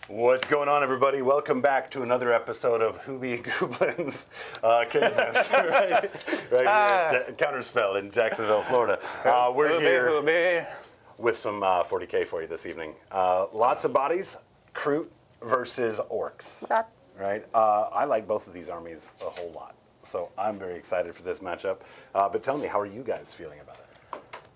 What's going on, everybody? Welcome back to another episode of Hoobie Goblins Cave Maps, right here at Counterspell in Jacksonville, Florida. We're here with some 40k for you this evening. Lots of bodies, Kroot versus Orks, right? I like both of these armies a whole lot, so I'm very excited for this matchup. But tell me, how are you guys feeling about it?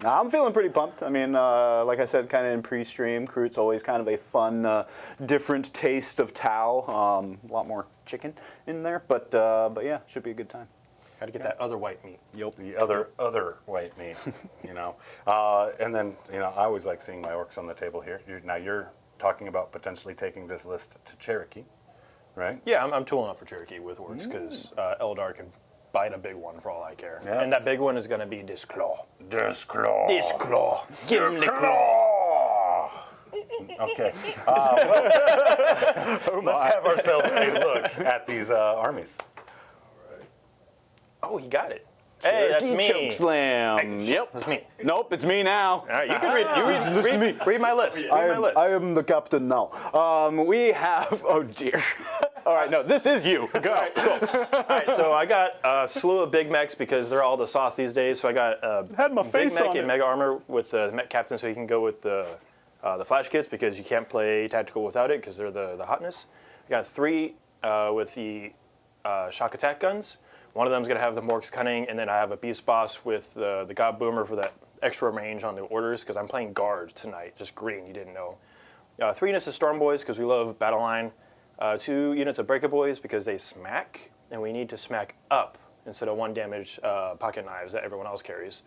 I'm feeling pretty pumped. I mean, like I said, kind of in pre-stream, Kroot's always kind of a fun, different taste of Tau. A lot more chicken in there, but yeah, should be a good time. Got to get that other white meat. Yep. The other white meat, you know. And then, you know, I always like seeing my orcs on the table here. Now you're talking about potentially taking this list to Cherokee, right? Yeah, I'm tooling up for Cherokee with Orks because Eldar can bite a big one for all I care. Yeah. And that big one is going to be Disclaw. Disclaw. Disclaw. Give him the claw. Okay. Let's have ourselves a look at these armies. Oh, he got it. Hey, that's me. Choke slam. Yep. That's me. Nope, it's me now. All right, you can read my list. Read my list. I am the captain now. We have, oh dear. All right, no, this is you. Go. All right, cool. All right, so I got a slew of big mechs because they're all the sauce these days. So I got Had my big face mech on in it. mega armor with the mech captain, so you can go with the flash kits because you can't play tactical without it because they're the hotness. I got 3 with the shock attack guns. One of them is going to have the Mork's Cunning, and then I have a Beast Boss with the God Boomer for that extra range on the orders because I'm playing guard tonight, just green, you didn't know. 3 units of Storm Boys because we love Battle Line. 2 units of Breaker Boys because they smack, and we need to smack up instead of 1 damage pocket knives that everyone else carries.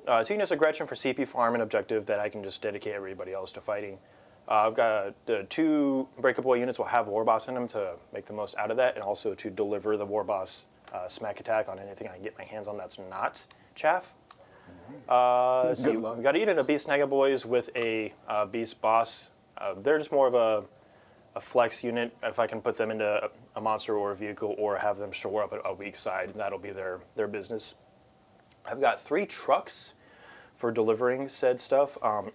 2 units of Gretchen for CP farm and objective that I can just dedicate everybody else to fighting. I've got the 2 Breaker Boy units will have War Boss in them to make the most out of that, and also to deliver the War Boss smack attack on anything I can get my hands on that's not chaff. So we got a unit of Beast Snagga Boys with a Beast Boss. They're just more of a flex unit. If I can put them into a monster or a vehicle or have them shore up a weak side, that'll be their business. I've got 3 trucks for delivering said stuff. Oh,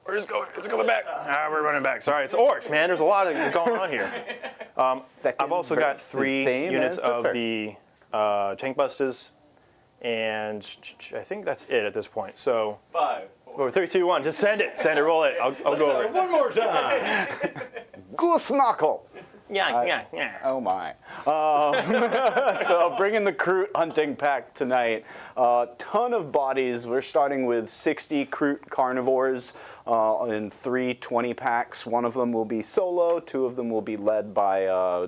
we're just going. It's going back. We're running back. Sorry, it's Orks, man. There's a lot of going on here. I've also got 3 units of the Tank Busters, and I think that's it at this point. So 5, 4, 3, 2, 1. Just send it, roll it. I'll go over it. One more time. Goose knuckle. Yeah. Oh my. So bringing the Kroot Hunting Pack tonight. Ton of bodies. We're starting with 60 Kroot Carnivores in 3 20 packs. One of them will be solo, 2 of them will be led by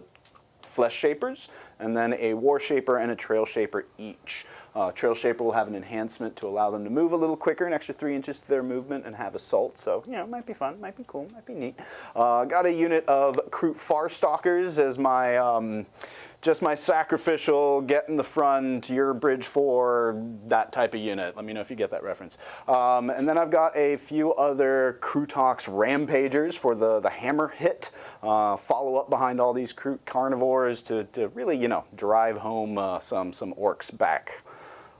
Flesh Shapers, and then a War Shaper and a Trail Shaper each. Trail Shaper will have an enhancement to allow them to move a little quicker, an extra 3 inches to their movement, and have assault. So, you know, it might be fun, might be cool, might be neat. Got a unit of Kroot Farstalkers as my, just my sacrificial, get in the front, your bridge 4, that type of unit. Let me know if you get that reference. And then I've got a few other Krootox Rampagers for the hammer hit. Follow up behind all these Kroot Carnivores to really, you know, drive home some Orks back.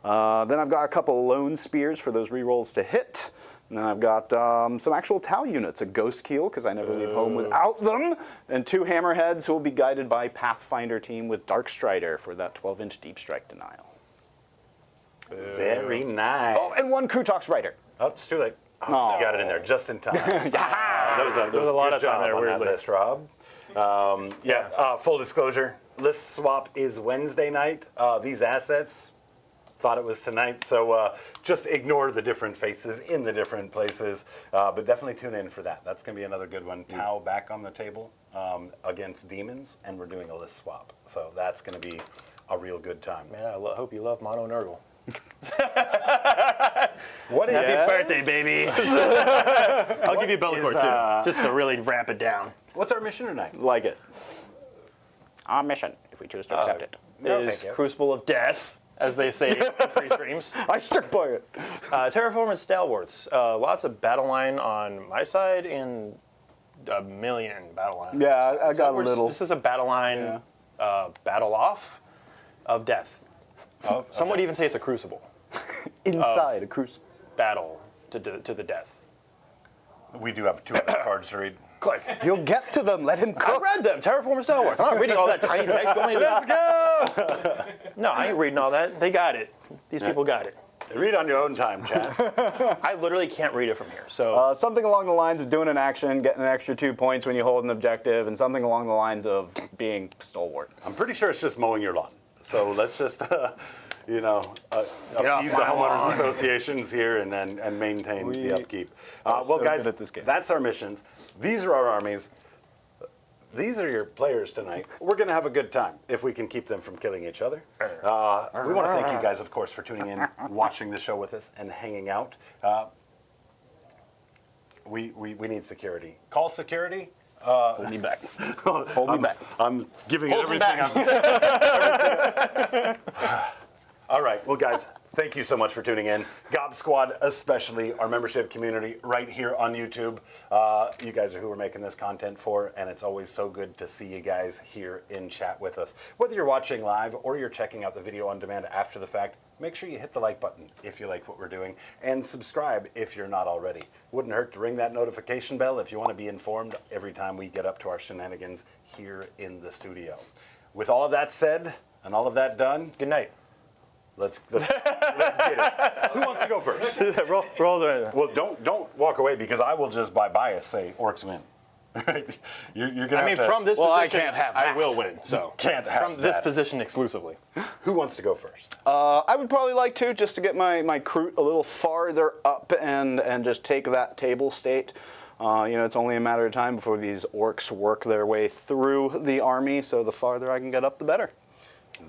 Then I've got a couple of Lone Spears for those rerolls to hit. And then I've got some actual Tau units, a Ghost Keel, because I never leave home without them, and 2 Hammerheads who will be guided by Pathfinder team with Dark Strider for that 12-inch Deep Strike denial. Very nice. Oh, and 1 Krootox Rider. Oh, it's too late. Oh, you got it in there just in time. That was a lot good of time job there, on that weirdly. list, Rob. Full disclosure, list swap is Wednesday night. These assets, thought it was tonight, so just ignore the different faces in the different places, but definitely tune in for that. That's going to be another good one. Tau back on the table against demons, and we're doing a list swap, so that's going to be a real good time. Man, I hope you love Mono Nurgle. What is Happy birthday, baby. I'll give you Bellicor too, just to really wrap it down. What's our mission tonight? Like it. Our mission, if we choose to accept it. No, Is thank you. Crucible of Death, as they say in pre-streams. I stick by it. Terraforming Stalwarts. Lots of battle line on my side and a million battle line. Yeah, I got a little. This is a battle line battle off of death. Some would even say it's a crucible. Inside a crucible. Battle to the death. We do have 2 other cards to read. Click. You'll get to them. Let him I cook. read them. Terraform Star Wars. I'm not reading all that tiny text. Let's go. No, I ain't reading all that. They got it. These people got it. Read on your own time, Chad. I literally can't read it from here. So Something along the lines of doing an action, getting an extra 2 points when you hold an objective, and something along the lines of being stalwart. I'm pretty sure it's just mowing your lawn. So let's just, appease the my homeowners lawn. associations here and maintain the upkeep. Well, so guys, good at this game. that's our missions. These are our armies. These are your players tonight. We're going to have a good time if we can keep them from killing each other. We want to thank you guys, of course, for tuning in, watching the show with us, and hanging out. We need security. Call security. hold me back. Hold me back. I'm giving it Hold me everything. All right. Well, guys, thank you so much for tuning in. Gob Squad, especially our membership community right here on YouTube. You guys are who we're making this content for, and it's always so good to see you guys here in chat with us. Whether you're watching live or you're checking out the video on demand after the fact, make sure you hit the like button if you like what we're doing, and subscribe if you're not already. Wouldn't hurt to ring that notification bell if you want to be informed every time we get up to our shenanigans here in the studio. With all of that said and all of that done, Good night. let's get it. Who wants to go first? roll the. Well, don't walk away because I will just by bias say Orks win. Right? You're gonna. I mean, have to, from this Well, I position, can't have I that. will win. So Can't have from this that. position exclusively. Who wants to go first? I would probably like to, just to get my Kroot a little farther up and just take that table state. It's only a matter of time before these Orks work their way through the army, so the farther I can get up, the better.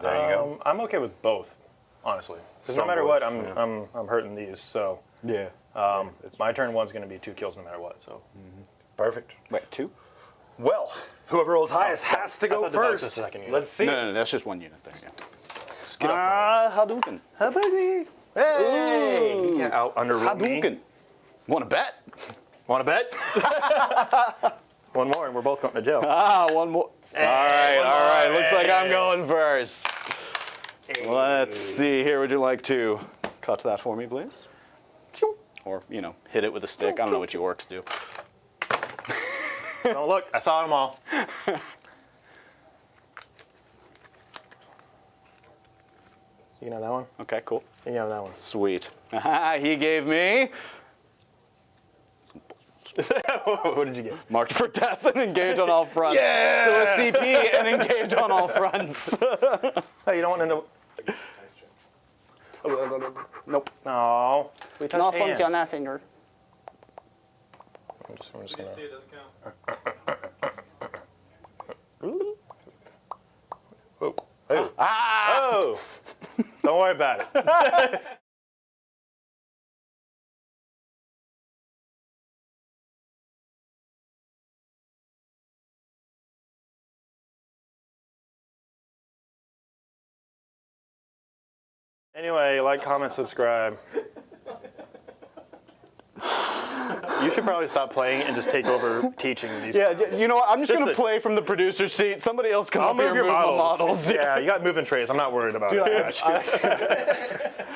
There you go. I'm okay with both, honestly. Because no Strong matter voice, what, I'm hurting these. So Yeah. my turn one's going to be 2 kills no matter what. So Perfect. Wait, 2? Well, whoever rolls highest has to I go thought that was first. the second unit. Let's see. No, that's just 1 unit there. Yeah. Just get off Hadouken. my buddy. Hey! You can't out underrule me. Hadouken. Want to bet? Want to bet? One more and we're both going to jail. One more. All right. Looks like I'm going first. Let's see here. Would you like to cut that for me, please? Or, hit it with a stick. I don't know what you Orks do. Don't look. I saw them all. You can have that one. Okay, cool. You can have that one. Sweet. He gave me What did you get? marked for death and engage on all fronts. Yeah! So a CP and engage on all fronts. Hey, you don't want to know. Nope. No. We touched hands. señor. I'm just gonna. See, it doesn't count. Oh. Oh. Oh. Don't worry about it. Anyway, like, comment, subscribe. You should probably stop playing and just take over teaching these. Yeah, guys. you know what? I'm just going to Just play from the producer's seat. Somebody else come I'll up here move and your move my models. models. Yeah, you got moving trays. I'm not worried about it.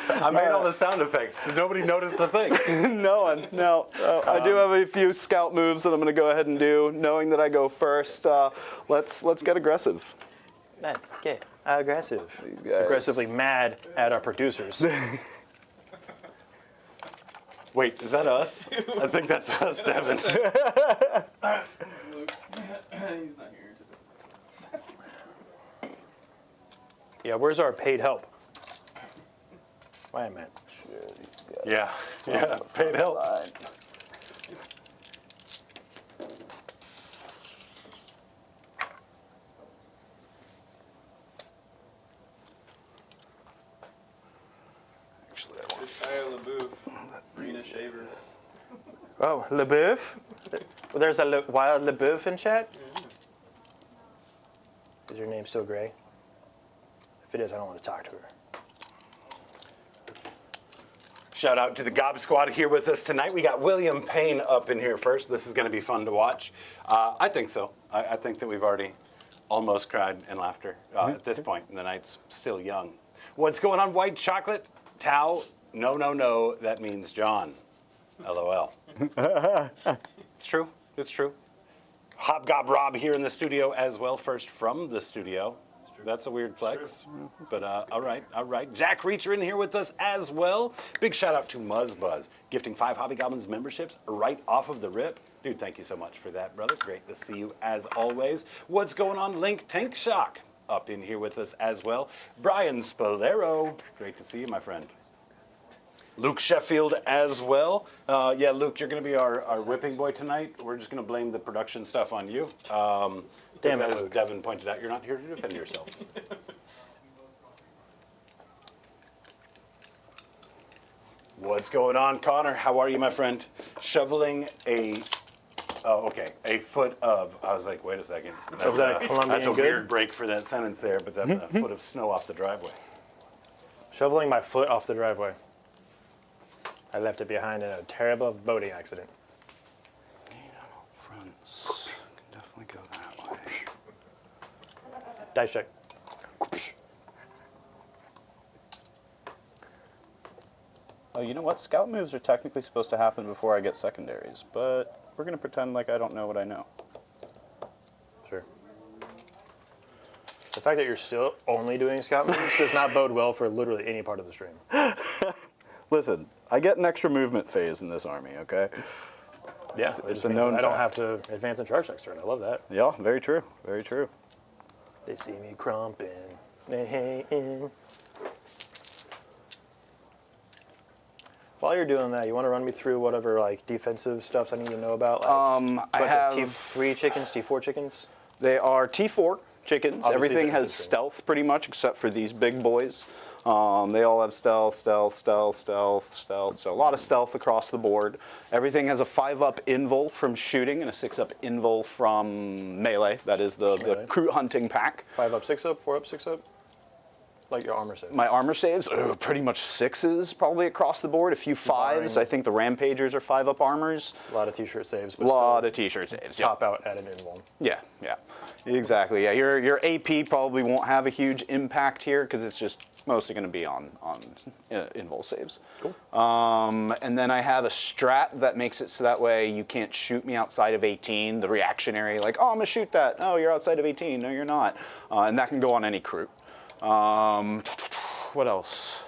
I made all the sound effects. Nobody noticed a thing. No one, no. I do have a few scout moves that I'm going to go ahead and do, knowing that I go first. Let's get aggressive. Let's get aggressive. guys. Aggressively mad at our producers. Wait, is that us? I think that's us, Devin. It's Luke. He's not here today. Yeah, where's our paid help? Wait a minute. Yeah, paid help. Shia LaBeouf, Rena Shaver. Oh, LeBeouf? There's a wild LeBeouf in chat? Is your name still Gray? If it is, I don't want to talk to her. Shout out to the Gob Squad here with us tonight. We got William Payne up in here first. This is going to be fun to watch. I think so. I think that we've already almost cried in laughter at this point, and the night's still young. What's going on, White Chocolate? Tau? No. That means John. LOL. It's true. It's true. Hobgob Rob here in the studio as well. First from the studio. That's a weird flex. But all right. Jack Reacher in here with us as well. Big shout out to Muzzbuzz, gifting 5 Hobby Goblins memberships right off of the rip. Dude, thank you so much for that, brother. Great to see you as always. What's going on? Link Tank Shock up in here with us as well. Brian Spalero, great to see you, my friend. Luke Sheffield as well. Yeah, Luke, you're going to be our whipping boy tonight. We're just going to blame the production stuff on you. Damn it, as Luke. Devin pointed out, you're not here to defend yourself. What's going on, Connor? How are you, my friend? Shoveling a foot of, I was like, wait a second. That's a weird break for that sentence there, but that's a foot of snow off the driveway. Shoveling my foot off the driveway. I left it behind in a terrible boating accident. Fronts. Can definitely go that way. Dice check. Oh, you know what? Scout moves are technically supposed to happen before I get secondaries, but we're going to pretend like I don't know what I know. Sure. The fact that you're still only doing scout moves does not bode well for literally any part of the stream. Listen, I get an extra movement phase in this army, okay? Yeah, It's it a just means known that I don't fact. have to advance and charge next turn. I love that. Yeah, very true. Very true. They see me crumping. While you're doing that, you want to run me through whatever like defensive stuffs I need to know about? Like, I have T3 chickens, T4 chickens. They are T4 chickens. Obviously, Everything they're has different. stealth pretty much, except for these big boys. They all have stealth. So a lot of stealth across the board. Everything has a 5-up invul from shooting and a 6-up invul from melee. That is the Melee. Kroot Hunting Pack. 5-up, 6-up, 4-up, 6-up. Like your armor saves. My armor saves are pretty much 6s probably across the board. A few 5s. I think the Rampagers are 5-up armors. A lot of t-shirt saves, A but lot still of t-shirt saves. Yeah. top out at an invul. Yeah, exactly. Yeah, your AP probably won't have a huge impact here because it's just mostly going to be on invul saves. Cool. And then I have a strat that makes it so that way you can't shoot me outside of 18. The reactionary, like, oh, I'm gonna shoot that. Oh, you're outside of 18. No, you're not. And that can go on any crew. What else?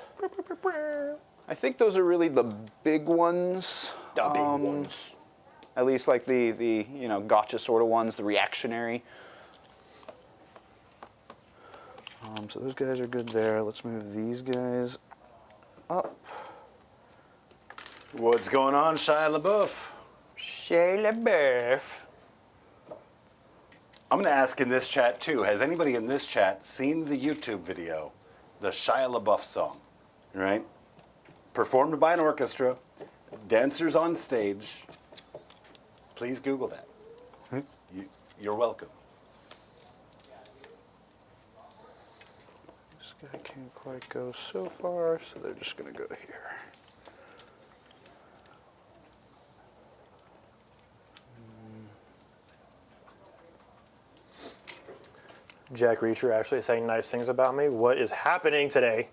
I think those are really the big ones. The big ones. At least like the gotcha sort of ones, the reactionary. So those guys are good there. Let's move these guys up. What's going on, Shia LaBeouf? Shia LaBeouf. I'm going to ask in this chat too. Has anybody in this chat seen the YouTube video, the Shia LaBeouf song, right? Performed by an orchestra, dancers on stage. Please Google that. You're welcome. This guy can't quite go so far, so they're just going to go here. Jack Reacher actually saying nice things about me. What is happening today?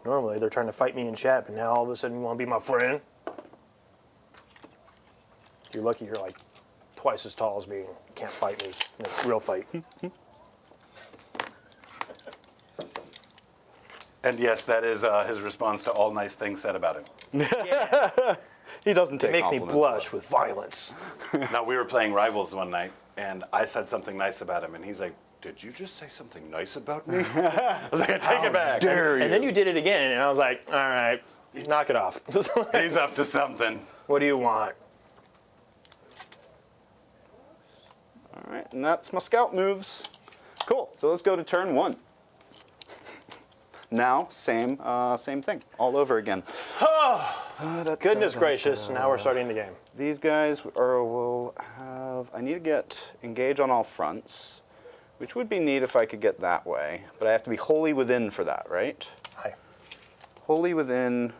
Normally they're trying to fight me in chat, but now all of a sudden you want to be my friend? You're lucky you're like twice as tall as me and can't fight me in a real fight. And yes, that is his response to all nice things said about him. He doesn't take It makes me compliments blush with violence. Now, we were playing Rivals one night, and I said something nice about him, and he's like, did you just say something nice about me? I was like, I take it back. And then you did it again, and I was like, all right, knock it off. He's up to something. What do you want? All right, and that's my scout moves. Cool. So let's go to turn 1. Now, same thing, all over again. Goodness gracious, now we're starting the game. These guys will have. I need to get engage on all fronts, which would be neat if I could get that way, but I have to be wholly within for that, right? Hi. Wholly within,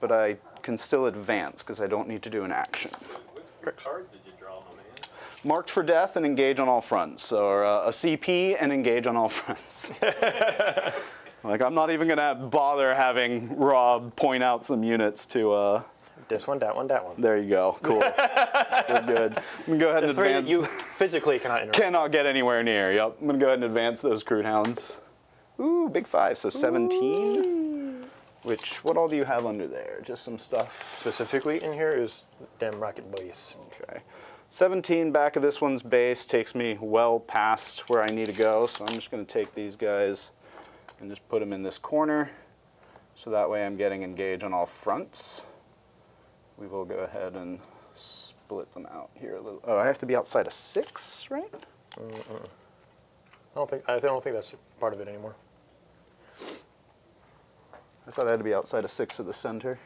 but I can still advance because I don't need to do an action. What card did you draw, my man? Marked for death and engage on all fronts, or a CP and engage on all fronts. Like, I'm not even going to bother having Rob point out some units to This one, that one, that one. There you go. Cool. We're good. I'm gonna go ahead and The three that advance. you physically cannot interact. Cannot get anywhere near. Yep. I'm gonna go ahead and advance those Kroot Hounds. Ooh, big 5. So 17. Which, what all do you have under there? Just some stuff. Specifically in here is them rocket boys. Okay. 17 back of this one's base takes me well past where I need to go. So I'm just gonna take these guys and just put them in this corner. So that way I'm getting engaged on all fronts. We will go ahead and split them out here a little. Oh, I have to be outside of 6, right? I don't think that's part of it anymore. I thought I had to be outside of 6 of the center.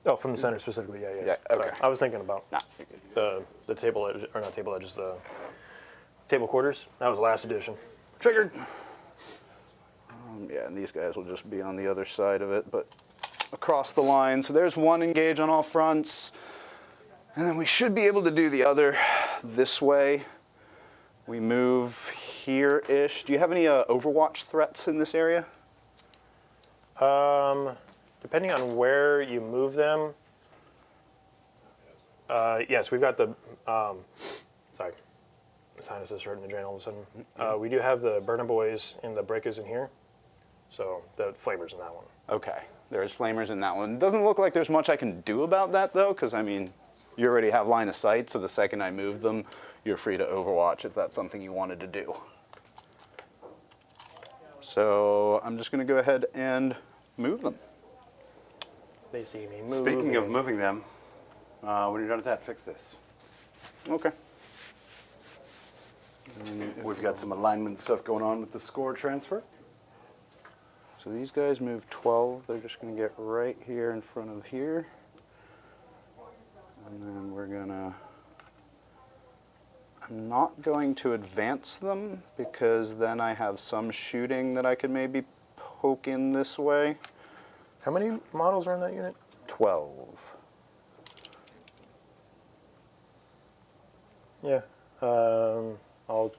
Oh, from the center specifically, yeah. Yeah, okay. Sorry. I was thinking about Nah. the table edge, or not table edges, the table quarters. That was last edition. Triggered. Yeah, and these guys will just be on the other side of it, but across the line. So there's one engage on all fronts. And then we should be able to do the other this way. We move here-ish. Do you have any Overwatch threats in this area? Depending on where you move them. Yes, we've got the. Sorry, the sinus is starting to drain all of a sudden. We do have the Burner Boys and the Breakers in here, so the Flamers in that one. Okay, there's flamers in that one. Doesn't look like there's much I can do about that though, because I mean, you already have line of sight, so the second I move them, you're free to Overwatch if that's something you wanted to do. So I'm just going to go ahead and move them. They see me move. Speaking of moving them, when you're done with that, fix this. Okay. We've got some alignment stuff going on with the score transfer. So these guys move 12. They're just going to get right here in front of here. And then we're going to... I'm not going to advance them because then I have some shooting that I could maybe poke in this way. How many models are in that unit? 12. Yeah. I'll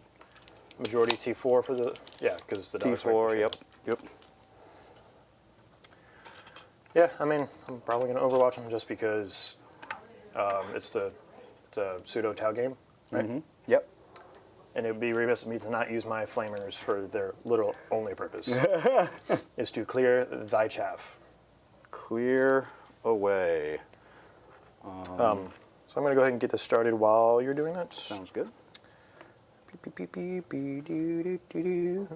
majority T4 for the because the dogs T4, are- yep. Yeah, I mean, I'm probably going to Overwatch them just because it's a pseudo Tau game, right? Mm-hmm. Yep. And it would be remiss of me to not use my flamers for their literal only purpose, is to clear thy chaff. Clear away. So I'm going to go ahead and get this started while you're doing that. Sounds good. Beep, beep, beep, beep, doo, doo, doo, doo.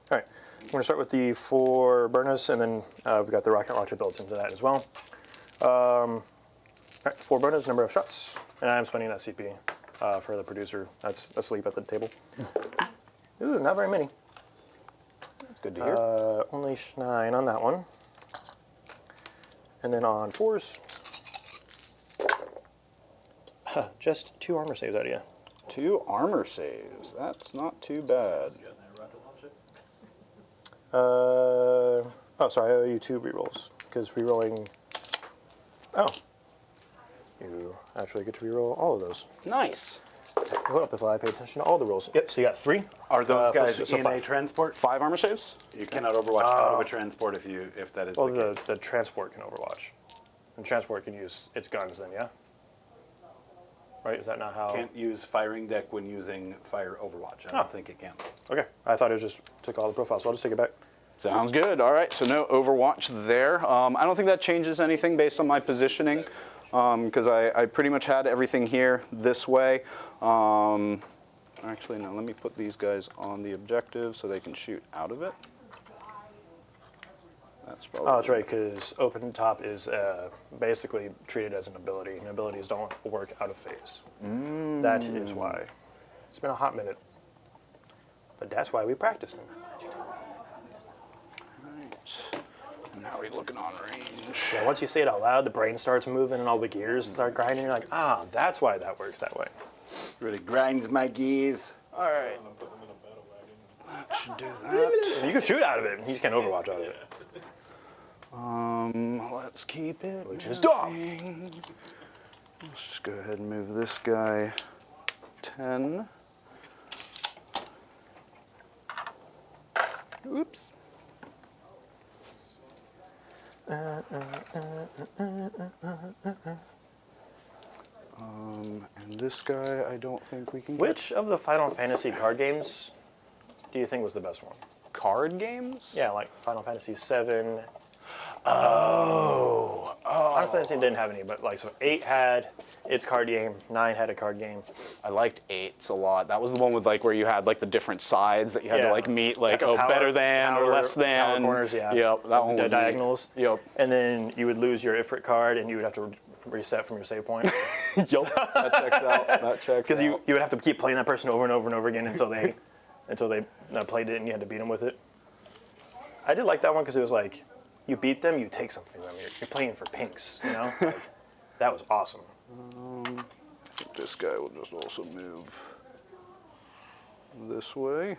All right, I'm going to start with the 4 burners, and then we've got the rocket launcher built into that as well. All right, 4 burners, number of shots, and I'm spending that CP for the producer that's asleep at the table. Ooh, not very many. That's good to hear. Only 9 on that one. And then on 4s, just 2 armor saves out of you. 2 armor saves. That's not too bad. Oh, sorry, I owe you 2 rerolls, because rerolling... Oh. You actually get to reroll all of those. Nice. What up if I pay attention to all the rolls? Yep, so you got 3. Are those guys so in 5. a transport? 5 armor saves? You cannot Overwatch out of a transport if that is Well, the case. the transport can Overwatch. And transport can use its guns then, yeah? Right, is that not how... Can't use firing deck when using fire Overwatch. I don't think it can. Okay, I thought it just took all the profiles, so I'll just take it back. Sounds good. All right, so no Overwatch there. I don't think that changes anything based on my positioning because I pretty much had everything here this way. Actually, no, let me put these guys on the objective so they can shoot out of it. That's probably... Oh, that's right, because open top is basically treated as an ability, and abilities don't work out of phase. That is why. It's been a hot minute. But that's why we practice them. And how are we looking on range? Yeah, once you say it out loud, the brain starts moving and all the gears start grinding. You're like, that's why that works that way. Really grinds my gears. All right. That should do that. You can shoot out of it. You just can't Overwatch out of it. Let's keep it. Which is dog. Let's just go ahead and move this guy 10. Oops. And this guy, I don't think we can Which of the Final Fantasy card games do you think was the best one? get. Card games? Yeah, like Final Fantasy 7. Oh. Final Fantasy didn't have any, but like, so 8 had its card game, 9 had a card game. I liked 8s a lot. That was the one with like where you had like the different sides that you had to Yeah. like meet, like, Like a oh, better than or less power than. corners, yeah. Yep, that one The was diagonals. neat. Yep. And then you would lose your Ifrit card, and you would have to reset from your save point. Yep. That checks out. That checks Because out. you would have to keep playing that person over and over and over again until they played it and you had to beat them with it. I did like that one because it was like, you beat them, you take something from them. You're playing for pinks, you know? Like, that was awesome. I think this guy will just also move this way.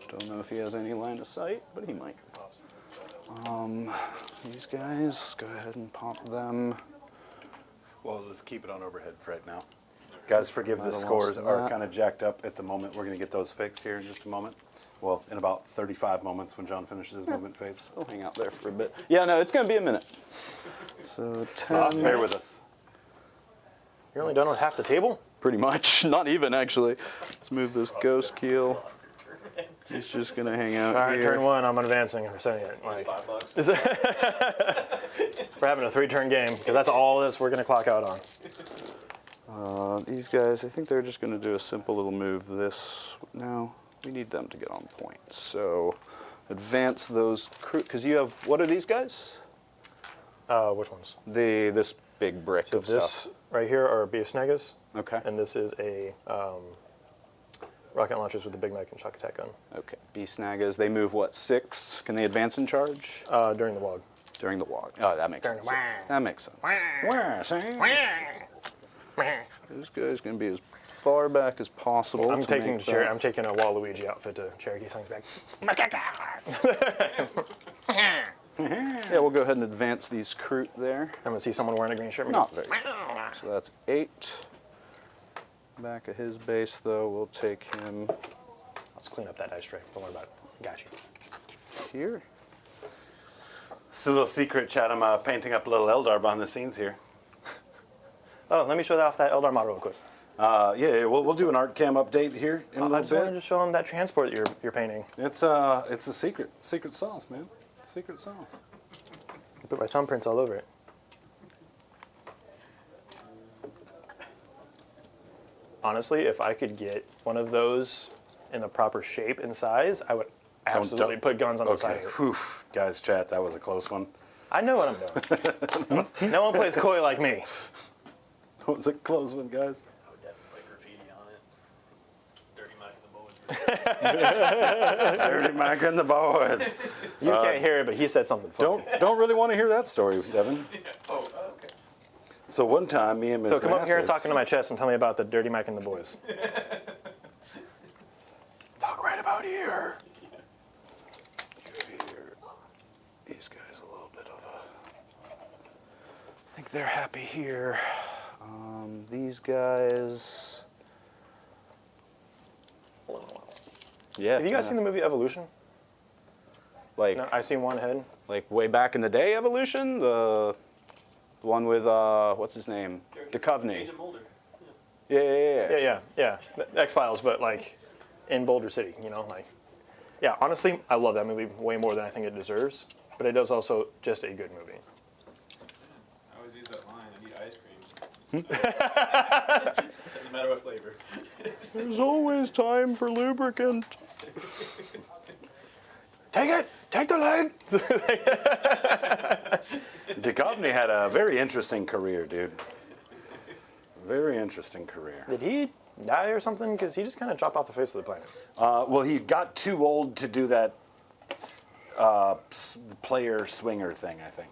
Don't know if he has any line of sight, but he might. These guys, let's go ahead and pop them. Well, let's keep it on overhead for right now. Guys, forgive the Might have scores lost are that. kind of jacked up at the moment. We're going to get those fixed here in just a moment. Well, in about 35 moments when John finishes his movement phase. We'll hang out there for a bit. Yeah, no, it's going to be a minute. So 10. Bear with us. You're only done with half the table? Pretty much. Not even, actually. Let's move this ghost keel. He's just going to hang out All right, here. turn 1, I'm advancing. We're setting it. Like, we're having a 3-turn game because that's all this we're going to clock out on. These guys, I think they're just going to do a simple little move. This, no, we need them to get on point. So advance those crew, because you have, what are these guys? Which ones? This big brick So of this stuff. right here are Beasnegas, Okay. and this is a rocket launchers with the Big Mike and shock attack gun Okay. Beasnagas, they move what, 6? Can they advance in charge? during the WOG. During the walk. Oh, that makes sense. That makes sense. This guy's going to be as far back as possible. I'm to taking make that. I'm taking a Waluigi outfit to Cherokee Songs back. Yeah, we'll go ahead and advance these Kroot there. I'm gonna see someone wearing a green shirt. Not very far. So that's 8. Back at his base, though, we'll take him Let's clean up that dice tray. Don't worry about it. Got you. here. It's a little secret, chat. I'm painting up a little Eldar behind the scenes here. Oh, let me show off that Eldar model real quick. Yeah, we'll do an art cam update here in a I little just wanted bit. to show them that transport you're painting. It's a secret sauce, man. Secret sauce. I put my thumbprints all over it. Honestly, if I could get one of those in the proper shape and size, I would absolutely put guns on the side Okay, of it. whew. Guys, chat, that was a close one. I know what I'm doing. No one plays coy like me. That was a close one, guys. I would definitely put graffiti on it. Dirty Mike and the boys. Dirty Mike and the boys. You can't hear it, but he said something funny. Don't really want to hear that story, Devin. Oh, okay. So one time, me and Ms. So come up here and Mathis- talk into my chest and tell me about the Dirty Mike and the boys. Talk right about here. These guys a little bit of a... I think they're happy here. These guys... Yeah. Have you guys seen the movie Evolution? Like, No, I seen one head. like way back in the day, Evolution? The one with, what's his name? Duchovny. Agent Mulder. Yeah. Yeah. X-Files, but like in Boulder City, you know, like. Yeah, honestly, I love that movie way more than I think it deserves, but it is also just a good movie. I always use that line. I need ice cream. Doesn't matter what flavor. There's always time for lubricant. Take it! Take the leg! Duchovny had a very interesting career, dude. Very interesting career. Did he die or something? Because he just kind of dropped off the face of the planet. Well, he got too old to do that player swinger thing, I think.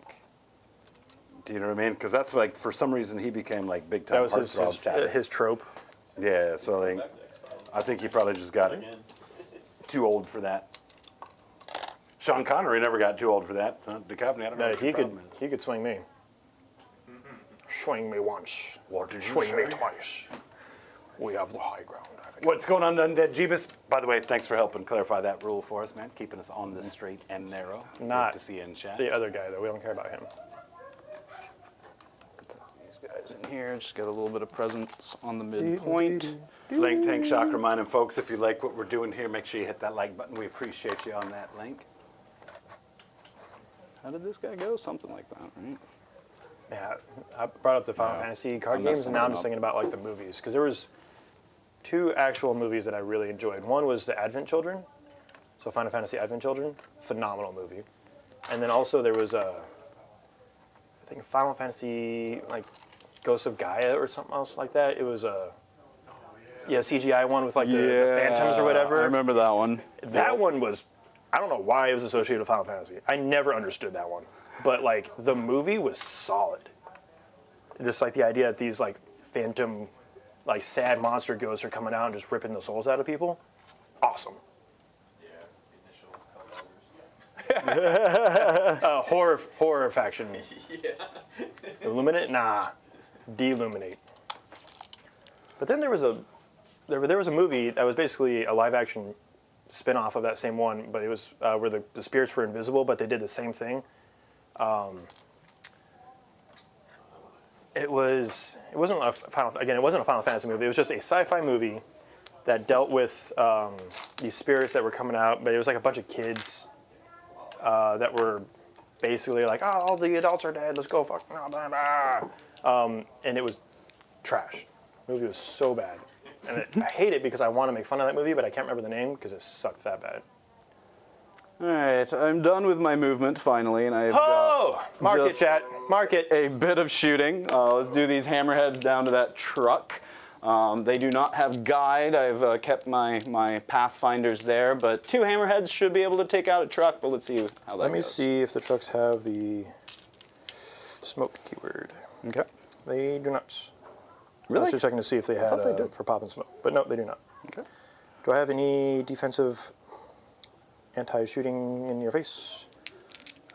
Do you know what I mean? Because that's like, for some reason, he became like big time That was heartthrob status. his trope. Yeah, so like, Back to X-Files. I think he probably just got Again. too old for that. Sean Connery never got too old for that. Duchovny, I don't know No, what your he problem is. could swing me. Swing me once. What did you Swing me say? twice. We have the high ground. I think. What's going on, Undead Jeebus? By the way, thanks for helping clarify that rule for us, man. Keeping us on the straight and narrow. Not Good to see you in chat. the other guy, though. We don't care about him. These guys in here, just get a little bit of presence on the midpoint. Link, Tank, Shock, reminding folks, if you like what we're doing here, make sure you hit that like button. We appreciate you on that link. How did this guy go? Something like that, right? Yeah, I brought up the Final Fantasy card games, and now I'm just thinking about like the movies, because there was 2 actual movies that I really enjoyed. One was the Advent Children, so Final Fantasy Advent Children, phenomenal movie. And then also there was I think Final Fantasy like Ghosts of Gaia or something else like that. It was a CGI one with like the phantoms or whatever. I remember that one. That one was, I don't know why it was associated with Final Fantasy. I never understood that one. But like the movie was solid. Just like the idea that these like phantom, like sad monster ghosts are coming out and just ripping the souls out of people. Awesome. Yeah, the initial Helldivers. Horror faction. Yeah. Illuminate? Nah. Deluminate. But then there was a movie that was basically a live action spin-off of that same one, but it was where the spirits were invisible, but they did the same thing. It wasn't a Final Fantasy movie. It was just a sci-fi movie that dealt with these spirits that were coming out, but it was like a bunch of kids that were basically like, oh, all the adults are dead, let's go fuck, blah, blah, blah. And it was trash. The movie was so bad. And I hate it because I want to make fun of that movie, but I can't remember the name because it sucked that bad. All right, I'm done with my movement finally, and I've got Mark it, just chat. Mark it. a bit of shooting. Let's do these hammerheads down to that truck. They do not have guide. I've kept my pathfinders there, but 2 hammerheads should be able to take out a truck, but let's see how that goes. Let me see if the trucks have the smoke keyword. Okay. They do not. Really? I was just checking to see if they had they did. for pop and smoke, but no, they do not. Okay. Do I have any defensive anti-shooting in your face?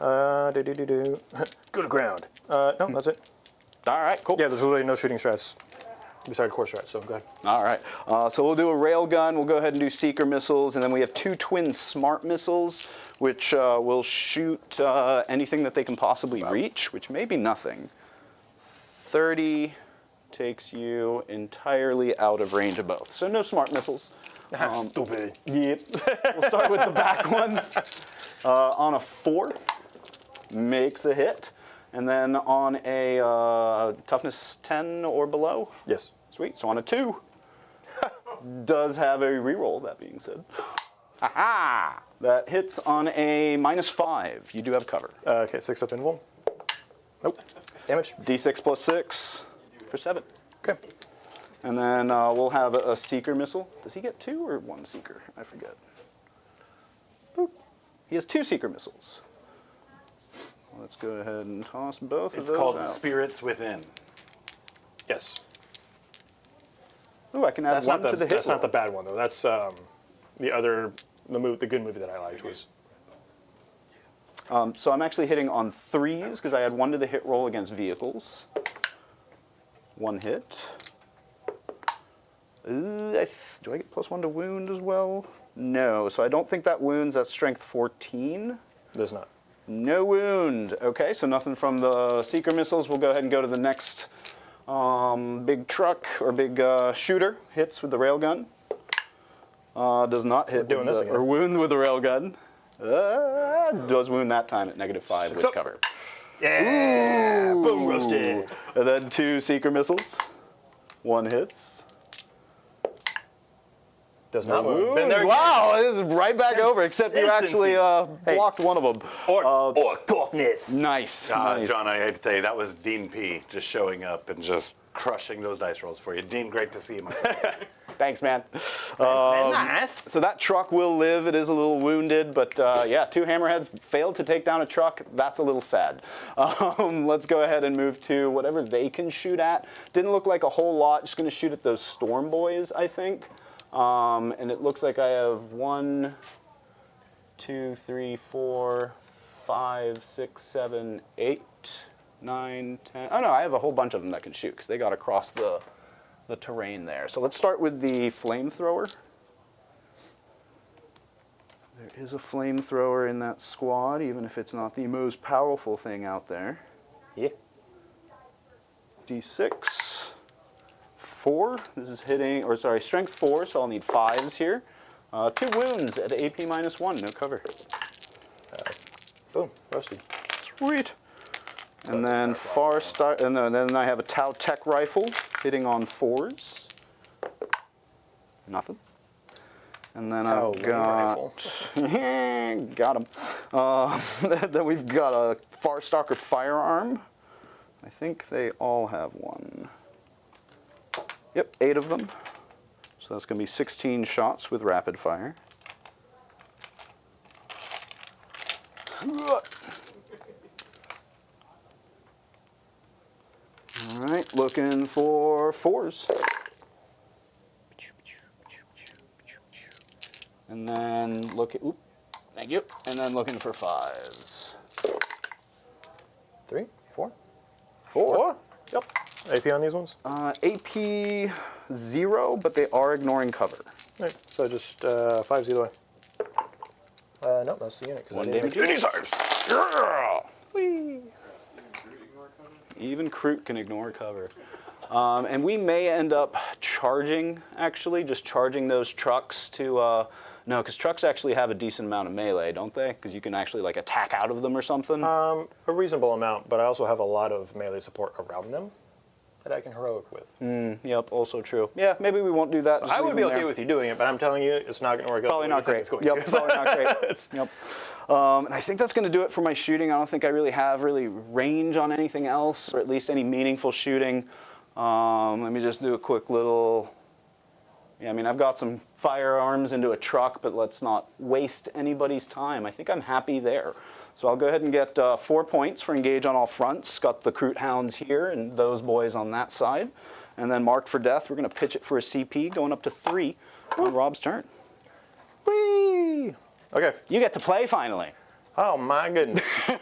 Go to ground. No, that's it. All right, cool. Yeah, there's really no shooting strats besides core strats, so go ahead. All right, so we'll do a railgun. We'll go ahead and do seeker missiles, and then we have 2 twin smart missiles, which will shoot anything that they can possibly reach, which may be nothing. 30 takes you entirely out of range of both. So no smart missiles. Stupid. Yep. We'll start with the back one. On a 4, makes a hit. And then on a toughness 10 or below. Yes. Sweet. So on a 2, does have a reroll, that being said. Aha! That hits on a -5. You do have cover. Okay, 6 up invul. Nope. Damage. D6 plus 6 for 7. Okay. And then we'll have a seeker missile. Does he get 2 or 1 seeker? I forget. Boop. He has 2 seeker missiles. Let's go ahead and toss both of those It's called out. Spirits Within. Yes. Ooh, I can add That's 1 not to the hit That's not roll. the bad one though. That's the good movie that I liked was. So I'm actually hitting on 3s because I had 1 to the hit roll against vehicles. 1 hit. Do I get +1 to wound as well? No, so I don't think that wounds. That's strength 14. There's not. No wound. Okay, so nothing from the seeker missiles. We'll go ahead and go to the next big truck or big shooter. Hits with the railgun. Does not hit doing with this the, again. or wound with the railgun. Does wound that time at -5 with up. cover. Yeah. Boom roasted. And then 2 seeker missiles. 1 hits. Does not move. Been there. Wow, this is right back over, except you actually blocked one of them. Or toughness. Nice. Nice. John, I hate to tell you, that was Dean P. just showing up and just crushing those dice rolls for you. Dean, great to see you, my friend. Thanks, man. Nice. So that truck will live. It is a little wounded, but yeah, 2 hammerheads failed to take down a truck. That's a little sad. Let's go ahead and move to whatever they can shoot at. Didn't look like a whole lot. Just going to shoot at those storm boys, I think. And it looks like I have 1, 2, 3, 4, 5, 6, 7, 8, 9, 10. Oh no, I have a whole bunch of them that can shoot because they got across the the terrain there. So let's start with the flamethrower. There is a flamethrower in that squad, even if it's not the most powerful thing out there. Yeah. D6, 4. This is hitting, or sorry, strength 4, so I'll need 5s here. 2 wounds at AP -1, no cover. Boom, roasted. Sweet. And then then I have a Tau Tech rifle hitting on 4s. Nothing. And then Tau I've got got him. Then we've got a Farstalker firearm. I think they all have one. Yep, 8 of them. So that's going to be 16 shots with rapid fire. All right, looking for 4s. And then thank you. And then looking for 5s. 3, 4. 4? Yep. AP on these ones? AP 0, but they are ignoring cover. Right. So just 5s either way. No, that's the unit. One damage. Yeah! Whee! Even Kroot can ignore cover. And we may end up charging, actually, just charging those trucks to... no, because trucks actually have a decent amount of melee, don't they? Because you can actually like attack out of them or something. A reasonable amount, but I also have a lot of melee support around them that I can heroic with. Yep, also true. Yeah, maybe we won't do that. So I would be okay with you doing it, but I'm telling you, it's not going to work out. Probably not great. It's going Yep, to. probably not great. Yep. And I think that's going to do it for my shooting. I don't think I really have range on anything else, or at least any meaningful shooting. Let me just do a quick little... Yeah, I mean, I've got some firearms into a truck, but let's not waste anybody's time. I think I'm happy there. So I'll go ahead and get 4 points for engage on all fronts. Got the Kroot Hounds here and those boys on that side. And then marked for death, we're going to pitch it for a CP, going up to 3 on Rob's turn. Whee! Okay. You get to play finally. Oh, my goodness. I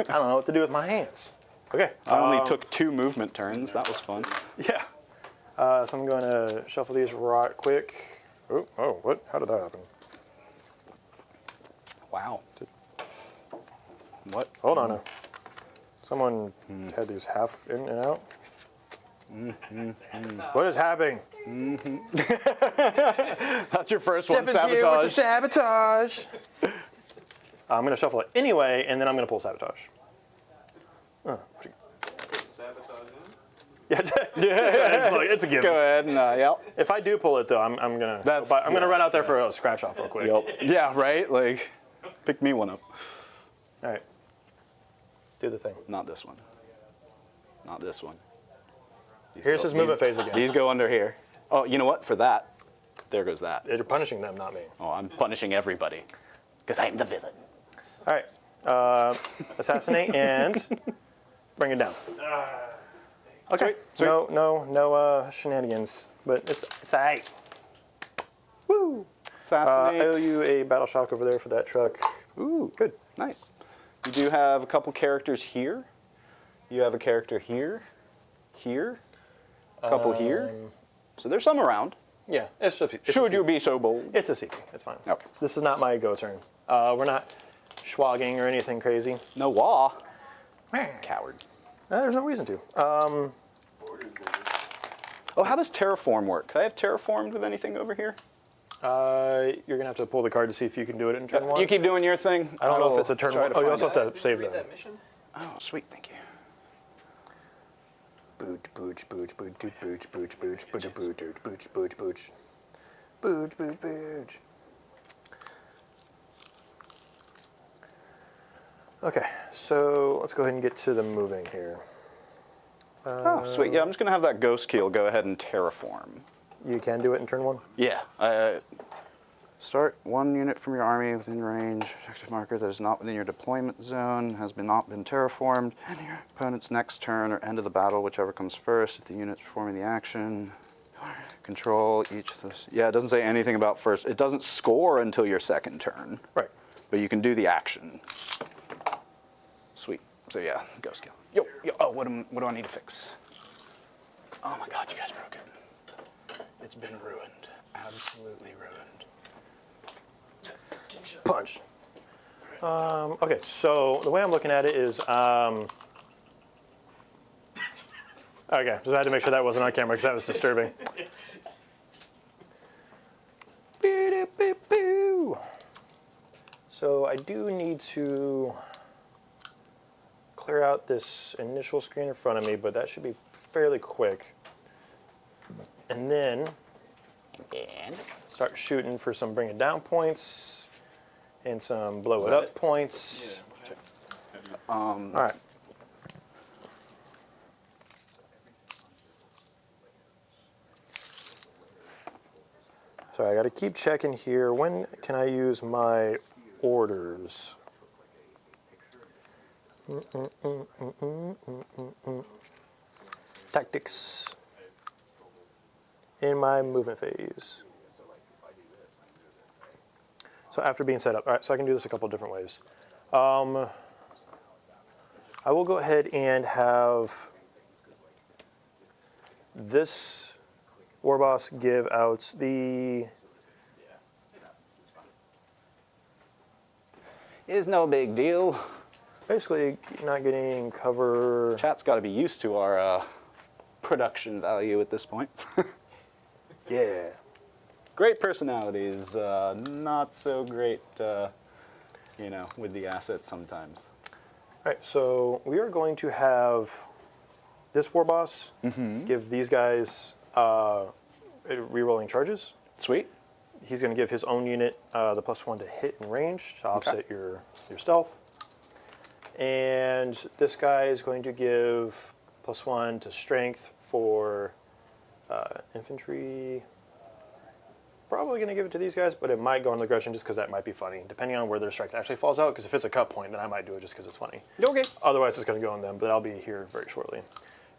don't know what to do with my hands. Okay. I only took 2 movement turns. That was fun. Yeah. So I'm going to shuffle these right quick. Oh, what? How did that happen? Wow. What? Hold on now. Someone had these half in and out. What is happening? That's your first one, Stefan's here with the sabotage. I'm going to shuffle it anyway, and then I'm going to pull sabotage. Sabotage in? Yeah, it's a given. Go ahead and yep. If I do pull it though, I'm gonna run out there for a scratch off real quick. Yep. Yeah, right. Like, pick me one up. All right. Do the thing. Not this one. Not this one. Here's his movement phase again. These go under here. Oh, you know what? For that, there goes that. You're punishing them, not me. Oh, I'm punishing everybody because I'm the villain. All right. Assassinate and bring it down. Okay. Sweet. No shenanigans, but it's all right. Woo! Assassinate. I owe you a battle shock over there for that truck. Ooh, Good. nice. You do have a couple characters here. You have a character here, here, a couple here. So there's some around. Yeah. Should you be so bold? It's a CP. It's fine. Okay. This is not my go turn. We're not schwagging or anything crazy. No law. Coward. There's no reason to. Oh, how does terraform work? Could I have terraformed with anything over here? You're going to have to pull the card to see if you can do it in turn 1. You keep doing your thing. I don't know if it's a turn 1. Oh, you also have to save Read them. that mission? Oh, sweet, thank you. Booch, booch, booch, booch, booch, booch, booch, booch, booch, booch, booch, booch, booch. Booch, booch, booch. Okay, so let's go ahead and get to the moving here. Oh, sweet. Yeah, I'm just going to have that ghost keel go ahead and terraform. You can do it in turn 1? Yeah. Start 1 unit from your army within range. Objective marker that is not within your deployment zone has not been terraformed. Opponent's next turn or end of the battle, whichever comes first. If the unit's performing the action, control each of those. Yeah, it doesn't say anything about first. It doesn't score until your second turn. Right. But you can do the action. Sweet. So yeah, ghost kill. Yo. Oh, what do I need to fix? Oh my God, you guys broke it. It's been ruined. Absolutely ruined. Punch. Okay, so the way I'm looking at it is, okay, so I had to make sure that wasn't on camera because that was disturbing. So I do need to clear out this initial screen in front of me, but that should be fairly quick. And then start shooting for some bring it down points and some blow it up points. All right. Sorry, I got to keep checking here. When can I use my orders? Tactics in my movement phase. So after being set up, all right, so I can do this a couple of different ways. I will go ahead and have this war boss give out the... Is no big deal. Basically, not getting cover. Chat's got to be used to our production value at this point. Yeah. Great personalities, not so great, you know, with the assets sometimes. All right, so we are going to have this war boss give these guys re-rolling charges. Sweet. He's going to give his own unit the +1 to hit and range to offset your stealth. And this guy is going to give +1 to strength for infantry. Probably going to give it to these guys, but it might go on the aggression just because that might be funny, depending on where their strength actually falls out. Because if it's a cut point, then I might do it just because it's funny. Okay. Otherwise, it's going to go on them, but I'll be here very shortly.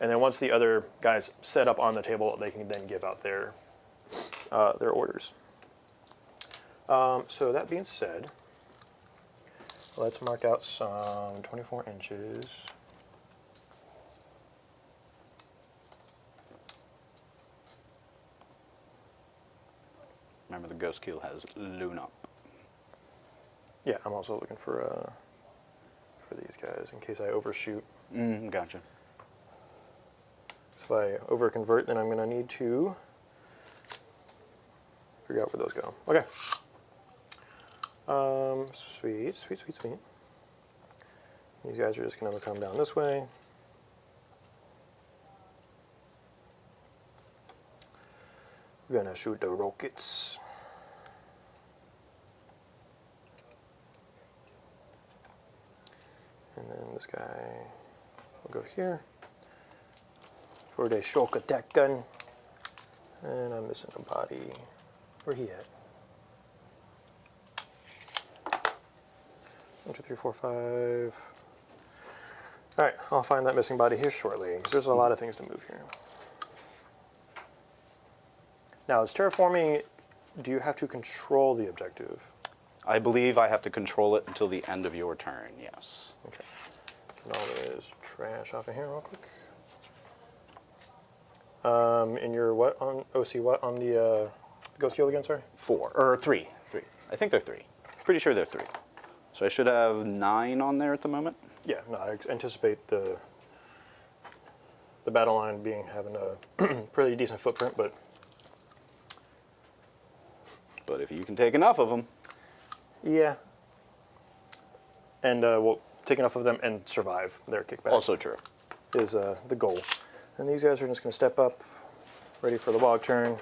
And then once the other guys set up on the table, they can then give out their orders. So that being said, let's mark out some 24 inches. Remember, the ghost keel has loon up. Yeah, I'm also looking for these guys in case I overshoot. Gotcha. So if I overconvert, then I'm going to need to figure out where those go. Okay. Sweet. These guys are just going to come down this way. We're going to shoot the rockets. And then this guy will go here for the shock attack gun. And I'm missing a body. Where he at? 1, 2, 3, 4, 5. All right, I'll find that missing body here shortly, because there's a lot of things to move here. Now, as terraforming, do you have to control the objective? I believe I have to control it until the end of your turn, yes. Okay. Get all this trash off of here real quick. And you're what on OC? What on the ghost shield again? Sorry. 4 or 3. 3. I think they're 3. Pretty sure they're 3. So I should have 9 on there at the moment. Yeah. No, I anticipate the battle line having a pretty decent footprint, but if you can take enough of them. yeah. And we'll take enough of them and survive their kickback. Also true. Is the goal. And these guys are just going to step up, ready for the walk turn.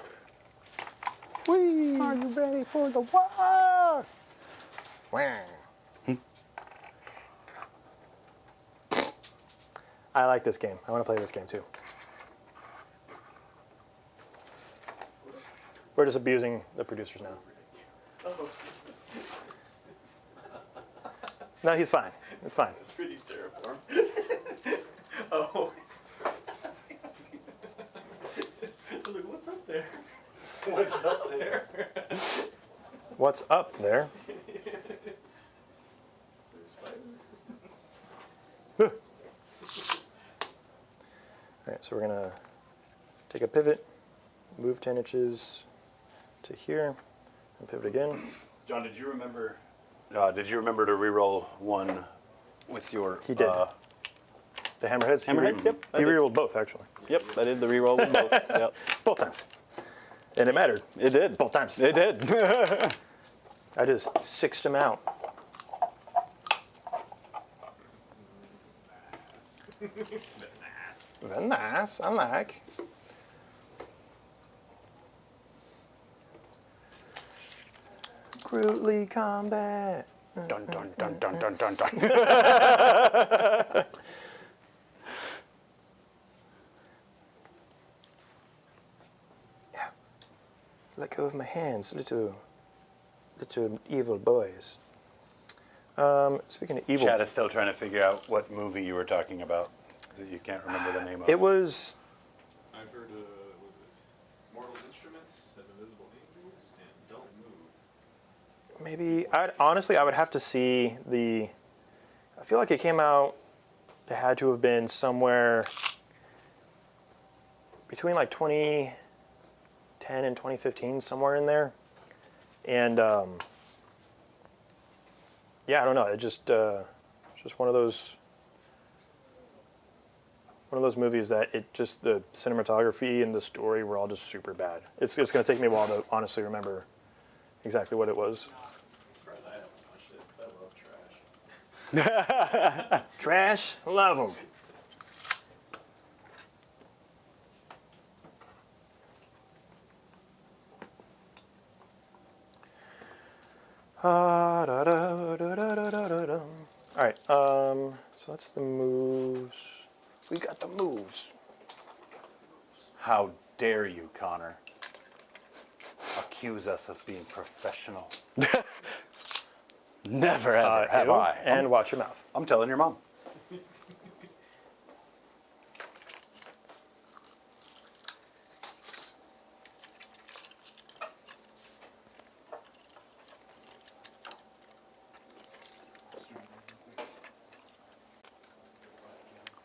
Whee! Are you ready for the walk? I like this game. I want to play this game too. We're just abusing the producers now. Oh. No, he's fine. It's fine. It's pretty terraform. Oh. Look, what's up there? What's up there? What's up there? All right, so we're gonna take a pivot, move 10 inches to here, and pivot again. John, did you remember? Did you remember to reroll one with your? He did. The hammerheads? Hammerheads, yep. He rerolled both, actually. Yep, I did the reroll with both. Yep. Both times. And it mattered. It did. Both times. It did. I just sixed him out. Very nice, I like. Grootly combat. Dun, dun, dun, dun, dun, dun, dun. Yeah. Let go of my hands, little evil boys. Speaking of evil, Chad is still trying to figure out what movie you were talking about that you can't remember the name of. it was I've heard, was it Mortal Instruments as Invisible Angels and Don't Move. maybe. I would have to see the. I feel like it came out. It had to have been somewhere between like 2010 and 2015, somewhere in there. And yeah, I don't know. It just it's just one of those movies that it just the cinematography and the story were all just super bad. It's going to take me a while to honestly remember exactly what it was. I'm surprised I haven't watched it because I love trash. Trash, love them. All right, so that's the moves. We got the moves. How dare you, Connor? Accuse us of being professional. Never ever have Ew, I. and watch your mouth. I'm telling your mom.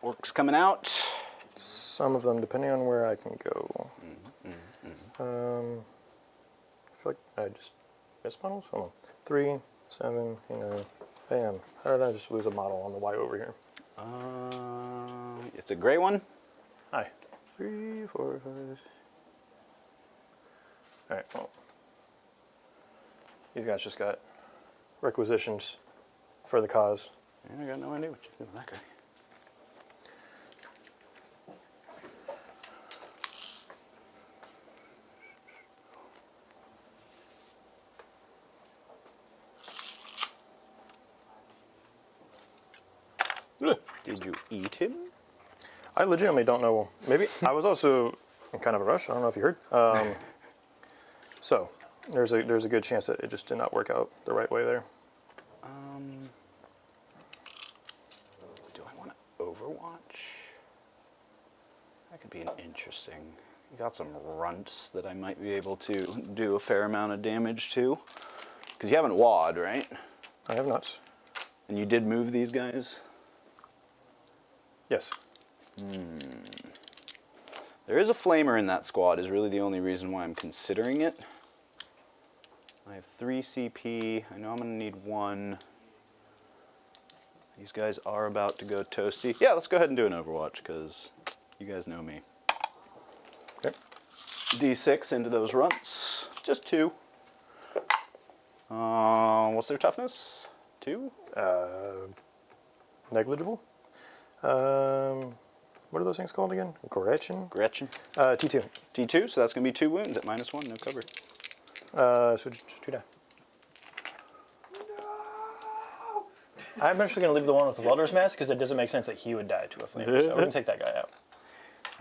Orks coming out. Some of them, depending on where I can go. I feel like I just missed models. Hold on. 3, 7, bam. How did I just lose a model on the way over here? It's a gray one. Hi. 3, 4, 5. All right. Well, these guys just got requisitions for the cause. I got no idea what you're doing with that guy. Did you eat him? I legitimately don't know. Maybe I was also in kind of a rush. I don't know if you heard. So there's a good chance that it just did not work out the right way there. Do I want to Overwatch? That could be an interesting. You got some runts that I might be able to do a fair amount of damage to. Because you haven't WAD, right? I have not. And you did move these guys? Yes. There is a flamer in that squad is really the only reason why I'm considering it. I have 3 CP. I know I'm going to need 1. These guys are about to go toasty. Yeah, let's go ahead and do an Overwatch because you guys know me. Okay. D6 into those runts. Just 2. What's their toughness? 2? Negligible. What are those things called again? Gretchen? Gretchen. T2. T2, so that's going to be 2 wounds at -1, no cover. So just 2 die. No! I'm actually going to leave the one with the welder's mask because it doesn't make sense that he would die to a flamer. So we're going to take that guy out.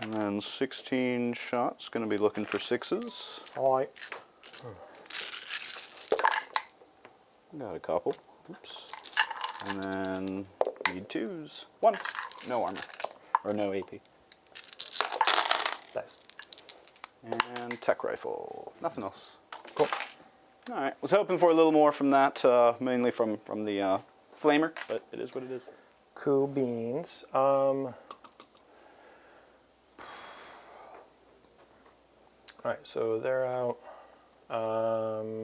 And then 16 shots, going to be looking for 6s. All right. Got a couple. Oops. And then need 2s. 1. No armor. Or no AP. Nice. And tech rifle. Nothing else. Cool. Alright. Was hoping for a little more from that, mainly from the flamer, but it is what it is. Cool beans. All right, so they're out. I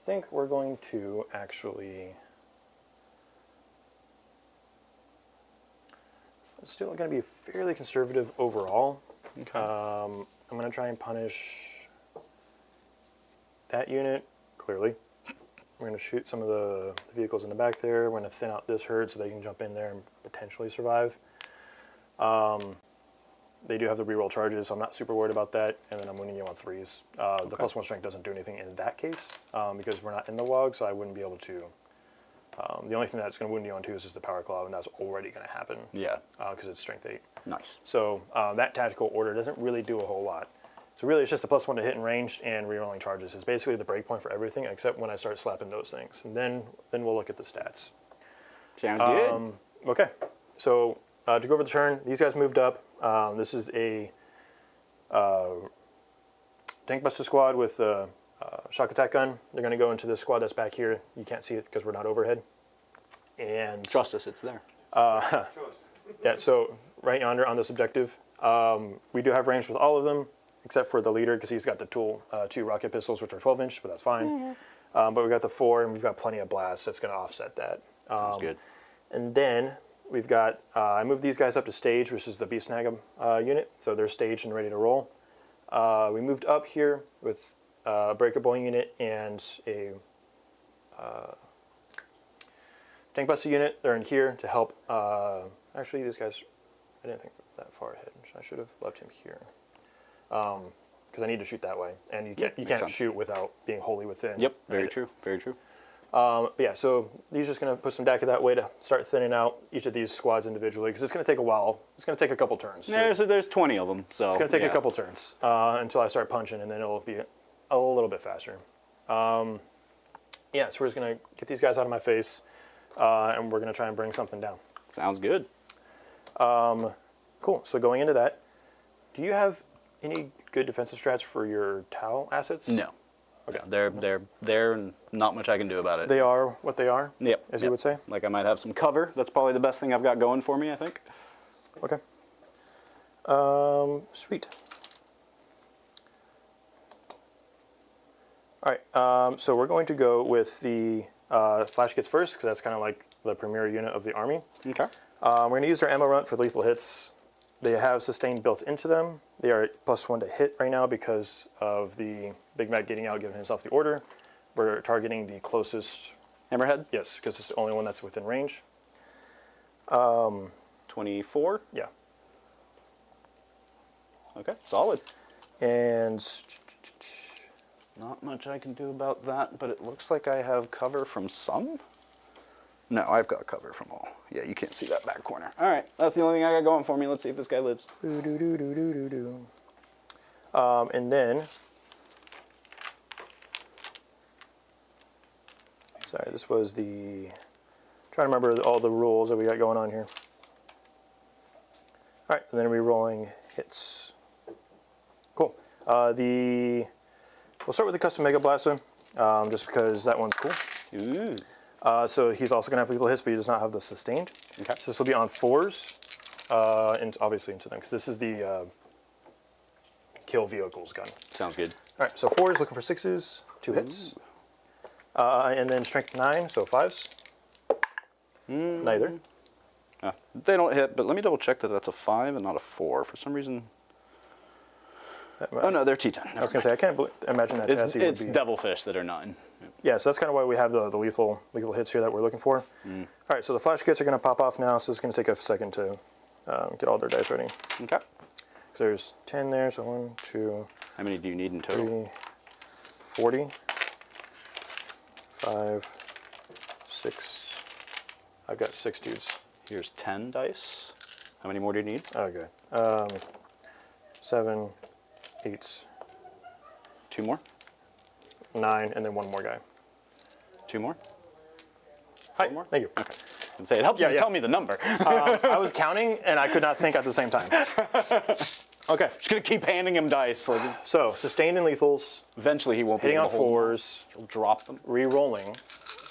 think we're going to actually. It's still going to be fairly conservative overall. Okay. I'm going to try and punish that unit, clearly. We're going to shoot some of the vehicles in the back there. We're going to thin out this herd so they can jump in there and potentially survive. They do have the reroll charges, so I'm not super worried about that. And then I'm winning you on 3s. The +1 strength doesn't do anything in that case because we're not in the WOG, so I wouldn't be able to. The only thing that's going to wound you on 2 is just the Power Claw, and that's already going to happen. Yeah. Because it's strength 8. Nice. So that tactical order doesn't really do a whole lot. So really it's just a +1 to hit and range and rerolling charges. It's basically the breakpoint for everything except when I start slapping those things. And then we'll look at the stats. Sounds good. Okay, so to go over the turn, these guys moved up. This is a tank buster squad with a shock attack gun. They're going to go into the squad that's back here. You can't see it because we're not overhead. And Trust us, it's there. yeah, so right yonder on this objective, we do have range with all of them except for the leader because he's got the tool 2 rocket pistols, which are 12-inch, but that's fine. But we've got the 4, and we've got plenty of blasts that's going to offset that. Sounds good. And then we've got, I moved these guys up to stage, which is the Beast Snag'em unit, so they're staged and ready to roll. We moved up here with a breakable unit and a tank buster unit. They're in here to help. Actually, these guys, I didn't think that far ahead. I should have left him here because I need to shoot that way, and you can't shoot without being wholly within. Yep, very true, very true. But yeah, so these are just going to put some DACA that way to start thinning out each of these squads individually because it's going to take a while. It's going to take a couple turns. Yeah, so there's 20 of them. So it's going to take a couple turns until I start punching, and then it'll be a little bit faster. Yeah, so we're just going to get these guys out of my face, and we're going to try and bring something down. Sounds good. Cool. So going into that, do you have any good defensive strats for your Tau assets? No. Okay. They're there and not much I can do about it. They are what they are? Yep. As you would say? Like I might have some cover. That's probably the best thing I've got going for me, I think. Okay. Sweet. All right. So we're going to go with the flash kits first because that's kind of like the premier unit of the army. Okay. We're going to use their ammo runt for lethal hits. They have sustain built into them. They are +1 to hit right now because of the Big Mac getting out, giving himself the order. We're targeting the closest. Hammerhead? Yes, because it's the only one that's within range. 24? Yeah. Okay, solid. And Not much I can do about that, but it looks like I have cover from some. No, I've got cover from all. Yeah, you can't see that back corner. All right, that's the only thing I got going for me. Let's see if this guy lives. And then, sorry, this was the, trying to remember all the rules that we got going on here. All right, and then re-rolling hits. Cool. We'll start with the custom Mega Blaster, just because that one's cool. Ooh. So he's also going to have lethal hits, but he does not have the sustained. Okay. So this will be on 4s, and obviously into them, because this is the kill vehicles gun. Sounds good. All right, so 4s looking for 6s, 2 hits. And then strength 9, so 5s. Neither. They don't hit, but let me double check that that's a 5 and not a 4. For some reason. Oh no, they're T10. I was going to say, I can't imagine that chassis would be. It's devilfish that are 9. Yeah, so that's kind of why we have the lethal hits here that we're looking for. All right, so the flash kits are going to pop off now, so it's going to take a second to get all their dice ready. Okay. So there's 10 there, so 1, 2, How many do you need in total? 3, 40, 5, 6. I've got 6 dudes. Here's 10 dice. How many more do you need? Okay. 7, 8, 2 more? 9, and then 1 more guy. 2 more? Hi, 4 more? thank you. Okay. And say it helps you Yeah. tell me the number. I was counting, and I could not think at the same time. Okay, Just gonna keep handing him dice. Like, so sustained and lethals, eventually he won't hitting be on able to hold them. 4s, He'll drop them. re-rolling.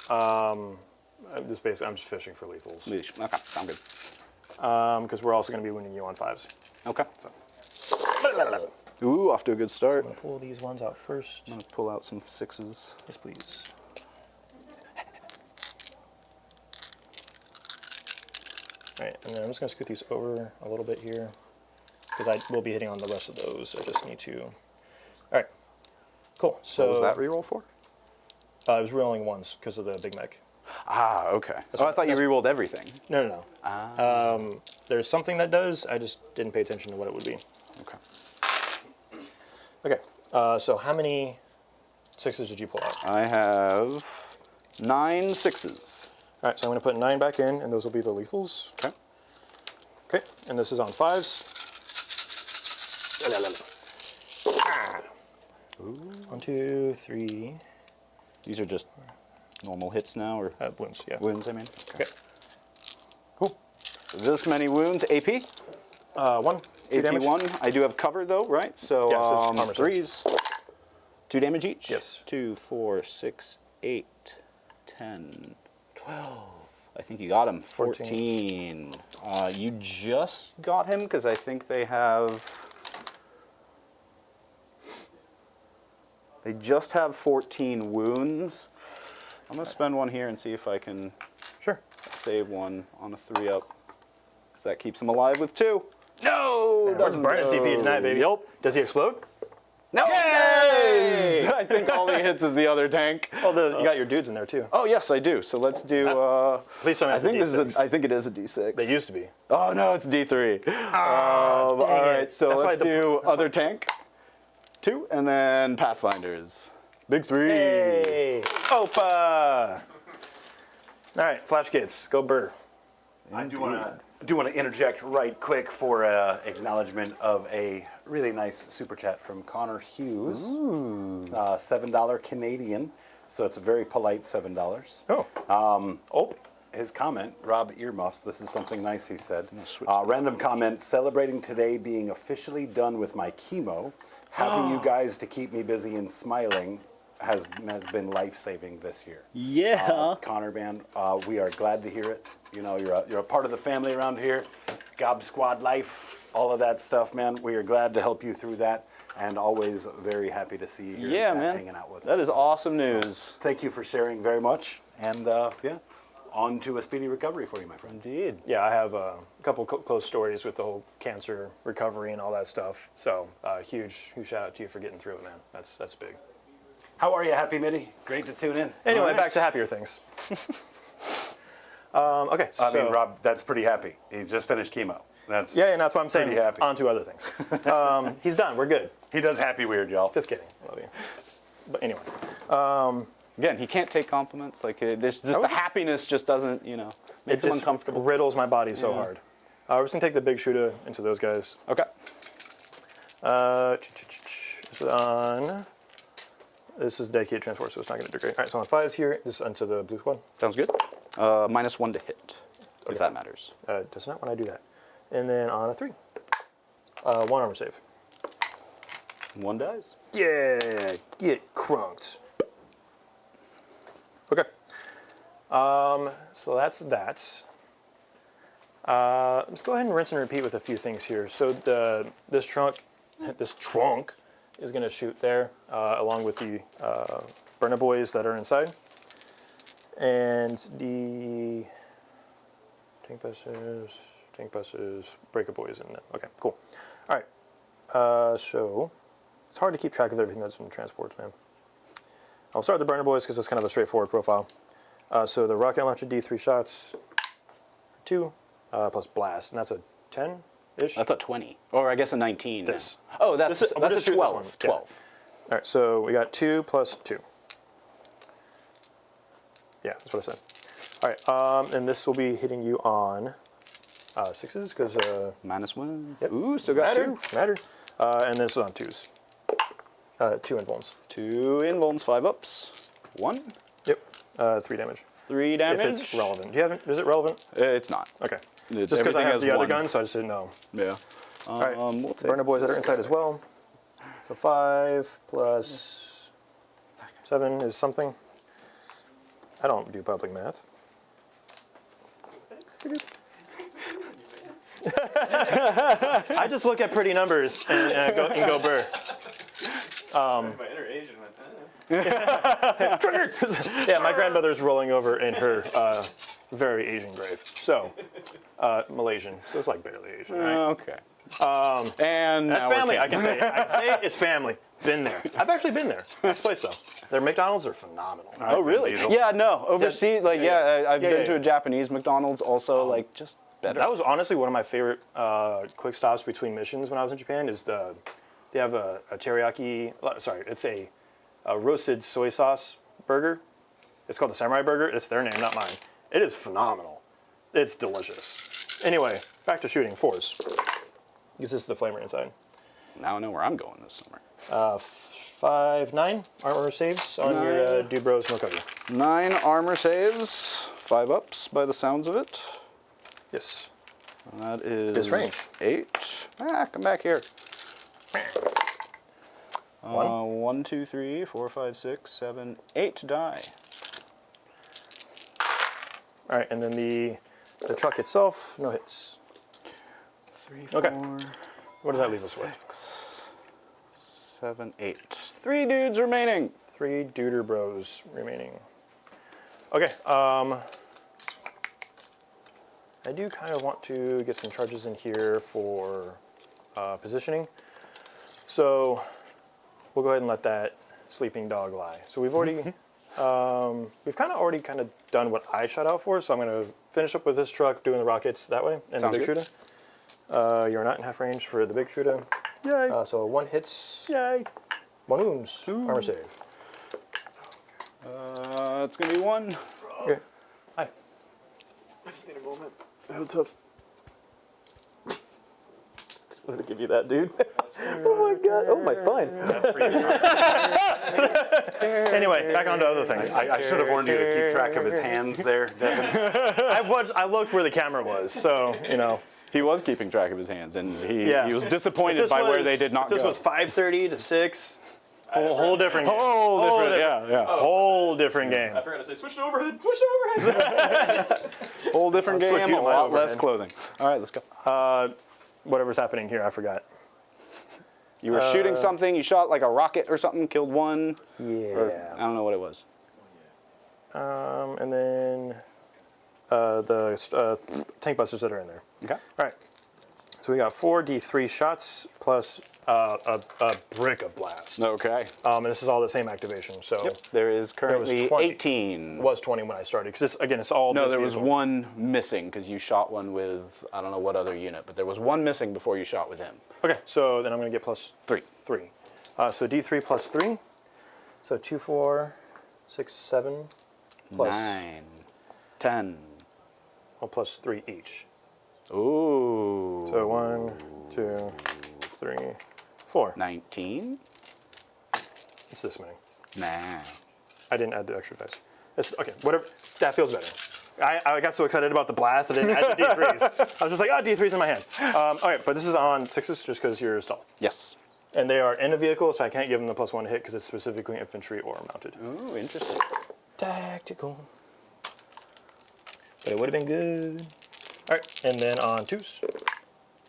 I'm just fishing for lethals Okay, sound good. because we're also going to be winning you on 5s. Okay. So. Ooh, off to a good start. I'm gonna pull these ones out first. I'm gonna pull out some 6s. Yes, please. All right, and then I'm just gonna scoot these over a little bit here because I will be hitting on the rest of those. I just need to. All right, cool. So What was that reroll for? I was rolling ones because of the Big Mech. Ah, okay. Oh, I thought you rerolled everything. No. There's something that does. I just didn't pay attention to what it would be. Okay. Okay. So how many 6s did you pull out? I have 9 6s. All right. So I'm going to put 9 back in, and those will be the lethals. Okay. Okay. And this is on 5s. 1, 2, 3. These are just normal hits now, or Wounds. Yeah. wounds, I mean? Okay. Cool. This many wounds, AP? 1. 2 AP damage. 1. I do have cover, though, right? So, Yeah, so it's armor 3s. 2 damage each? Yes. 2, 4, 6, 8, 10, 12. I think you got him. 14. You just got him, because I think they have... They just have 14 wounds. I'm going to spend one here and see if I can Sure. save one on a 3-up. Because that keeps him alive with 2. No! We're doesn't burning go. CP tonight, baby. Yep. Does he explode? No! Yay! I think all he hits is the other tank. Well, you got your dudes in there too. Oh, yes, I do. So let's do... Please tell me I it's a think this D6. is I think it is a D6. They used to be. Oh, no, it's D3. Dang all right, it. so That's why let's do other tank. 2, and then Pathfinders. Big 3. Hey, Opa! All right, Flash Kids, go Burr. I do want to interject right quick for acknowledgement of a really nice super chat from Connor Hughes. $7 Canadian, so it's a very polite $7. Oh. His comment, Rob Earmuffs, this is something nice he said. Random comment, celebrating today being officially done with my chemo. Having you guys to keep me busy and smiling has been life-saving this year. Yeah. Connor, man, we are glad to hear it. You know, you're a part of the family around here. Gob Squad life, all of that stuff, man. We are glad to help you through that, and always very happy to see you here Yeah, and man. hanging out with us. That is awesome news. Thank you for sharing very much, and yeah, on to a speedy recovery for you, my friend. Indeed. Yeah, I have a couple close stories with the whole cancer recovery and all that stuff. So huge shout out to you for getting through it, man. That's big. How are you, Happy Mitty? Great to tune in. Anyway, All right. back to happier things. Okay, so I mean, Rob, that's pretty happy. He just finished chemo. That's yeah, and that's what I'm saying. pretty happy. On to other things. He's done. We're good. He does happy weird, y'all. Just kidding. Love you. But anyway, Again, he can't take compliments. Like, there's just the happiness just doesn't, makes him just uncomfortable. riddles my body so hard. We're just gonna take the big shooter into those guys. Okay. This is on. This is dedicated transport, so it's not gonna do great. All right, so on 5s here. This is onto the blue squad. Sounds good. -1 to hit, if that matters. Does not when I do that. And then on a 3. 1 armor save. 1 dies. Yeah, get crunked. Okay. So that's that. Let's go ahead and rinse and repeat with a few things here. So this trunk is going to shoot there, along with the burner boys that are inside, and the tank buses, breaker boys in there. Okay, cool. All right. So it's hard to keep track of everything that's in the transports, man. I'll start with the burner boys because it's kind of a straightforward profile. So the rocket launcher D3 shots, 2 plus blast, and that's a 10-ish. That's a 20, or I guess a 19. This. Oh, that's I'm gonna a shoot this 12. one. Yeah. 12. All right, so we got 2 plus 2. Yeah, that's what I said. All right, and this will be hitting you on 6s because -1. Yep. Ooh, still got 2. mattered. And this is on 2s. 2 invulns. 2 invulns, 5 ups. 1. Yep. 3 damage. 3 damage. If it's relevant. Do you have it? Is it relevant? It's not. Okay. It's Just because I everything have has the other 1. gun, so I just didn't know. Yeah. All right. We'll The take burner boys that are this inside guy. as well. So 5 plus 7 is something. I don't do public math. I just look at pretty numbers and go burr. My inner Asian went, Triggered. Yeah, my grandmother's rolling over in her very Asian grave. So, Malaysian. So it's like barely Asian, right? Okay. And That's now we're family. I kidding. can say it's family. Been there. I've actually been there. Nice place though. Their McDonald's are phenomenal. Oh, really? Yeah, no. Overseas, I've been to a Japanese McDonald's also, like, just better. That was honestly one of my favorite quick stops between missions when I was in Japan. They have a teriyaki. Sorry, it's a roasted soy sauce burger. It's called the Samurai Burger. It's their name, not mine. It is phenomenal. It's delicious. Anyway, back to shooting. Fours. Because this is the flamer inside. Now I know where I'm going this summer. 5-9 armor saves on your Dude Bros no cookie. 9 armor saves, 5 ups by the sounds of it. Yes. And that is Disrange. 8. Come back here. 1. 1, 2, 3, 4, 5, 6, 7, 8 die. All right, and then the truck itself, no hits. 3, Okay. 4, What does that leave us with? 7, 8. 3 dudes remaining. 3 Duder Bros remaining. Okay, I do kind of want to get some charges in here for positioning. So we'll go ahead and let that sleeping dog lie. So we've already, we've kind of already done what I shot out for. So I'm going to finish up with this truck doing the rockets that way and Sounds the big good. shooter. You're not in half range for the big shooter. Yay. So 1 hits, Yay. 1 wounds, armor save. It's going to be 1. Okay. Hi. I just need a moment. How tough. Just wanted to give you that, dude. Oh my god. Oh, my spine. Anyway, back on to other things. I should have warned you to keep track of his hands there, Devin. I looked where the camera was, so, you know. He was keeping track of his hands, and he was If disappointed this by where was- they did not if this go. was 5:30 to 6, whole different game. Whole different, yeah. Whole different game. I forgot to say, switch to overhead, switch to overhead. Whole different I'll switch game, you a to my lot less overhead. clothing. All right, let's go. Whatever's happening here, I forgot. You were shooting something, you shot like a rocket or something, killed 1. Or, I don't know what it was. And then the tank busters that are in there. Okay. All right. So we got 4 D3 shots plus a brick of blast. Okay. And this is all the same activation. So There is currently 20. 18. it was 20 when I started. Because again, it's all. No, this there was vehicle. 1 missing because you shot one with, I don't know what other unit, but there was 1 missing before you shot with him. Okay, so then I'm going to get plus 3. 3. So D3 plus 3. So 2, 4, 6, 7 plus 9. 10. well, plus 3 each. Ooh. So 1, 2, 3, 4. 19? It's this many. Nah. I didn't add the extra dice. It's, okay, whatever. That feels better. I got so excited about the blast, I didn't add the D3s. I was just like, D3s in my hand. Okay, but this is on 6s just because you're stealth. Yes. And they are in a vehicle, so I can't give them the +1 hit because it's specifically infantry or mounted. Ooh, interesting. Tactical. But it would have been good. All right, and then on 2s,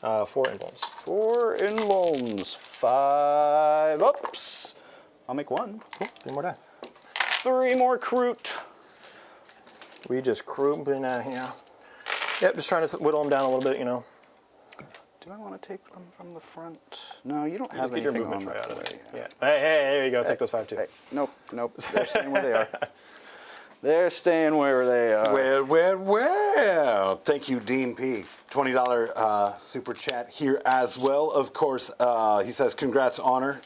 4 invulns. 4 invulns. 5 ups. I'll make 1. Cool, 3 more die. 3 more Kroot. We just crumping out here. Yep, just trying to whittle them down a little bit, you know. Do I want to take them from the front? No, you don't Just have get your anything movement on try the out of play. it. Yeah. Hey, there you go. Take those 5 too. Hey, nope. They're staying where they are. They're staying where they are. Well. Thank you, Dean P. $20 super chat here as well. Of course, he says, congrats, Connor.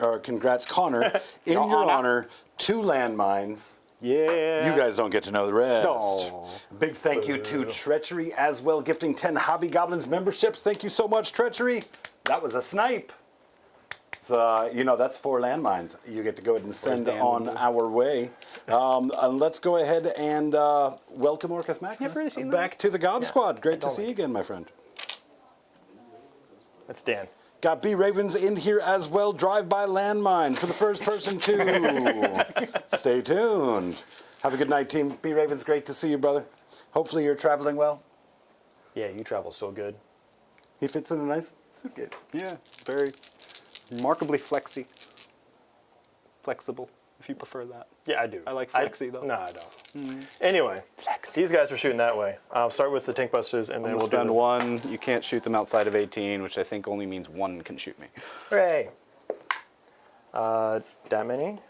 In your honor, 2 landmines. Yeah. You guys don't get to know the rest. No. Big thank you to Treachery as well, gifting 10 Hobby Goblins memberships. Thank you so much, Treachery. That was a snipe. So, that's 4 landmines you get to go ahead and send on our way. Let's go ahead and welcome Orcus Maximus back to the Gob Squad. Great to see you again, my friend. That's Dan. Got B Ravens in here as well. Drive-by landmine for the first person too. Stay tuned. Have a good night, team. B Ravens, great to see you, brother. Hopefully you're traveling well. Yeah, you travel so good. He fits in a nice suit case. Yeah, very remarkably flexible, if you prefer that. Yeah, I do. I like flexy, though. No, I don't. Anyway, these guys are shooting that way. I'll start with the tank busters, and then We'll we'll spend do one. You can't shoot them outside of 18, which I think only means one can shoot me. Hooray! That many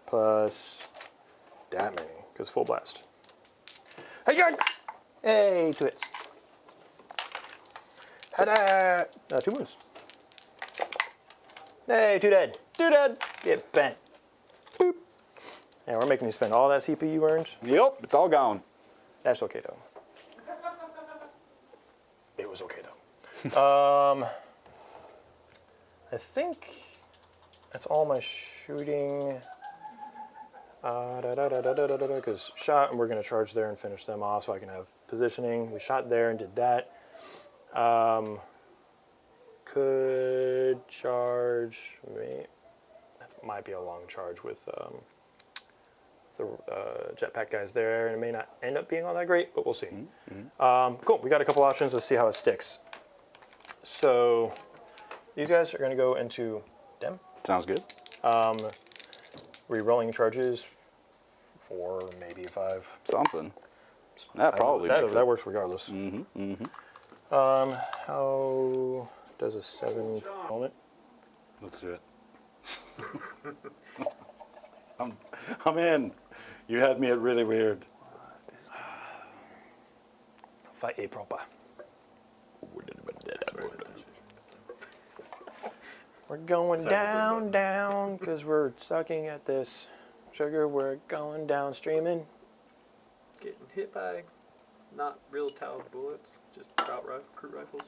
plus that many, because full blast. Hey, good! Hey, 2 hits. Ta-da! 2 wounds. Hey, 2 dead. 2 dead. Get bent. Boop. And we're making you spend all that CP you earned. Yep, it's all gone. That's okay though. It was okay though. I think that's all my shooting. Because shot, and we're going to charge there and finish them off so I can have positioning. We shot there and did that. Could charge. That might be a long charge with the jetpack guys there, and it may not end up being all that great, but we'll see. Cool. We got a couple options. Let's see how it sticks. So these guys are going to go into dem. Sounds good. Re-rolling charges, 4, maybe 5. Something. That probably makes that it. works regardless. How does a 7 moment? Let's do it. I'm in. You had me at really weird. Fight a proper. We're going down, down, because we're sucking at this. Sugar, we're going down streaming. Getting hit by not real Talib bullets, just Kroot rifles.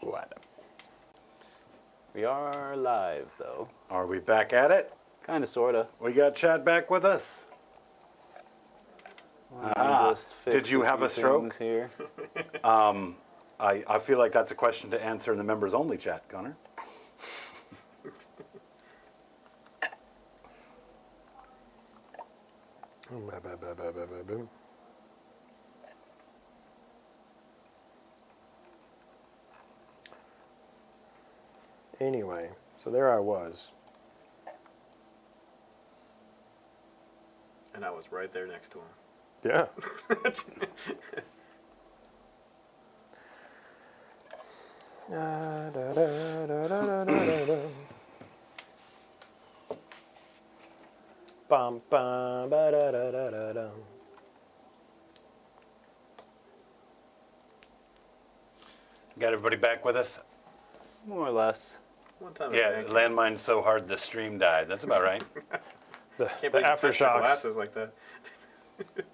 What? We are live, though. Are we back at it? Kind of, sort of. We got Chad back with us. Did you have a stroke? Here. I feel like that's a question to answer in the members only chat, Connor. Anyway, so there I was. And I was right there next to him. Yeah. Bum, bum, ba, da, da, da, da, dum. Got everybody back with us? More or less. One time Yeah, landmine so hard the stream died. That's about right. The can't believe you touched your aftershocks. glasses like that.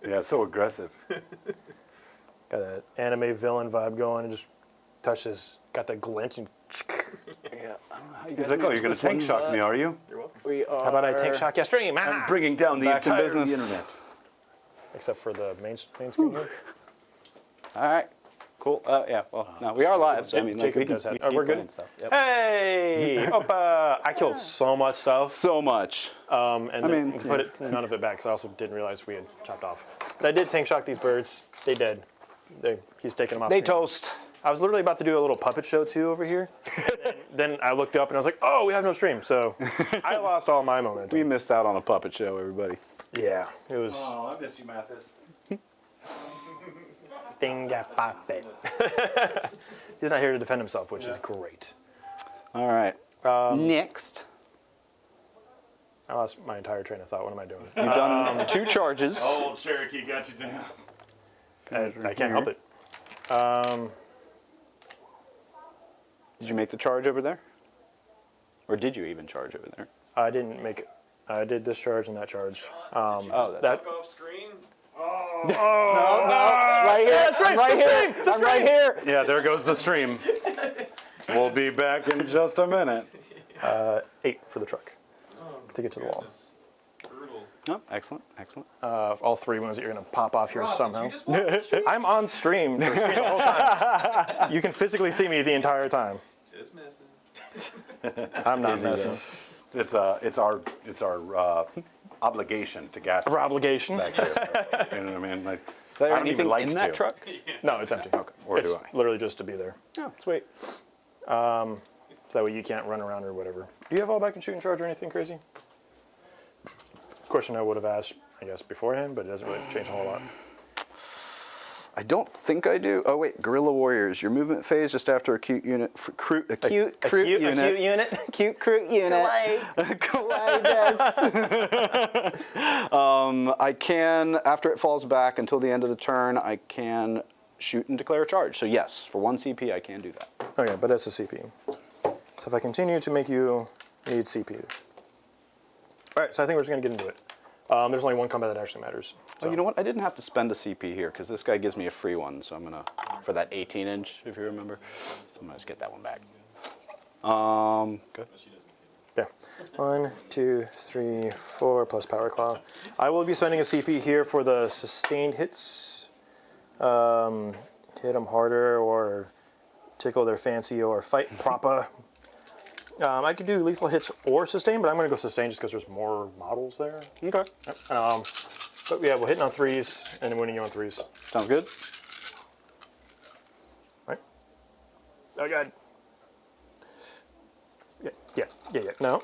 Yeah, so aggressive. Got that anime villain vibe going and just touches, got that glint. And Yeah. I don't know how you He's guys like, oh, missed you're going this to tank one, shock but me, are you? You're welcome. We are. how about I tank shock your stream? I'm bringing down the Back to entire business. internet. Except for the main screen here. All right. Cool. Yeah. Well, no, we are live. So I mean, like, Jacob we can, does have- we oh, keep we're good? playing stuff. Yep. Hey! Opa! I killed so much stuff. So much. And I then mean, put it, none of it back because I also didn't realize we had chopped off. But I did tank shock these birds. They dead. He's taking them off. They screen. toast. I was literally about to do a little puppet show too over here. then I looked up and I was like, oh, we have no stream. So I lost all my momentum. We missed out on a puppet show, everybody. Yeah, it was Oh, I miss you, Mathis. finger puppet. He's not here to defend himself, which is great. All right. Next, I lost my entire train of thought. What am I doing? you've done 2 charges. Old Cherokee got you down. I can't help it. Did you make the charge over there? Or did you even charge over there? I didn't make it. I did this charge and that charge. Oh, That Fuck off screen. right here. that's right, I'm right that's here. I'm right here. Yeah, there goes the stream. We'll be back in just a minute. 8 for the truck to get to the wall. Goodness. Brutal. Oh, excellent. Excellent. All 3 wounds that you're gonna pop off here somehow. Did you just watch? I'm on stream the whole time. You can physically see me the entire time. Just missing. I'm not messing. It's our obligation to gas For obligation. back here. You know what I mean? Like, there I don't even anything like in that to. truck? No, it's empty. Okay. Or It's do I? literally just to be there. Oh, sweet. So that way you can't run around or whatever. Do you have all back and shoot and charge or anything crazy? Question I would have asked, I guess, beforehand, but it doesn't really change a whole lot. I don't think I do. Oh wait, Guerrilla Warriors. Your movement phase just after acute unit, acute unit, Acute unit. acute Kroot unit. I can, after it falls back until the end of the turn, I can shoot and declare a charge. So yes, for 1 CP, I can do that. Okay, but that's a CP. So if I continue to make you need CP. All right, so I think we're just going to get into it. There's only one combat that actually matters. Oh, you know what? I didn't have to spend a CP here because this guy gives me a free one. So I'm going to, for that 18-inch, if you remember. So I'm going to just get that one back. Good. Yeah. 1, 2, 3, 4 plus Power Claw. I will be spending a CP here for the sustained hits. Hit them harder or tickle their fancy or fight proper. I could do lethal hits or sustain, but I'm going to go sustain just because there's more models there. Okay. But yeah, we're hitting on 3s and winning you on 3s. Sounds good. Right? Oh, God. Yeah. No.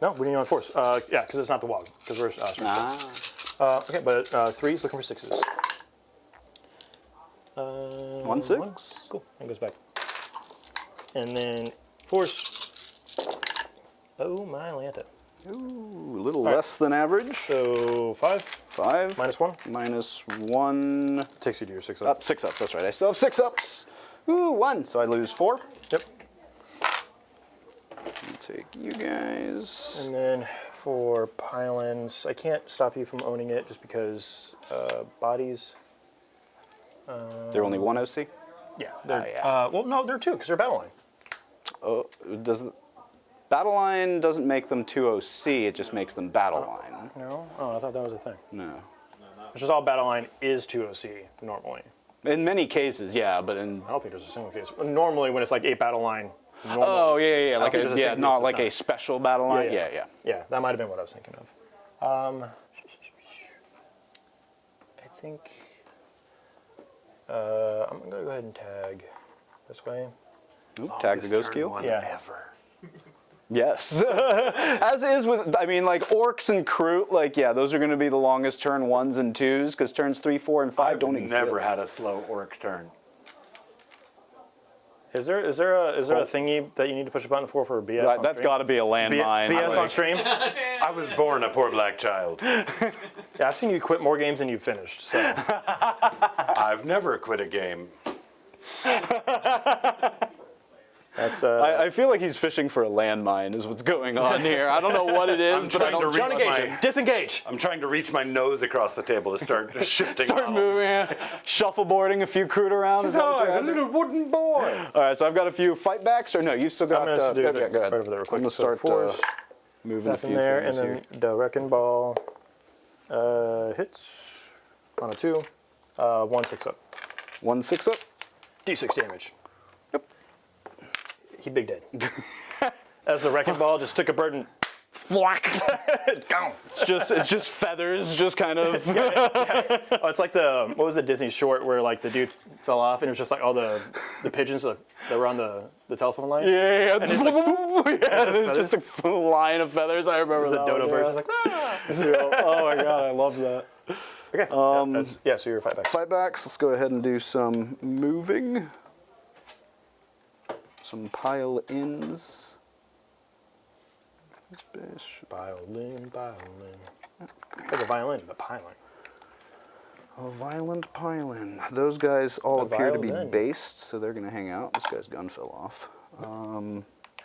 No, winning you on 4s. Yeah, because it's not the WOG. Because we're okay, but 3s looking for 6s. 1 6. Cool. That goes back. And then 4s. Oh, my Lanta. Ooh, a little less than average. So 5. 5. Minus 1. Minus 1. Takes you to your 6 up. Up, 6 ups. That's right. I still have 6 ups. Ooh, 1. So I lose 4. Yep. Take you guys. And then for pylons, I can't stop you from owning it just because bodies. They're only 1 OC? Yeah. yeah. Well, no, they're 2 because they're battle line. Oh, doesn't battle line doesn't make them 2 OC, it just makes them battle line. No? Oh, I thought that was a thing. No. Which is all battle line is 2 OC normally. In many cases, yeah, but in I don't think there's a single case. Normally, when it's like 8 battle line. Normally, oh yeah, I like think a, there's yeah, single not case like that's a special battle line. Yeah. Yeah, that might have been what I was thinking of. I think I'm gonna go ahead and tag this way. Ooh, tag the ghost keel. Yeah. Ever. Yes. As is with, I mean, like Orks and Kroot, like, yeah, those are going to be the longest turn 1s and 2s, because turns 3, 4, and 5 don't exist. I've never had a slow orc turn. Is there a thingy that you need to push a button for BS? Right, on that's stream? got to be a landmine. BS on stream? I was born a poor black child. Yeah, I've seen you quit more games than you've finished. So I've never quit a game. that's. I feel like he's fishing for a landmine is what's going on here. I don't know what it is, I'm but I trying don't to reach Engage my. him. Disengage. I'm trying to reach my nose across the table to start shifting. start models. moving, shuffleboarding a few Kroot around. Is that what you're the at? little wooden boy. All right, so I've got a few fight backs, or no, you've still got. I'm gonna do go it ahead. right over there real quick. I'm gonna So start fours, moving a Nothing few there, and things then here. the wrecking ball hits on a 2, 1 6 up, 1 6 up. d6 damage. Yep. He big dead. As the wrecking ball just took a bird and Flock. gone. It's just feathers, just kind of. Oh, it's like what was the Disney short where like the dude fell off and it was just like all the pigeons that were on the telephone line. Yeah, just there's just a line of feathers. I remember The that. dodo one, bird yeah. was like, ah. Oh my god, I love that. Okay. So you're fight back. Fight backs. Let's go ahead and do some moving. Some pile ins. Violin. Like a violin, but piling. A violent piling. Those guys all A appear to be violin. based, so they're going to hang out. This guy's gun fell off.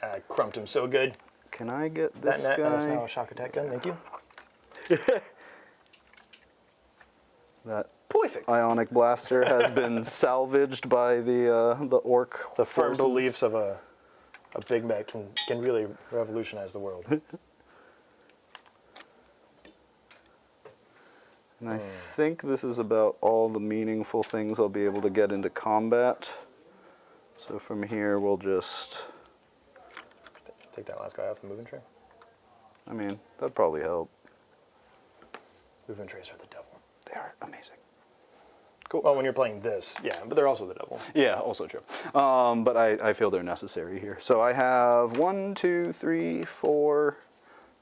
I crumped him so good. Can I get this That is now guy? a shock attack gun. Thank you. That Perfect. ionic blaster has been salvaged by the orc. The firm forces. beliefs of a Big Mac can really revolutionize the world. And I think this is about all the meaningful things I'll be able to get into combat. So from here, we'll just, Take that last guy off the moving tray. I mean, that'd probably help. Moving trays are the devil. They are amazing. Cool. Well, when you're playing this, yeah, but they're also the devil. Yeah, also true. But I feel they're necessary here. So I have 1, 2, 3, 4,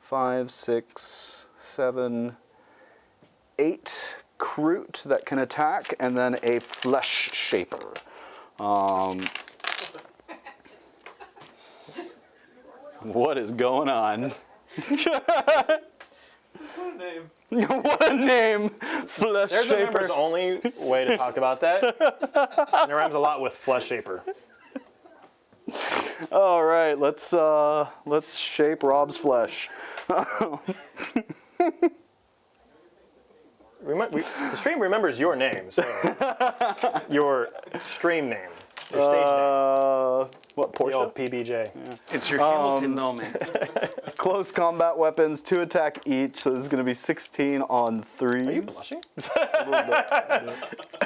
5, 6, 7, 8 Kroot that can attack, and then a Flesh Shaper. What is going on? What a name. What a name! Flesh There's a Shaper. members only way to talk about that. And it rhymes a lot with Flesh Shaper. All right, let's shape Rob's flesh. The stream remembers your name, so your stream name, your stage name. What The portion? old PBJ. It's your Hamilton moment. Close combat weapons, 2 attack each, so this is going to be 16 on 3s. Are you blushing? It's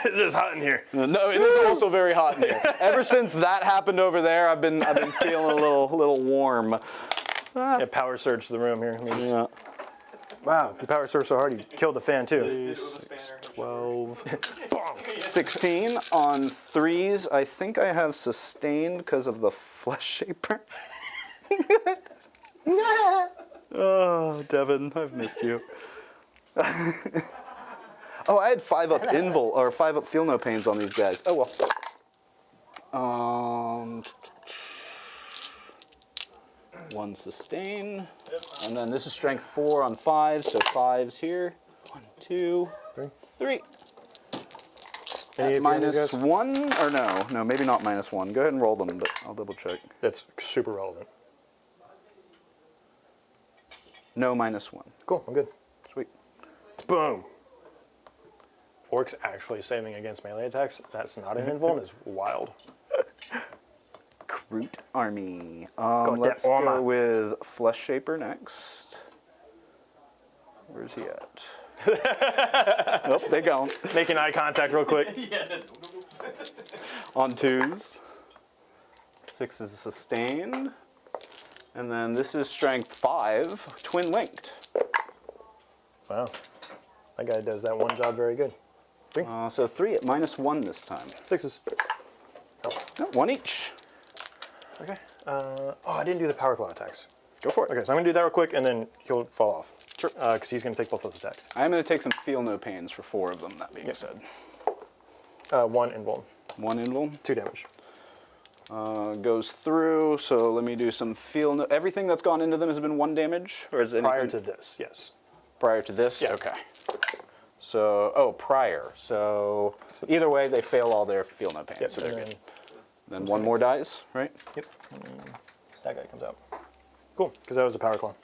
just hot in here. No, it is also very hot in here. Ever since that happened over there, I've been feeling a little warm. Yeah, power surge to the room here. Let me just- Yeah. Wow, you power surge so hard you killed the fan too. 12, 16 on 3s. I think I have sustained because of the Flesh Shaper. Oh, Devin, I've missed you. Oh, I had 5 up invul or 5 up feel no pains on these guys. Oh well. 1 sustain, and then this is strength 4 on 5, so 5s here. 1, 2, 3. Minus 1 or no, maybe not -1. Go ahead and roll them, but I'll double check. That's super relevant. No -1. Cool, I'm good. Sweet. Boom. Orcs actually saving against melee attacks. That's not an invuln is wild. Kroot army. Got Let's that armor. go with Flesh Shaper next. Where's he at? Nope, they don't. Making eye contact real quick. On 2s. 6 is sustain. And then this is strength 5, twin linked. Wow. That guy does that one job very good. So 3 at -1 this time. 6s. No, 1 each. Okay. Oh, I didn't do the power claw attacks. Go for it. Okay, so I'm going to do that real quick, and then he'll fall off. Sure. Because he's going to take both those attacks. I'm going to take some feel no pains for 4 of them, that being said. 1 invuln. 1 invul. 2 damage. Goes through, so let me do some feel no... Everything that's gone into them has been 1 damage? Or is it Prior to this, yes. Prior to this? Yeah. Okay. So, prior. So, either way, they fail all their feel no pains. Yep, So they're and good. Then 1 more dies, right? Yep. That guy comes out. Cool, because that was the power claw.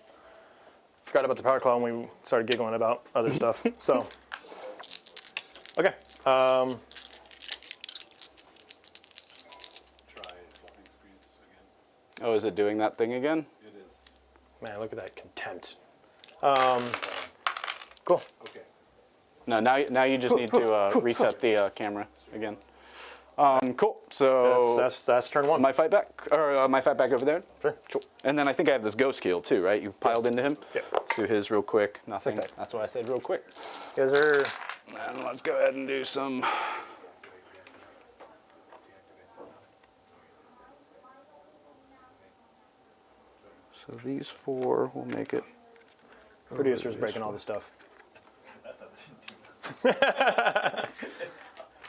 Forgot about the power claw when we started giggling about other stuff. So, okay. Try swapping screens again. Oh, is it doing that thing again? It is. Man, look at that contempt. Cool. Okay. No, now you just need to reset the camera again. Cool. So That's turn 1. my fight back, or my fight back over there. Sure. Cool. And then I think I have this ghost heal too, right? You piled into him. Yeah. Let's do his real quick. Nothing. Sick. That's why I said real quick. You guys are... And let's go ahead and do some. So these 4 will make it. Producer's breaking all the stuff.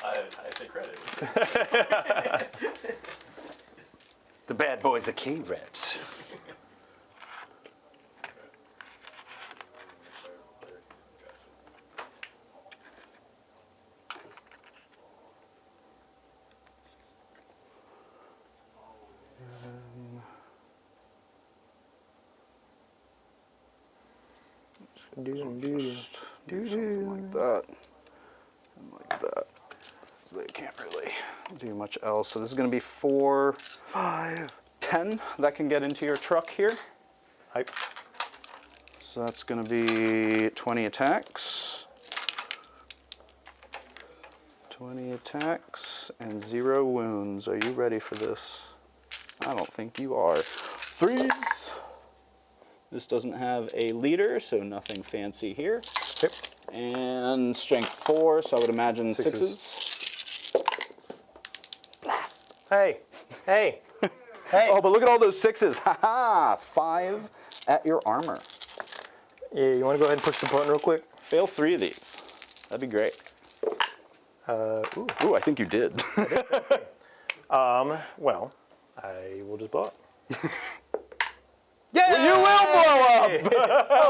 I take credit. The bad boys of K-Reps. Something like that. And like that. So they can't really do much else. So this is going to be 4, 5, 10 that can get into your truck here. Hype. So that's going to be 20 attacks. 20 attacks and 0 wounds. Are you ready for this? I don't think you are. 3s. This doesn't have a leader, so nothing fancy here. Yep. And strength 4, so I would imagine Sixes. 6s. Blast. Hey, hey, hey. Oh, but look at all those 6s. Haha, 5 at your armor. Yeah, you want to go ahead and push the button real quick? Fail 3 of these. That'd be great. Ooh. Ooh, I think you did. Well, I will just blow up. Yeah, You will blow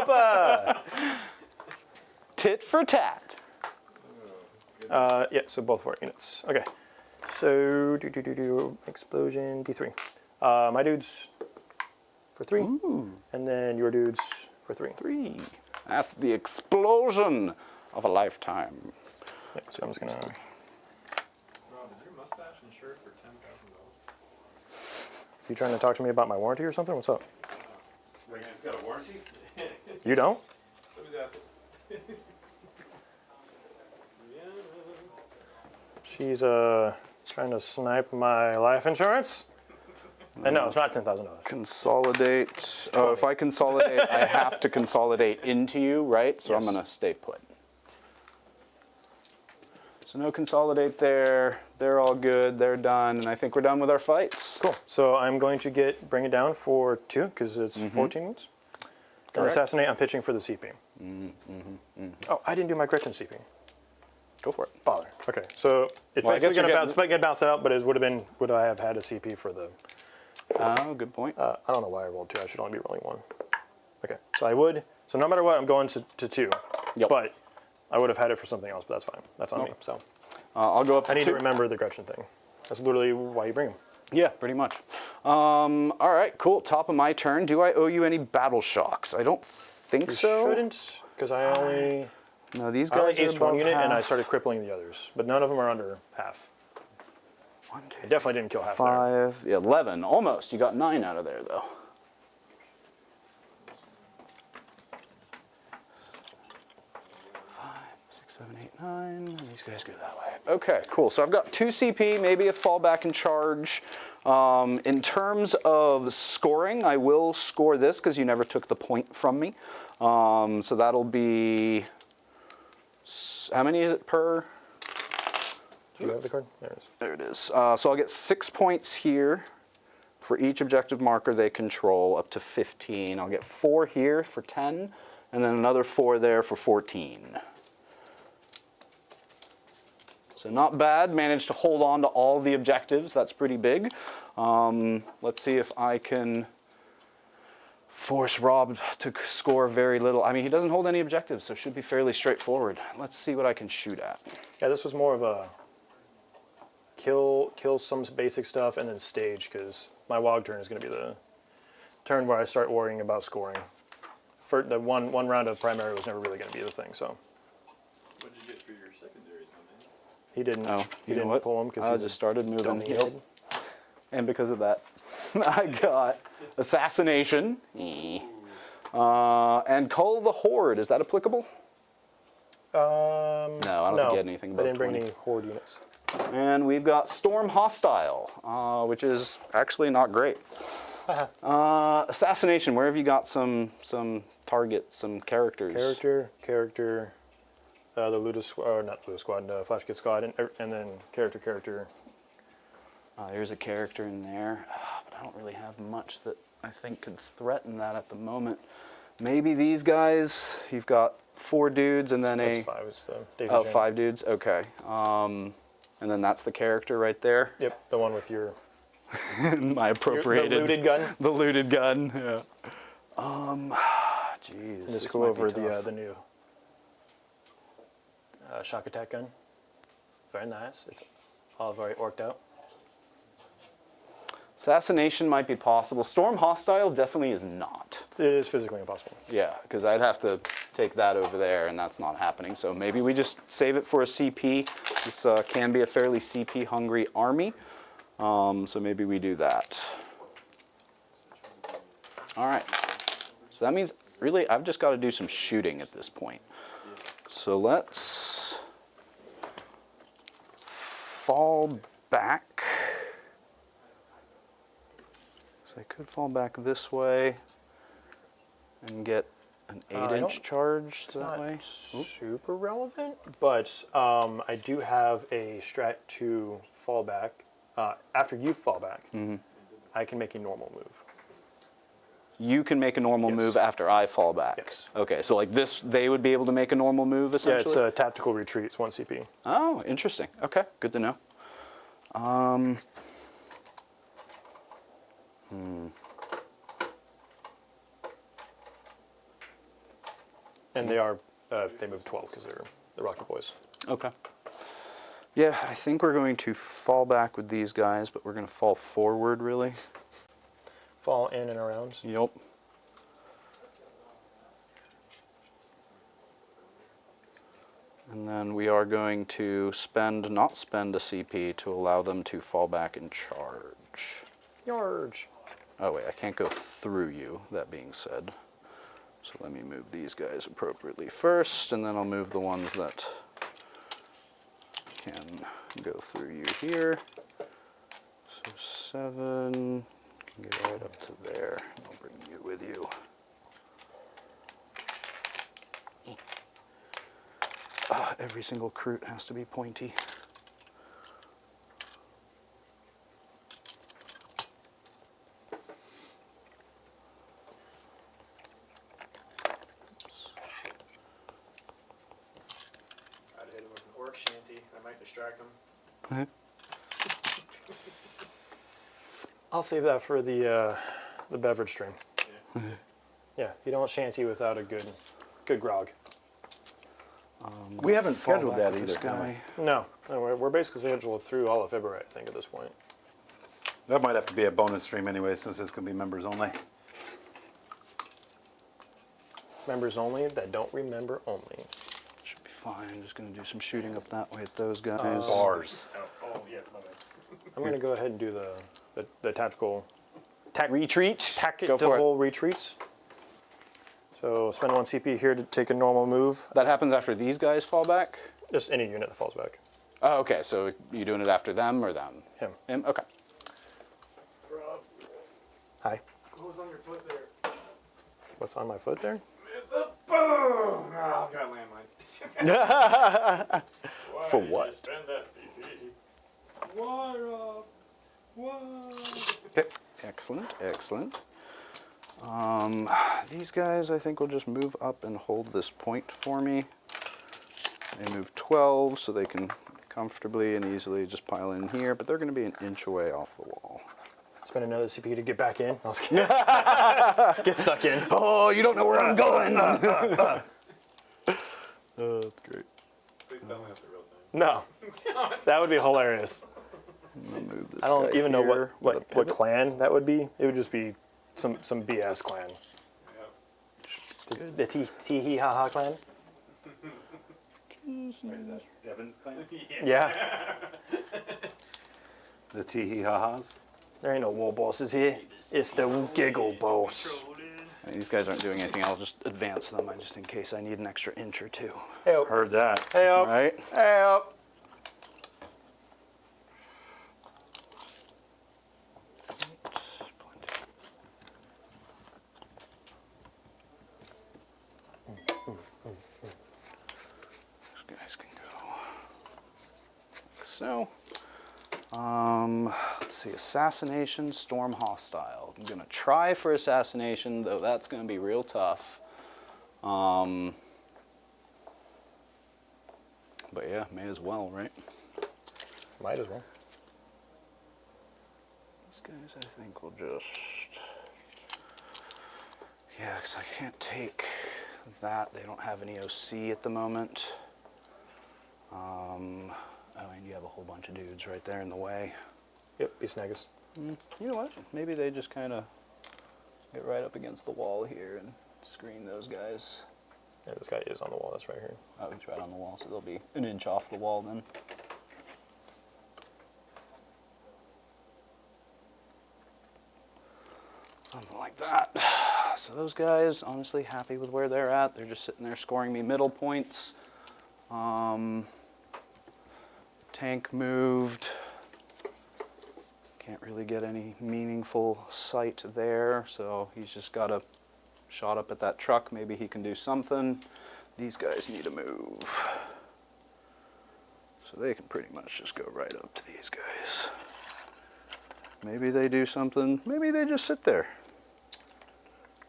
up! Tit for tat. Yeah, so both of our units. Okay. So, explosion, D3. My dudes for 3. Ooh. And then your dudes for 3. 3. That's the explosion of a lifetime. Yeah, so I'm just going to... Rob, is your mustache insured for $10,000? You trying to talk to me about my warranty or something? What's up? Wait, you've got a warranty? You don't? Somebody's asking. She's trying to snipe my life insurance? And no, it's not $10,000. Consolidate. Oh, if I consolidate, I have to consolidate into you, right? So I'm Yes. going to stay put. So no consolidate there. They're all good. They're done. And I think we're done with our fights. Cool. So I'm going to bring it down for 2 because it's 14 wounds. And Correct. assassinate, I'm pitching for the CP. Oh, I didn't do my Gretchen CP. Go for it. Bother. Okay, so it's Well, I guess basically you're going to bounce out, but would I have had a CP for the... Oh, good point. I don't know why I rolled 2. I should only be rolling 1. Okay, so I would... So no matter what, I'm going to 2. Yep. But I would have had it for something else, but that's fine. That's on me. So I'll go up to I need 2. to remember the Gretchen thing. That's literally why you bring them. Yeah, pretty much. All right, cool. Top of my turn. Do I owe you any battle shocks? I don't think You so. shouldn't, because I only... No, these I only guys are aced one above unit, and I half. started crippling the others. But none of them are under half. 1, 2, I definitely didn't kill half there. 5, yeah, 11. Almost. You got 9 out of there, though. 5, 6, 7, 8, 9. These guys go that way. Okay, cool. So I've got 2 CP, maybe a fallback and charge. In terms of scoring, I will score this because you never took the point from me. So that'll be... How many is it per? Do you have the card? There it is. There it is. So I'll get 6 points here for each objective marker they control, up to 15. I'll get 4 here for 10, and then another 4 there for 14. So not bad. Managed to hold on to all the objectives. That's pretty big. Let's see if I can force Rob to score very little. I mean, he doesn't hold any objectives, so it should be fairly straightforward. Let's see what I can shoot at. Yeah, this was more of a kill some basic stuff and then stage, because my WOG turn is going to be the turn where I start worrying about scoring. For the one round of primary was never really going to be the thing, so What did you get for your secondaries, my man? he didn't. Oh, he you know didn't what? pull them because I he's just started moving. dummy-head. And because of that, I got assassination. And Cull the Horde. Is that applicable? No, I don't think you had anything I above didn't bring 20. any horde units. And we've got Storm Hostile, which is actually not great. Assassination. Where have you got some targets, some characters? Character, the Ludus Squad, or not Ludus Squad, Flash Kid Squad, and then character. There's a character in there, but I don't really have much that I think could threaten that at the moment. Maybe these guys. You've got 4 dudes and then That's a... 5. It's Daisy Oh, Jane. 5 dudes. Okay. And then that's the character right there. Yep, the one with your My appropriated. the looted gun. The looted gun. Yeah. Jeez. Just this go might be over tough. the new shock attack gun. Very nice. It's all very orked out. Assassination might be possible. Storm Hostile definitely is not. It is physically impossible. Yeah, because I'd have to take that over there, and that's not happening. So maybe we just save it for a CP. This can be a fairly CP-hungry army, so maybe we do that. All right. So that means, really, I've just got to do some shooting at this point. So let's fall back. So I could fall back this way and get an I 8-inch don't- charge that Not way? super relevant, but I do have a strat to fall back. After you fall back, I can make a normal move. You can make a normal Yes. move after I fall back. Yes. Okay, so like this, they would be able to make a normal move Yeah, essentially? it's a tactical retreat. It's 1 CP. Oh, interesting. Okay, good to know. And they move 12 because they're the Rocky Boys. Okay. Yeah, I think we're going to fall back with these guys, but we're going to fall forward, really. Fall in and around. Yep. And then we are going to not spend a CP to allow them to fall back and charge. Yarge. Oh wait, I can't go through you, that being said. So let me move these guys appropriately first, and then I'll move the ones that can go through you here. So 7, can get right up to there. I'll bring you with you. Every single Kroot has to be pointy. I'd hit him with an orc shanty. I might distract him. I'll save that for the beverage stream. Yeah. Yeah, you don't shanty without a good grog. We haven't Fall scheduled back that with this either. have we? guy. No, we're basically scheduled through all of February, I think, at this point. That might have to be a bonus stream anyway, since this can be members only. Members only that don't remember only. Should be fine. Just going to do some shooting up that way at those guys. Bars. Oh yeah, my bad. I'm going to go ahead and do the tactical Retreat. Go for it. tactical retreats. So spend 1 CP here to take a normal move. That happens after these guys fall back? Just any unit that falls back. Oh, okay. So you doing it after them or them? Him. Him? Okay. Rob, Hi. what was on your foot there? What's on my foot there? It's a boom! Oh, got a landmine. Why For did what? you spend that CP? Why, Rob? Why? Okay. Excellent. Excellent. These guys, I think, will just move up and hold this point for me. They move 12, so they can comfortably and easily just pile in here, but they're going to be an inch away off the wall. Spend another CP to get back in. I was kidding. Get stuck in. Oh, you don't know where I'm going! Oh, that's great. Please tell me that's a real thing. No. That would be hilarious. I'm going to move this I don't guy even know here with a what pivot. clan that would be. It would just be some BS clan. Yep. The Tee Ha Ha clan? Devin's clan? Yeah. The tee-hee-ha-has? There ain't no war bosses here. It's the giggle boss. These guys aren't doing anything. I'll just advance them just in case I need an extra inch or two. Help. Heard that. Help. Right? Help. These guys can go like so. Let's see, assassination, storm hostile. I'm gonna try for assassination, though that's gonna be real tough. But yeah, may as well, right? Might as well. These guys, I think, will just... Yeah, because I can't take that. They don't have any OC at the moment. Oh, and you have a whole bunch of dudes right there in the way. Yep, be snaggus. You know what? Maybe they just kind of get right up against the wall here and screen those guys. Yeah, this guy is on the wall. That's right here. Oh, he's right on the wall, so they'll be an inch off the wall then. Something like that. So those guys, honestly, happy with where they're at. They're just sitting there scoring me middle points. Tank moved. Can't really get any meaningful sight there, so he's just got to shot up at that truck. Maybe he can do something. These guys need to move. So they can pretty much just go right up to these guys. Maybe they do something. Maybe they just sit there.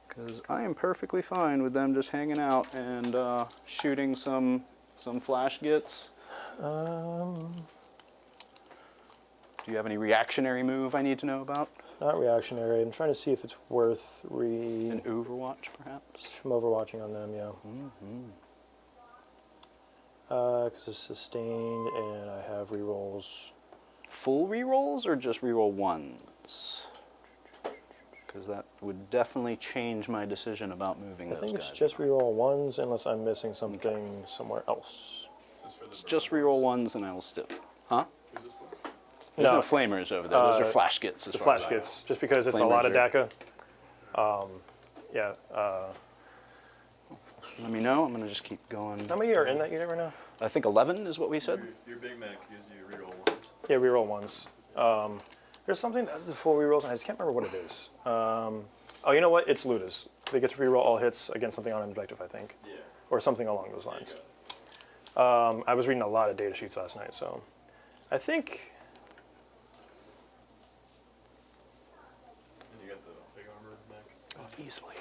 Because I am perfectly fine with them just hanging out and shooting some flash gits. Do you have any reactionary move I need to know about? Not reactionary. I'm trying to see if it's worth An Overwatch, perhaps? some overwatching on them, yeah. Because it's sustained and I have rerolls. Full rerolls or just reroll ones? Because that would definitely change my decision about moving those guys. I think it's just reroll ones unless I'm missing something somewhere else. It's just reroll ones and I will still... Huh? Who's this for? There's no flamers over there. Those are flash gits. The flash kits, just because it's a lot of Flamers DACA. Yeah. Let me know. I'm going to just keep going. How many are in that? You never know. I think 11 is what we said. Your Big Mac gives you reroll ones. Yeah, reroll ones. There's something that has the full rerolls, and I just can't remember what it is. Oh, you know what? It's Luda's. They get to reroll all hits against something on an objective, I think. Yeah. Or something along those lines. I was reading a lot of data sheets last night, so I think... And you got the big armor Mac. Easily.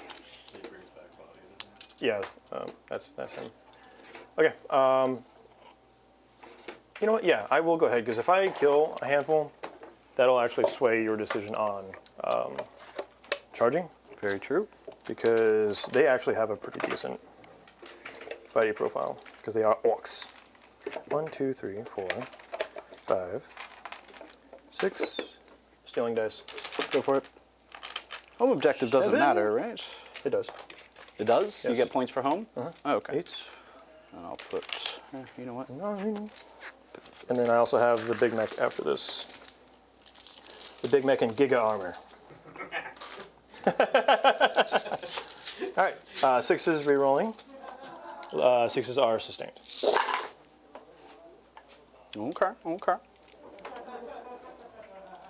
He brings back bodies. Yeah, that's him. Okay. You know what? Yeah, I will go ahead, because if I kill a handful, that'll actually sway your decision on charging, Very true. because they actually have a pretty decent fighting profile, because they are orcs. 1, 2, 3, 4, 5, 6. Stealing dice. Go for it. Home objective doesn't 7. matter, right? It does. It does? You Yes. get points for home? Uh-huh. Oh, okay. 8, And I'll put... you know what? 9. And then I also have the Big Mech after this. The Big Mech in Giga armor. All right, 6s re-rolling. 6s are sustained. Okay, okay.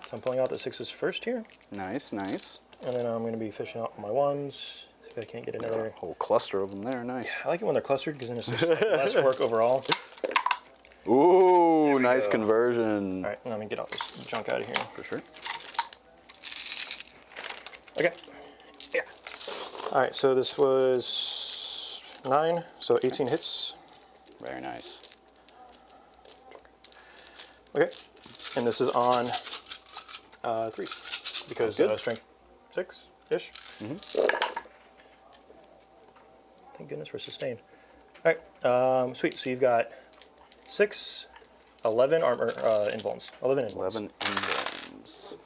So I'm pulling out the 6s first here, Nice, nice. and then I'm going to be fishing out my 1s. See if I can't get another. Whole cluster of them there, nice. I like it when they're clustered because then it's just less work overall. Ooh, we nice go. conversion. All right, let me get all this junk out of here. For sure. Okay. Yeah. All right, so this was 9, so 18 hits. Very nice. Okay, and this is on 3 because Good. strength 6-ish. Thank goodness for sustained. All right, sweet. So you've got 6, 11 armor invulns. 11 invulns. 11 invulns.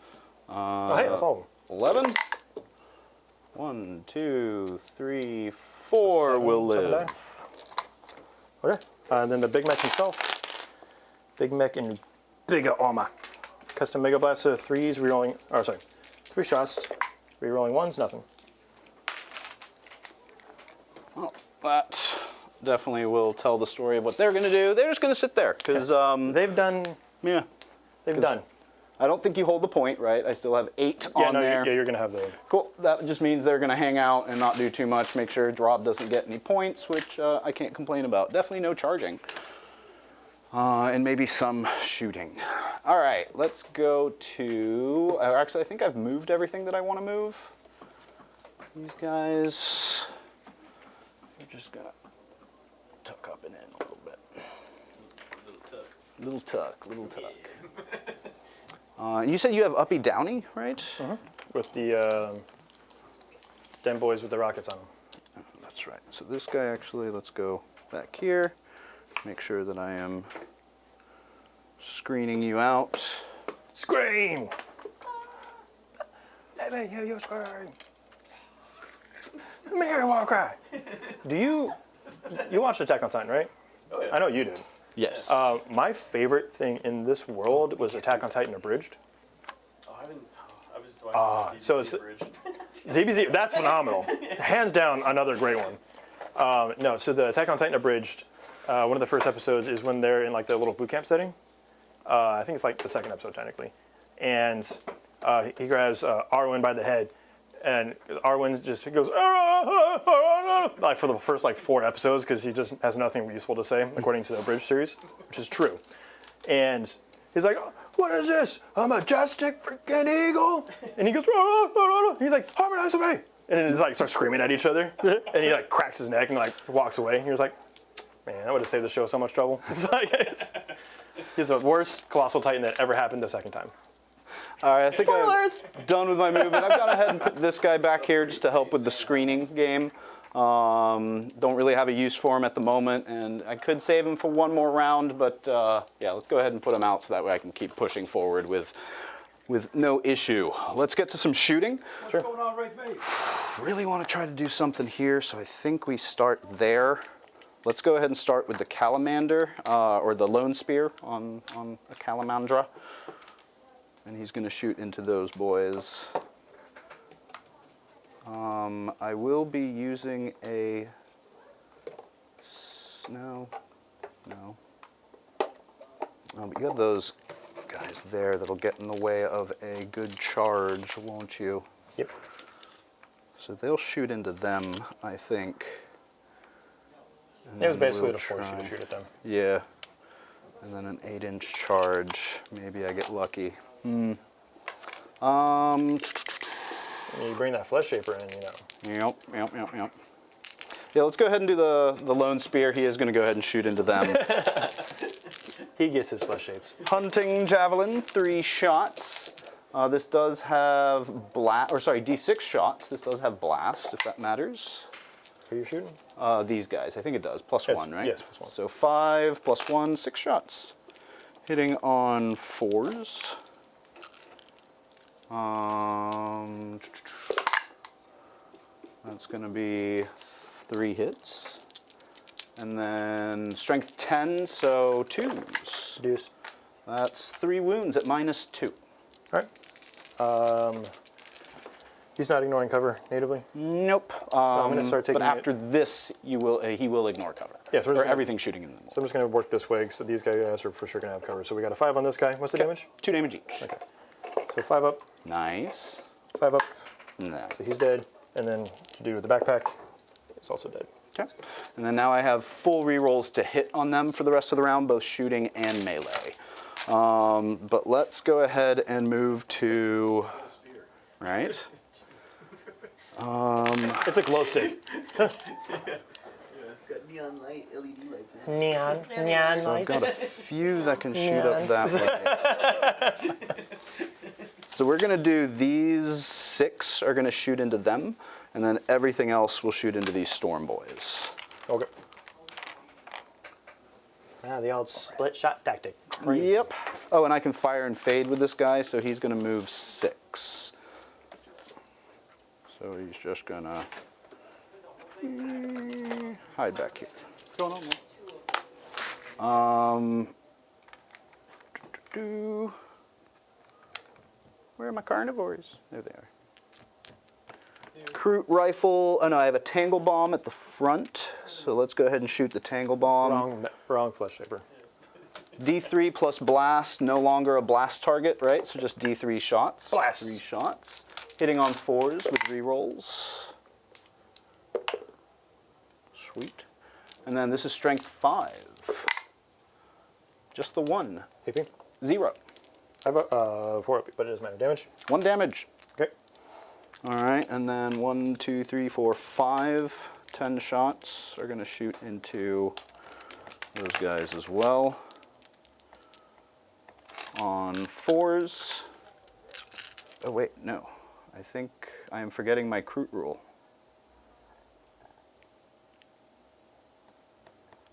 Oh, hey, that's all of them. 11. 1, 2, 3, 4 7 will live. die. Okay, and then the Big Mech himself. Big Mech in bigger armor. Custom Mega Blaster 3s, rerolling. Oh, sorry, 3 shots, rerolling 1s, nothing. Well, that definitely will tell the story of what they're going to do. They're just going to sit there because, They've done. yeah. They've done. I don't think you hold the point, right? I still have 8 Yeah, on no, there. yeah, you're gonna have the. Cool. That just means they're going to hang out and not do too much, make sure Drob doesn't get any points, which I can't complain about. Definitely no charging. And maybe some shooting. All right, let's go to... actually, I think I've moved everything that I want to move. These guys... We're just going to tuck up and in a little bit. Little tuck, little tuck. You said you have Uppy Downy, right? With the Den boys with the rockets on them. That's right. So this guy actually, let's go back here. Make sure that I am screening you out. Scream! Let me hear you scream. Let me hear your war cry. Do you watched Attack on Titan, right? Oh, yeah. I know you did. Yes. My favorite thing in this world was Attack on Titan Abridged. Oh, I was just watching so it's- Abridged. DBZ, that's phenomenal. Hands down, another great one. No, so the Attack on Titan Abridged, one of the first episodes is when they're in like the little boot camp setting. I think it's like the second episode technically. And he grabs Arwen by the head And Arwen just goes, like for the first like 4 episodes, because he just has nothing useful to say, according to the Bridge series, which is true. And he's like, what is this? A majestic freaking eagle? And he goes, he's like, harmonize with me. And then he's like, starts screaming at each other. And he like cracks his neck and like walks away. And he was like, man, that would have saved the show so much trouble. He's the worst Colossal Titan that ever happened the second time. All right, I think I'm done with my movement. I've gone ahead and put this guy back here just to help with the screening game. Don't really have a use for him at the moment, and I could save him for one more round, but yeah, let's go ahead and put him out so that way I can keep pushing forward with no issue. Let's get to some shooting. What's going on right, mate? Really want to try to do something here, so I think we start there. Let's go ahead and start with the Calamander, or the Lone Spear on a Calamandra. And he's going to shoot into those boys. I will be using a... No. But you have those guys there that'll get in the way of a good charge, won't you? Yep. So they'll shoot into them, I think. It was basically to force you to shoot at them. Yeah. And then an 8-inch charge. Maybe I get lucky. You bring that Flesh Shaper in, you know. Yep. Yeah, let's go ahead and do the Lone Spear. He is going to go ahead and shoot into them. He gets his Flesh Shapes. Hunting Javelin, 3 shots. This does have D6 shots. This does have blast, if that matters. Who are you shooting? These guys, I think it does. Plus Yes, 1, right? yes, plus 1. So 5 plus 1, 6 shots. Hitting on 4s. That's going to be 3 hits. And then strength 10, so 2s. Deuce. That's 3 wounds at -2. All right. He's not ignoring cover natively. Nope. So I'm going to start taking but after this, he will ignore cover. Yeah, so or everything shooting in the wall. So I'm just going to work this way, so these guys are for sure going to have cover. So we got a 5 on this guy. What's the damage? 2 damage each. Okay. So 5 up, Nice. 5 up. No. So he's dead. And then the dude with the backpack is also dead. Okay. And then now I have full rerolls to hit on them for the rest of the round, both shooting and melee. But let's go ahead and move to... Right? It's a glow stick. Yeah, it's got neon light, LED lights in it. Neon So I've got a few that can shoot up that way. So we're going to do these 6 are going to shoot into them, and then everything else will shoot into these storm boys. Okay. The old split shot tactic. Crazy. Yep. Oh, and I can fire and fade with this guy, so he's going to move 6. So he's just going to hide back here. What's going on, man? Where are my carnivores? There they are. Kroot rifle. Oh no, I have a Tangle Bomb at the front. So let's go ahead and shoot the Tangle Bomb. Wrong Flesh Shaper. D3 plus blast, no longer a blast target, right? So just D3 shots. Blast. 3 shots. Hitting on 4s with rerolls. Sweet. And then this is strength 5. Just the 1. AP? 0. I have 4 up, but it doesn't matter. Damage? 1 damage. Okay. All right, and then 1, 2, 3, 4, 5. 10 shots are going to shoot into those guys as well. On 4s. Oh wait, no. I think I am forgetting my Kroot rule.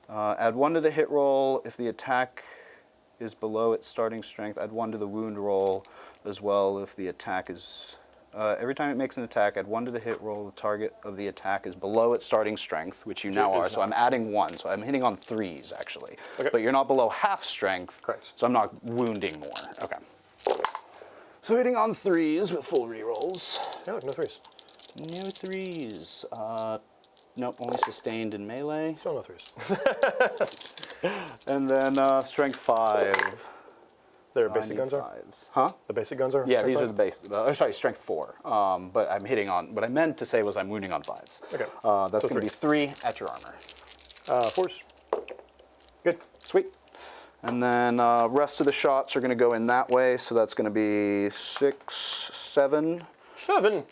Add 1 to the hit roll if the attack is below its starting strength. Add 1 to the wound roll as well if the attack is... every time it makes an attack, add 1 to the hit roll. The target of the attack is below its starting strength, which you now are. So I'm adding 1. So I'm hitting on 3s, actually. Okay. But you're not below half strength. Correct. So I'm not wounding more. Okay. So hitting on 3s with full rerolls. No, no 3s. No 3s. Nope, only sustained in melee. Still no 3s. And then strength 5. Their So I basic need guns are? 5s. Huh? The basic guns are? Yeah, strength these are five? the base. Sorry, strength 4. But I'm hitting on. What I meant to say was I'm wounding on 5s. Okay. That's So going to be 3 at your armor. 4s. Good. Sweet. And then rest of the shots are going to go in that way. So that's going to be 6, 7, 7.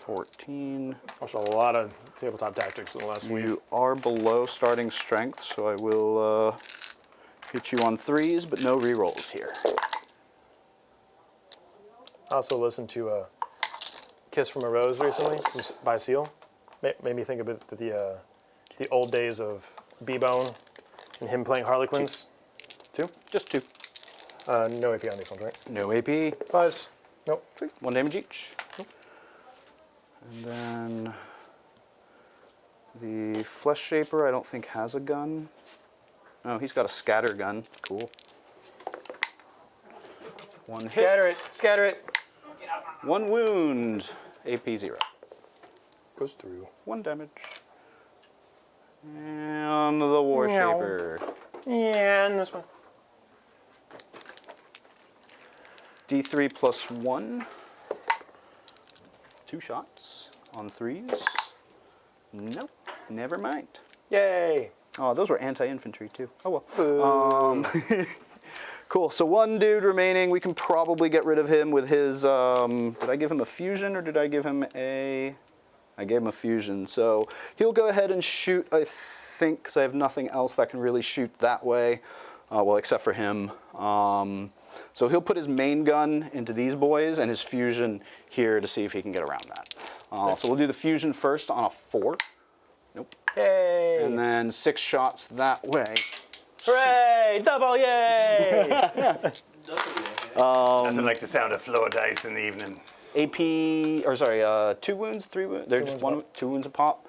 14. Watched a lot of tabletop tactics in the last week. You are below starting strength, so I will hit you on 3s, but no rerolls here. I also listened to Kiss from a Rose recently by Seal. Made me think a bit of the old days of B-Bone and him playing Harlequins. 2? Just 2. No AP on these ones, right? No AP. 5s. Nope. 1 damage each. And then the Flesh Shaper I don't think has a gun. Oh, he's got a scatter gun. Cool. 1 hit. Scatter it. Scatter it. 1 wound. AP 0. Goes through. 1 damage. And the War Meow. Shaper. Yeah, and this one. D3 plus 1. 2 shots on 3s. Nope. Never mind. Yay. Oh, those were anti-infantry too. Oh well. Cool. So 1 dude remaining. We can probably get rid of him with his. Did I give him a fusion or did I give him a? I gave him a fusion. So he'll go ahead and shoot. I think because I have nothing else that can really shoot that way. Well, except for him. So he'll put his main gun into these boys and his fusion here to see if he can get around that. So we'll do the fusion first on a 4. Nope. Yay. And then 6 shots that way. Hooray! Double yay! Nothing like the sound of flow of dice in the evening. AP, or sorry, 2 wounds, 3 wounds. They're just 2 wounds a pop.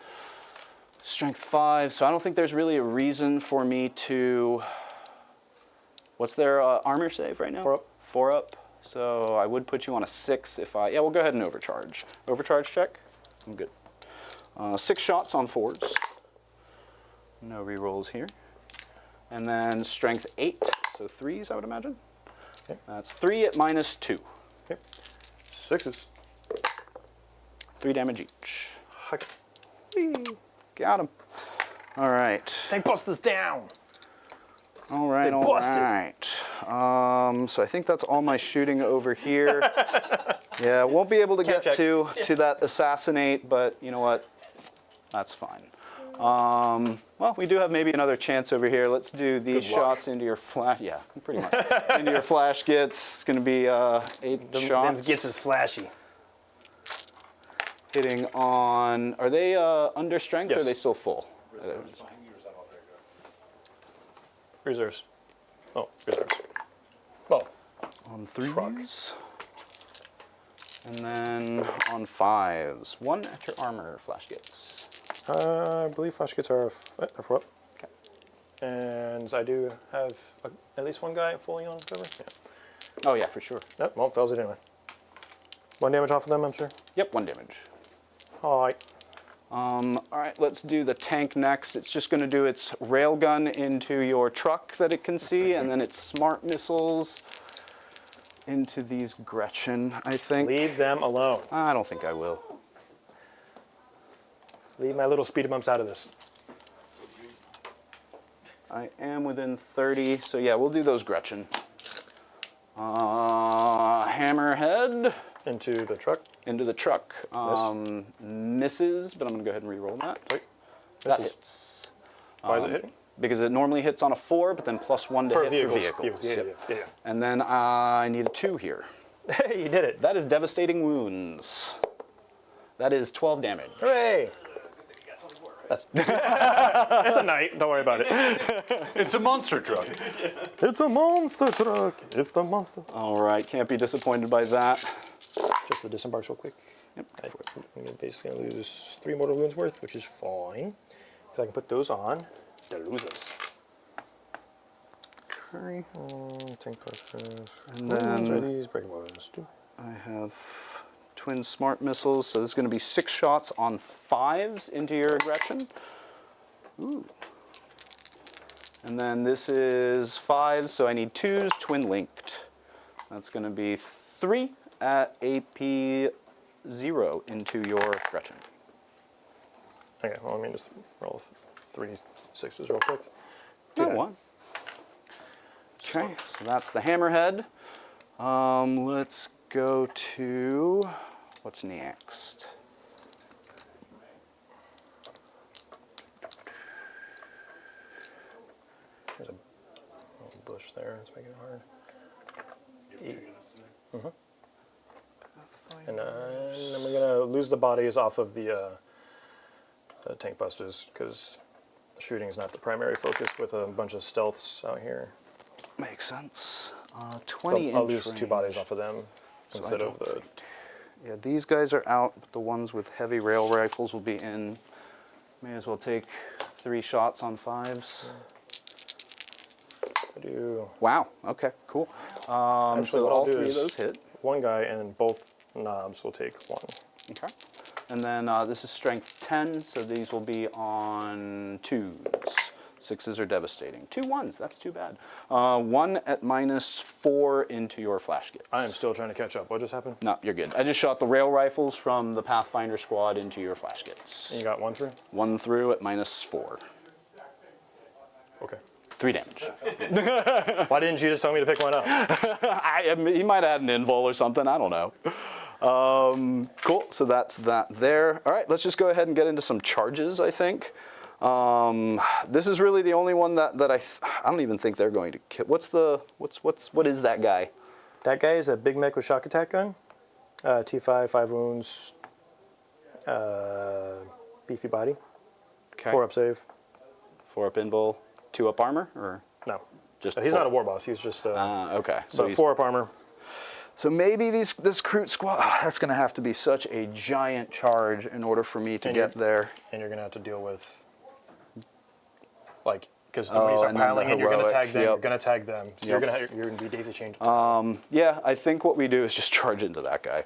Strength 5. So I don't think there's really a reason for me to. What's their armor save right now? 4 up. 4 up. So I would put you on a 6 if I. Yeah, we'll go ahead and overcharge. Overcharge check. I'm good. 6 shots on 4s. No rerolls here. And then strength 8, so 3s, I would imagine. Okay. That's 3 at -2. Okay. 6s. 3 damage each. Okay. Got him. All right. They bust us down. All right. They All busted. right. So I think that's all my shooting over here. Yeah, won't be able to Can't get check. to that assassinate, but you know what? That's fine. Well, we do have maybe another chance over here. Let's do these Good luck. shots into your flash. Yeah, pretty much. Into your flash gets. It's going to be 8 Them shots. gets is flashy. Hitting on. Are they under strength or Yes. are they still full? Reserves. Oh, reserves. Well, On 3s. Truck. And then on 5s. 1 at your armor, flash gets. I believe flash kits are 4 up. Okay. And I do have at least 1 guy fully on cover. Yeah. Oh, yeah, for sure. Nope, well, fails it anyway. 1 damage off of them, I'm sure. Yep, 1 damage. Hi. All right, let's do the tank next. It's just going to do its railgun into your truck that it can see, and then its smart missiles into these Gretchen, I think. Leave them alone. I don't think I will. Leave my little speed bumps out of this. I am within 30, so yeah, we'll do those Gretchen. Hammerhead Into the truck. into the truck. Misses, but I'm going to go ahead and re-roll that. Right. That Misses. hits. Why is it hitting? Because it normally hits on a 4, but then +1 to For hit vehicles. for vehicles. Yeah, Yep. yeah. And then I need a 2 here. Hey, you did it. That is devastating wounds. That is 12 damage. Hooray. That's it's a night. Don't worry about it. It's a monster truck. It's a monster truck. It's the monster. All right, can't be disappointed by that. Just the disembarks real quick. Yep. I'm basically going to lose 3 mortal wounds worth, which is fine. Because I can put those on the losers. Okay. Tank posters. And then- Are these breaking bones? I have twin smart missiles, so there's going to be 6 shots on 5s into your Gretchen. Ooh. And then this is 5, so I need 2s twin linked. That's going to be 3 at AP 0 into your Gretchen. Okay, well, let me just roll 3 6s real quick. No, 1. Okay, so that's the hammerhead. Let's go to, what's next? There's a little bush there, it's making it hard. And then we're gonna lose the bodies off of the tank busters because shooting is not the primary focus with a bunch of stealths out here. Makes sense. 20 I'll inch lose 2 bodies off of them So instead I of the. Yeah, these guys are out, but the ones with heavy rail rifles will be in. May as well take 3 shots on 5s. I do Wow, okay, cool. Actually, So what I'll all do 3 of is- those hit. one guy, and then both knobs will take 1. Okay. And then this is strength 10, so these will be on 2s. 6s are devastating. 2 1s, that's too bad. 1 at -4 into your flash kits. I am still trying to catch up. What just happened? No, you're good. I just shot the rail rifles from the Pathfinder squad into your flash kits. And you got 1 through? 1 through at -4. Okay. 3 damage. Why didn't you just tell me to pick one up? He might have had an invul or something. I don't know. Cool. So that's that there. All right. Let's just go ahead and get into some charges. I think this is really the only one that I don't even think they're going to kill. What is that guy? That guy is a big mech with shock attack gun. T5, 5 wounds. Beefy body. Okay. 4 up save. 4 up invul, 2 up armor, or No. just He's four? not a war boss. He's just Okay. so he's- 4 up armor. So maybe this Kroot squad. That's going to have to be such a giant charge in order for me to And get there. And you're going to have to deal with, like, because Oh, when you start and then piling the in, you're going to heroic, tag them, yep. you're going to tag them. So Yep. you're going to be daisy chained. Yeah, I think what we do is just charge into that guy.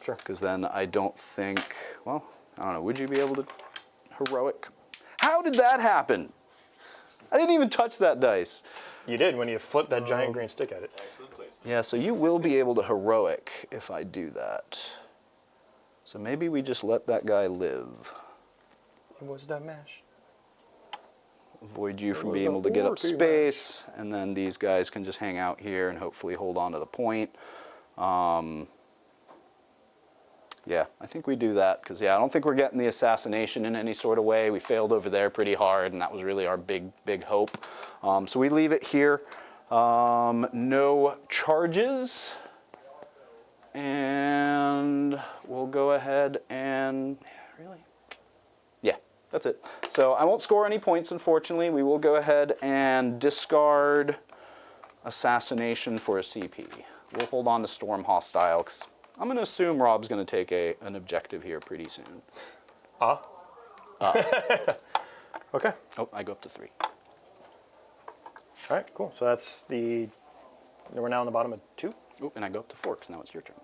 Sure. Because then I don't think, well, I don't know, would you be able to heroic? How did that happen? I didn't even touch that dice. You did when you flipped that giant green stick at it. Excellent placement. Yeah, so you will be able to heroic if I do that. So maybe we just let that guy live. It was that mash. Avoid you from was being the able to get up orc you space, and then these guys can just hang out here and hopefully hold on to the point. Yeah, I think we do that because, yeah, I don't think we're getting the assassination in any sort of way. We failed over there pretty hard, and that was really our big hope. So we leave it here. No charges. And we'll go ahead and, really? Yeah, that's it. So I won't score any points, unfortunately. We will go ahead and discard assassination for a CP. We'll hold on to Storm Hostile, because I'm going to assume Rob's going to take an objective here pretty soon. Okay. Oh, I go up to 3. All right, cool. So that's we're now on the bottom of 2. Oh, and I go up to 4, because now it's your turn.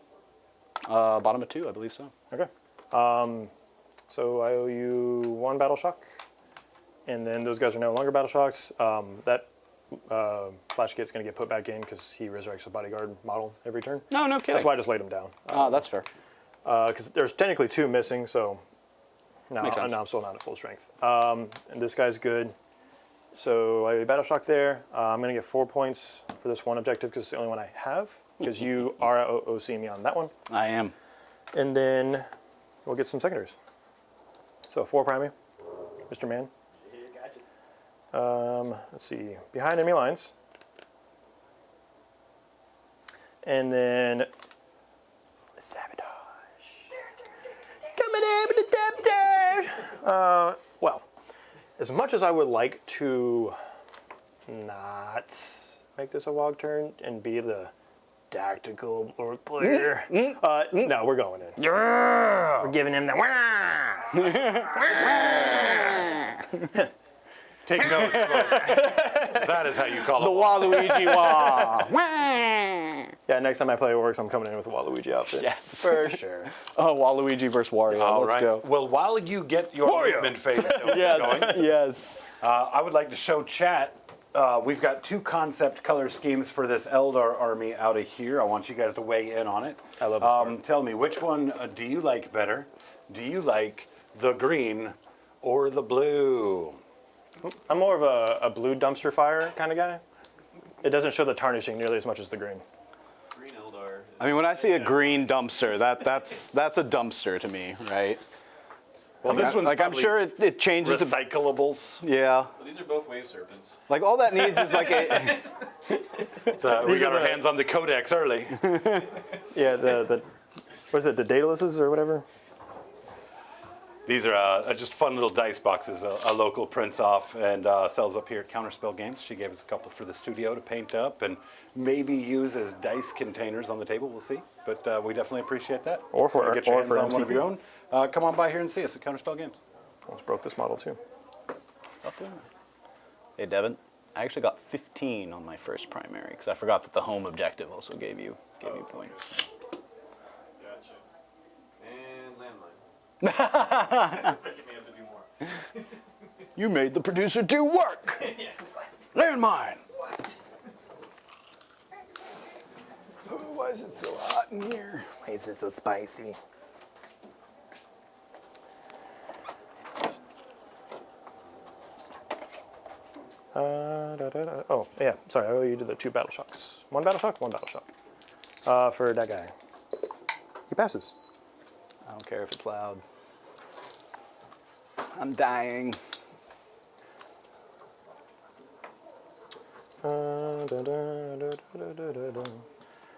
Bottom of 2, I believe so. Okay. So I owe you 1 battle shock, and then those guys are no longer battle shocks. That flash kit's going to get put back in because he resurrects a bodyguard model every turn. No kidding. That's why I just laid him down. That's fair. Because there's technically 2 missing, so now Makes sense. I'm still not at full strength. And this guy's good. So I battle shock there. I'm going to get 4 points for this one objective because it's the only one I have. Because you are OCing me on that one. I am. And then we'll get some secondaries. So 4 primary, Mr. Man. Yeah, gotcha. Let's see, behind enemy lines. And then sabotage. Coming in with the sabotage. Well, as much as I would like to not make this a wog turn and be the tactical orc player, no, we're going in. We're giving him the Take notes, folks. That is how you call The it. Waluigi Wah. Yeah, next time I play Orcs, I'm coming in with a Waluigi outfit. Yes. For sure. Oh, Waluigi versus Wario. All Let's right. go. Well, while you get your Wario. movement phase Yes, going, yes. I would like to show chat we've got 2 concept color schemes for this Eldar army out of here. I want you guys to weigh in on it. I love this part. Tell me, which one do you like better? Do you like the green or the blue? I'm more of a blue dumpster fire kind of guy. It doesn't show the tarnishing nearly as much as the green. Green Eldar. I mean, when I see a green dumpster, that's a dumpster to me, right? Well, this one's like I'm sure it changes the recyclables. yeah. Well, these are both wave serpents. Like all that needs is like a So we got our hands on the codex early. Yeah, the what is it, the Daedaluses or whatever? These are just fun little dice boxes a local prints off and sells up here at Counterspell Games. She gave us a couple for the studio to paint up and maybe use as dice containers on the table. We'll see, but we definitely appreciate that. Or for- get your or hands for on one of MCP. your own. Come on by here and see us at Counterspell Games. Almost broke this model too. Hey, Devin, I actually got 15 on my first primary because I forgot that the home objective also gave you points. Gotcha. And landmine. Making me have to do more. You made the producer do work. Landmine. Oh, why is it so hot in here? Why is it so spicy? Oh, yeah, sorry, I owe you to the 2 battle shocks. 1 battle shock, 1 battle shock. For that guy. He passes. I don't care if it's loud. I'm dying.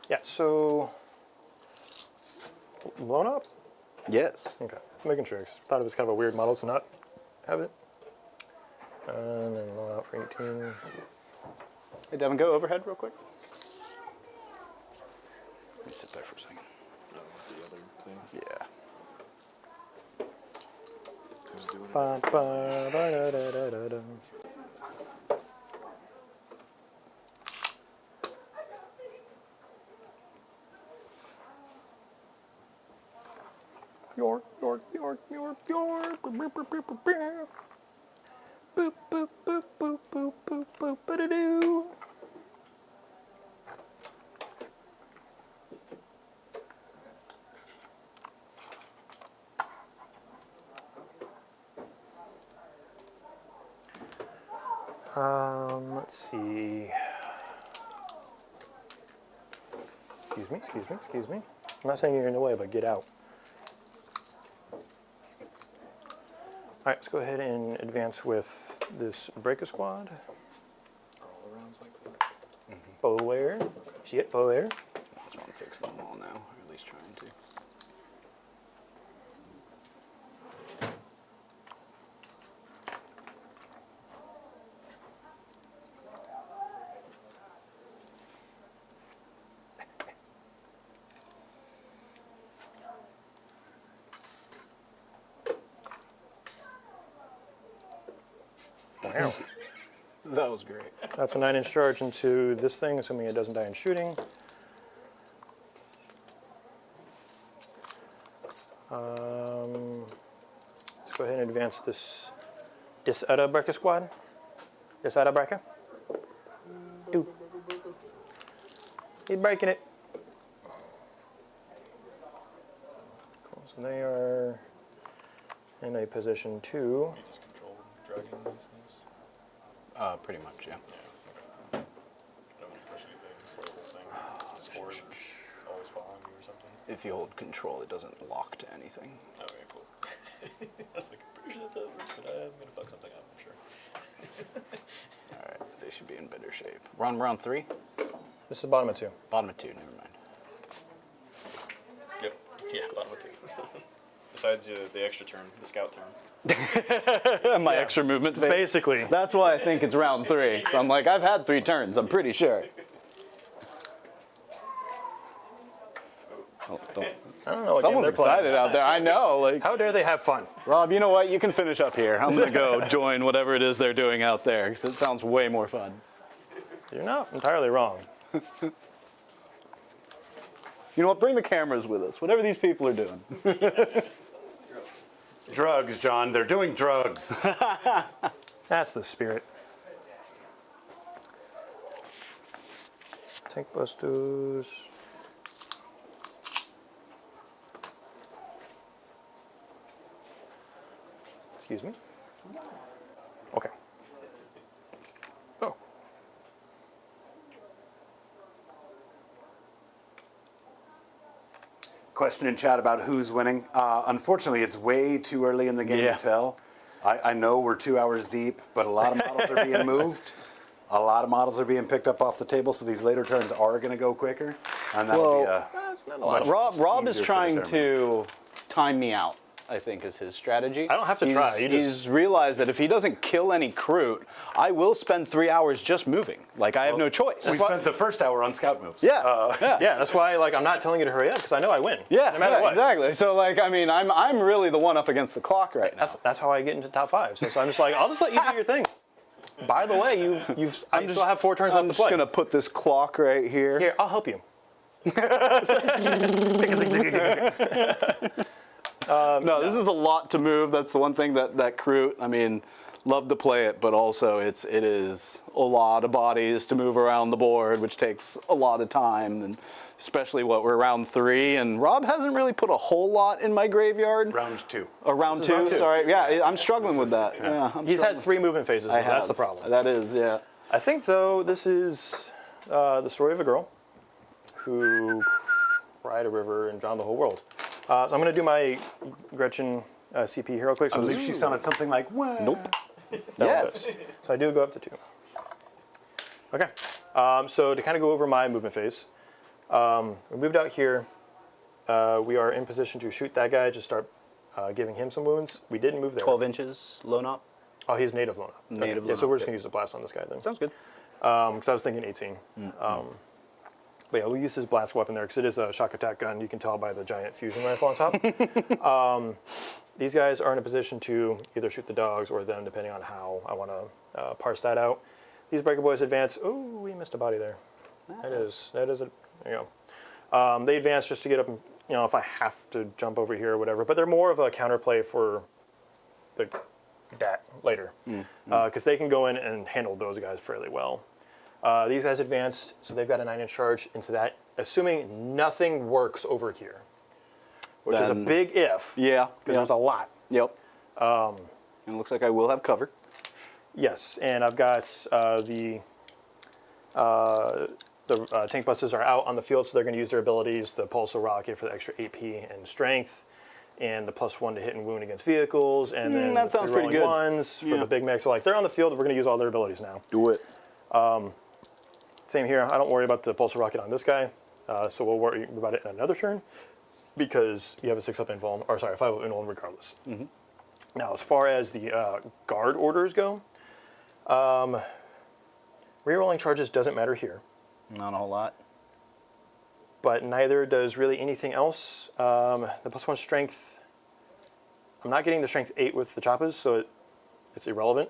Yeah, so blown up? Yes. Okay, making sure. 'Cause thought it was kind of a weird model to not have it. And then blown out for 18. Hey, Devin, go overhead real quick. Let me sit there for a second. No, that's the other thing. Yeah. Who's doing it? Ba, ba, ba, da, da, da, da, da. York, York, York, York, York. Boop, boop, boop, boop, boop. Boop, boop, boop, boop, boop, boop, boop, ba-da-doo. Let's see. Excuse me, excuse me, excuse me. I'm not saying you're in the way, but get out. All right, let's go ahead and advance with this Breaker Squad. All arounds like that. Faux air. See it? Faux air. I just want to fix them all now, or at least trying to. Wow. That was great. So that's a 9-inch charge into this thing, assuming it doesn't die in shooting. Let's go ahead and advance this other Breaker Squad. This other Breaker. Ooh. He's breaking it. Cool, so they are in a position 2. You just control dragging these things. Pretty much, yeah. Don't want to push anything for the whole thing. Scores always following you or something. If you hold control, it doesn't lock to anything. Okay, cool. I was like, I'm pretty sure that works, but I'm gonna fuck something up, I'm sure. All right, they should be in better shape. We're on round 3? This is bottom of 2. Bottom of 2, never mind. Yep. Yeah, bottom of 2. Besides the extra turn, the scout turn. My extra movement phase. Basically. That's why I think it's round 3. So I'm like, I've had 3 turns, I'm pretty sure. Oh, don't. I don't know what game Someone's they're playing. excited out there, I know. Like, How dare they have fun? Rob, you know what? You can finish up here. I'm going to go join whatever it is they're doing out there, because it sounds way more fun. You're not entirely wrong. You know what? Bring the cameras with us, whatever these people are doing. Drugs, John. They're doing drugs. That's the spirit. Tank busters. Excuse me. Okay. Oh. Question in chat about who's winning. Unfortunately, it's way too early in the game to tell. I know we're 2 hours deep, but a lot of models are being moved. A lot of models are being picked up off the table, so these later turns are going to go quicker, and that'll be a much Rob is easier trying determine. to time me out, I think, is his strategy. I don't have to try. He's realized that if he doesn't kill any Kroot, I will spend 3 hours just moving. Like, I have no choice. We spent the first hour on scout moves. Yeah. Yeah, that's why I'm not telling you to hurry up because I know I win. Yeah, no matter what. exactly. So, like, I mean, I'm really the one up against the clock right now. That's how I get into top 5. So I'm just like, I'll just let you do your thing. By the way, I still have 4 turns left I'm to just play. gonna put this clock right here. Here, I'll help you. No, this is a lot to move. That's the one thing that Kroot, I mean, love to play it, but also it is a lot of bodies to move around the board, which takes a lot of time, and especially we're round 3, and Rob hasn't really put a whole lot in my graveyard. Round 2. Round This is round 2, two. sorry. Yeah, I'm struggling with that. Yeah, He's had 3 movement phases, so that's the problem. That is, yeah. I think, though, this is the story of a girl who cried a river and drowned the whole world. So I'm going to do my Gretchen CP here real quick. I So believe she sounded something like, "What?" Nope. Yes. So I do go up to 2. Okay. So to kind of go over my movement phase, we moved out here. We are in position to shoot that guy, just start giving him some wounds. We didn't move there. 12 inches, loan up. Oh, he's native Lona. Native Yeah, so Lona, we're just going to use the blast on this guy then. Sounds good. Because I was thinking 18. But yeah, we'll use his blast weapon there because it is a shock attack gun. You can tell by the giant fusion rifle on top. These guys are in a position to either shoot the dogs or them, depending on how I want to parse that out. These Breaker Boys advance. Oh, we missed a body there. That is a, there you go. They advance just to get up, and, if I have to jump over here or whatever. But they're more of a counterplay for that later. Because they can go in and handle those guys fairly well. These guys advanced, so they've got a 9-inch charge into that, assuming nothing works over here, which is a big if. Yeah. Because there's a lot. Yep. And it looks like I will have cover. Yes, and I've got the tank busters are out on the field, so they're going to use their abilities. The Pulsar Rocket for the extra AP and strength, and the +1 to hit and wound against vehicles, and then that the sounds pretty rerolling good. ones for the big mech. So like they're on the field, we're going to use all their abilities now. Do it. Same here. I don't worry about the Pulsar Rocket on this guy, so we'll worry about it in another turn because you have a 6-up invuln, or sorry, 5-up invuln regardless. Now, as far as the guard orders go, rerolling charges doesn't matter here, Not a whole lot. but neither does really anything else. The +1 strength, I'm not getting the strength 8 with the choppas, so it's irrelevant.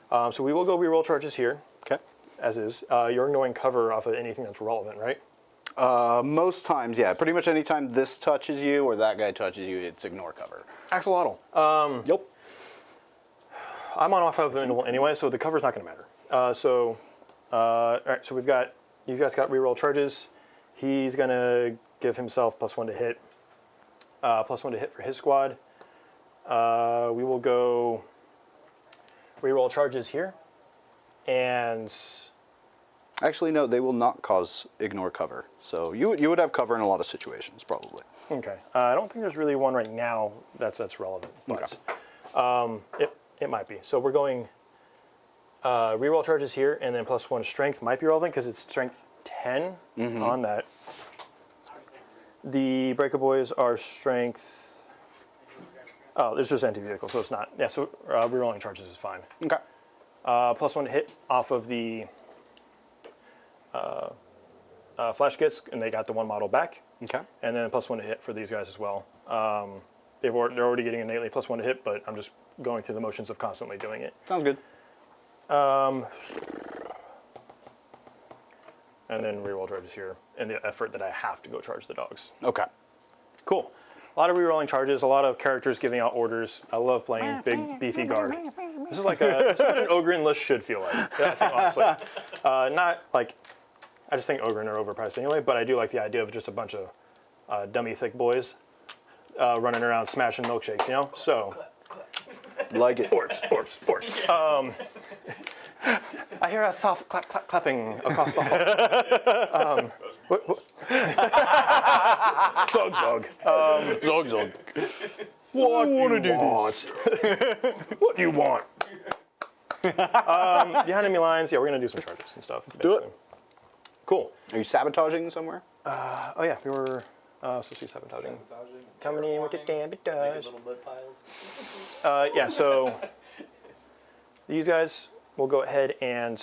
So we will go reroll charges here. Okay. As is. You're ignoring cover off of anything that's relevant, right? Most times, yeah. Pretty much any time this touches you or that guy touches you, it's ignore cover. Axolotl. Yep. I'm on off of interval anyway, so the cover's not going to matter. All right, so these guys got reroll charges. He's going to give himself +1 to hit. +1 to hit for his squad. We will go reroll charges here. And Actually, no, they will not cause ignore cover. So you would have cover in a lot of situations, probably. okay, I don't think there's really one right now that's relevant, but it might be. So we're going reroll charges here, and then +1 strength might be relevant because it's strength 10 on that. The Breaker Boys are strength. Oh, it's just anti-vehicle, so it's not. Yeah, so rerolling charges is fine. Okay. +1 hit off of the flash kits, and they got the 1 model back. Okay. And then +1 to hit for these guys as well. They're already getting innately +1 to hit, but I'm just going through the motions of constantly doing it. Sounds good. And then reroll charges here, in the effort that I have to go charge the dogs. Okay. Cool. A lot of rerolling charges, a lot of characters giving out orders. I love playing big, beefy guard. This is what an ogre list should feel like, I think, honestly. Not like, I just think Ogryn are overpriced anyway, but I do like the idea of just a bunch of dummy thick boys running around smashing milkshakes, you know? So, Like it. Orks. I hear a soft clapping across the hall. Zog. Zog. What do you want? What do you want? Behind enemy lines, yeah, we're going to do some charges and stuff. do it. Cool. Are you sabotaging somewhere? Oh, yeah, we were supposed to be sabotaging. Coming in with the sabotage. Little mud piles. Yeah, so these guys will go ahead and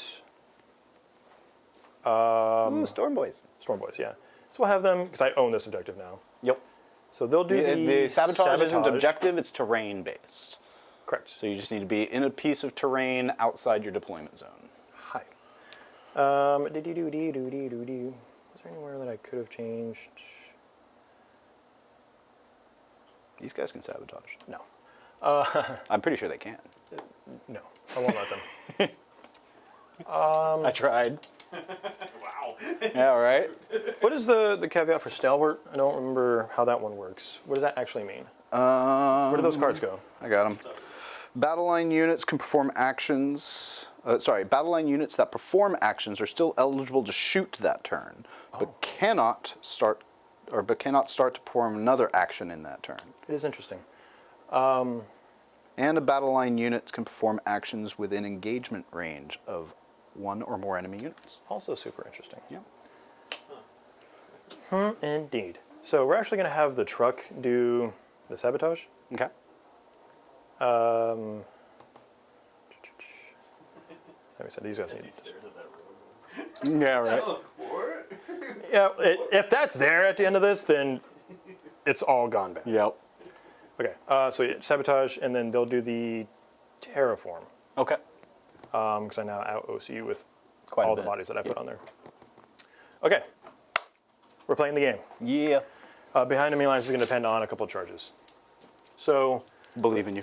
Storm Boys. Storm Boys, yeah. So we'll have them, because I own this objective now. Yep. So they'll do The sabotage isn't objective, it's terrain based. Correct. So you just need to be in a piece of terrain outside your deployment zone. Hi. Was there anywhere that I could have changed? These guys can sabotage. No. I'm pretty sure they can. No. I won't let them. I tried. Wow. Yeah, right? What is the caveat for stalwart? I don't remember how that one works. What does that actually mean? Where do those cards go? I got them. Battle line units can perform actions. Battle line units that perform actions are still eligible to shoot that turn, but cannot start to perform another action in that turn. It is interesting. And a battle line unit can perform actions within engagement range of one or more enemy units. Also super interesting. Yeah. Indeed. So we're actually going to have the truck do the sabotage. Okay. Like I said, these guys need this. Yeah, right. Yeah, if that's there at the end of this, then it's all gone bad. Yep. Okay, so yeah, sabotage, and then they'll do the terraform. Okay. Because I now out-OC you with Quite a all the bit. bodies that I put on there. Okay, we're playing the game. Yeah. Behind enemy lines is going to depend on a couple of charges. So, Believe in you.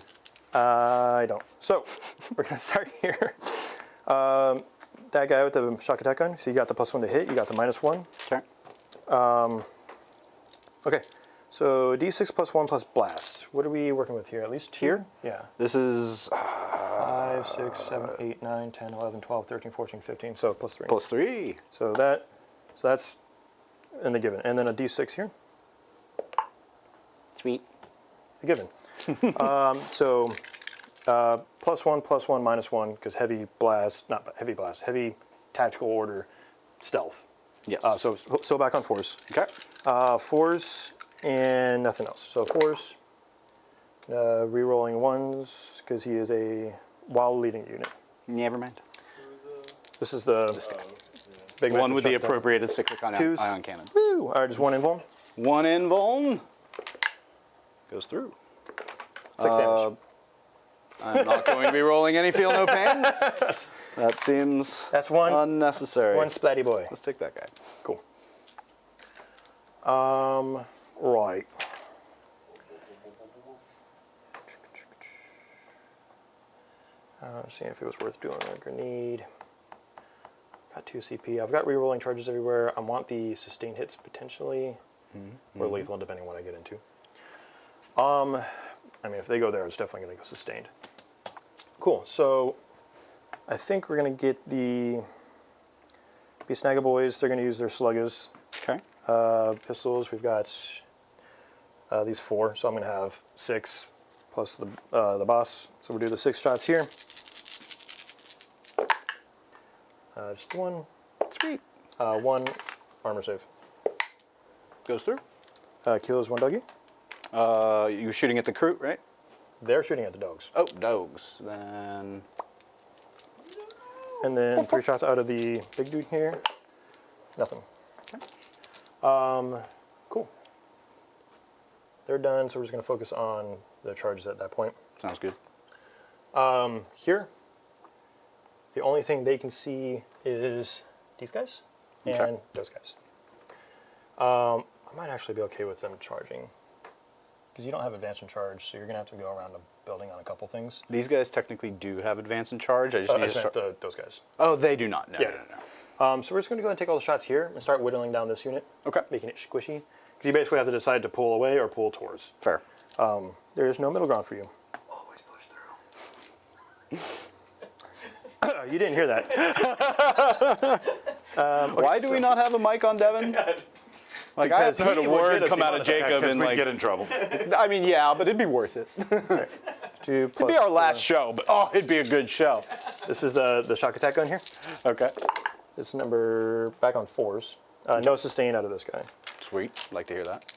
I don't. So, we're going to start here. That guy with the shock attack gun, so you got the +1 to hit, you got the -1. Okay. Okay, so D6 +1 plus blast. What are we working with here? At least two? Here? Yeah. This is 5, 6, 7, 8, 9, 10, 11, 12, 13, 14, 15. So +3. +3. So that's in the given. And then a D6 here. Sweet. The given. +1, +1, -1, because heavy tactical order, stealth. Yes. So back on force. Okay. Fours and nothing else. So fours, re-rolling ones, because he is a while leading unit. Never mind. This is the big One man with the shot down. appropriated cyclic Twos. ion cannon. Woo! All right, just one invuln. One invuln. Goes through. 6 damage. I'm not going to be rolling any feel no pains. That seems That's one unnecessary. one splatty boy. Let's take that guy. Cool. Right. Seeing if it was worth doing a grenade. Got 2 CP. I've got re-rolling charges everywhere. I want the sustained hits potentially, or lethal, depending on what I get into. I mean, if they go there, it's definitely going to go sustained. Cool. So I think we're going to get the Snagga boys. They're going to use their sluggas. Okay. Pistols. We've got these 4, so I'm going to have 6 plus the boss. So we'll do the 6 shots here. Just one. Sweet. 1 armor save. Goes through. Kills 1 doggy. You're shooting at the Kroot, right? They're shooting at the dogs. Oh, dogs. Then. And then 3 shots out of the big dude here. Nothing. Okay. Cool. They're done, so we're just going to focus on the charges at that point. Sounds good. Here, the only thing they can see is these guys and Okay. those guys. I might actually be okay with them charging, because you don't have advance and charge, so you're going to have to go around a building on a couple things. These guys technically do have advance and charge. I just I need just to meant start. those guys. Oh, they do not. No, Yeah. no. So we're just going to go ahead and take all the shots here and start whittling down this unit. Okay. Making it squishy. Because you basically have to decide to pull away or pull towards. Fair. There is no middle ground for you. Always push through. You didn't hear that. Why do we not have a mic on Devin? Like, I Because haven't heard he a would word get us come out of demonetized. Jacob Because in we'd like, get in trouble. I mean, yeah, but it'd be worth it. 2 It'd plus, be our last show, but oh, it'd be a good show. This is the shock attack gun here. Okay. This number back on 4s. No sustain out of this guy. Sweet. Like to hear that.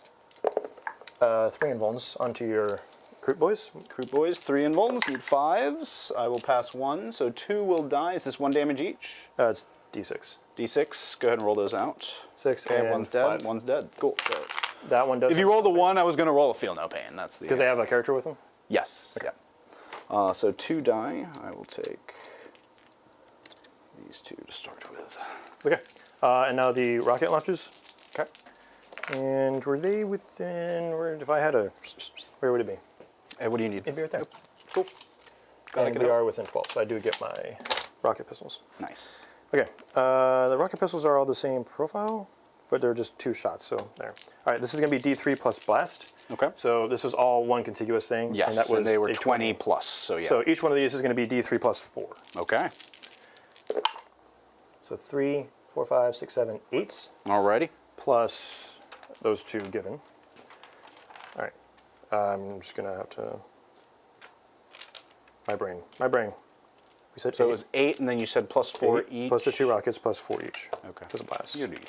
3 invulns onto your Kroot boys. Kroot boys, 3 invulns, need 5s. I will pass 1, so 2 will die. Is this 1 damage each? It's D6. D6. Go ahead and roll those out. 6 Okay, and one's dead. 5. One's dead. Cool. So That one does. if you rolled a 1, I was going to roll a feel no pain. That's the. Because they have a character with them. Yes. Okay. So 2 die. I will take these 2 to start with. Okay. And now the rocket launchers. Okay. And were they within? If I had a, where would it be? Hey, what do you need? It'd be right there. Cool. Gotta And get we up. are within 12, so I do get my rocket pistols. Nice. Okay. The rocket pistols are all the same profile, but they're just 2 shots. So there. All right. This is going to be D3 plus blast. Okay. So this was all one contiguous thing. Yes, And that was they were a 20 plus, so yeah. So each one of these is going to be D3 plus 4. Okay. So 3, 4, 5, 6, 7, 8 Alrighty. plus those 2 given. All right. I'm just going to have to. My brain. We said So 8. it was 8, and then you said plus 4 8 each. plus the 2 rockets plus 4 each. Okay. Because of blast. You're the-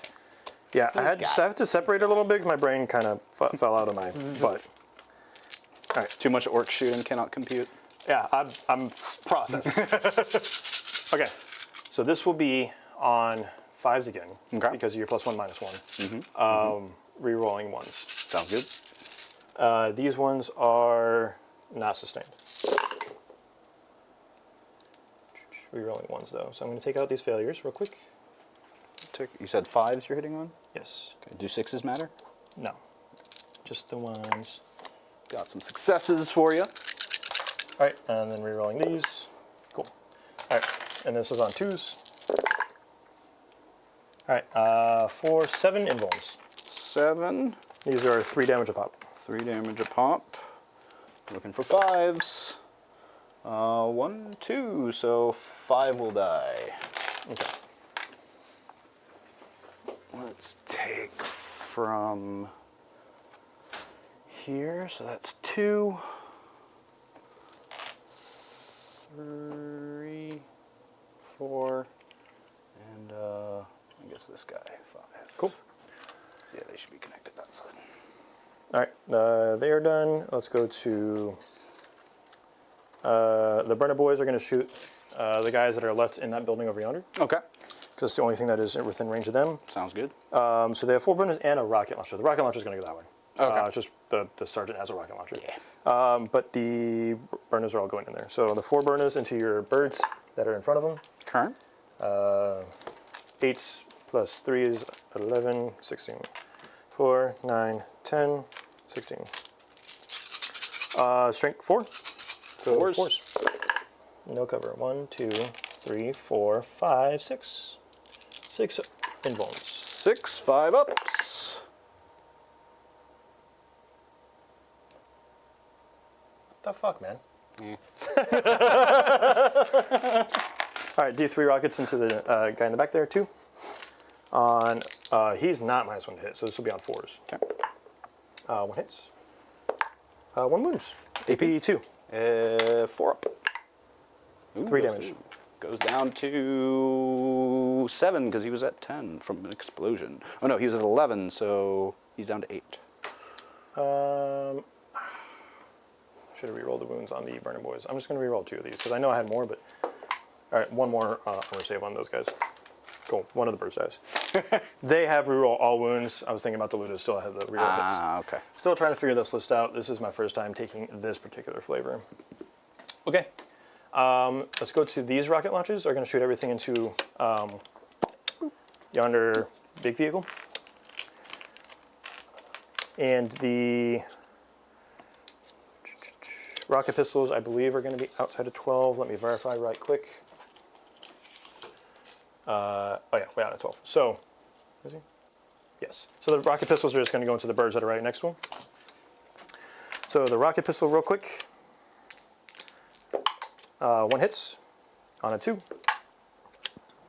Yeah, I got have to separate a little bit because my brain kind of fell out of my butt. All right. Too much orc shooting cannot compute. Yeah, I'm processing. Okay, so this will be on 5s again. Okay. Because you're +1, -1. Rerolling 1s. Sounds good. These ones are not sustained. Rerolling 1s though, so I'm going to take out these failures real quick. You said 5s you're hitting on? Yes. Okay. Do 6s matter? No. Just the 1s. Got some successes for you. All right, and then rerolling these. Cool. All right, and this is on 2s. All right, 4, 7 invulns. 7. These are 3 damage a pop. 3 damage a pop. Looking for 5s. 1, 2, so 5 will die. Okay. Let's take from here, so that's 2, 3, 4, and I guess this guy, 5. Cool. Yeah, they should be connected that side. All right, they are done. Let's go to the burner boys are going to shoot the guys that are left in that building over yonder. Okay. Because it's the only thing that is within range of them. Sounds good. So they have 4 burners and a rocket launcher. The rocket launcher is going to go that way. Okay. It's just the sergeant has a rocket launcher. Yeah. But the burners are all going in there. So the 4 burners into your birds that are in front of them. Current. 8 plus 3 is 11, 16. 4, 9, 10, 16. Strength 4. So 4s. 4s. No cover. 1, 2, 3, 4, 5, 6. 6 invulns. 6, 5 ups. What the fuck, man? All right, D3 rockets into the guy in the back there, 2. On, he's not -1 to hit, so this will be on 4s. Okay. 1 hits. 1 wounds. AP 2. 4 up. Ooh, 3 damage. Goes down to 7 because he was at 10 from an explosion. Oh no, he was at 11, so he's down to 8. Should have re-rolled the wounds on the burner boys. I'm just going to re-roll 2 of these because I know I had more, but all right, 1 more armor save on those guys. Cool. 1 of the birds dies. They have re-roll all wounds. I was thinking about the Luda still have the re-roll hits. Ah, okay. Still trying to figure this list out. This is my first time taking this particular flavor. Okay. Let's go to these rocket launches. Are going to shoot everything into yonder big vehicle. And the rocket pistols, I believe, are going to be outside of 12. Let me verify right quick. Oh yeah, way out at 12. So, is he? Yes. So the rocket pistols are just going to go into the birds that are right next to him. So the rocket pistol, real quick. 1 hits on a 2.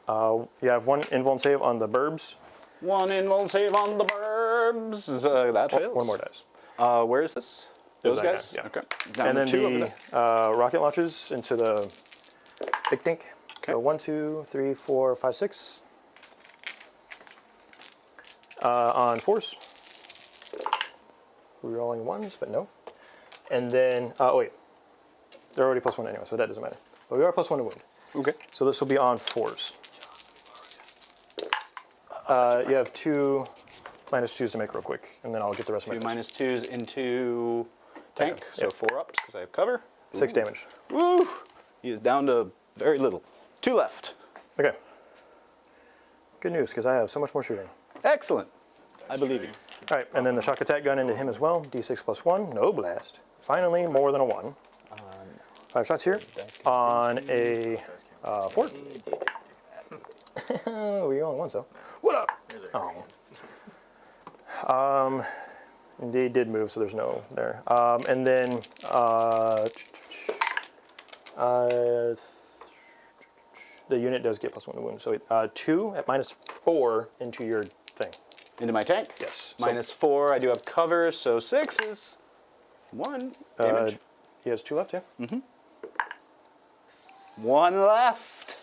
You have 1 invuln save on the burbs. 1 invuln save on the burbs. That fails. 1 more dice. Where is this? Those that guys? guy, yeah. Okay. Down And to then 2 over there. the rocket launches into the big tank. Okay. So 1, 2, 3, 4, 5, 6. On 4s. We're rolling 1s, but no. And then, oh wait. They're already +1 anyway, so that doesn't matter. But we are +1 to wound. Okay. So this will be on 4s. You have 2 -2s to make real quick, and then I'll get the rest of my 2 dice. -2s into tank, so Yep. 4 ups because I have cover. 6 damage. Woo! He is down to very little. 2 left. Okay. Good news, because I have so much more shooting. Excellent. I believe you. All right, and then the shock attack gun into him as well. D6 +1, no blast. Finally, more than a 1. 5 shots here on a 4. We only 1, so. What up? Oh. They did move, so there's no there. And then the unit does get +1 to wound. So 2 at -4 into your thing. Into my tank? Yes. -4, I do have cover, so 6 is 1 damage. He has 2 left, yeah? 1 left.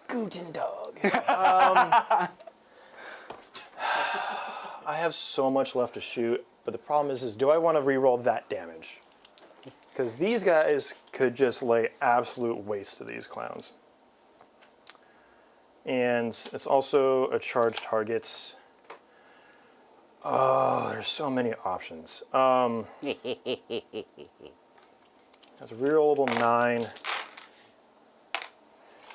Guten Dog. I have so much left to shoot, but the problem is do I want to re-roll that damage? Because these guys could just lay absolute waste to these clowns. And it's also a charged target. Oh, there's so many options. That's a rerollable 9.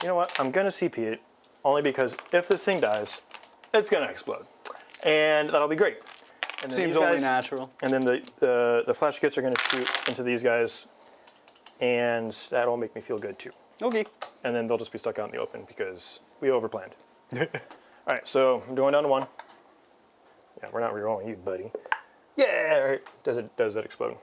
You know what? I'm going to CP it, only because if this thing dies, it's going to explode. And that'll be great. And then Seems these only guys, natural. And then the flash kits are going to shoot into these guys, and that'll make me feel good too. Okay. And then they'll just be stuck out in the open because we overplanned. All right, so I'm going down to 1. Yeah, we're not rerolling you, buddy. Yeah, all right. Does it explode?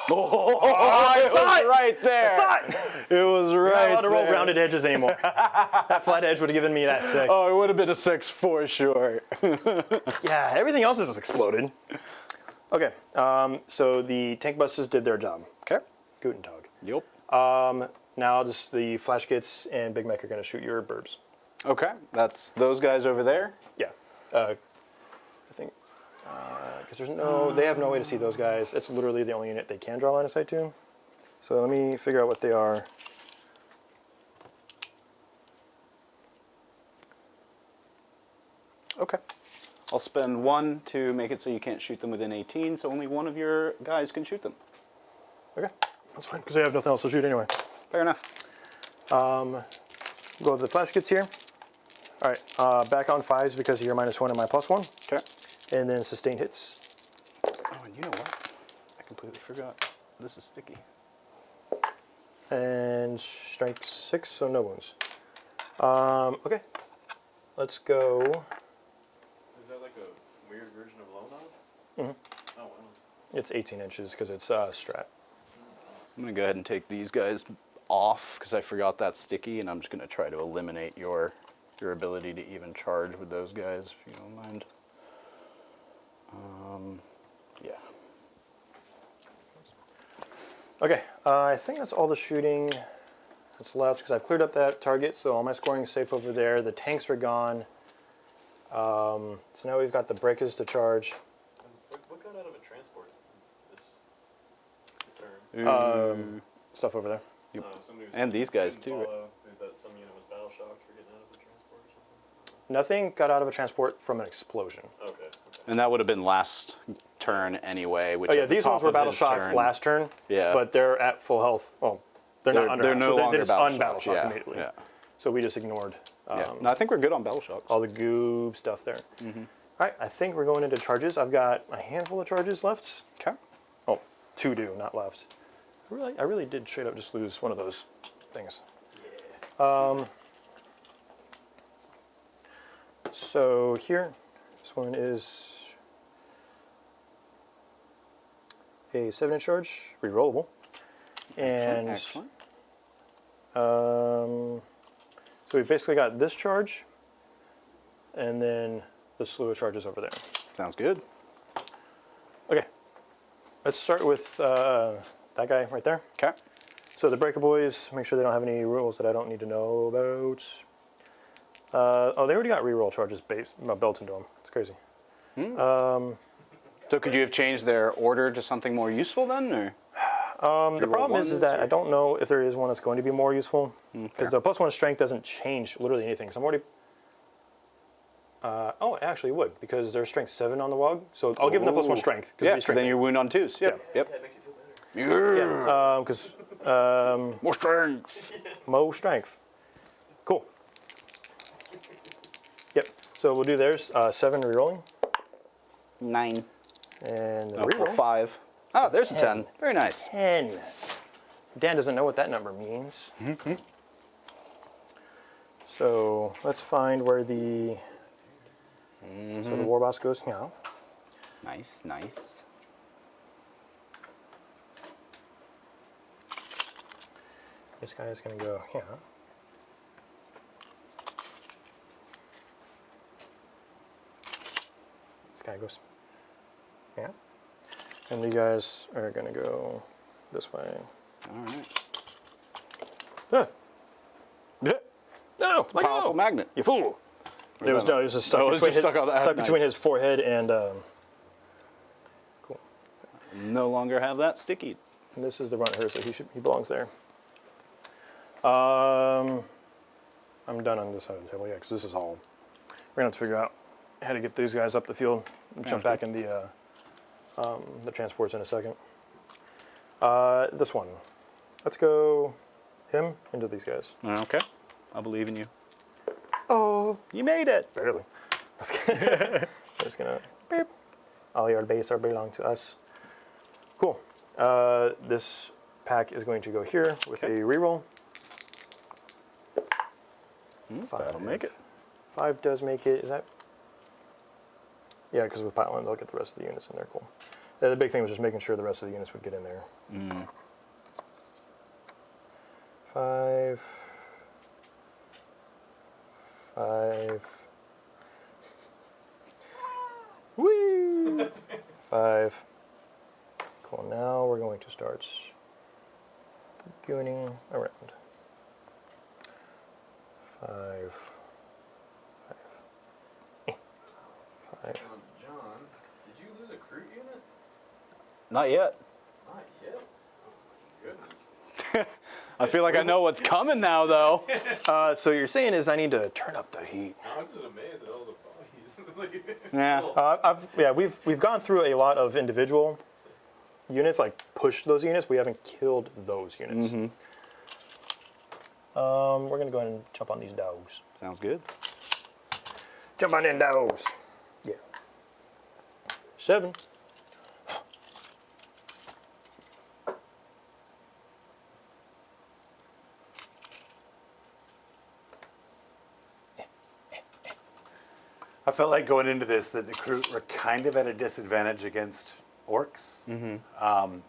Oh, I saw it right there. I saw it. It was We're right not allowed to roll there. rounded edges anymore. That flat edge would have given me that 6. Oh, it would have been a 6 for sure. Yeah, everything else has exploded. Okay, so the tank busters did their job. Okay. Guten Tag. Yep. Now just the flash kits and Big Mech are going to shoot your burbs. Okay, that's those guys over there. Yeah, I think because they have no way to see those guys. It's literally the only unit they can draw line of sight to. So let me figure out what they are. Okay. I'll spend 1 to make it so you can't shoot them within 18, so only 1 of your guys can shoot them. Okay, that's fine because they have nothing else to shoot anyway. Fair enough. Go with the flash kits here. All right, back on 5s because of your -1 and my +1. Okay. And then sustained hits. Oh, and you know what? I completely forgot. This is sticky. And strength 6, so no wounds. Okay, let's go. Is that like a weird version of low knob? Mm-hmm. Oh, wow. It's 18 inches because it's strat. I'm going to go ahead and take these guys off because I forgot that's sticky, and I'm just going to try to eliminate your ability to even charge with those guys, if you don't mind. Yeah. Okay, I think that's all the shooting that's left because I've cleared up that target, so all my scoring is safe over there. The tanks are gone. So now we've got the breakers to charge. What got out of a transport this turn? Stuff over there. Somebody was And these guys didn't too. follow, that some unit was battle shocked for getting out of the transport or something? Nothing got out of a transport from an explosion. Okay. And that would have been last turn anyway. Which Oh yeah, at the these top ones were of battle his shots turn- last turn. Yeah. But they're at full health. Oh, they're not under They're health, no so longer they're just battle unbattle shocked. shocked Yeah, immediately. yeah. So we just ignored Yeah. No, I think we're good on battle shocks. all the goob stuff there. Mm-hmm. All right, I think we're going into charges. I've got a handful of charges left. Okay. Oh, 2 do, not left. I really did straight up just lose one of those things. So here, this one is a 7-inch charge, rerollable. And Excellent. so we've basically got this charge, and then the slew of charges over there. Sounds good. Okay, let's start with that guy right there. Okay. So the Breaker Boys, make sure they don't have any rules that I don't need to know about. Oh, they already got reroll charges built into them. It's crazy. So could you have changed their order to something more useful then, or? The problem is that I don't know if there is one that's going to be more useful, because the +1 strength doesn't change literally anything. So I'm already. Oh, it actually would, because there's strength 7 on the WOG. So I'll give them the +1 strength. Yeah, so then you're wound on 2s. Yep. Yep. That makes you feel better. Yeah, because More strength. Mo strength. Cool. Yep. So we'll do theirs. 7 rerolling. 9. And the Oh, reroll. 5. Oh, there's a 10. Very nice. 10. Dan doesn't know what that number means. So let's find where the so the war boss goes now. Nice, nice. This guy is going to go here. This guy goes here. And you guys are going to go this way. All right. Huh. Yeah. No, let Powerful go. magnet. You fool. It was, that? no, it was just stuck, Oh, it was between, just his, stuck on that. stuck between Nice. his forehead and cool. No longer have that sticky. And this is the run her, so he belongs there. I'm done on this side of the table, yeah, because this is all. We're gonna have to figure out how to get these guys up the field and jump back in the transports in a second. This one, let's go him into these guys. Okay. I believe in you. Oh, you made it. Barely. Just gonna beep. All your base are belong to us. Cool. This pack is going to go here with a reroll. That'll make it. 5 does make it. Is that? Yeah, because with Pipeline, they'll get the rest of the units in there. Cool. The big thing was just making sure the rest of the units would get in there. 5. 5. Whee! 5. Cool. Now we're going to start gooning around. 5. 5. John, did you lose a Kroot unit? Not yet. Not yet. Oh my goodness. I feel like I know what's coming now, though. So you're saying is I need to turn up the heat. I'm just amazed at all the bodies. Yeah. We've gone through a lot of individual units, like pushed those units. We haven't killed those units. We're gonna go ahead and jump on these dogs. Sounds good. Jump on in, dogs. Yeah. 7. I felt like going into this that the Kroot were kind of at a disadvantage against Orks.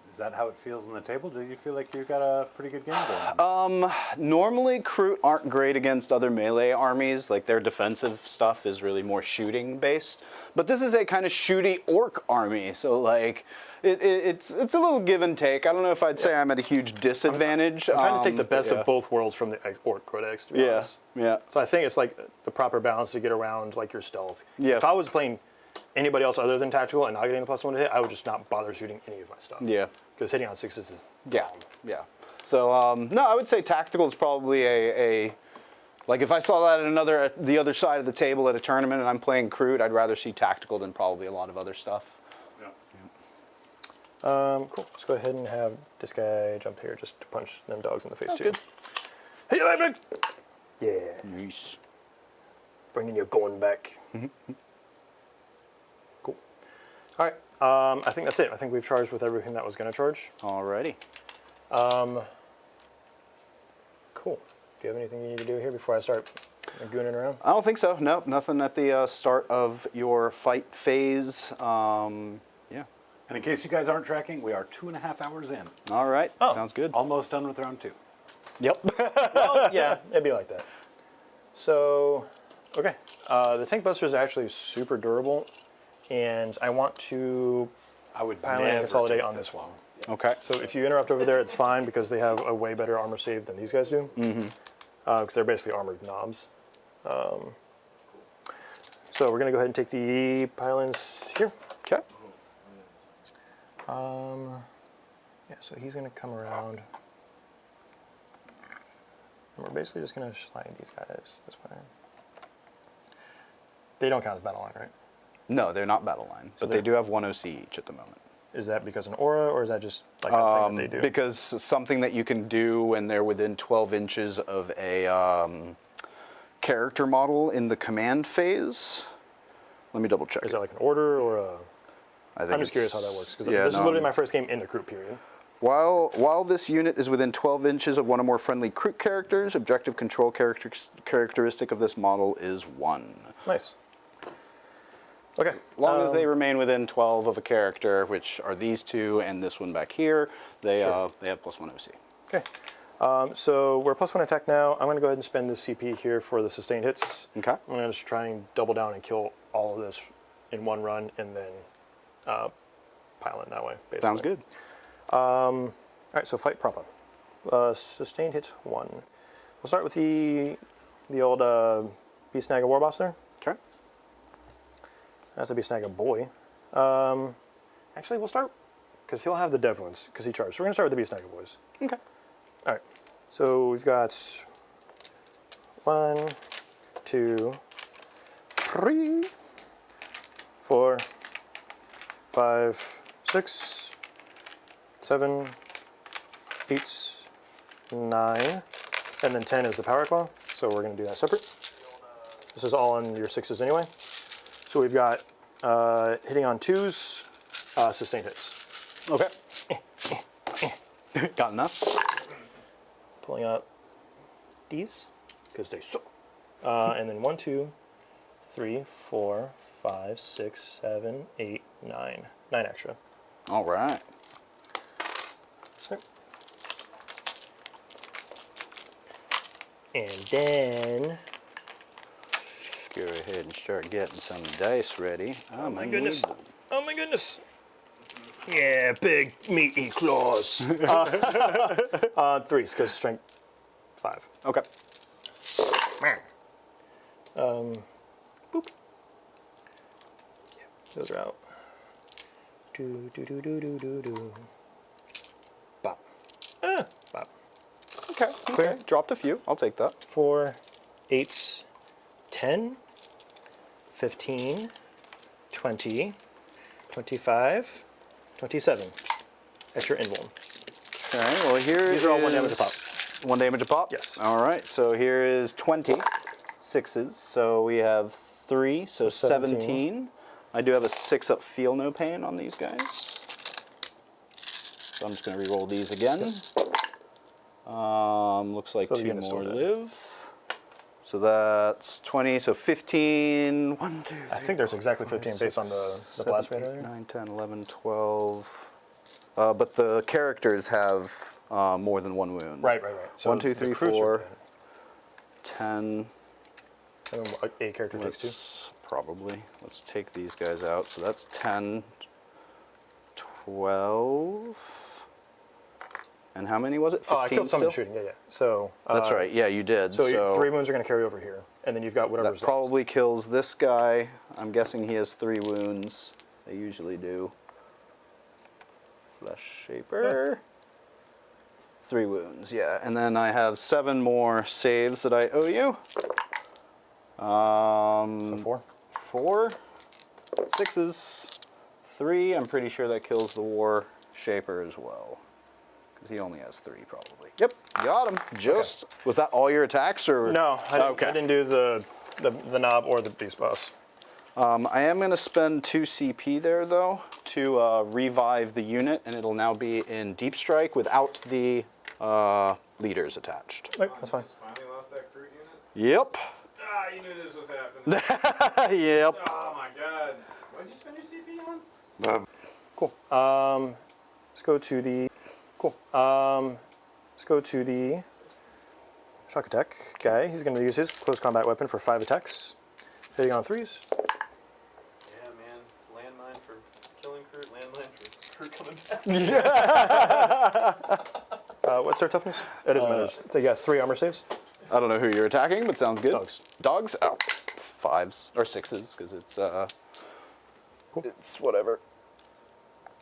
Is that how it feels on the table? Do you feel like you've got a pretty good game going on? Normally, Kroot aren't great against other melee armies. Like, their defensive stuff is really more shooting based. But this is a kind of shooty orc army, so like, it's a little give and take. I don't know if I'd say I'm at a huge disadvantage. I'm trying to take the best of both worlds from the Orc Codex, to be honest. Yeah. So I think it's like the proper balance to get around like your stealth. Yeah. If I was playing anybody else other than tactical and not getting the +1 to hit, I would just not bother shooting any of my stuff. Yeah. Because hitting on 6s is Yeah. So no, I would say tactical is probably a like if I saw that at the other side of the table at a tournament and I'm playing Kroot, I'd rather see tactical than probably a lot of other stuff. cool. Let's go ahead and have this guy jump here just to punch them dogs in the face That's too. good. Hey, Leibniz! Yeah. Nice. Bringing you going back. Cool. All right. I think that's it. I think we've charged with everything that was going to charge. Alrighty. Cool. you have anything you need to do here before I start gooning around? I don't think so. Nope, nothing at the start of your fight phase. Yeah. And in case you guys aren't tracking, we are 2.5 hours in. All right. Oh. Sounds good. Almost done with round 2. Yep. Well, yeah, it'd be like that. So, okay. The tank busters are actually super durable, and I want to I would pile in never and consolidate take on this one. Okay. So if you interrupt over there, it's fine because they have a way better armor save than these guys do. Because they're basically armored knobs. So we're going to go ahead and take the pile-ins here. Okay. Yeah, so he's going to come around. And we're basically just going to slide these guys this way. They don't count as battle line, right? No, they're not battle line, but they they're- do have 1 OC each at the moment. Is that because an aura, or is that just like a thing that they do? Because something that you can do when they're within 12 inches of a character model in the command phase. Let me double check. Is that like an order or a... I think I'm just it's- curious how that works, because yeah, this is no, literally my first game in the Kroot period. While this unit is within 12 inches of one or more friendly Kroot characters, objective control characteristic of this model is 1. Nice. Okay. As long as they remain within 12 of a character, which are these two and this one back here, they have +1 OC. Okay. So we're +1 attack now. I'm going to go ahead and spend this CP here for the sustained hits. Okay. I'm going to just try and double down and kill all of this in one run, and then pile in that way, basically. Sounds good. All right, so fight proper. Sustained hit 1. We'll start with the old Beast Snagga Warboss there. Okay. That's a Beast Snagga boy. Actually, we'll start, because he'll have the dev wounds, because he charged. So we're going to start with the Beast Snagga boys. Okay. All right, so we've got 1, 2, 3, 4, 5, 6, 7, 8, 9, and then 10 is the Power Claw. So we're going to do that separate. This is all on your 6s anyway. So we've got hitting on 2s, sustained hits. Okay. Got enough? Pulling up these, because they suck. And then 1, 2, 3, 4, 5, 6, 7, 8, 9. 9 extra. All right. And then... Go ahead and start getting some dice ready. Oh my goodness. Oh my goodness. Yeah, big meaty claws. 3s, because strength 5. Okay. Boop. Yeah, those are out. Do do do do do do do. Bop. Bop. Okay. Clear. Okay. Dropped a few. I'll take that. 4, 8s, 10, 15, 20, 25, 27. Extra invuln. All right. Well, here These are all 1 damage a is- pop. 1 damage a pop? Yes. All right. So here is 20 6s. So we have 3, so 17. I do have a 6-up feel no pain on these guys. So I'm just going to re-roll these again. Looks like So 2 you're gonna more store that. live. So that's 20, so 15. 1, 2, 3, I think there's exactly 15 based on the blast rate earlier. 9, 10, 11, 12. But the characters have more than 1 wound. Right. So 1, 2, the 3, Kroot should 4, be in. 10. And then a character takes 2. Probably. Let's take these guys out. So that's 10, 12. And how many was it? 15 Oh, I killed someone still? shooting. Yeah. So That's right. Yeah, you did. So, 3 wounds are going to carry over here, and then you've got whatever's that probably kills this guy. I'm guessing he has 3 wounds. They usually do. Flesh Shaper. 3 wounds, yeah. And then I have 7 more saves that I owe you. So 4. 4, 6s, 3. I'm pretty sure that kills the War Shaper as well. Because he only has 3 probably. Yep, got him. Just, was that all your attacks or? No, I didn't do the knob or the beast boss. I am going to spend 2 CP there though to revive the unit, and it'll now be in Deep Strike without the leaders attached. Right, that's fine. Finally Yep. Ah, you knew this was happening. Yep. Oh my god. What did you spend your CP on? Cool. Let's go to the. Cool. Let's go to the shock attack guy. He's going to use his close combat weapon for 5 attacks, hitting on 3s. Yeah, man. It's landmine for killing Kroot, landmine for Kroot coming back. What's their toughness? It doesn't matter. They got 3 armor saves. I don't know who you're attacking, but sounds good. Dogs. Dogs? Oh, 5s or 6s because it's Cool. it's whatever.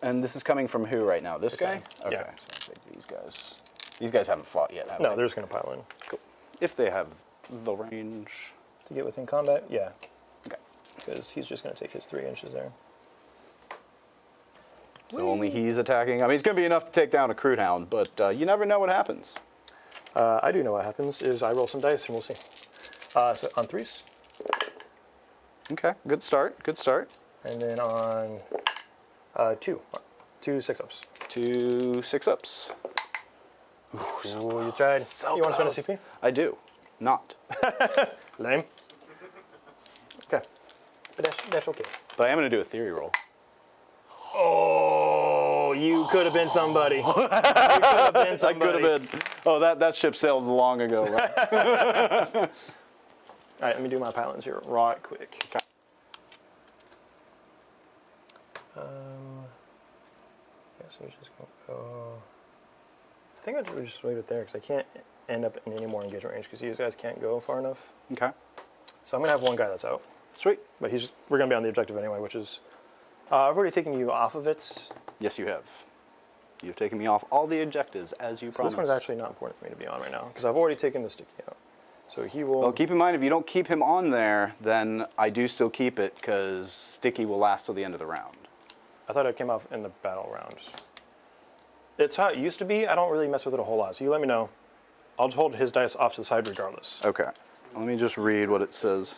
And this is coming from who right now? This guy? guy. Okay. Yeah. So I'll take these guys. These guys haven't fought yet, have No, they? they're just going to pile in. Cool. If they have the range. To get within combat, yeah. Okay. Because he's just going to take his 3 inches there. So only he's attacking. I mean, it's going to be enough to take down a Kroot Hound, but you never know what happens. I do know what happens is I roll some dice and we'll see. So on 3s, Okay, good start. Good start. and then on 2 6-ups. 2 6-ups. Ooh, you tried. So you want to close. spend a CP? I do. Not. Lame. Okay. But that's okay. But I am going to do a theory roll. Oh, you could have been somebody. You could have been I somebody. could have been. Oh, that ship sailed long ago, right? All right, let me do my pilings here right quick. Okay. Yeah, so you're just going to go. I think I'll just leave it there because I can't end up in any more engagement range because these guys can't go far enough. Okay. So I'm going to have one guy that's out. Sweet. But we're going to be on the objective anyway, which is. I've already taken you off of it. Yes, you have. You've taken me off all the objectives as you So promised. this one's actually not important for me to be on right now because I've already taken the sticky out. So he will. Well, keep in mind, if you don't keep him on there, then I do still keep it because Sticky will last till the end of the round. I thought it came off in the battle round. It's how it used to be. I don't really mess with it a whole lot. So you let me know. I'll just hold his dice off to the side regardless. Okay. Let me just read what it says.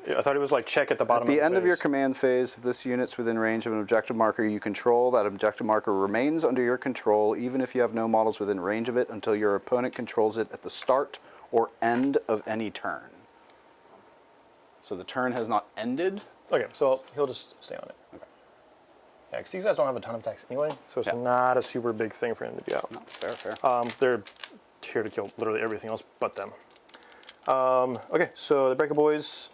Yeah, I thought it was like check at the bottom At the end of your phase. command phase, if this unit's within range of an objective marker you control, that objective marker remains under your control even if you have no models within range of it until your opponent controls it at the start or end of any turn. So the turn has not ended. Okay, so he'll just stay on it. Okay. Yeah, because these guys don't have a ton of attacks anyway, so it's Yeah. not a super big thing for him to be out. No, fair. They're here to kill literally everything else but them. Okay, so the Breaker Boys,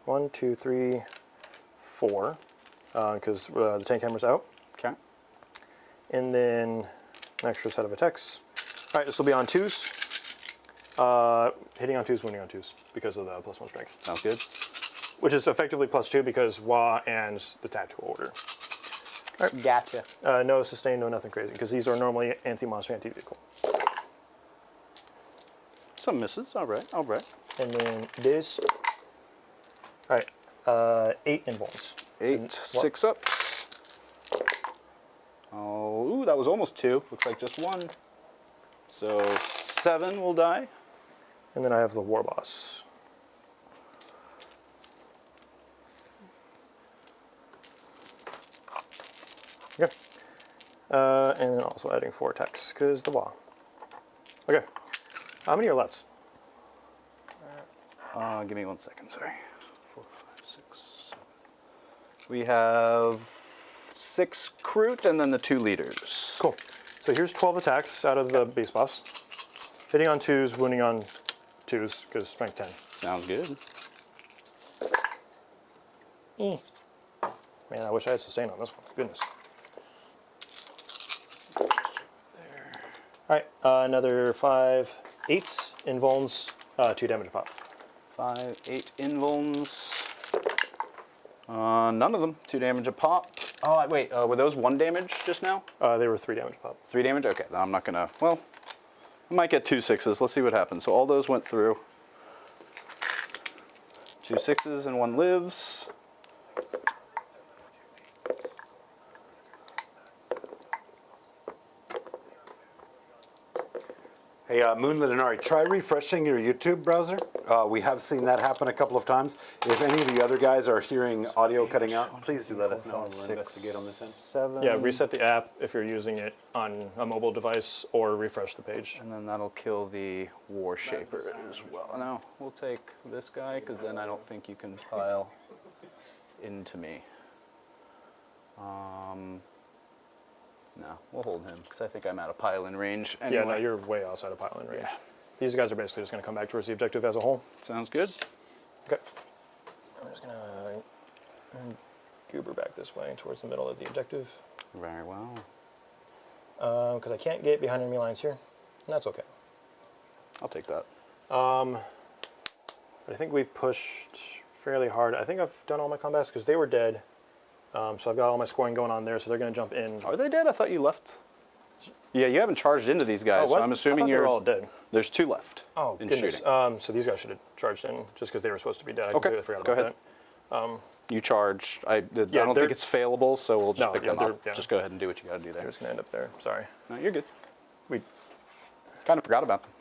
1, 2, 3, 4, because the tank hammer's out. Okay. And then an extra set of attacks. All right, this will be on 2s. Hitting on 2s, wounding on 2s because of the +1 strength. Sounds good. Which is effectively +2 because WA and the tactical order. Gotcha. No sustain, no nothing crazy, because these are normally anti-monster, anti-vehicle. Some misses. All right. And then this. All right, 8 invulns. 8 And 6-ups. Oh, ooh, that was almost 2. Looks like just 1. So 7 will die. And then I have the War Boss. Okay. And then also adding 4 attacks, because the WA. Okay. How many are left? Give me 1 second, sorry. 4, 5, 6, 7. We have 6 Kroot and then the 2 leaders. Cool. So here's 12 attacks out of the base boss. Hitting on 2s, wounding on 2s, because strength 10. Sounds good. Man, I wish I had sustain on this one. Goodness. All right, another 5 8s, invulns, 2 damage a pop. 5, 8 invulns. None of them. 2 damage a pop. Oh, wait. Were those 1 damage just now? They were 3 damage a pop. 3 damage? Okay, then I'm not going to... Well, I might get 2 6s. Let's see what happens. So all those went through. 2 6s and 1 lives. Hey, Moonlit and Ari, try refreshing your YouTube browser. We have seen that happen a couple of times. If any of the other guys are hearing audio cutting out, please do let us know and we'll investigate on this end. 7. Yeah, reset the app if you're using it on a mobile device, or refresh the page. And then that'll kill the War Shaper as well. No, we'll take this guy, because then I don't think you can pile into me. No, we'll hold him, because I think I'm out of pile-in range anyway. Yeah, no, you're way outside of pile-in range. Yeah. These guys are basically just going to come back towards the objective as a whole. Sounds good. Okay. I'm just going to goober back this way towards the middle of the objective. Very well. Because I can't get behind enemy lines here. And that's okay. I'll take that. But I think we've pushed fairly hard. I think I've done all my combats because they were dead. So I've got all my scoring going on there, so they're going to jump in. Are they dead? I thought you left. Yeah, you haven't charged into these guys, Oh, what? so I'm assuming I thought you're they were all dead. There's 2 left. Oh, in goodness. shooting. So these guys should have charged in just because they were supposed to be dead. I Okay, completely forgot go about ahead. You charge. I don't they're- think it's failable, so we'll just No, pick yeah, them up. they're- yeah. Just go ahead and do what you got to do that. They're there. just going to end up there. Sorry. No, you're good. We, Kind of forgot about them.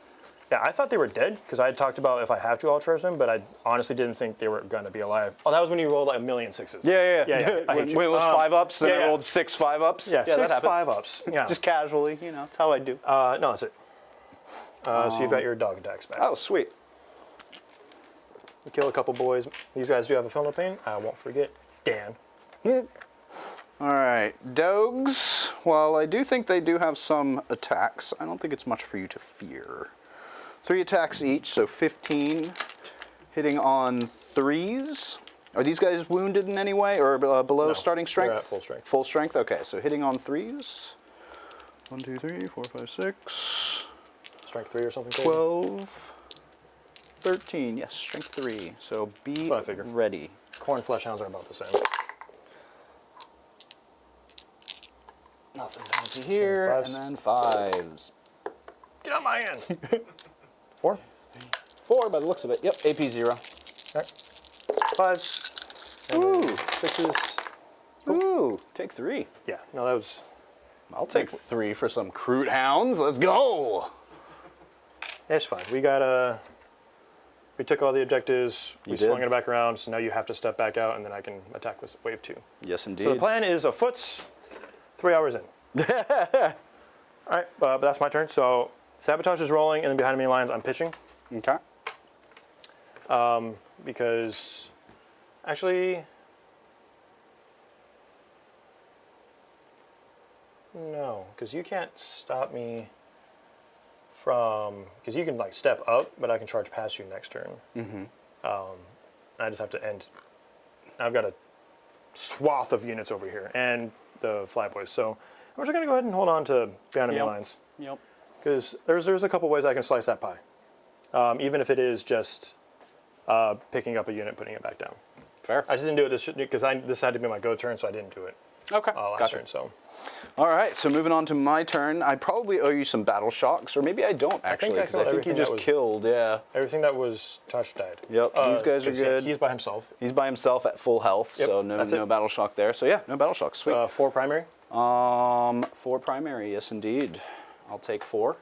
yeah, I thought they were dead because I had talked about if I have to, I'll charge them, but I honestly didn't think they were going to be alive. Oh, that was when you rolled like 1,000,000 sixes. Yeah. I hate you. When it was 5-ups, then yeah, I yeah. rolled 6 5-ups. Yeah, that 6 happened. 5-ups. Yeah. Just casually, that's how I do. No, that's it. So you've got your dog attacks back. Oh, sweet. You kill a couple boys. These guys do have a film of pain. I won't forget. Dan. All right, dogs. While I do think they do have some attacks, I don't think it's much for you to fear. 3 attacks each, so 15. Hitting on 3s. Are these guys wounded in any way or below No, starting strength? they're at full strength. Full strength. Okay, so hitting on 3s. 1, 2, 3, 4, 5, 6. Strength 3 or something crazy? 12, 13, yes, strength 3. So be That's what I figured. ready. Corn flesh hounds are about the same. Nothing fancy here, Fives. and then 5s. Get out my hand. 4? 4 by the looks of it. Yep, AP 0. Okay. 5s. And Ooh. 6s. Ooh, take 3. Yeah, no, that was... I'll take 3 for some Kroot hounds. Let's go. It's fine. We got we took all the objectives. We You did. swung it back around, so now you have to step back out, and then I can attack with wave 2. Yes, indeed. So the plan is a foot's 3 hours in. All right, but that's my turn. So sabotage is rolling, and then behind enemy lines, I'm pitching. Okay. Because actually, no, because you can't stop me from, because you can like step up, but I can charge past you next turn. I just have to end. I've got a swath of units over here and the flyboys, so I'm just going to go ahead and hold on to behind enemy lines. Yep. Because there's a couple ways I can slice that pie, even if it is just picking up a unit, putting it back down. Fair. I just didn't do it this because this had to be my go turn, so I didn't do it Okay. last Gotcha. turn. So All right, so moving on to my turn. I probably owe you some battle shocks, or maybe I don't actually, I because I killed think you everything just that was- killed. Yeah. everything that was touched died. Yep. These guys are 'cause good. He's by himself. He's by himself at full health, Yep, so no that's it. battle shock there. So yeah, no battle shock. Sweet. 4 primary. 4 primary, yes indeed. I'll take 4.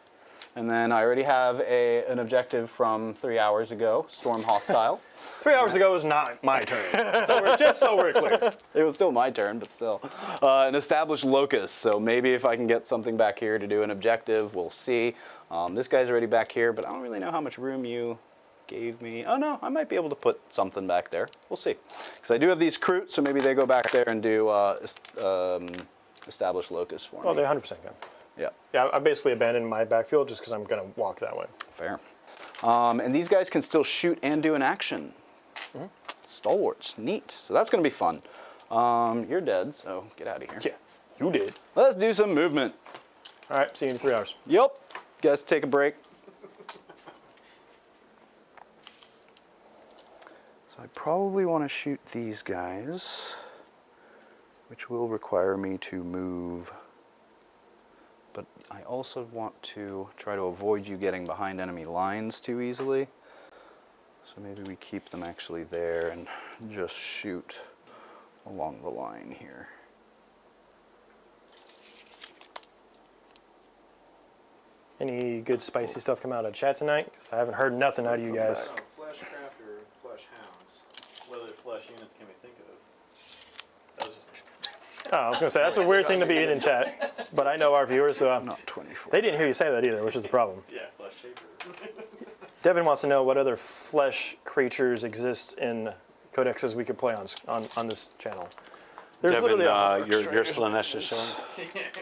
And then I already have an objective from 3 hours ago, Storm Hostile. 3 hours ago was not my turn. So we're clear. It was still my turn, but still. An established locust, so maybe if I can get something back here to do an objective, we'll see. This guy's already back here, but I don't really know how much room you gave me. Oh no, I might be able to put something back there. We'll see. Because I do have these Kroot, so maybe they go back there and do established locust for me. Oh, they 100% can. Yeah, Yeah, I basically abandoned my backfield just because I'm going to walk that way. fair. And these guys can still shoot and do an action. Stalwarts, neat. So that's going to be fun. You're dead, so get out of here. Yeah, you did. Let's do some movement. All right, see you in 3 hours. Yep. Guys, take a break. So I probably want to shoot these guys, which will require me to move. But I also want to try to avoid you getting behind enemy lines too easily. So maybe we keep them actually there and just shoot along the line here. Any good spicy stuff come out of chat tonight? I haven't heard nothing out of you guys. Fleshcraft or flesh hounds? Whether flesh units can we think of? That was just Oh, I was gonna say that's a weird thing to be in chat, but I know our viewers, so Not 24. they didn't hear you say that either, which is the problem. yeah, flesh shaper. Devin wants to know what other flesh creatures exist in codexes we could play on this channel. There's Devin, literally your Slanesh is showing.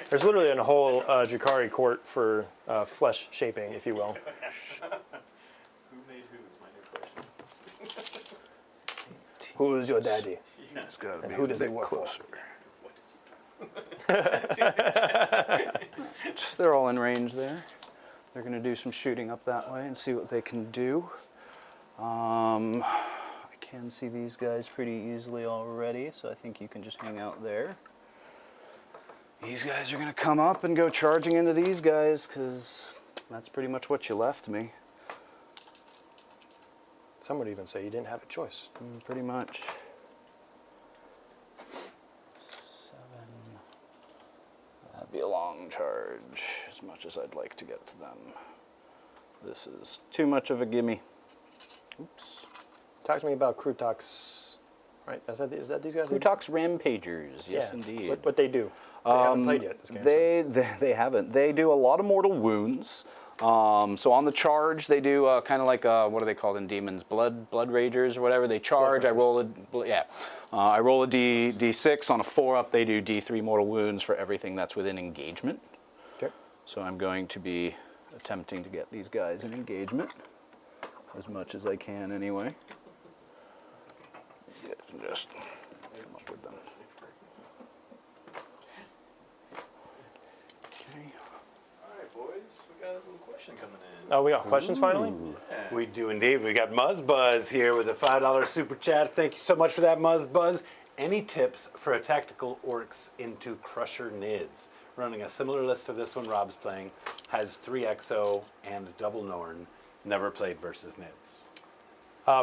there's literally a whole Jukari court for flesh shaping, if you will. Who made who is my new question. Who is your daddy? It's got to And be who a does he bit work for? closer. They're all in range there. They're going to do some shooting up that way and see what they can do. I can see these guys pretty easily already, so I think you can just hang out there. These guys are going to come up and go charging into these guys, because that's pretty much what you left me. Some would even say you didn't have a choice. Pretty much. 7. That'd be a long charge, as much as I'd like to get to them. This is too much of a gimme. Oops. Talk to me about Krootoks, right? Is that these guys? Krootoks Rampagers, yes Yeah. indeed. What they do? They haven't played yet this game. They haven't. They do a lot of mortal wounds. So on the charge, they do kind of like what are they called in demons? Blood ragers or whatever. They charge. I roll I roll a d6 on a 4-up. They do d3 mortal wounds for everything that's within engagement. Okay. So I'm going to be attempting to get these guys in engagement as much as I can, anyway. Yeah, just come up with them. Okay. All right, boys, we got a little question coming in. Oh, we got questions finally? We do indeed. We got Muzzbuzz here with a $5 super chat. Thank you so much for that, Muzzbuzz. Any tips for a tactical orcs into Crusher Nids? Running a similar list to this one Rob's playing. Has 3 Exo and double Norn. Never played versus Nids.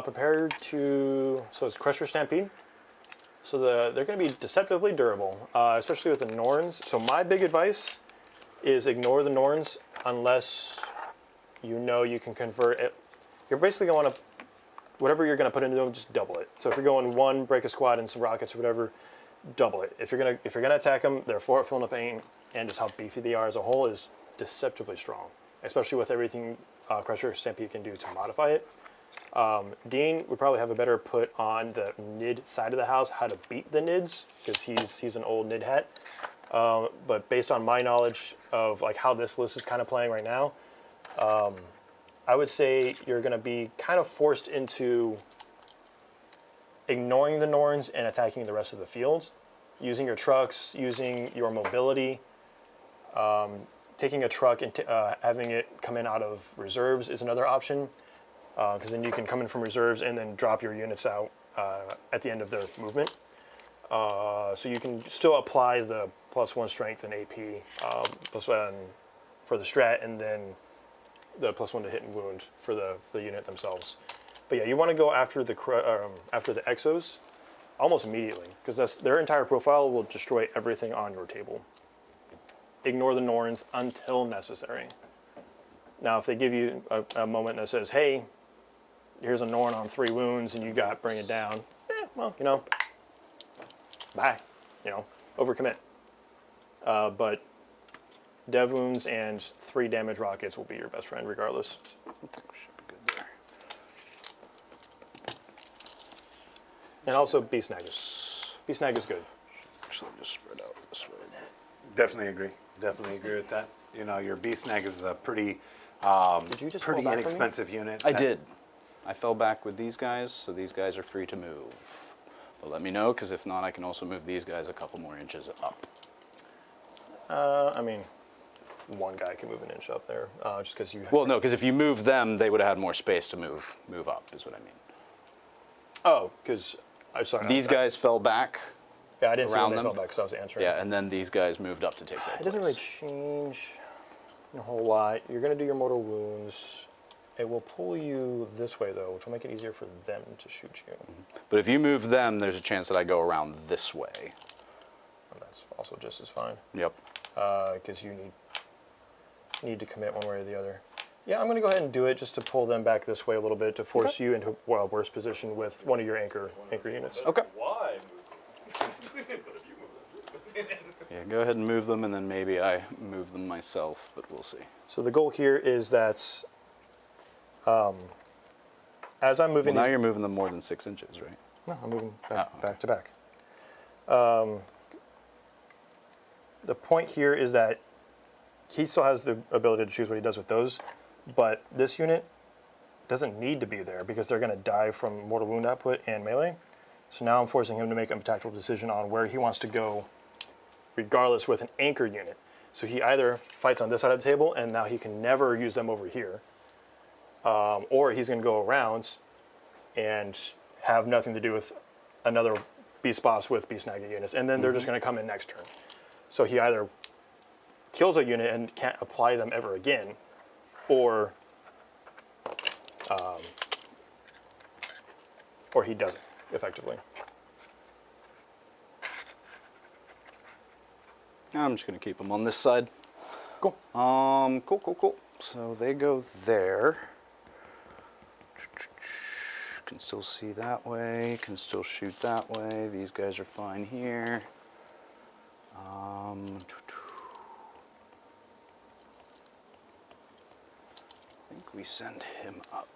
Prepared to, so it's Crusher Stampede. So they're going to be deceptively durable, especially with the Norns. So my big advice is ignore the Norns unless you know you can convert it. You're basically going to want to, whatever you're going to put into them, just double it. So if you're going 1, break a squad, and some rockets or whatever, double it. If you're gonna attack them, their 4 filling up pain and just how beefy they are as a whole is deceptively strong, especially with everything Crusher Stampede can do to modify it. Dean would probably have a better put on the Nid side of the house, how to beat the Nids, because he's an old Nid hat. But based on my knowledge of like how this list is kind of playing right now, I would say you're going to be kind of forced into ignoring the Norns and attacking the rest of the field, using your trucks, using your mobility, taking a truck and having it come in out of reserves is another option. Because then you can come in from reserves and then drop your units out at the end of their movement. So you can still apply the +1 strength and AP, +1 for the strat, and then the +1 to hit and wound for the unit themselves. But yeah, you want to go after the Exos almost immediately, because their entire profile will destroy everything on your table. Ignore the Norns until necessary. Now, if they give you a moment that says, hey, here's a Norn on 3 wounds and you got bring it down, well, bye, overcommit. But dev wounds and 3 damage rockets will be your best friend regardless. Should be good there. And also B-Snag is good. Actually, just spread out this way. Definitely agree. Definitely agree with that. Your Beast Snag is a pretty Did you just pretty fall back from me? inexpensive unit. I did. I fell back with these guys, so these guys are free to move. But let me know, because if not, I can also move these guys a couple more inches up. I mean, one guy can move an inch up there, just because you. Well, no, because if you move them, they would have had more space to move up, is what I mean. Oh, because I'm sorry. These guys fell back. Yeah, I didn't see when around they them. fell back because I was answering. Yeah, and then these guys moved up to take their It doesn't really place. change a whole lot. You're going to do your mortal wounds. It will pull you this way, though, which will make it easier for them to shoot you. But if you move them, there's a chance that I go around this way. And that's also just as fine, Yep. because you need need to commit one way or the other. Yeah, I'm going to go ahead and do it just to pull them back this way a little bit to force you into a worse position with one of your anchor units. Okay. Why move them? But if you move them. Yeah, go ahead and move them, and then maybe I move them myself, but we'll see. So the goal here is that as I'm moving Well, now these, you're moving them more than 6 inches, right? no, I'm moving Oh. back to back. The point here is that he still has the ability to choose what he does with those, but this unit doesn't need to be there because they're going to die from mortal wound output and melee. So now I'm forcing him to make a tactical decision on where he wants to go, regardless with an anchor unit. So he either fights on this side of the table, and now he can never use them over here, or he's going to go around and have nothing to do with another beast boss with beast nagging units, and then they're just going to come in next turn. So he either kills a unit and can't apply them ever again, or he doesn't effectively. I'm just going to keep them on this side. Cool. Cool. So they go there. Can still see that way, can still shoot that way. These guys are fine here. I think we send him up.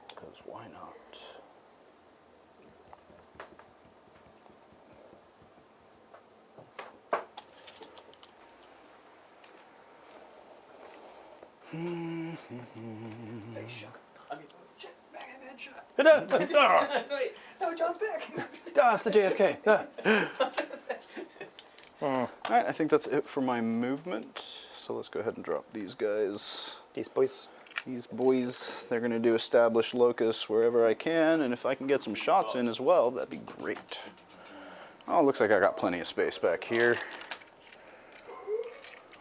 Because why not? Wait, no, John's back. It's the JFK. All right, I think that's it for my movement. So let's go ahead and drop these guys. These boys. These boys, they're going to do establish locus wherever I can, and if I can get some shots in as well, that'd be great. Oh, looks like I got plenty of space back here.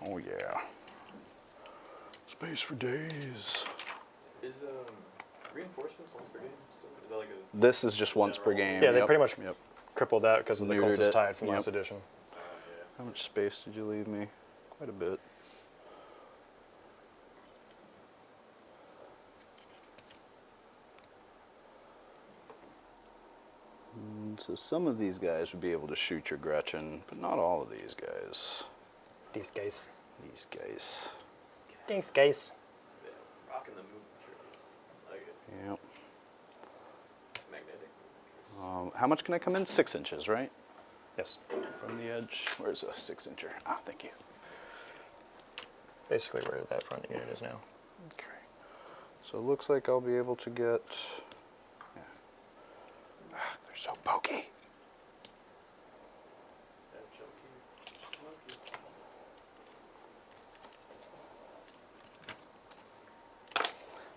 Oh yeah. Space for days. Is reinforcements once per game still? Is that like a... This is just once per game. Yeah, they Yep. pretty much Yep. crippled that because of the Neutered cultist it. tide from Yep. last edition. How much space did you leave me? Quite a bit. So some of these guys would be able to shoot your Gretchen, but not all of these guys. These guys. These guys. These guys. Yeah, rocking the movement shirts. I like it. Yep. Magnetic. How much can I come in? 6 inches, right? Yes. From the edge. Where's a 6-incher? Ah, thank you. Basically where that front unit is now. Okay. So it looks like I'll be able to get... Yeah. Ah, they're so pokey. That chunky monkey.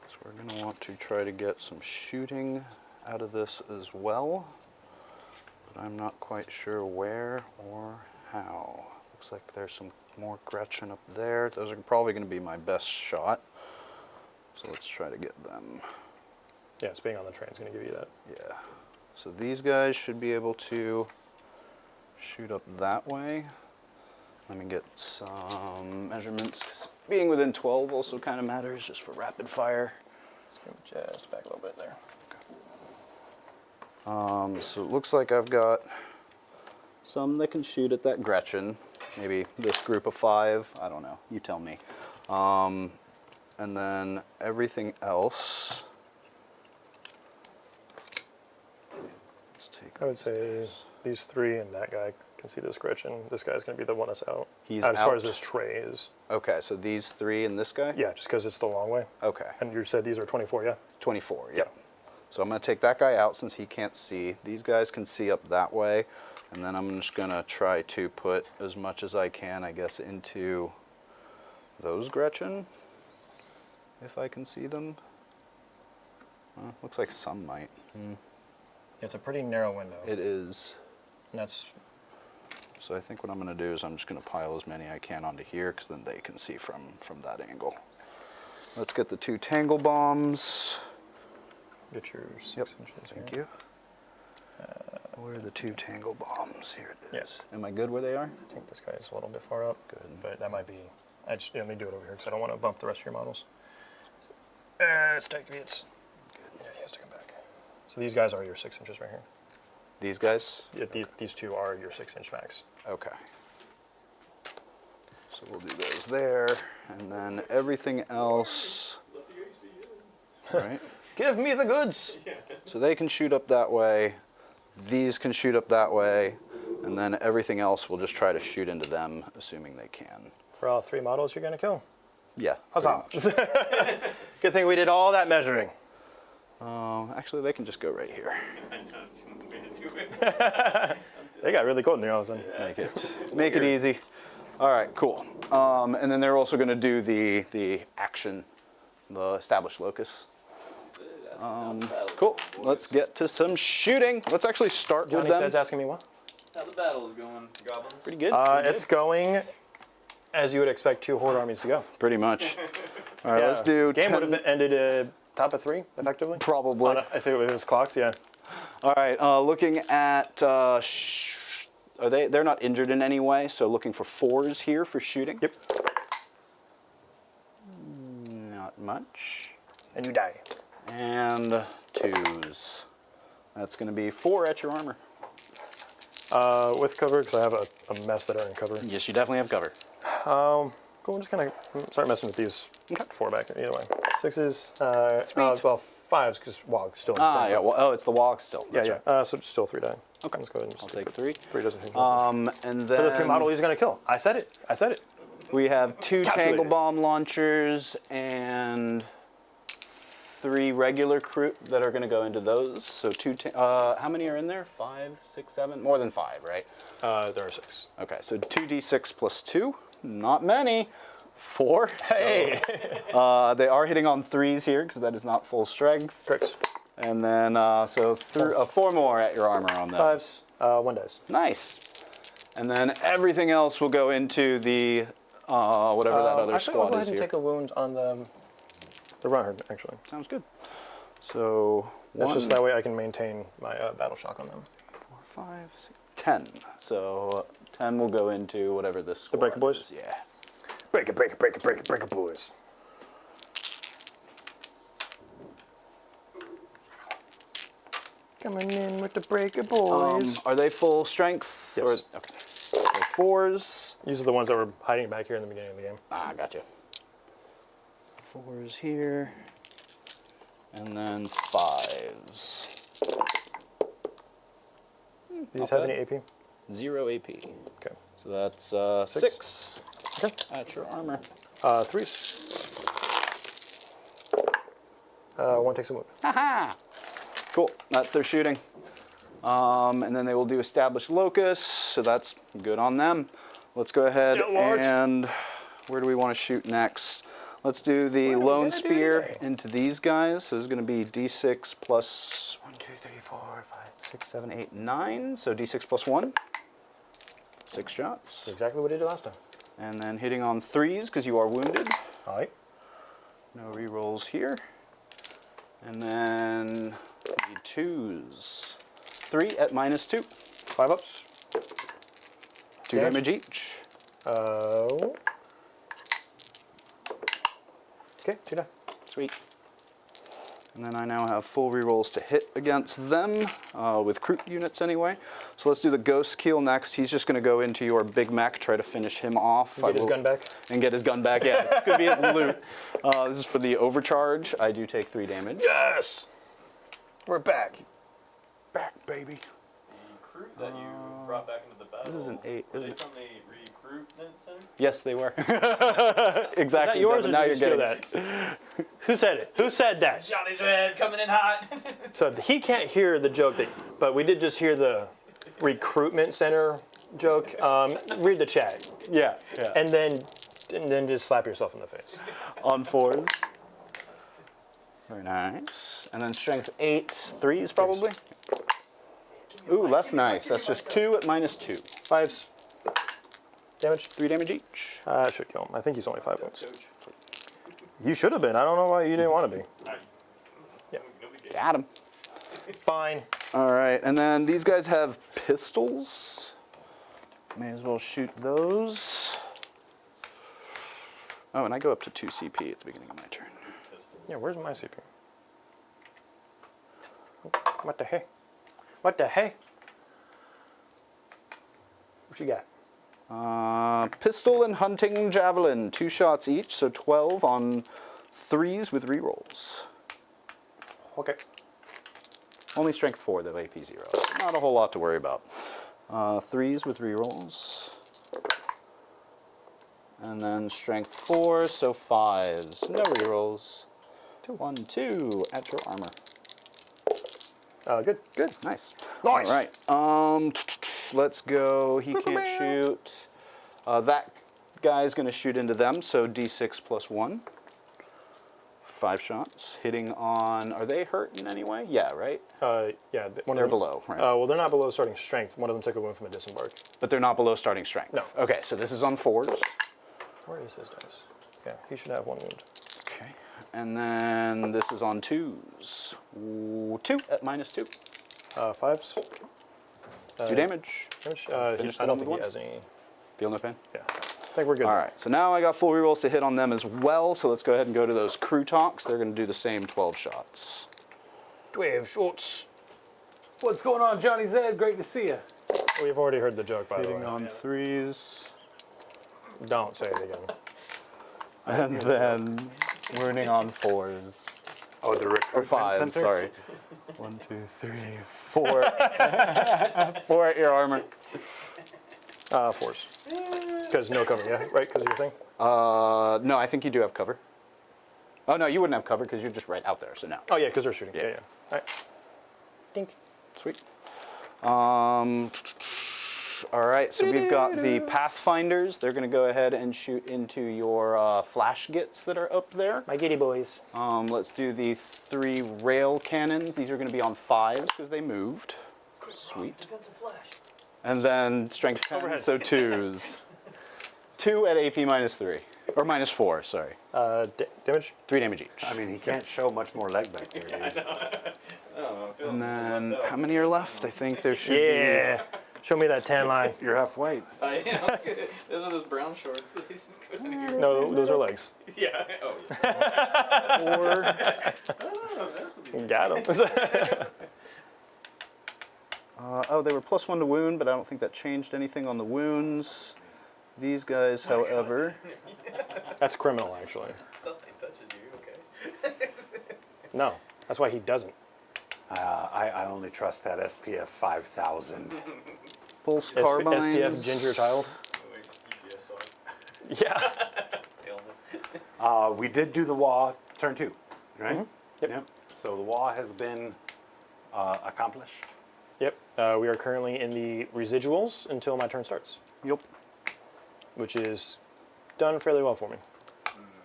So we're going to want to try to get some shooting out of this as well. But I'm not quite sure where or how. Looks like there's some more Gretchen up there. Those are probably going to be my best shot. So let's try to get them. Yes, being on the train is going to give you that. Yeah. So these guys should be able to shoot up that way. Let me get some measurements, 'cause being within 12 also kind of matters just for rapid fire. Let's go just back a little bit there. So it looks like I've got some that can shoot at that Gretchen. Maybe this group of 5, I don't know, you tell me. And then everything else. Let's take I would say these 3 and that guy can see this Gretchen. This guy's going to be the one that's out. He's as far out. as this tray is. Okay, so these 3 and this guy? Yeah, just because it's the long way. Okay. And you said these are 24, yeah? 24, yeah. Yeah. So I'm going to take that guy out since he can't see. These guys can see up that way. And then I'm just going to try to put as much as I can, I guess, into those Gretchen, if I can see them. Looks like some might. It's a pretty narrow window. It is. And that's... So I think what I'm going to do is I'm just going to pile as many I can onto here, because then they can see from that angle. Let's get the 2 tangle bombs. Get your 6 inches Thank here. you. Where are the 2 tangle bombs? Here it is. Yes. Am I good where they are? I think this guy's a little bit far up. Good. But that might be. Let me do it over here because I don't want to bump the rest of your models. It's take it's. Yeah, he has to come back. So these guys are your 6 inches right here. These guys? Yeah, these 2 are your 6-inch max. Okay. So we'll do those there, and then everything else. Right? Give me the goods. So they can shoot up that way. These can shoot up that way, and then everything else we'll just try to shoot into them, assuming they can. For all 3 models you're gonna kill. Yeah. Huzzah! Good thing we did all that measuring. Actually, they can just go right here. They got really cold in there all of a sudden. Make it easy. All right, cool. And then they're also going to do the action, the established locus. Cool. Let's get to some shooting. Let's actually start Johnny with them. Ted's asking me what? How the battle is going, goblins? Pretty good. It's going as you would expect 2 horde armies to go. Pretty much. All right, let's do Game 10. would have ended top of 3, effectively. Probably. If it was clocked, yeah. All right, looking at, they're not injured in any way, so looking for 4s here for shooting. Yep. Not much. And you die. And 2s. That's going to be 4 at your armor. With cover, because I have a mess that are in cover. Yes, you definitely have cover. Cool, I'm just going to start messing with these 4 back either way. 6s, well, 5s, because Wog's still in Yeah, well, it's the walk still. Yeah, That's yeah. right. So still 3 die. Okay. Let's go ahead and I'll just take 3. 3 doesn't change. And For the 3 then model he's going to kill. I said it. I said it. we have 2 Calculated. tangle bomb launchers and 3 regular Kroot that are going to go into those. So how many are in there? 5, 6, 7? More than 5, right? There are 6. Okay, so 2d6 plus 2. Not many. 4. Hey! They are hitting on 3s here because that is not full strength. Tricks. And then, 4 more at your armor on them. 5s, 1 dies. Nice. And then everything else will go into the, whatever that other actually, I'll squad go is ahead and here. take a wound on the runner, actually. Sounds good. So, That's 1, just that way I can maintain my battle shock on them. 4, 5, 6, 10. So 10 will go into whatever this squad Breaker Boys? is. Yeah. Break it, break it, break it, break it, break it, boys. Coming in with the breaker boys. Are they full strength? Yes. Okay. So 4s. These are the ones that were hiding back here in the beginning of the game. Gotcha. 4s here. And then 5s. These have any AP? 0 AP. Okay. So that's 6 Okay. at your armor. 3s. 1 takes a wound. Haha! Cool. That's their shooting. And then they will do established locus, so that's good on them. Let's go ahead Still large. and where do we want to shoot next? Let's do the What are we lone gonna do spear today? into these guys. So it's going to be d6 plus 1, 2, 3, 4, 5, 6, 7, 8, 9. So d6 plus 1. 6 shots. That's exactly what I did last time. And then hitting on 3s because you are wounded. All right. No rerolls here. And then need 2s. 3 at -2. 5 ups. 2 Damage. damage each. Okay, 2 die. Sweet. And then I now have full rerolls to hit against them, with Kroot units anyway. So let's do the Ghost Keel next. He's just going to go into your Big Mac, try to finish him off. Get his gun back. And get his gun back, yeah. It's going to be his loot. This is for the overcharge. I do take 3 damage. Yes! We're back. Back, baby. The Kroot that you brought back into the battle. This is an 8. Were they from the recruitment center? Yes, they were. Exactly. Is that yours Devin, or now did you you're steal getting that? Who said it? Who said that? Johnny's head coming in hot. So he can't hear the joke, but we did just hear the recruitment center joke. Read the chat. Yeah. And then just slap yourself in the face. On 4s. Very nice. And then strength 8, 3s probably. Ooh, that's nice. That's just 2 at -2. 5s. Damage. 3 damage each. I should kill him. I think he's only 5 wounds. You should have been. I don't know why you didn't want to be. Got him. Fine. All right, and then these guys have pistols. May as well shoot those. Oh, and I go up to 2 CP at the beginning of my turn. Yeah, where's my CP? What the heck? What the heck? What you got? Pistol and hunting javelin, 2 shots each, so 12 on 3s with rerolls. Okay. Only strength 4 though, AP 0. Not a whole lot to worry about. 3s with rerolls. And then strength 4, so 5s. No rerolls. 1, 2 at your armor. Good. Good. Nice. Nice. All right. Let's go. He can't shoot. That guy's going to shoot into them, so D6 plus 1. 5 shots. Hitting on... Are they hurt in any way? Yeah, right? Yeah. They're below, right? Well, they're not below starting strength. One of them took a wound from a disembark. But they're not below starting strength? No. Okay, so this is on 4s. Where is his dice? Yeah, he should have 1 wound. Okay. And then this is on 2s. 2 at -2. 5s. 2 damage. Damage? Finish I the don't one with think he has any. Feel no pain? Yeah. I think we're good. All right, so now I got full rerolls to hit on them as well, so let's go ahead and go to those Kroot Hunts. They're going to do the same 12 shots. 12 shots. What's going on, Johnny Zed? Great to see you. We've already heard the joke, by the Hitting way. on 3s. Don't say it again. And then wounding on 4s. Oh, the Or recruitment 5, center? sorry. 1, 2, 3, 4. 4 at your armor. 4s. Because no cover, yeah? Right? Because of your thing? No, I think you do have cover. Oh, no, you wouldn't have cover because you're just right out there, so no. Oh, yeah, because they're shooting. Yeah. Yeah. All right. Dink. Sweet. All right, so we've got the Pathfinders. They're going to go ahead and shoot into your flash gits that are up there. My giddy boys. Let's do the 3 rail cannons. These are going to be on 5s because they moved. Sweet. Defensive flash. And then strength 10, Overhead. so 2s. 2 at AP -3. Or -4, sorry. Damage? 3 damage each. I mean, he can't show much more leg back there, dude. And then how many are left? I think there should Yeah. Show me that tan line. You're half white. Those are those brown shorts. He's good in here. No, those are legs. Yeah. Oh, yeah. be 4. Got him. Oh, they were +1 to wound, but I don't think that changed anything on the wounds. These guys, however... That's criminal, actually. Something touches you. Okay. No, that's why he doesn't. I only trust that SPF 5000. Pulse carbines. SPF ginger child. EPS song. Yeah. Illness. We did do the WA turn 2, right? Mm-hmm. Yep. So the WA has been accomplished. Yep. We are currently in the residuals until my turn starts, Yep. which is done fairly well for me.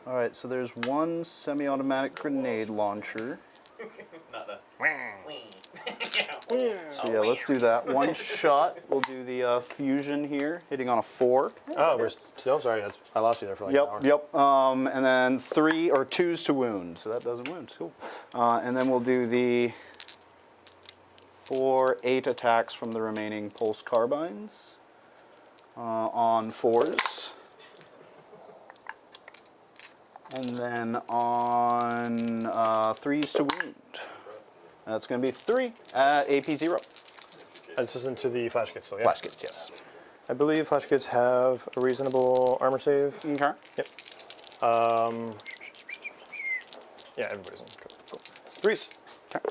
All right, so there's 1 semi-automatic grenade launcher. Not a. So yeah, let's do that. 1 shot. We'll do the fusion here, hitting on a 4. Oh, we're still sorry. I lost you there for like an hour. Yep. And then 3 or 2s to wound, so that doesn't wound. Cool. And then we'll do the 8 attacks from the remaining pulse carbines on 4s. And then on 3s to wound. That's going to be 3 at AP 0. This isn't to the flash kits, so yeah. Flash kits, yes. I believe flash kits have a reasonable armor save. Okay. Yep. Yeah, everybody's in. Cool. 3s. Okay.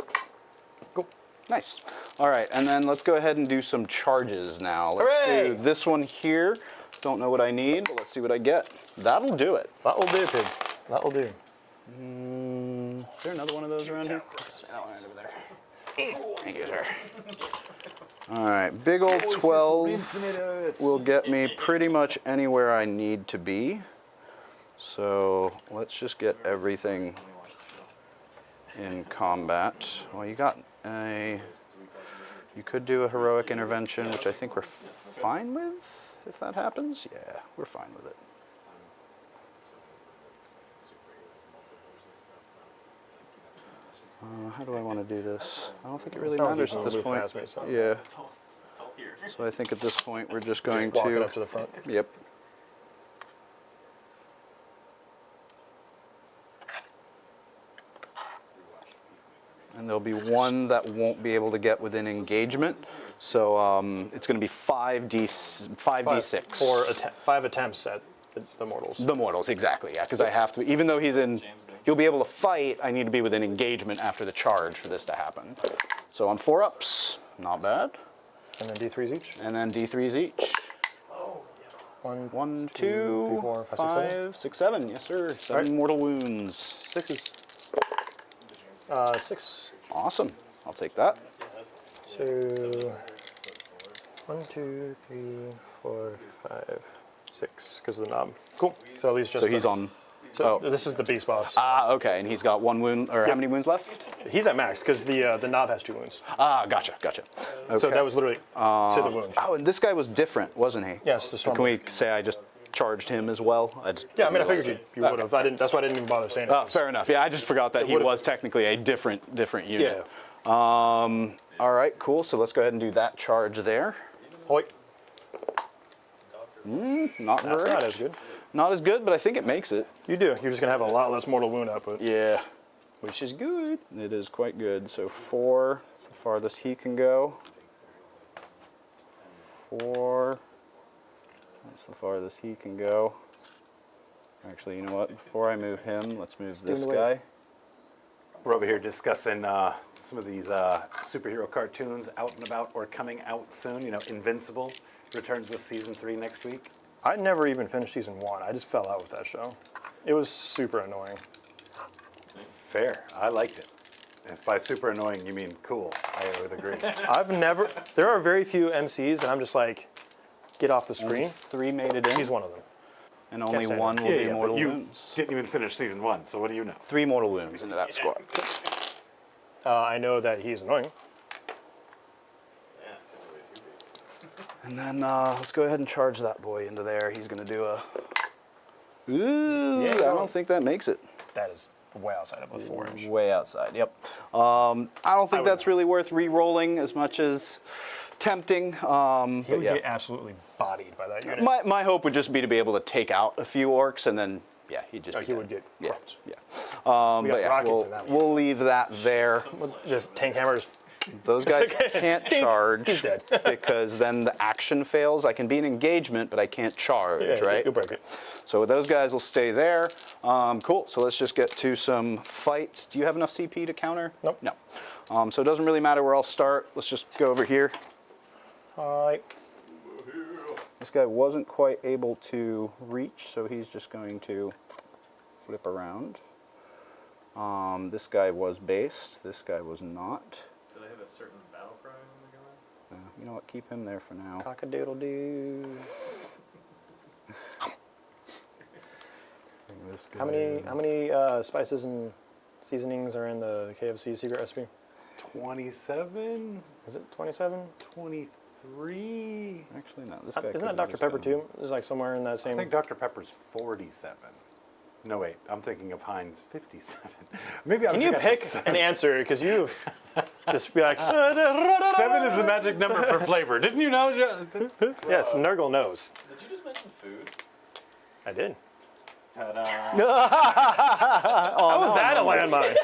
Cool. Nice. All right, and then let's go ahead and do some charges now. Let's Hooray! do this one here. Don't know what I need, but let's see what I get. That'll do it. That'll do, pig. That'll do. Is there another one of those around here? That one right over there. Thank you, sir. All right, big old 12 will get me pretty much anywhere I need to be. So let's just get everything in combat. Well, you got a... You could do a heroic intervention, which I think we're fine with, if that happens. Yeah, we're fine with it. how do I want to do this? I don't think it really It's not like matters you at can this move point. past me, so. Yeah. It's all here. So I think at this point we're just going Walking to. up to the front. Yep. And there'll be one that won't be able to get within engagement. So it's going to be 5d6. For 5 attempts at the mortals. The mortals, exactly. Yeah, because I have to. Even though he'll be able to fight. I need to be within engagement after the charge for this to happen. So on 4-ups, not bad. And then D3s each. And then d3s each. 1, 2, 3, 4, 5, 6, 7. 5, 6, 7. Yes, sir. 7 right. mortal wounds. 6s. 6. Awesome. I'll take that. So 1, 2, 3, 4, 5, 6. Because of the knob. Cool. So at least just. So he's on. So Oh. this is the beast boss. Ah, okay. And he's got 1 wound, or how many wounds left? He's at max because the knob has 2 wounds. Ah, gotcha. Okay. So that was literally to the wound. Oh, and this guy was different, wasn't he? Yes, the So storm. can we say I just charged him as well? Yeah, I mean, I figured you would have. That's why I didn't even bother saying it. Oh, fair enough. Yeah, I just forgot that he would've- was technically a different unit. Yeah. All right, cool. So let's go ahead and do that charge there. Hoi. Not That's very. not as good. Not as good, but I think it makes it. You do. You're just gonna have a lot less mortal wound output, Yeah, which is good. it is quite good. So 4 is the farthest he can go. 4. That's the farthest he can go. Actually, you know what? Before I move him, let's move this the wave. guy. We're over here discussing some of these superhero cartoons out and about or coming out soon. You know, Invincible returns with season 3 next week. I never even finished season 1. I just fell out with that show. It was super annoying. Fair. I liked it. If by super annoying you mean cool, I would agree. There are very few MCs that I'm just like, get off the Only screen. 3 made it in, He's one of them. and only say 1 that. will be but mortal you wounds. didn't even finish season 1, so what do you know? 3 mortal wounds into that squad. I know that he's annoying. Yeah, it's way too big. And then let's go ahead and charge that boy into there. He's going to do a... Ooh, Yeah. I don't think that makes it. That is way outside of a 4-inch. Way outside, yep. I don't think would- that's really worth re-rolling as much as tempting. He But would yeah. get absolutely bodied by that unit. My hope would just be to be able to take out a few orcs and then, yeah, he'd just be He dead. would get Yeah, crushed. yeah. We got But yeah, rockets in that one. we'll leave that there. Just tank hammers. Those guys can't charge He's dead. because then the action fails. I can be in engagement, but I can't charge, Yeah, right? You'll break it. So those guys will stay there. Cool. So let's just get to some fights. Do you have enough CP to counter? Nope. No. So it doesn't really matter where I'll start. Let's just go over here. Hi. This guy wasn't quite able to reach, so he's just going to flip around. This guy was based. This guy was not. Do they have a certain battle cry when they go in? You know what? Keep him there for now. Cock-a-doodle-doo. Bring this guy How many in. spices and seasonings are in the KFC secret recipe? 27, Is it 27? 23. Actually, no. This guy Isn't that could've Dr. just Pepper gone- too? It's like somewhere in that I same. think Dr. Pepper's 47. No, wait, I'm thinking of Heinz 57. Maybe I'm Can you thinking pick of an answer? Because you've just be like, 7 is the magic number for flavor. Didn't you know? yes, Nurgle knows. Did you just mention food? I did. Ta-da. How was that a landmine?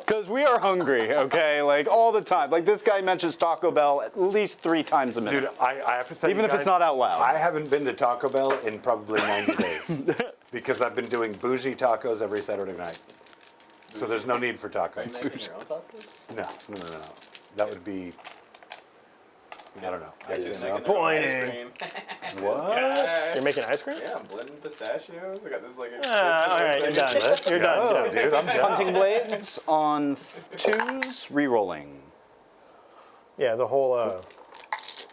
Because we are hungry, okay? Like, all the time. Like, this guy mentions Taco Bell at least 3 times a minute. Dude, I have to tell Even you if guys, it's not out loud. I haven't been to Taco Bell in probably 90 days because I've been doing bougie tacos every Saturday night. So there's no need for tacos. Making your own tacos? No. That would be, I don't know. Pointing. What? You're making ice cream? Yeah, I'm blending pistachios. I got this like. All right, you're done. You're done. Oh, You're done. dude, I'm down. Hunting blades on 2s, re-rolling. Yeah, the whole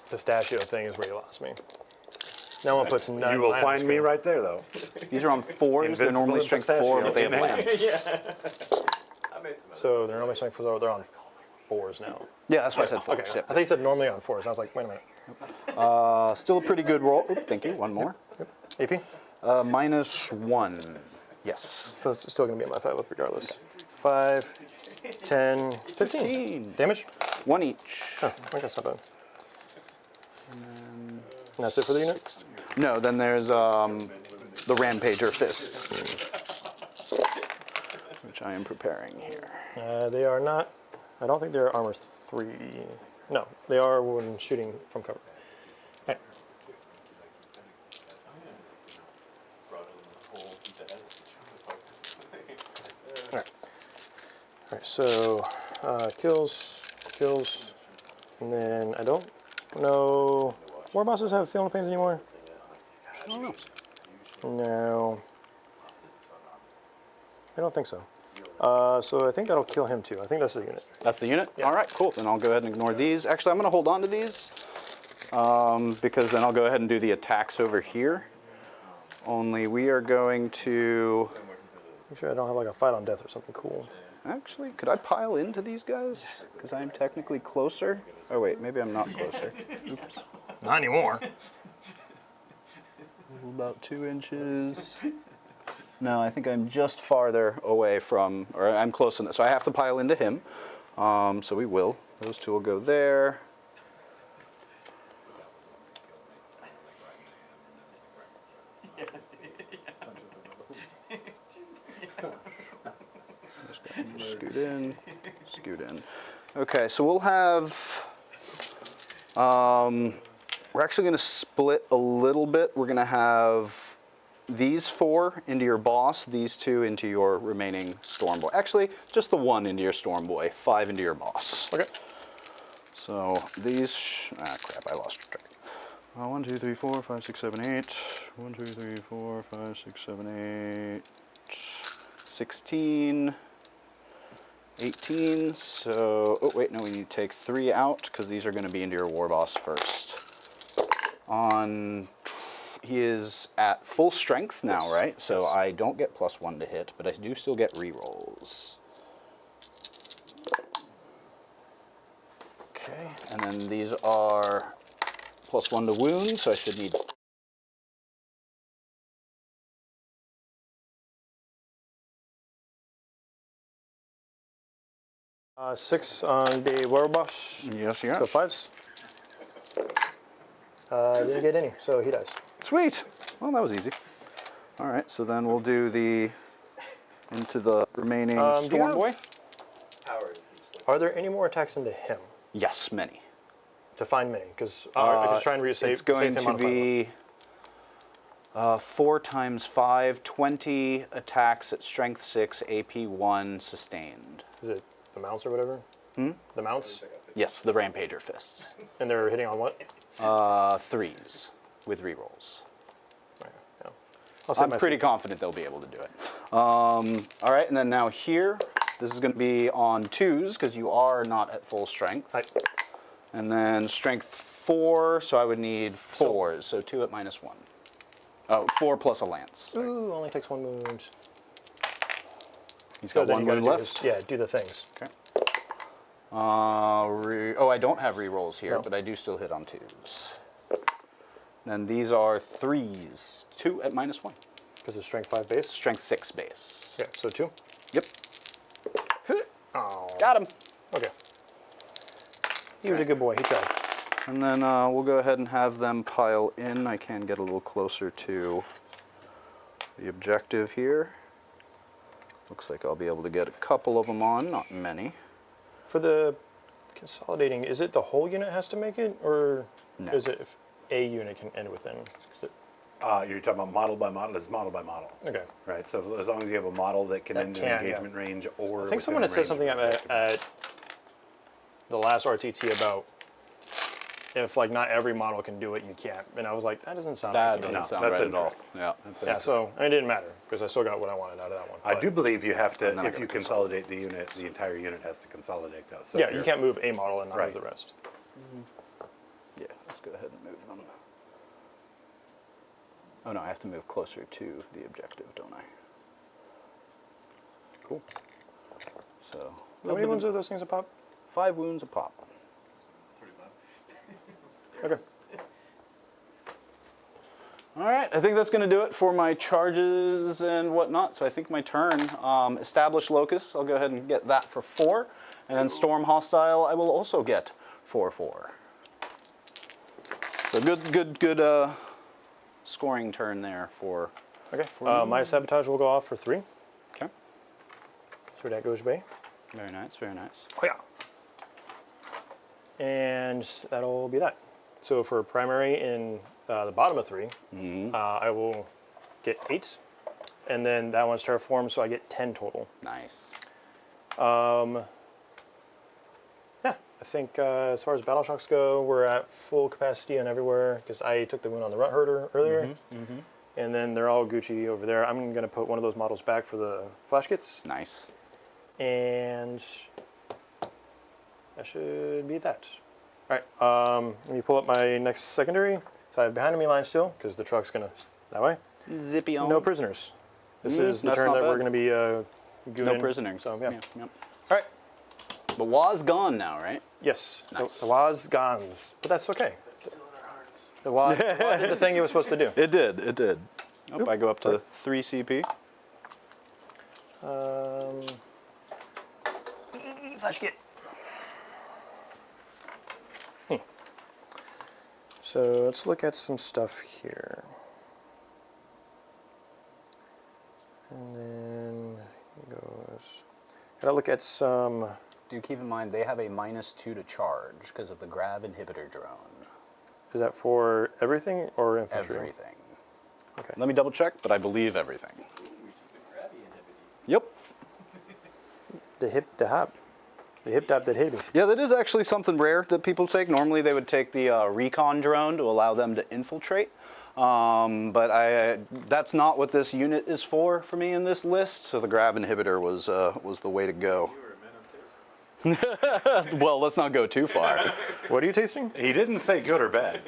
pistachio thing is where you lost me. No one puts nut. You will in ice find me cream. right there, though. These are on 4s. They're Invincible normally and strength 4, but they have pistachio. lamps. I made some. So they're normally strength 4. They're on 4s now. Yeah, that's why I said 4s. Okay. Yep. I think you said normally on 4s. And I was like, wait a minute. Still a pretty good roll. Oop, thank you. One more. AP? -1. Yes. So it's still going to be on my 5 up regardless. 5. 10, 15. Damage? 1 each. Oh, I guess not bad. And that's it for the unit? No, then there's the Rampager Fists, which I am preparing here. They are not, I don't think they're armor 3. No, they are when shooting from cover. Right. Alright, so kills, and then I don't know, war bosses have feeling pains anymore? I don't know. No. I don't think so. So I think that'll kill him too. I think that's the unit. That's the unit? Yeah. All right, cool. Then I'll go ahead and ignore these. Actually, I'm going to hold on to these because then I'll go ahead and do the attacks over here. Only we are going to... Make sure I don't have like a fight on death or something cool. Actually, could I pile into these guys? Because I'm technically closer. Oh, wait, maybe I'm not closer. Oops. Not anymore. About 2 inches. No, I think I'm just farther away from, or I'm close enough. So I have to pile into him. So we will. Those two will go there. Scoot in, scoot in. Okay, so we'll have, we're actually going to split a little bit. We're going to have these 4 into your boss, these 2 into your remaining storm boy. Actually, just the 1 into your storm boy, 5 into your boss. Okay. So these, crap, I lost track. 1, 2, 3, 4, 5, 6, 7, 8. 1, 2, 3, 4, 5, 6, 7, 8. 16. 18, so, oh wait, no, we need to take 3 out because these are going to be into your war boss first. He is at full strength now, right? So I don't get +1 to hit, but I do still get rerolls. Okay, and then these are +1 to wound, so I should need... Six on the war boss. Yes, yes. So 5s. Didn't get any, so he dies. Sweet. Well, that was easy. All right, so then we'll do the into the remaining do you storm have- boy. Are there any more attacks into him? Yes, many. To find many, because I was trying to save It's going save him to on a fight. be 4 times 5, 20 attacks at strength 6, AP 1, sustained. Is it the mounts or whatever? The mounts? Yes, the Rampager Fists. And they're hitting on what? 3s with rerolls. Yeah. I'll save I'm my pretty confident they'll be able to do it. All right, and then now here, this is going to be on 2s because you are not at full strength. Right. And then strength 4, so I would need 4s, so 2 at -1. Oh, 4 plus a lance. Ooh, only takes 1 wound. He's So got then 1 you gotta wound do left. his- yeah, do the things. Okay. Oh, I don't have rerolls here, No. but I do still hit on 2s. Then these are 3s, 2 at -1. Because it's strength 5 base. Strength 6 base. Yeah, so 2. Yep. Oh. Got him. Okay. He was a good boy. He tried. And then we'll go ahead and have them pile in. I can get a little closer to the objective here. Looks like I'll be able to get a couple of them on, not many. For the consolidating, is it the whole unit has to make it, or No. is it if a unit can end within? Is it, You're talking about model by model. It's model by model, okay. right? So as long as you have a model that can That end can, in yeah. engagement range or I think someone had said something at the last RTT about if like not every model can do it, you can't. And I was like, that doesn't sound That right to me. doesn't sound that's right at all. incorrect. Yeah. Yeah, so it didn't matter because I still got what I wanted out of that one. I But do believe you have to, not if gonna you consolidate the unit, the entire unit has to consolidate those. So yeah, if you you're- can't move a model and not Right. move the rest. Yeah, let's go ahead and move them. Oh no, I have to move closer to the objective, don't I? Cool. So, How many ones are those things a pop? 5 wounds a pop. Okay. All right, I think that's going to do it for my charges and whatnot. So I think my turn. Establish Locust, I'll go ahead and get that for 4. And then Storm Hostile, I will also get for 4. So good scoring turn there for... Okay, my Sabotage will go off for 3. Okay. So that goes away. Very nice, very nice. Oh yeah. And that'll be that. So for primary in the bottom of 3, I will get 8. And then that one's Terraform, so I get 10 total. Nice. Yeah, I think as far as Battle Shocks go, we're at full capacity on everywhere because I took the wound on the Runt Herder earlier. And then they're all Gucci over there. I'm going to put one of those models back for the flash kits. Nice. And that should be that. All right, let me pull up my next secondary. So I have behind me line still because the truck's going to that way. Zippy on. No prisoners. This is the that's turn not that bad. we're going to be No prisoners. So yeah. Yep. All right. But Wa's gone now, right? Yes. Nice. The was gons, but that's okay. It's still in our hearts. The Wa did the thing he was supposed to do. It did. It did. Oh, I go up to 3 CP. Flash kit. So let's look at some stuff here. And then he goes. Gotta look at some. Do keep in mind they have a -2 to charge because of the grav inhibitor drone. Is that for everything or infantry? Everything. Okay. Let me double check, but I believe everything. Yep. The hip dap that hit me. Yeah, that is actually something rare that people take. Normally they would take the recon drone to allow them to infiltrate. But that's not what this unit is for me in this list. So the grav inhibitor was the way to go. Well, let's not go too far. What are you tasting? He didn't say good or bad.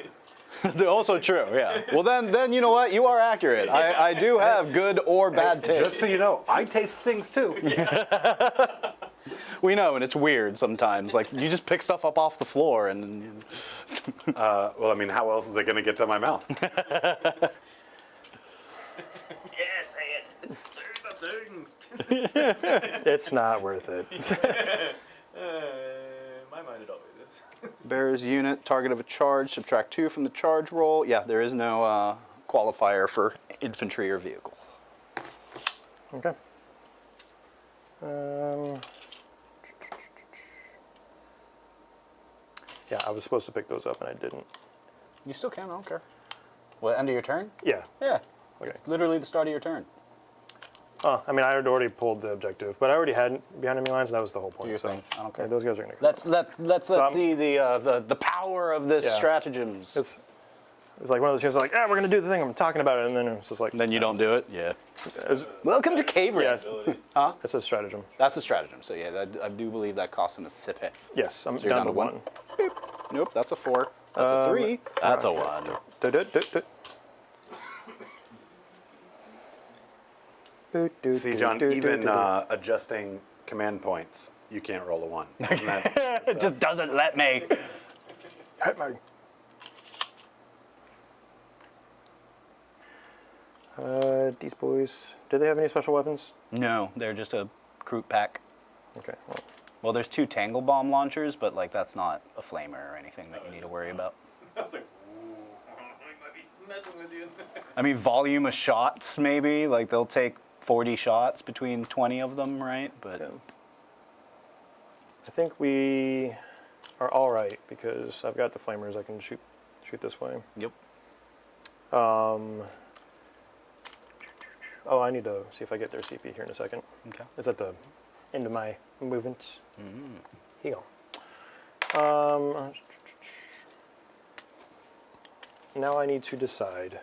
They're also true, yeah. Well, then you know what? You are accurate. I do have good or bad taste. Just so you know, I taste things too. We know, and it's weird sometimes. Like, you just pick stuff up off the floor and... Well, I mean, how else is it going to get to my mouth? Yeah, say it. It's not worth it. My mind it always is. Bears unit, target of a charge, subtract 2 from the charge roll. Yeah, there is no qualifier for infantry or vehicle. Okay. Yeah, I was supposed to pick those up and I didn't. You still can, I don't care. What, end of your turn? Yeah. Yeah. Okay. It's literally the start of your turn. Oh, I mean, I had already pulled the objective, but I already had behind enemy lines, and that was the whole point. Do your so, thing. I don't care. yeah, those guys are going to come. Let's I'm- see the power of this Yeah. stratagems. It's like one of those things like, we're going to do the thing, I'm talking about it, and then it's just like... Then you don't do it? Yeah. It's, Welcome to Cave yes, Race. Huh? it's a stratagem. That's a stratagem. So yeah, I do believe that costs him a sip hit. Yes, I'm So you're down down to to 1. Nope, that's a 4. That's a 3. That's a 1. See, John, even adjusting command points, you can't roll a 1. Isn't that- It just doesn't let me. These boys, do they have any special weapons? No, they're just a Kroot pack. Okay, well, Well, there's 2 Tangle Bomb launchers, but like that's not a flamer or anything that you need to worry about. I was like, ooh, I might be messing with you. I mean, volume of shots, maybe. Like, they'll take 40 shots between 20 of them, right? But I think we are all right because I've got the flamers. I can shoot this way. Yep. Oh, I need to see if I get their CP here in a second. Okay. It's at the end of my movement. Here you go. Now I need to decide.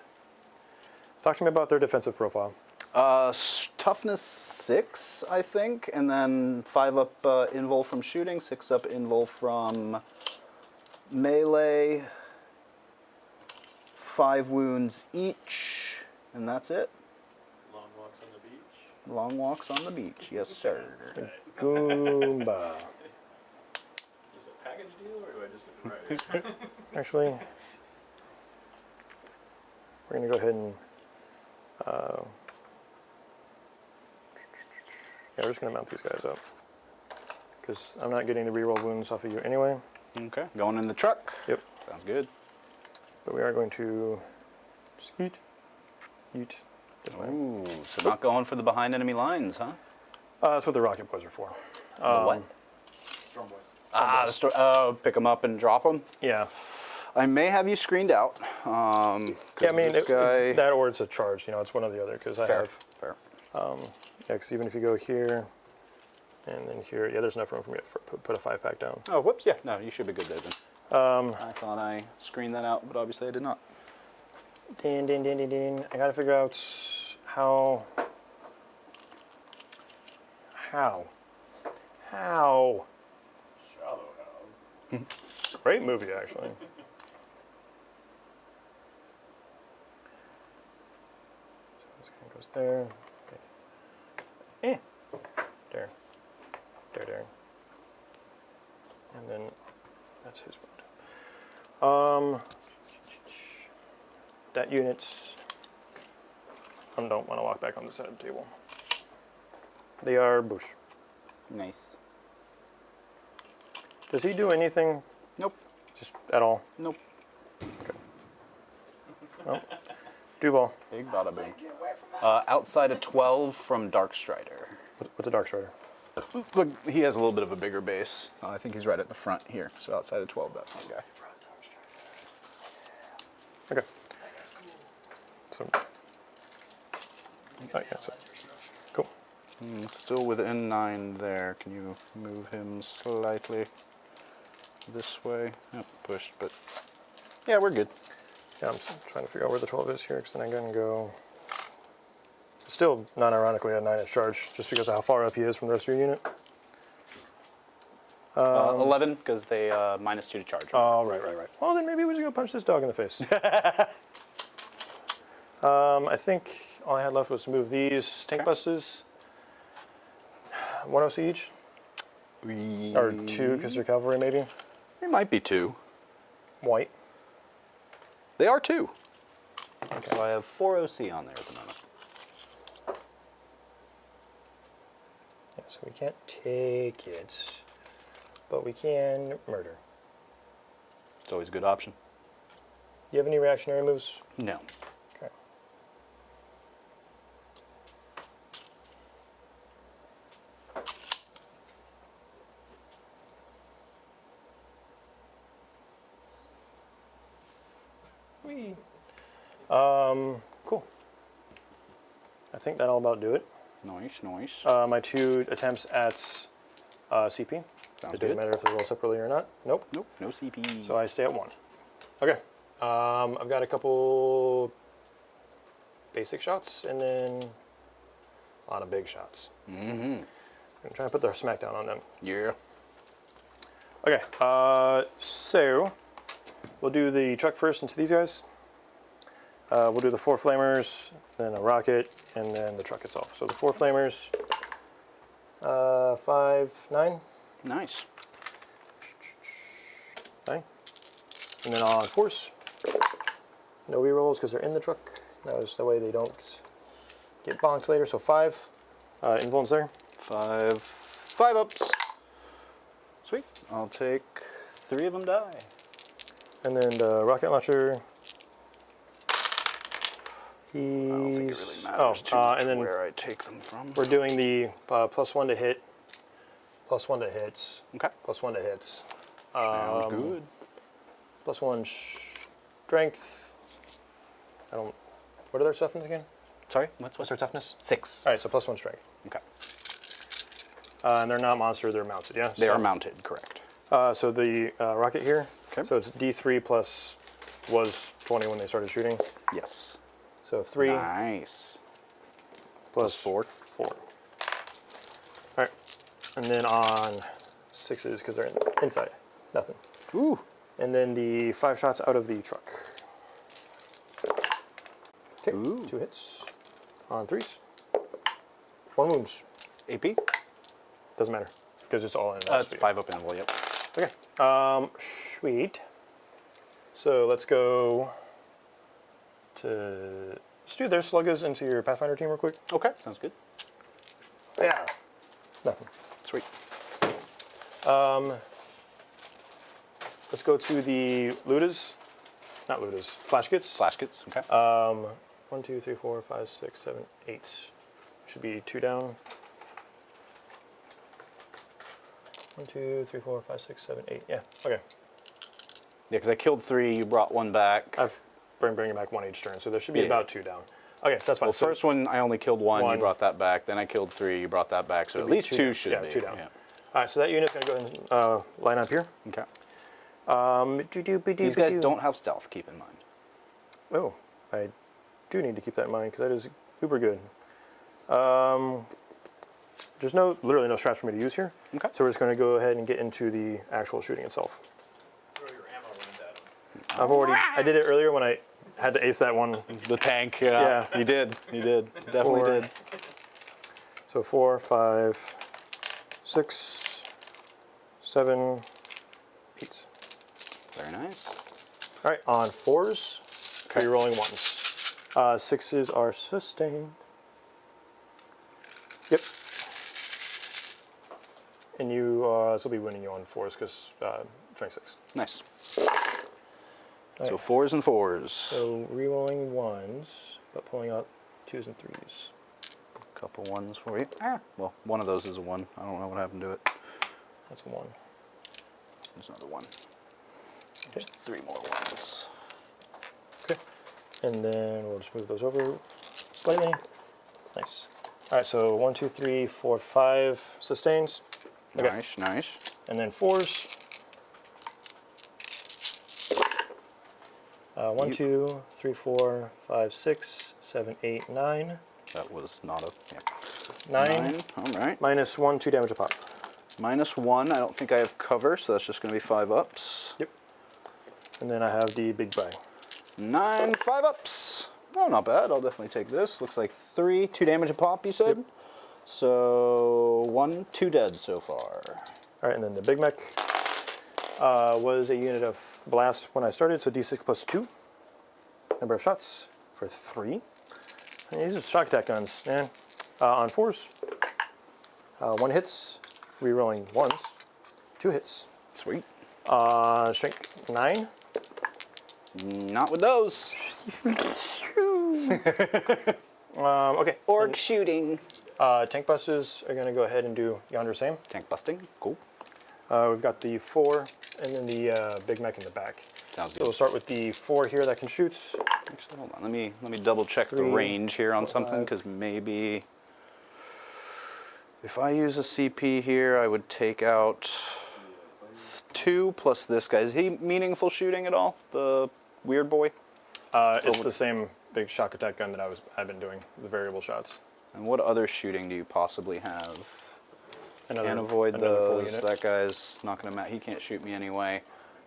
Talk to me about their defensive profile. Toughness 6, I think, and then 5 up invul from shooting, 6 up invul from melee, 5 wounds each, and that's it. Long walks on the beach. Long walks on the beach, yes sir. Goomba. Is this a package deal or do I just get the price? Actually, we're going to go ahead and... yeah, we're just going to mount these guys up. Because I'm not getting the reroll wounds off of you anyway. Okay, going in the truck. Yep. Sounds good. But we are going to skeet, eat. This way. Ooh, so not going for the behind enemy lines, huh? That's what the rocket boys are for. The what? Storm Boys. Ah, oh, pick them up and drop them. Yeah. I may have you screened out. Yeah, I mean, this guy... it's that or it's a charge. You know, it's one or the other. Because I Fair, have... fair. Yeah, because even if you go here and then here, yeah, there's enough room for me to put a 5-pack down. Oh, whoops, yeah, no, you should be good there then. I thought I screened that out, but obviously I did not. Din, din, din, din, din. I gotta figure out how. Shallow Hell. Great movie, actually. So this guy goes there. Okay. There. There. And then that's his wound. That unit's. I don't want to walk back on the side of the table. They are bush. Nice. Does he do anything? Nope. Just at all? Nope. Okay. Well, Duval. Big bada bing. Outside of 12 from Dark Strider. What's a Dark Strider? Look, he has a little bit of a bigger base. I think he's right at the front here. So outside of 12, that's one guy. Okay. So. Oh, yeah, so. Cool. Still within 9 there. Can you move him slightly this way? Yep, pushed, but yeah, we're good. Yeah, I'm trying to figure out where the 12 is here, because then I'm going to go. Still, non-ironically, at 9-inch charge, just because of how far up he is from the rest of your unit. 11, because they -2 to charge. Oh, right. Well, then maybe we just go punch this dog in the face. I think all I had left was to move these tank busters. 1 OC each? Or 2, because they're cavalry, maybe? It might be 2. White. They are 2. Okay. So I have 4 OC on there at the moment. Yeah, so we can't take it, but we can murder. It's always a good option. You have any reactionary moves? No. Okay. Whee. Cool. I think that'll about do it. Nice. My 2 attempts at CP. Sounds It doesn't good. matter if they roll separately or not. Nope. Nope, no CP. So I stay at 1. Okay. I've got a couple basic shots and then a lot of big shots. Mm-hmm. I'm trying to put the smackdown on them. Yeah. Okay. So we'll do the truck first into these guys. We'll do the 4 flamers, then a rocket, and then the truck itself. So the 4 flamers, 5, 9. Nice. 9. And then on force, no rerolls because they're in the truck. That was the way they don't get bonked later. So 5 invulns there. 5 ups. Sweet. I'll take 3 of them die. And then the rocket launcher. I don't think it really He's matters too much and then where I take them from. we're doing the +1 to hit, +1 to hits, Okay. +1 to hits. Sounds good. +1 strength. I don't. What are their toughness again? Sorry? What's their toughness? 6. All right, so +1 strength. Okay. And they're not monster, they're mounted, yeah? They are mounted, correct. So the rocket here, Okay. so it's D3 plus was 20 when they started shooting. Yes. So 3 Nice. plus 4. 4. All right, and then on 6s, because they're inside, nothing. Ooh. And then the 5 shots out of the truck. Okay, Ooh. 2 hits on 3s. 1 wounds. AP? Doesn't matter, because it's all in. It's 5 up interval, yep. Okay, sweet. So let's go Stu, there's sluggers into your Pathfinder team real quick. Okay, sounds good. Yeah. Nothing. Sweet. Let's go to the looters. Not looters. Flash kits. Flash kits, okay. 1, 2, 3, 4, 5, 6, 7, 8. Should be 2 down. 1, 2, 3, 4, 5, 6, 7, 8. Yeah. Okay. Yeah, because I killed 3, you brought 1 back. I've bringing back 1 each turn, so there should be Yeah. about 2 down. Okay, so that's fine. Well, So first one I only killed 1, One. you brought that back. Then I killed 3, you brought that back. So at be least 2 should yeah, be. 2 down. Yeah. All right, so that unit's gonna go ahead and line up here. Okay. These These guys don't have stealth, keep in mind. Oh, I do need to keep that in mind because that is uber good. There's literally no strats for me to use here. Okay. So we're just going to go ahead and get into the actual shooting itself. Throw your ammo round at them. I did it earlier when I had to ace that one. The tank, yeah. You did. Definitely 4. did. So 4, 5, 6, 7, 8. Very nice. All right, on 4s, Okay. we're rolling 1s. 6s are sustained. Yep. And you, this will be winning you on 4s because strength 6. Nice. All So right. 4s and 4s. So re-rolling 1s, but pulling out 2s and 3s. Couple 1s for you. Well, one of those is a 1. I don't know what happened to it. That's a 1. There's another 1. Okay. 3 more 1s. Okay. And then we'll just move those over slightly. Nice. All right, so 1, 2, 3, 4, 5 sustains. Okay. Nice, nice. And then 4s. 1, 2, 3, 4, 5, 6, 7, 8, 9. That was not a... Yeah. 9. All right. Minus 1, 2 damage a pop. Minus 1. I don't think I have cover, so that's just going to be 5 ups. Yep. And then I have the big bag. 9 5 ups. Oh, not bad. I'll definitely take this. Looks like 3, 2 damage a pop, you said? Yep. So 1, 2 dead so far. All right, and then the Big Mech was a unit of blast when I started, so D6 plus 2. Number of shots for 3. And these are shock attack guns, man. On 4s. 1 hits, re-rolling 1s. 2 hits. Sweet. Strength 9. Not with those. Okay. Orc shooting. Tank busters are going to go ahead and do yonder same. Tank busting. Cool. We've got the 4 and then the Big Mech in the back. Sounds So good. we'll start with the 4 here that can shoot. Actually, hold on. Let me double check the 3, range here on 4, something 5. because maybe if I use a CP here, I would take out 2 plus this guy. Is he meaningful shooting at all? The weird boy. It's the same big shock attack gun that I've been doing, the variable shots. And what other shooting do you possibly have? Another, Can't avoid another full those. unit. That guy's not going to matter. He can't shoot me anyway.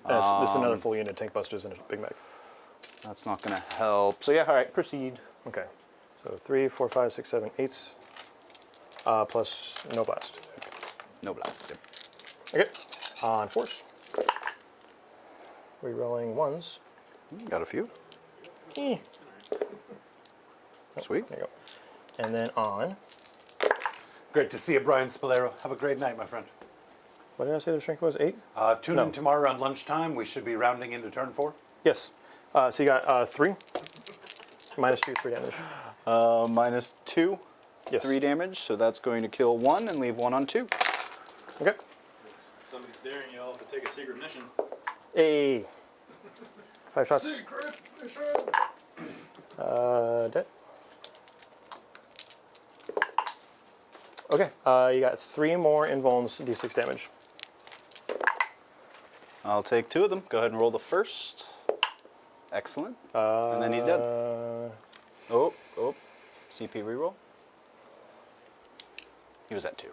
This is another full unit, tank busters and a Big Mech. That's not going to help. So yeah, all right, proceed. Okay, so 3, 4, 5, 6, 7, 8, plus no blast. No blast. Yep. Okay, on 4s. Re-rolling 1s. Got a few. Eh. Sweet. There you go. And then on, Great to see you, Brian Spalero. Have a great night, my friend. what did I say the strength was? 8? Tune in tomorrow around lunchtime. We should be rounding into turn 4. Yes. So you got 3. Minus 2, 3 damage. Minus 2. Yes. 3 damage. So that's going to kill 1 and leave 1 on 2. Okay. Somebody's daring you all to take a secret mission. A 5 shots. Dead. Okay, you got 3 more invulns, d6 damage. I'll take 2 of them. Go ahead and roll the first. Excellent. And then he's dead. Oh. CP reroll. He was at 2.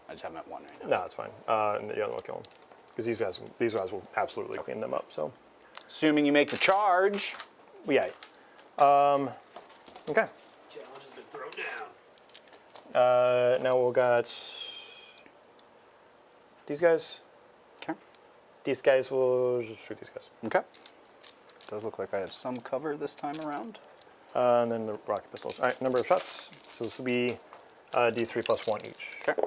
I just have him at 1 right now. No, it's fine. And the other one will kill him. Because these guys will absolutely clean them up, so. Assuming you make the charge. Yeah. Okay. Challenge has been thrown down. Now we've got these guys. Okay. These guys will just shoot these guys. Okay. Does look like I have some cover this time around. And then the rocket pistols. All right, number of shots. So this will be D3 plus 1 each. Okay.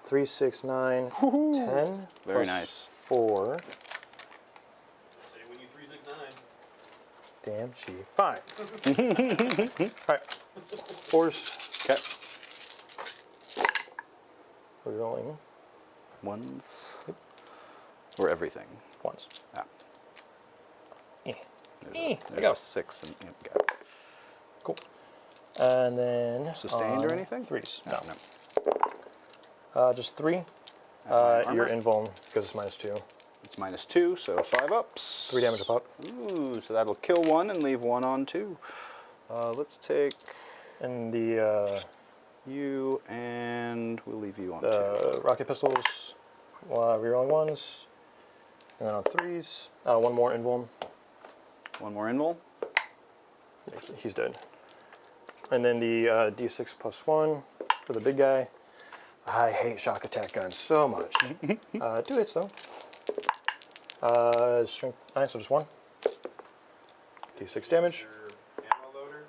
3, 6, 9, 10. Very plus nice. 4. Say when you 369. Damn, she. 5. All right. 4s. Okay. We're rolling Ones. Or everything. 1s. Ah. There we There's go. a 6 and yep, got it. Cool. And then Sustained or anything? 3s. No. No. Just 3. my Your armor? invuln because it's -2. It's -2, so 5 ups. 3 damage a pop. Ooh, so that'll kill 1 and leave 1 on 2. Let's take And the you and we'll leave you on 2. rocket pistols, rerolling 1s, and then on 3s, 1 more invuln. 1 more invul. He's dead. And then the D6 plus 1 for the big guy. I hate shock attack guns so much. 2 hits though. Strength 9, so just 1. D6 damage. Your ammo loader.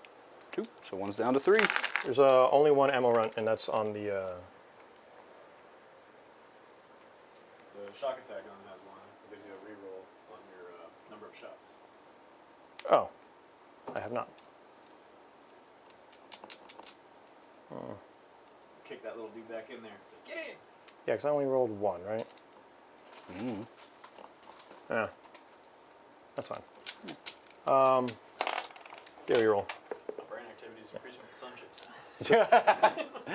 2, so 1's down to 3. There's only 1 ammo run, and that's on the. The shock attack gun has one. It gives you a reroll on your number of shots. Oh, I have not. Kick that little dude back in there. Get in! Yeah, because I only rolled 1, right? Yeah, that's fine. Yeah, you roll. Brain activity's increasing with the sun chips.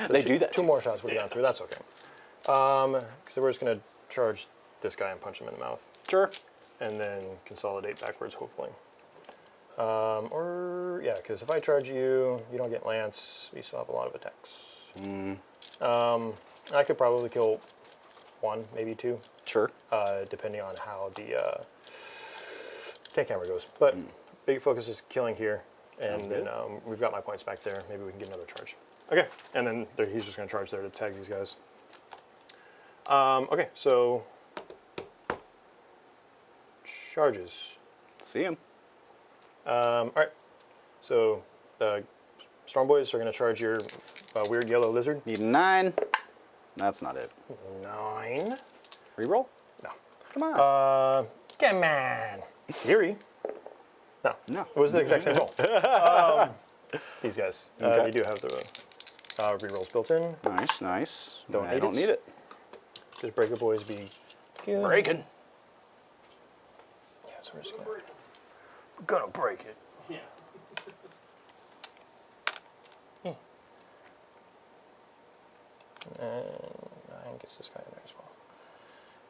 They do that. 2 more shots would have gone through. That's okay. So we're just gonna charge this guy and punch him in the mouth, Sure. and then consolidate backwards, hopefully. Or yeah, because if I charge you, you don't get lance. We still have a lot of attacks. I could probably kill 1, maybe 2, Sure. depending on how the tank hammer goes. But big focus is killing here, and then we've got my points back there. Maybe we can get another charge. Okay, and then he's just going to charge there to tag these guys. Okay, so charges. See him. All right, so the Storm Boys are going to charge your weird yellow lizard. Need 9. That's not it. 9. Reroll? No. Come on. Come on. Theory. No. No. It was the exact same roll. These guys, Okay. they do have the rerolls built in. Nice, nice. Don't I need don't it. need it. Just Breaker Boys be good. Breaking. Yeah, so we're just gonna break it. Yeah. And 9 gets this guy in there as well.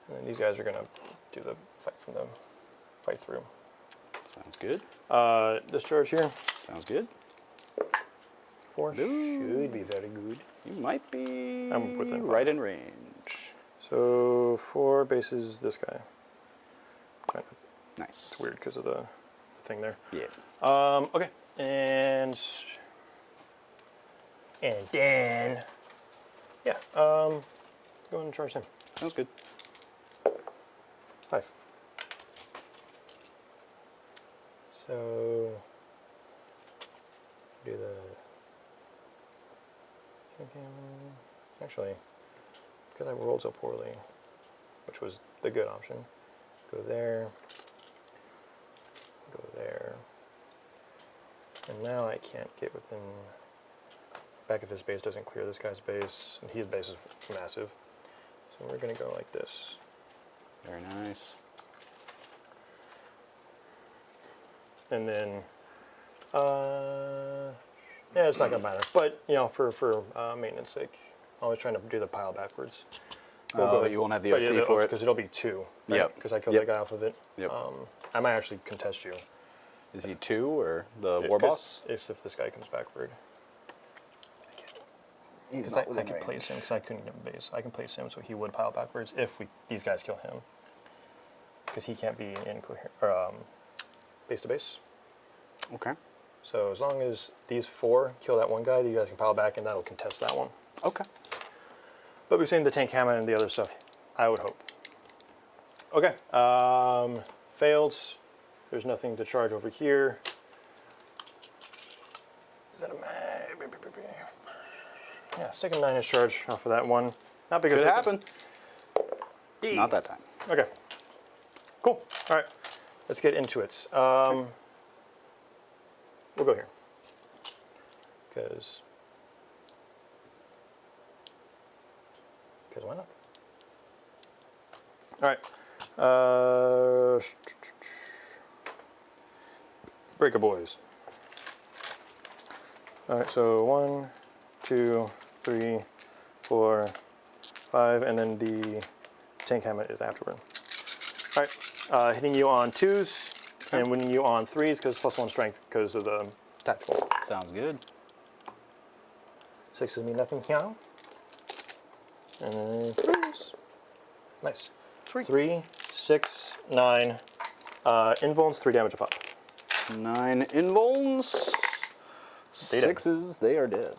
And then these guys are gonna do the fight through. Sounds good. This charge here, Sounds good. 4 should be very good. You might be I'm within 5. right in range. So 4 bases this guy. Kind of Nice. weird because of the thing there. Yeah. Okay, and then yeah, go ahead and charge him. Sounds good. 5. So do the actually because I rolled so poorly, which was the good option. Go there. Go there. And now I can't get within. Back of his base doesn't clear this guy's base, and his base is massive. So we're gonna go like this. Very nice. And then, yeah, it's not gonna matter. But you know, for maintenance sake, I'm always trying to do the pile backwards. You won't have the OC for it? Because it'll be 2. Right? Yep. Because I killed Yep. that guy off of it. Yep. I might actually contest you. Is he 2 or the war boss? If this guy comes backward. He's Because I can place him because I couldn't get him base. I can place him so he would pile backwards if these guys kill him. Because he can't be in base to base. Okay. So as long as these 4 kill that one guy, you guys can pile back and that'll contest that one. Okay. But we've seen the tank hammer and the other stuff, I would hope. Okay, failed. There's nothing to charge over here. Is that a yeah, stick a 9-inch charge off of that one. Not because Could happen. Not that time. Okay. Cool. All right. Let's get into it. We'll go here. Because why not? All right. Breaker boys. All right. So 1, 2, 3, 4, 5, and then the tank helmet is afterward. All right. Hitting you on 2s and winning you on 3s because +1 strength because of the tactical. Sounds good. 6s mean nothing here. And then 3s. Nice. 3, 6, 9. Invulns, 3 damage a pop. 9 invulns. They dead. 6s, they are dead.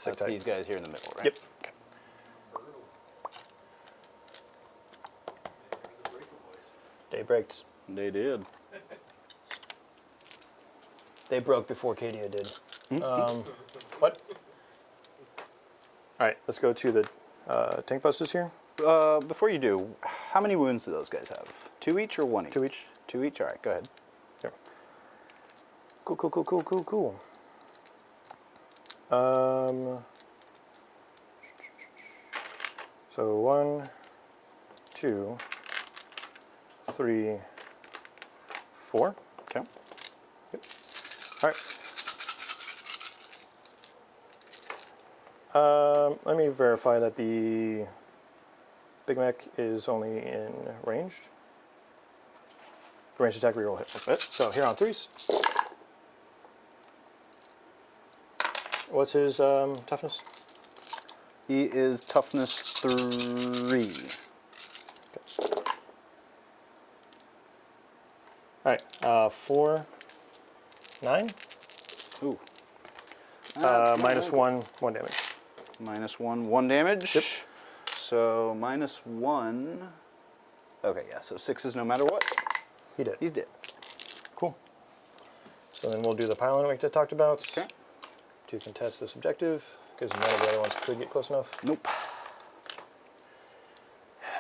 That's these guys here in the middle, right? Yep. Okay. They braked. They did. They broke before Cadia did. What? All right, let's go to the tank busters here. Before you do, how many wounds do those guys have? 2 each or 1 each? 2 each. 2 each? All right, go ahead. Here. Cool. So 1, 2, 3, 4. Okay. Yep. All right. Let me verify that the Big Mac is only in ranged. Ranged attack reroll hit. So here on 3s. What's his toughness? He is toughness 3. All right, 4, 9. Ooh. -1, 1 damage. -1, 1 damage. Yep. So -1. Okay, yeah, so 6s no matter what. He did. He's dead. Cool. So then we'll do the pylon we talked about. Okay. To contest this objective, because none of the other ones could get close enough. Nope.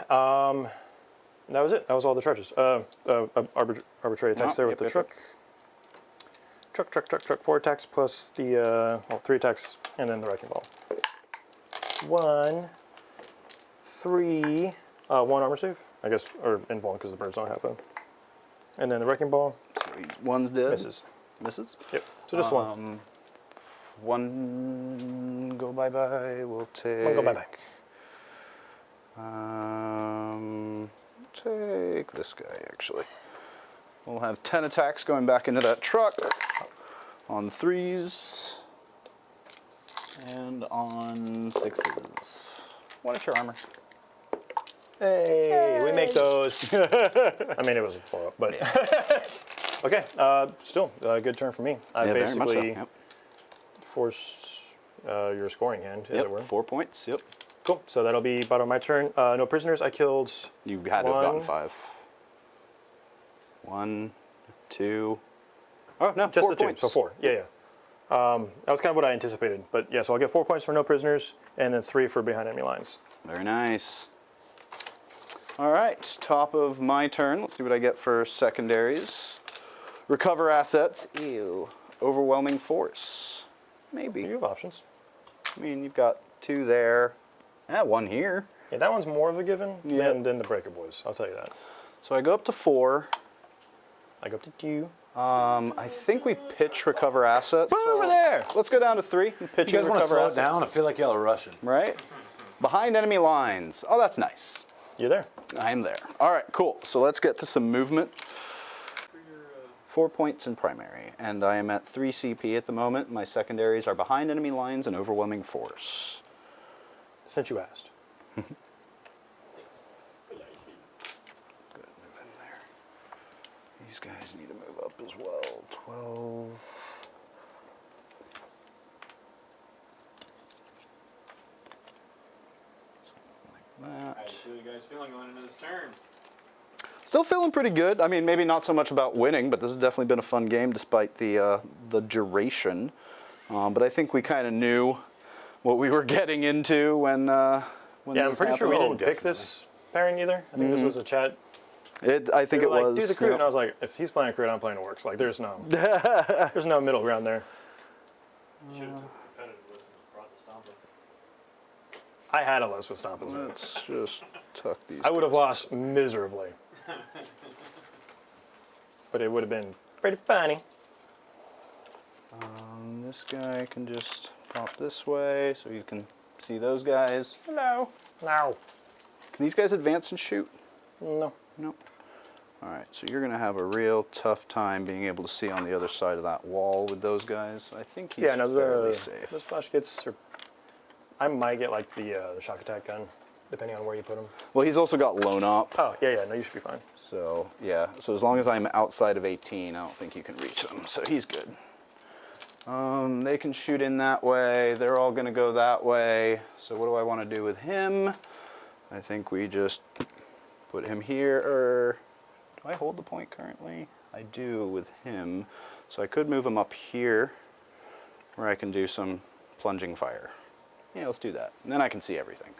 And that was it. That was all the charges. Arbitrary attacks there with the truck. Truck. 4 attacks plus the 3 attacks, and then the wrecking ball. 1, 3, 1 armor save, I guess, or invuln because the birds don't have them. And then the wrecking ball So 1's dead. misses. Misses. Yep. So just 1. 1 go bye-bye. We'll take... 1 go bye-bye. Take this guy, actually. We'll have 10 attacks going back into that truck on 3s and on 6s. 1 at your armor. Hey, we make those. I mean, it was a 4-up, but okay. Still, a good turn for me. I Yeah, very much so. basically Yep. forced your scoring hand, as it were. 4 points. Yep. Cool. So that'll be bottom of my turn. No prisoners. I killed. You had to have gotten 1. 5. 1, 2. Oh no, Just 4 the 2, points. so 4. Yeah. That was kind of what I anticipated. But yeah, so I'll get 4 points for no prisoners, and then 3 for behind enemy lines. Very nice. All right, top of my turn. Let's see what I get for secondaries. Recover assets. Ew. Overwhelming force. Maybe. You have options. I mean, you've got 2 there. 1 here. Yeah, that one's more of a given Yep. than the Breaker Boys. I'll tell you that. So I go up to 4. I go up to 2. I think we pitch recover assets. Put it over there! Let's go down to 3 and pitch You guys want to recover slow it assets. down? I feel like y'all are rushing. Right? Behind enemy lines. Oh, that's nice. You're there. I am there. All right, cool. So let's get to some movement. 4 points in primary, and I am at 3 CP at the moment. My secondaries are behind enemy lines and overwhelming force. Since you asked. Good, move in there. These guys need to move up as well. 12. Like that. How you guys feeling going into this turn? Still feeling pretty good. I mean, maybe not so much about winning, but this has definitely been a fun game despite the duration. But I think we kind of knew what we were getting into when Yeah, I'm this pretty sure we happened. didn't pick this pairing either. I think this was a chat. I think They it were like, was. do the Kroot, and I was like, if he's playing Kroot, I'm playing Orks. Like, there's no middle ground there. You should have took a competitive list and brought the Stomper. I had a list with Stompers in it. Let's just tuck these. I would have lost miserably. But it would have been pretty funny. This guy can just pop this way so you can see those guys. Hello. No. Can these guys advance and shoot? No. Nope. All right, so you're going to have a real tough time being able to see on the other side of that wall with those guys. I think he's Yeah, no, fairly safe. those flash kits are... I might get, like, the shock attack gun, depending on where you put them. Well, he's also got loan up. Oh, yeah, no, you should be fine. So, yeah. So as long as I'm outside of 18, I don't think you can reach them. So he's good. They can shoot in that way. They're all going to go that way. So what do I want to do with him? I think we just put him here. Do I hold the point currently? I do with him. So I could move him up here where I can do some plunging fire. Yeah, let's do that. And then I can see everything.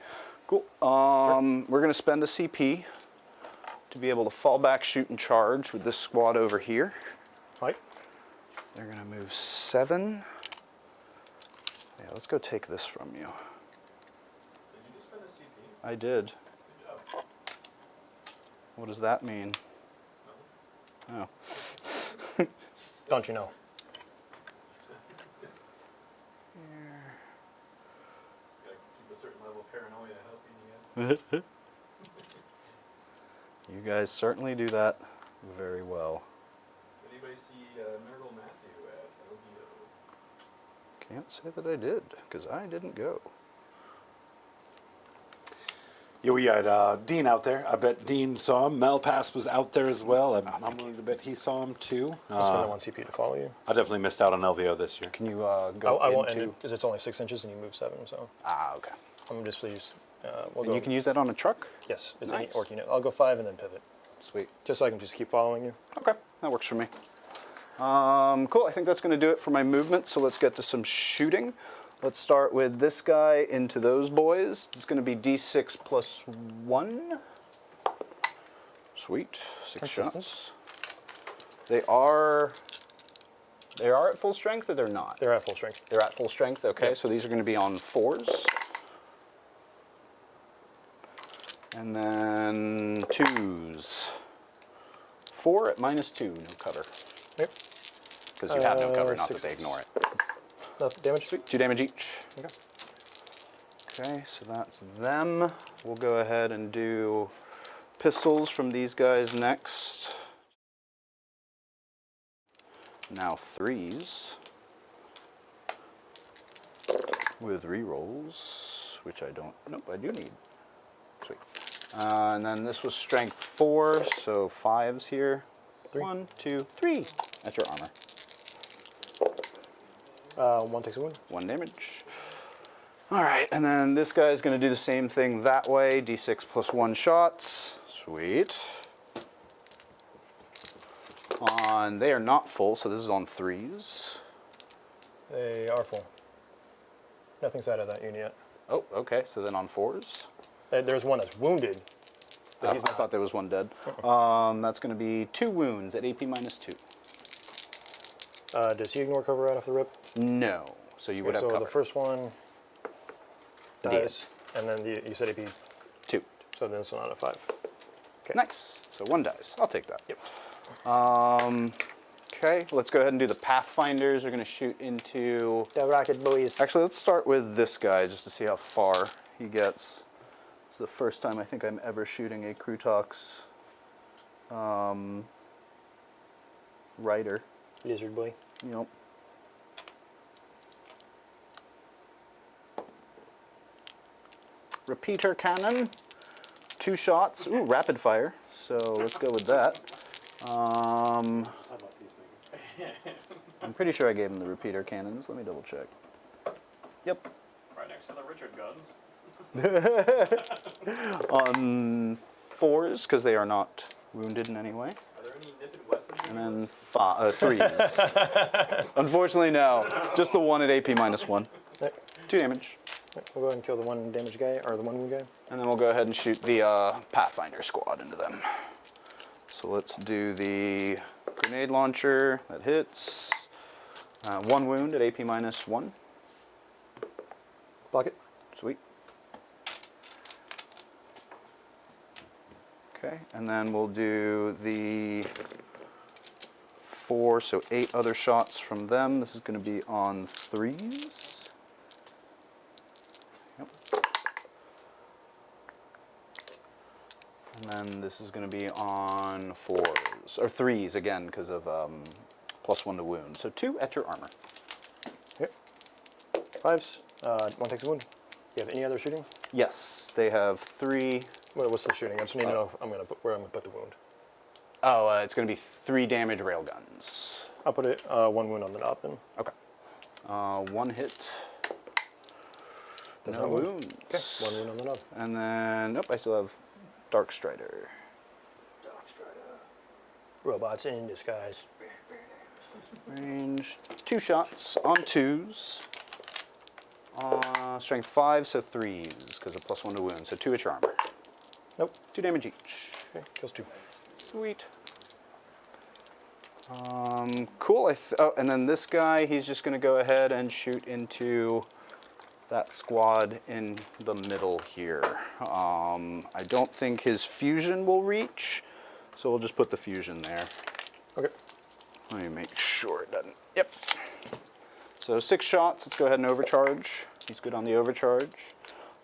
Cool. We're going to spend a CP to be able to fall back, shoot, and charge with this squad over here. Right. They're going to move 7. Yeah, let's go take this from you. Did you just spend a CP? I did. Good job. What does that mean? Oh. Don't you know? Gotta keep a certain level of paranoia healthy in you guys. You guys certainly do that very well. Did anybody see Nurgle Matthew at OVO? Can't say that I did, because I didn't go. Yeah, we had Dean out there. I bet Dean saw him. Melpass was out there as well. I'm willing to bet he saw him too. I'll spend a 1 CP to follow you. I definitely missed out on LVO this year. Can you go I won't into... end it, because it's only 6 inches and you move 7, so Ah, okay. I'm just please. We'll And go. you can use that on a truck? Yes, it's Nice. any Orc unit. I'll go 5 and then pivot, Sweet. just so I can just keep following you. Okay, that works for me. Cool, I think that's going to do it for my movement, so let's get to some shooting. Let's start with this guy into those boys. It's going to be D6 plus 1. Sweet, 6 Consistent. shots. They are at full strength or they're not? They're at full strength. They're at full strength, okay, Yep. so these are going to be on 4s. And then 2s. 4 at -2, no cover. Yep. Because you have no cover, not that 6. they ignore it. No damage, sweet. 2 damage each. Okay. Okay, so that's them. We'll go ahead and do pistols from these guys next. Now 3s. With rerolls, which I don't, nope, I do need. Sweet. And then this was strength 4, so 5s here. 3. 1, 2, 3. That's your armor. 1 takes a wound. 1 damage. All right, and then this guy's going to do the same thing that way. D6 plus 1 shots. Sweet. They are not full, so this is on 3s. They are full. Nothing's out of that unit yet. Oh, okay, so then on 4s. There's one that's wounded, but he's I not. thought there was one dead. That's going to be 2 wounds at AP -2. Does he ignore cover right off the rip? No, so you would have so cover. the first one dies, and then you said AP, 2. so then it's not a 5. Okay. Nice. So 1 dies. I'll take that. Yep. Okay, let's go ahead and do the Pathfinders. We're going to shoot into... The rocket boys. Actually, let's start with this guy just to see how far he gets. It's the first time I think I'm ever shooting a Krootox rider. Lizard boy. Yep. Repeater cannon. 2 shots. Ooh, rapid fire. So let's go with that. I'm pretty sure I gave him the repeater cannons. Let me double check. Yep. Right next to the Richard guns. On 4s, because they are not wounded in any way. Are there any nipped Westons And then threes. Unfortunately, no. Just the one at AP -1. Right. 2 damage. Right, we'll go ahead and kill the 1 damage guy, or the 1 wound guy. And then we'll go ahead and shoot the Pathfinder squad into them. So let's do the grenade launcher. That hits. 1 wound at AP -1. Block it. Sweet. Okay, and then we'll do the 4, so 8 other shots from them. This is going to be on 3s. Yep. And then this is going to be on 4s, or 3s again, because of +1 to wound. So 2 at your armor. Yep. 5s. 1 takes a wound. Do you have any other shooting? Yes, they have 3. What's the shooting? I just need to know if where I'm going to put the wound. Oh, it's going to be 3 damage railguns. I'll put it 1 wound on the knob then. Okay. 1 hit. Does No not wound. wounds. Okay, 1 wound on the knob. And then, nope, I still have Dark Strider. Robots in disguise. Range, 2 shots on 2s. Strength 5, so 3s, because of +1 to wound. So 2 at your armor. Nope. 2 damage each. Okay, kills 2. Sweet. Cool. Oh, and then this guy, he's just going to go ahead and shoot into that squad in the middle here. I don't think his fusion will reach, so we'll just put the fusion there. Okay. Let me make sure it doesn't. Yep. So 6 shots. Let's go ahead and overcharge. He's good on the overcharge.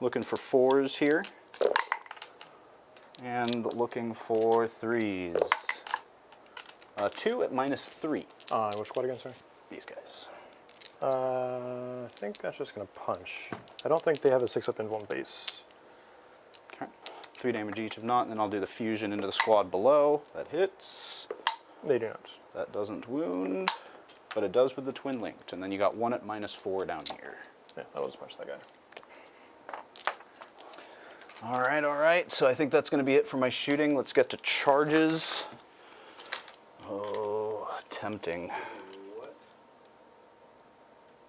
Looking for 4s here. And looking for 3s. 2 at -3. Which squad again, sorry? These guys. I think that's just going to punch. I don't think they have a 6-up in 1 base. Okay. 3 damage each if not, and then I'll do the fusion into the squad below. That hits. They do not. That doesn't wound, but it does with the twin linked. And then you got 1 at -4 down here. Yeah, that was punch that guy. All right. So I think that's going to be it for my shooting. Let's get to charges. Oh, tempting.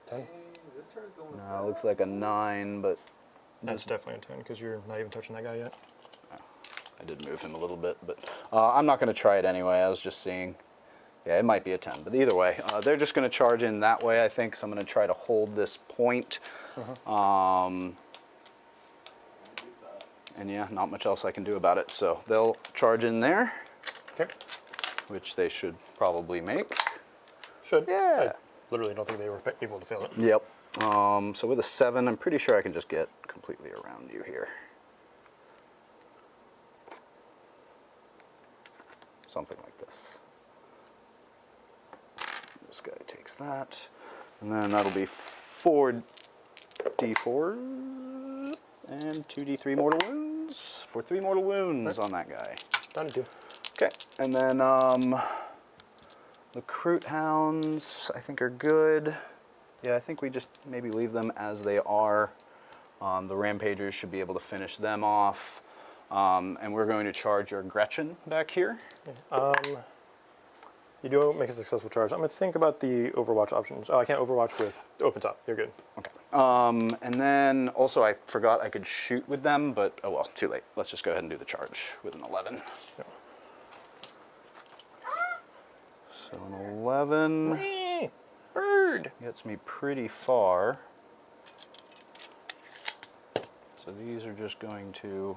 10? This turn's going No, it looks like a 9, but That's definitely a 10 because you're not even touching that guy yet. I did move him a little bit. But I'm not going to try it anyway. I was just seeing. Yeah, it might be a 10, but either way, they're just going to charge in that way, I think. So I'm going to try to hold this point. And yeah, not much else I can do about it. So they'll charge in there, Okay. which they should probably make. Should. Yeah. I literally don't think they were able to fail it. Yep. So with a 7, I'm pretty sure I can just get completely around you here. Something like this. This guy takes that. And then that'll be 4 D4s and 2 D3 mortal wounds for 3 mortal wounds on that guy. Down to 2. Okay, and then the Kroot Hounds I think are good. Yeah, I think we just maybe leave them as they are. The Rampagers should be able to finish them off. And we're going to charge your Gretchen back here. You do make a successful charge. I'm going to think about the Overwatch options. Oh, I can't Overwatch with open top. You're good. Okay. And then also I forgot I could shoot with them, but oh well, too late. Let's just go ahead and do the charge with an 11. Yeah. So an 11 Bird! gets me pretty far. So these are just going to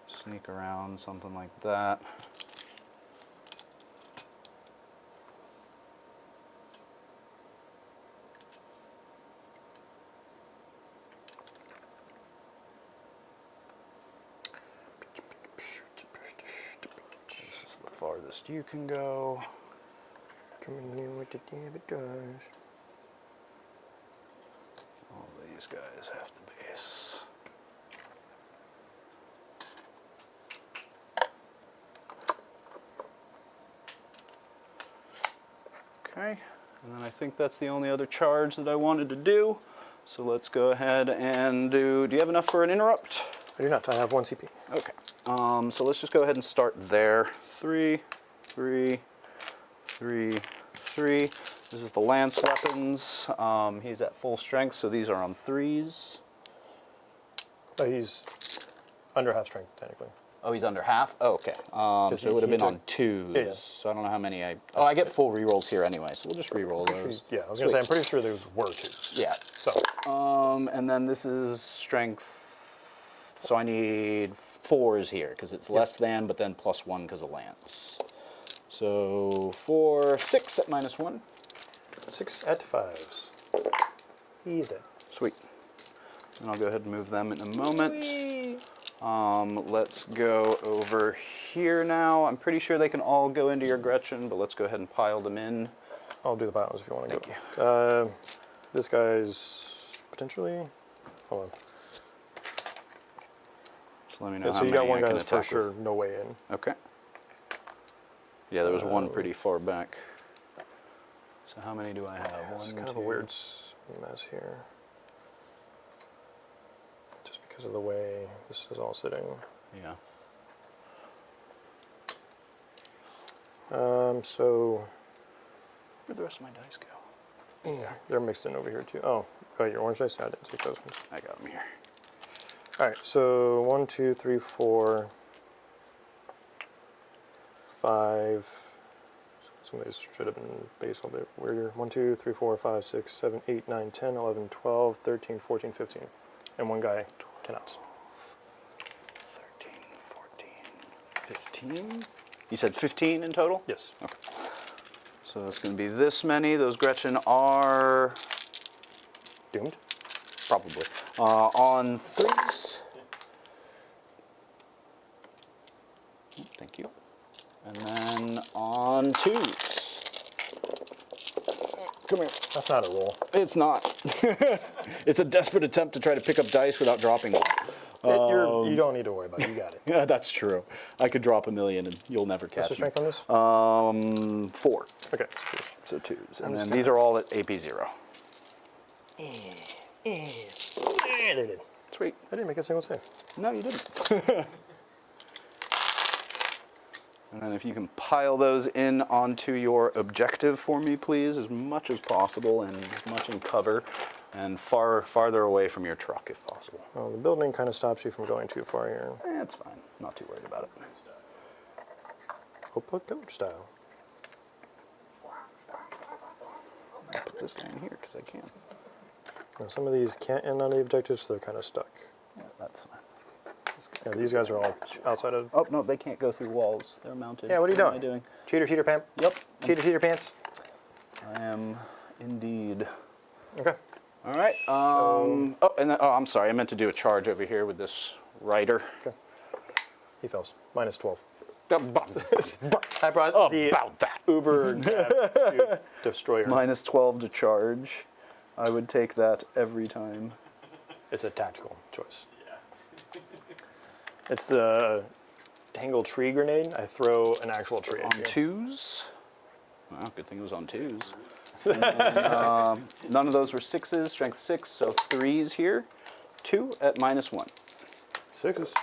sneak around, something like that. This is the farthest you can go. Coming in with the saboteurs. All these guys have to base. Okay, and then I think that's the only other charge that I wanted to do. So let's go ahead and do you have enough for an interrupt? I do not. I have 1 CP. Okay, so let's just go ahead and start there. 3, 3, 3, 3. This is the lance weapons. He's at full strength, so these are on 3s. Oh, he's under half strength, technically. Oh, he's under half? Oh, okay. So it would have been on 2s. Yeah. So I don't know how many I... Oh, I get full rerolls here anyway, so we'll just reroll those. Yeah, I was going to say, I'm pretty sure those were 2s. Yeah. So, And then this is strength, so I need 4s here, because it's less than, but then +1 because of lance. So 4, 6 at -1. 6 at 5s. He's dead. Sweet. And I'll go ahead and move them in a moment. Let's go over here now. I'm pretty sure they can all go into your Gretchen, but let's go ahead and pile them in. I'll do the piles if you want to Thank go. This guy's potentially... Hold on. Just let me know Yeah, how so you many got one I guy can that's for attack sure with. no way in. Okay. Yeah, there was one pretty far back. So how many do I have? It's One, kind of two. a weird mess here. Just because of the way this is all sitting. Yeah. So... Where'd the rest of my dice go? Yeah, they're mixed in over here too. Oh, your orange dice? I didn't take those ones. I got them here. All right, so 1, 2, 3, 4, 5. Some of these should have been based a bit weirder. 1, 2, 3, 4, 5, 6, 7, 8, 9, 10, 11, 12, 13, 14, 15. And one guy cannot. 13, 14, 15. You said 15 in total? Yes. Okay. So it's going to be this many. Those Gretchen are Doomed? probably on 3s. Thank you. And then on 2s. Come here. That's not a roll. It's not. It's a desperate attempt to try to pick up dice without dropping them. You don't need to worry about it. You got it. Yeah, that's true. I could drop 1,000,000 and you'll never catch What's the me. strength on this? 4. Okay. So 2s. I'm And just then these are all at AP 0. They did. Sweet. I didn't make a single save. No, you didn't. And then if you can pile those in onto your objective for me, please, as much as possible and as much in cover and farther away from your truck if possible. Well, the building kind of stops you from going too far here. It's fine. Not too worried about it. Opa coach style. I'll put this guy in here because I can. Now, some of these can't end on the objectives, so they're kind of stuck. Yeah, that's fine. Yeah, these guys are all outside of... Oh, no, they can't go through walls. They're mounted. Yeah, what are you Am I doing? Cheater pants? Yep. Cheater pants? I am indeed. Okay. All right. I'm sorry. I meant to do a charge over here with this rider. Okay. He fails. Minus 12. About I brought the that. Uber Shoot Destroyer. Minus 12 to charge. I would take that every time. It's a tactical choice. It's the Tangle Tree Grenade. I throw an actual tree On at you. 2s. Wow, good thing it was on 2s. And then, none of those were 6s. Strength 6, so 3s here. 2 at -1. 6s.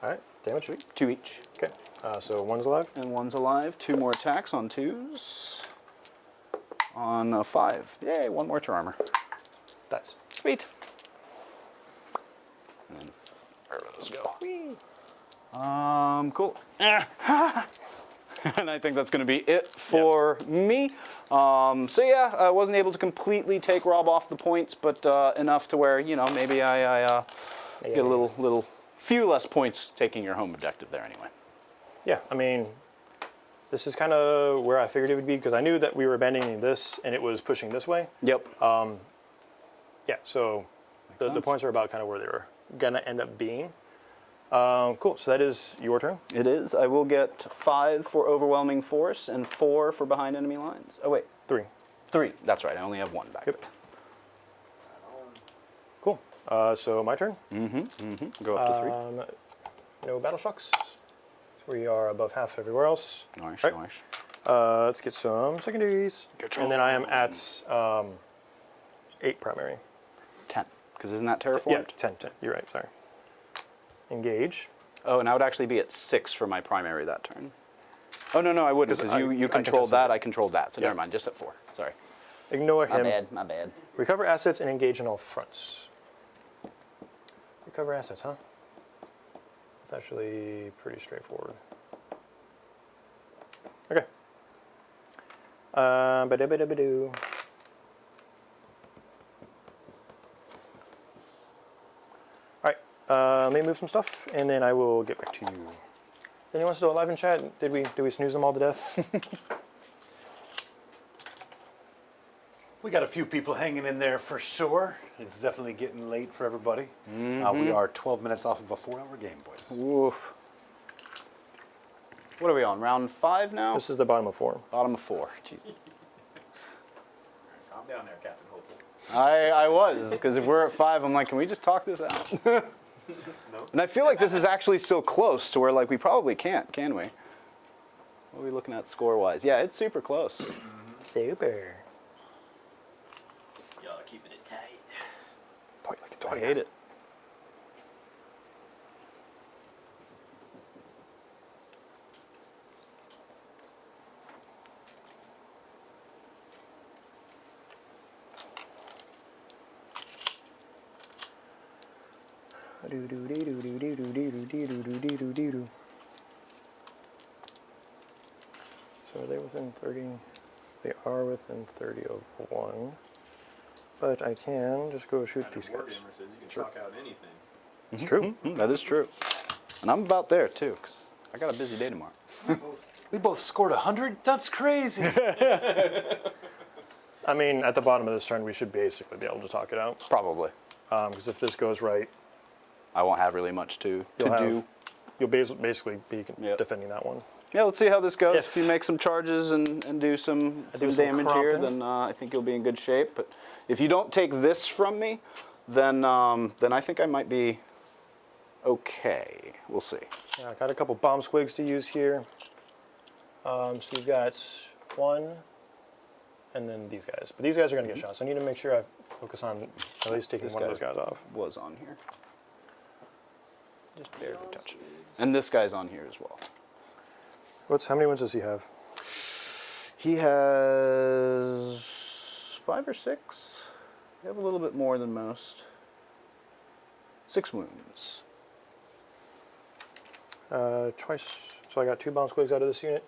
All right. Damage. 2 each. Okay. So one's alive. And 1's alive. 2 more attacks on 2s. On a 5. Yay, 1 more to armor. Dies. Sweet. And then where do those go? Cool. And I think that's going to be it for me. So yeah, I wasn't able to completely take Rob off the points, but enough to where, you know, maybe I get a little few less points taking your home objective there anyway. Yeah, I mean, this is kind of where I figured it would be because I knew that we were abandoning this and it was pushing this way. Yep. Yeah, so the sense. points are about kind of where they were going to end up being. Cool, so that is your turn. It is. I will get 5 for overwhelming force and 4 for behind enemy lines. Oh wait, 3. 3. That's right. I only have 1 back. Yep. Cool. So my turn. Go up to 3. No battle shocks. We are above half everywhere else. Nice, Right. nice. Let's get some secondaries. And then I am at 8 primary. 10. Because isn't that terraformed? Yeah, 10. You're right, sorry. Engage. Oh, and I would actually be at 6 for my primary that turn. Oh, no, I wouldn't, 'Cause because you I controlled control that, I controlled that, so Yeah. never mind, just at 4. Sorry. Ignore My him. bad, my bad. Recover assets and engage on all fronts. Recover assets, huh? It's actually pretty straightforward. Okay. Ba-da-ba-da-ba-doo. All right. Let me move some stuff, and then I will get back to you. Is anyone still alive in chat? Did we snooze them all to death? We got a few people hanging in there for sure. It's definitely getting late for everybody. We are 12 minutes off of a 4-hour game, boys. Oof. What are we on, round 5 now? This is the bottom of 4. Bottom of 4. Jeez. Calm down there, Captain Hopeful. I was, because if we're at 5, I'm like, can we just talk this out? And I feel like this is actually still close to where, like, we probably can't, can we? What are we looking at score-wise? Yeah, it's super close. Super. Y'all are keeping it tight. Toy like a toy. I hate it. So are they within 30? They are within 30 of 1. But I can just go shoot these guys. Warhammer says you can talk out anything. It's true. That is true. And I'm about there, too, because I got a busy day tomorrow. We both scored 100? That's crazy. I mean, at the bottom of this turn, we should basically be able to talk it out. Probably. Because if this goes right, I won't have really much to do. You'll basically be Yep. defending that one. Yeah, let's see how this goes. If you If- make some charges and do some some damage here, cropping. then I think you'll be in good shape. But if you don't take this from me, then I think I might be okay. We'll see. Yeah, I got a couple bomb squigs to use here. So you've got 1, and then these guys. But these guys are going to get shot, so I need to make sure I focus on at least taking This one of guy those guys off. Was on here. Just barely touch it. And this guy's on here as well. How many wins does he have? He has 5 or 6. You have a little bit more than most. 6 wounds. Twice. So I got 2 bomb squigs out of this unit.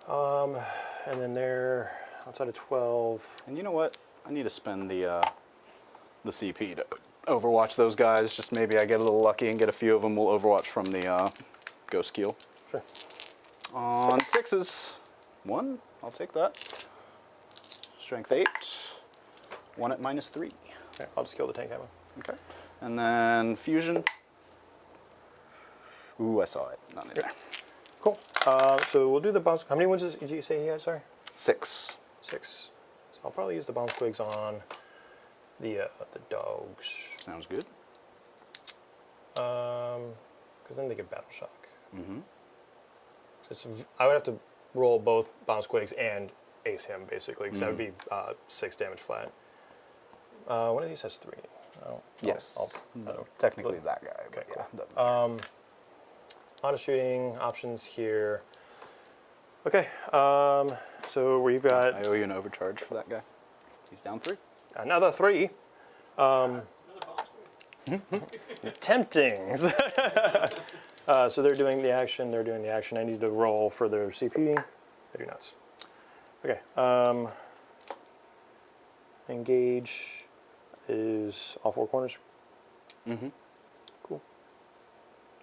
And then they're outside of 12. And you know what? I need to spend the CP to overwatch those guys. Just maybe I get a little lucky and get a few of them. We'll overwatch from the ghost kill. Sure. On 6s. 1. I'll take that. Strength 8. 1 at -3. Okay, I'll just kill the tank hammer. Okay. And then fusion. Ooh, I saw it. Not in there. Cool. So we'll do the bomb. How many wins did you say he had? Sorry. 6. 6. So I'll probably use the bomb squigs on the dogs. Sounds good. Because then they get battle shock. Mm-hmm. So I would have to roll both bomb squigs and ace him basically, because that would be 6 damage flat. One of these has 3. Yes. I don't- Technically that guy. Okay, but cool. yeah, Auto shooting options here. Okay. So we've got I owe you an overcharge for that guy. He's down 3. another 3. Another bomb squig. Tempting. So they're doing the action. They're doing the action. I need to roll for their CP. They do nuts. Okay. Engage is all 4 corners. Mm-hmm. Cool.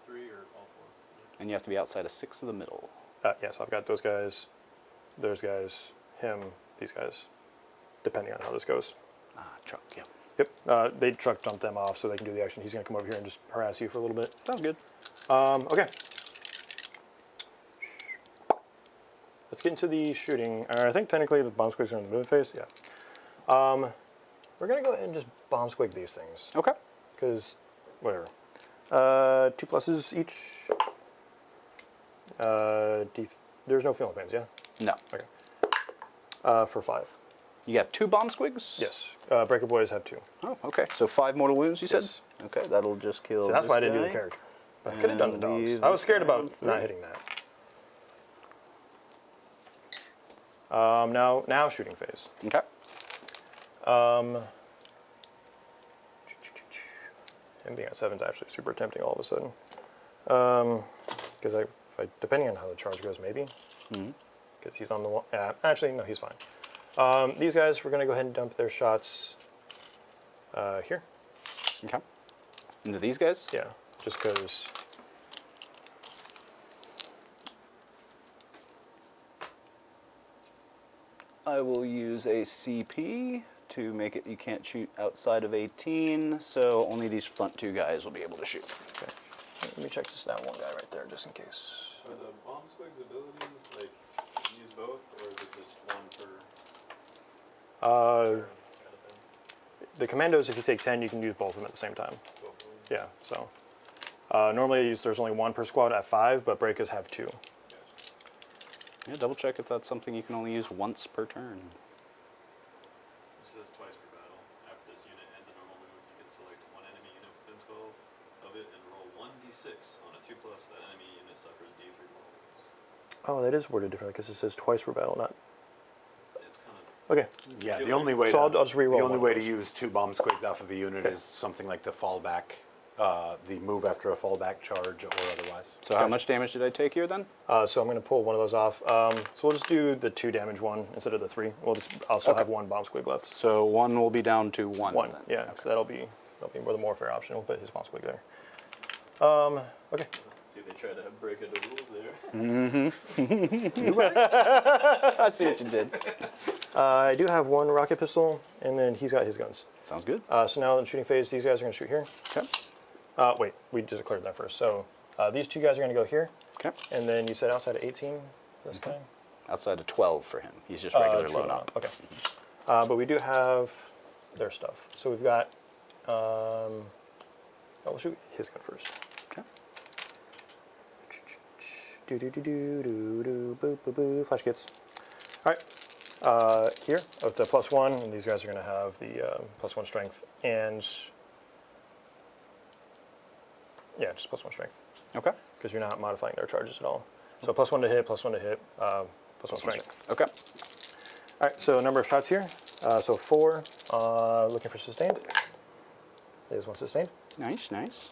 3 or all 4? And you have to be outside of 6 of the middle. Yeah, so I've got those guys, those guys, him, these guys, depending on how this goes. Truck, yeah. Yep. They truck jump them off so they can do the action. He's going to come over here and just harass you for a little bit. Sounds good. Okay. Let's get into the shooting. I think technically the bomb squigs are in the movement phase. Yeah. We're going to go ahead and just bomb squig these things. Okay. Because, whatever. 2 pluses each. There's no feeling pains, yeah? No. Okay. For 5. You have 2 bomb squigs? Yes. Breaker boys have 2. Oh, okay. So 5 mortal wounds, you said? Yes. Okay, that'll just kill So that's this why I didn't do guy. the character. But I could have done the And dogs. leave I was scared down about 3. not hitting that. Now shooting phase. Okay. Him being at 7 is actually super tempting all of a sudden. Because depending on how the charge goes, maybe. Because he's on the one. Actually, no, he's fine. These guys, we're going to go ahead and dump their shots here. Okay. Into these guys? Yeah, just because. I will use a CP to make it you can't shoot outside of 18, so only these front 2 guys will be able to shoot. Okay. Let me check just that one guy right there, just in case. Are the bomb squigs abilities like you use both, or is it just one per turn kind of thing? The commandos, if you take 10, you can use both of them at the same time. Both of them? Yeah, so. Normally there's only 1 per squad at 5, but breakers have 2. Yeah, double check if that's something you can only use once per turn. It says twice per battle. After this unit ends a normal move, you can select one enemy unit within 12 of it and roll 1d6 on a 2+. That enemy unit suffers d3 mortal wounds. Oh, that is worded differently because it says twice per battle, not. It's kind of Okay. Yeah, the only way. So I'll just re-roll The only one of way to those. use 2 bomb squigs off of a unit Okay. is something like the fallback, the move after a fallback charge or otherwise. So how much damage did I take here then? So I'm going to pull one of those off. So we'll just do the 2 damage one instead of the 3. I'll still have 1 bomb squig left. So 1 will be down to 1. 1. Then. Yeah, so that'll be the more fair option. We'll put his bomb squig there. Okay. see they try to break the rules there. I see what you did. I do have 1 rocket pistol, and then he's got his guns. Sounds good. So now in the shooting phase, these guys are going to shoot here. Okay. Wait, we just declared that first. So these 2 guys are going to go here, Okay. and then you said outside of 18 this time? Outside of 12 for him. He's just regular True, load up. Okay. But we do have their stuff. So we've got. We'll shoot his gun first. Okay. Boo. Flash kits. All right. Here with the +1, and these guys are going to have the +1 strength and. Yeah, just +1 strength. Okay. Because you're not modifying their charges at all. So +1 to hit, +1 to hit, +1 strength. Okay. All right, so number of shots here. So 4, looking for sustained. There's 1 sustained. Nice, nice.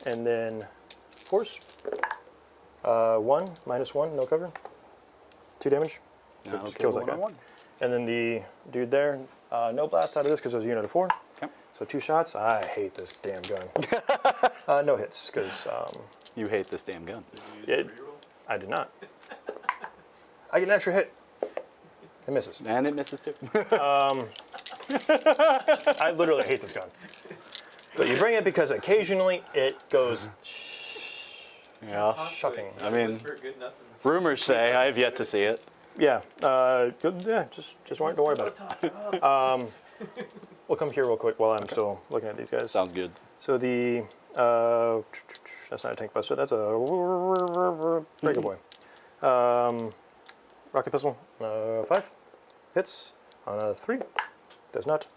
And then force. 1, -1, no cover. 2 damage. So it just kills that guy. And then the dude there, no blast out of this because it was a unit of 4. Okay. So 2 shots. I hate this damn gun. No hits because You hate this damn gun. I did not. I get an extra hit. It misses. And it misses too. I literally hate this gun. But you bring it because occasionally it goes Yeah. shucking. I mean, Whisper good nothings. rumors say I have yet to see it. Yeah. Yeah. Just don't worry about it. We'll come here real quick while I'm still looking at these guys. Sounds good. So the that's not a tank buster. That's a breaker boy. Rocket pistol. 5 hits on a 3. Does not.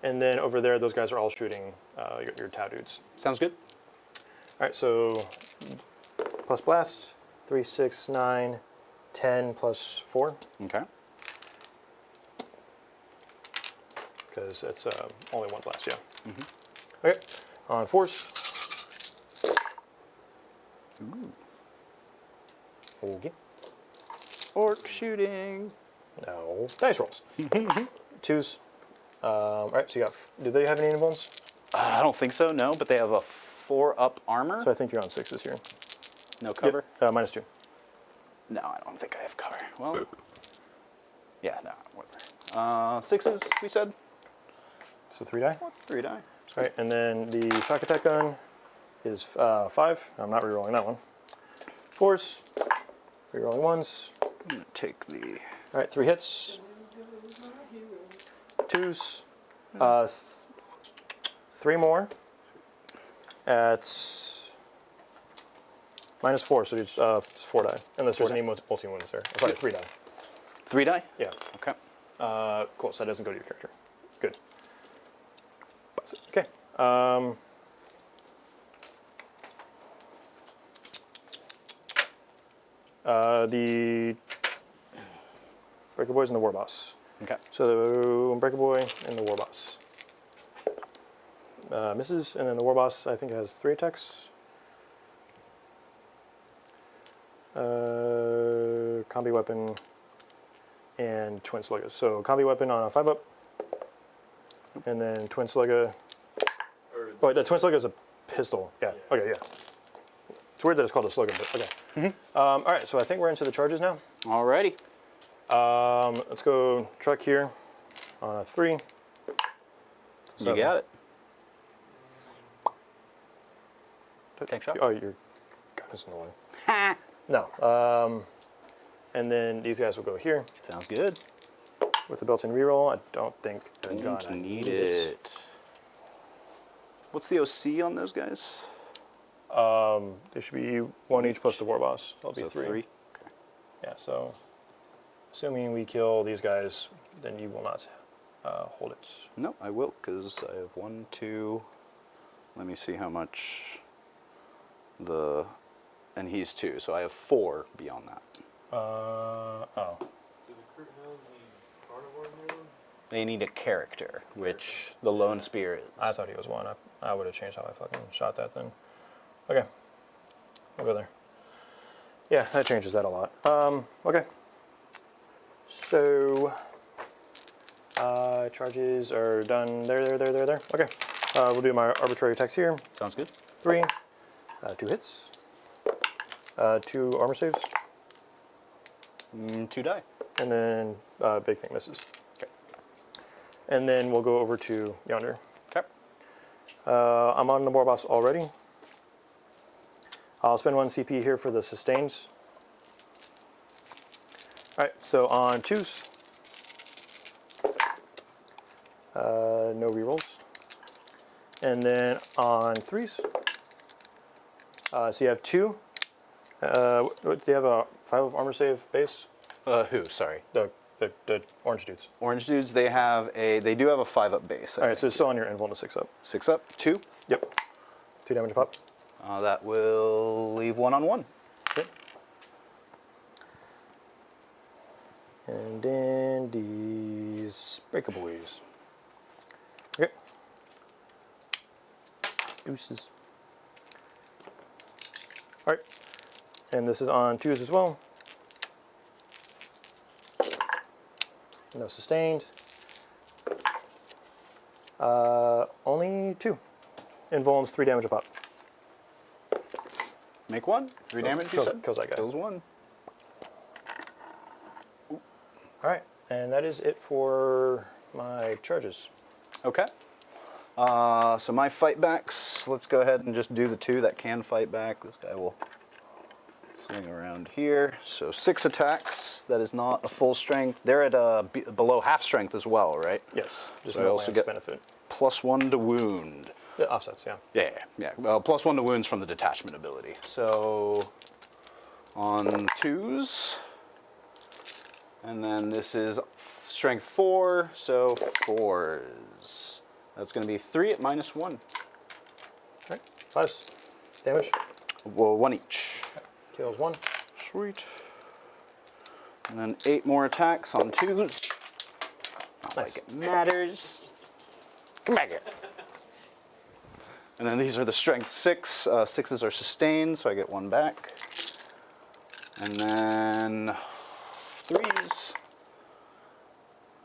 And then over there, those guys are all shooting your Tau dudes. Sounds good. All right. So plus blast. 3, 6, 9, 10 plus 4. Okay. Because it's only 1 blast, yeah. Okay, on force. Okay. Orc shooting. No. Dice rolls. 2s. All right, so you got, do they have any invulns? I don't think so, no, but they have a 4-up armor. So I think you're on 6s here. No cover? Yep, -2. No, I don't think I have cover. Well, yeah, no, whatever. 6s, we said? So 3 die. 3 die. All right, and then the shock attack gun is 5. I'm not rerolling that one. Force. Rerolling 1s. I'm going to take the... All right, 3 hits. 2s. 3 more. At -4, so it's 4 die. Unless there's any multi-wounds there. Oh, sorry, 3 die. 3 die? Yeah. Okay. Cool, so that doesn't go to your character. Good. So, okay. Breaker Boys and the War Boss. Okay. So Breaker Boy and the War Boss. Misses, and then the War Boss I think has 3 attacks. Combi Weapon and Twin Slugga. So Combi Weapon on a 5-up, and then Twin Slugga. Oh, the Twin Slugga is a pistol. Yeah. Okay. Yeah. It's weird that it's called a Slugga, but okay. All right. So I think we're into the charges now. Alrighty. Let's go truck here on a 3. You got it. Tank shot. Oh, your gun is in the way. No. And then these guys will go here Sounds good. with the built-in reroll. I don't think they're Don't gonna need it. What's the OC on those guys? They should be 1 each plus the War Boss. That'll be So 3. Okay. Yeah. So, assuming we kill these guys, then you will not hold it. No, I will, because I have 1, 2. Let me see how much and he's 2, so I have 4 beyond that. Oh. Do the Kroot Hounds need carnivore in there? They need a character, which the Lone Spear is. I thought he was 1. I would have changed how I fucking shot that then. Okay. We'll go there. Yeah, that changes that a lot. Okay. So, charges are done there. Okay. We'll do my arbitrary attacks here. Sounds good. 3. 2 hits. 2 armor saves. 2 die. And then big thing misses. Okay. And then we'll go over to yonder. Okay. I'm on the War Boss already. I'll spend 1 CP here for the sustains. Alright, so on 2s, no rerolls. And then on 3s, so you have 2. Do you have a 5 armor save base? Who? Sorry. The orange dudes. Orange dudes, they do have a 5-up base. Alright, so it's still on your invuln to 6-up. 6-up, 2. Yep. 2 damage a pop. That will leave 1 on 1. Okay. And then these Breaker Boys. Okay. Deuces. Alright. And this is on 2s as well. No sustained. Only 2. Invulns 3 damage a pop. Make 1. 3 damage, you said? Kills that guy. Kills 1. Alright, and that is it for my charges. Okay. So my fight backs, let's go ahead and just do the 2 that can fight back. This guy will swing around here. So 6 attacks. That is not a full strength. They're at below half strength as well, right? Yes, just So I no also lance get benefit. +1 to wound. The offsets, yeah. Yeah. Well, +1 to wounds from the detachment ability. So on 2s, and then this is strength 4, so 4s. That's going to be 3 at -1. Alright, 5s. Damage. Well, 1 each. Kills 1. Sweet. And then 8 more attacks on 2s. Not Nice. like it matters. Come back here. And then these are the strength 6. 6s are sustained, so I get 1 back. And then 3s.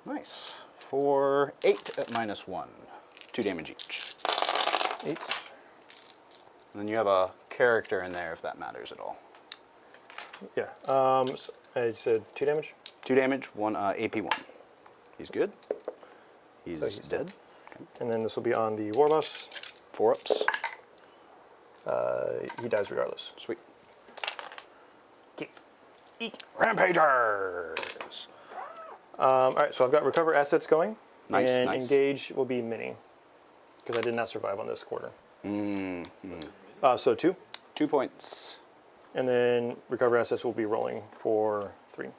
Nice. For 8 at -1. 2 damage each. 8s. And then you have a character in there if that matters at all. Yeah. So I said 2 damage. 2 damage, 1 AP1. He's good. He's, So he's dead. And then this will be on the War Boss. 4 ups. He dies regardless. Sweet. Rampagers! Alright, so I've got Recover Assets going. Nice, and nice. Engage will be Mini. Because I did not survive on this quarter. So 2. 2 points. And then Recover Assets will be rolling for 3.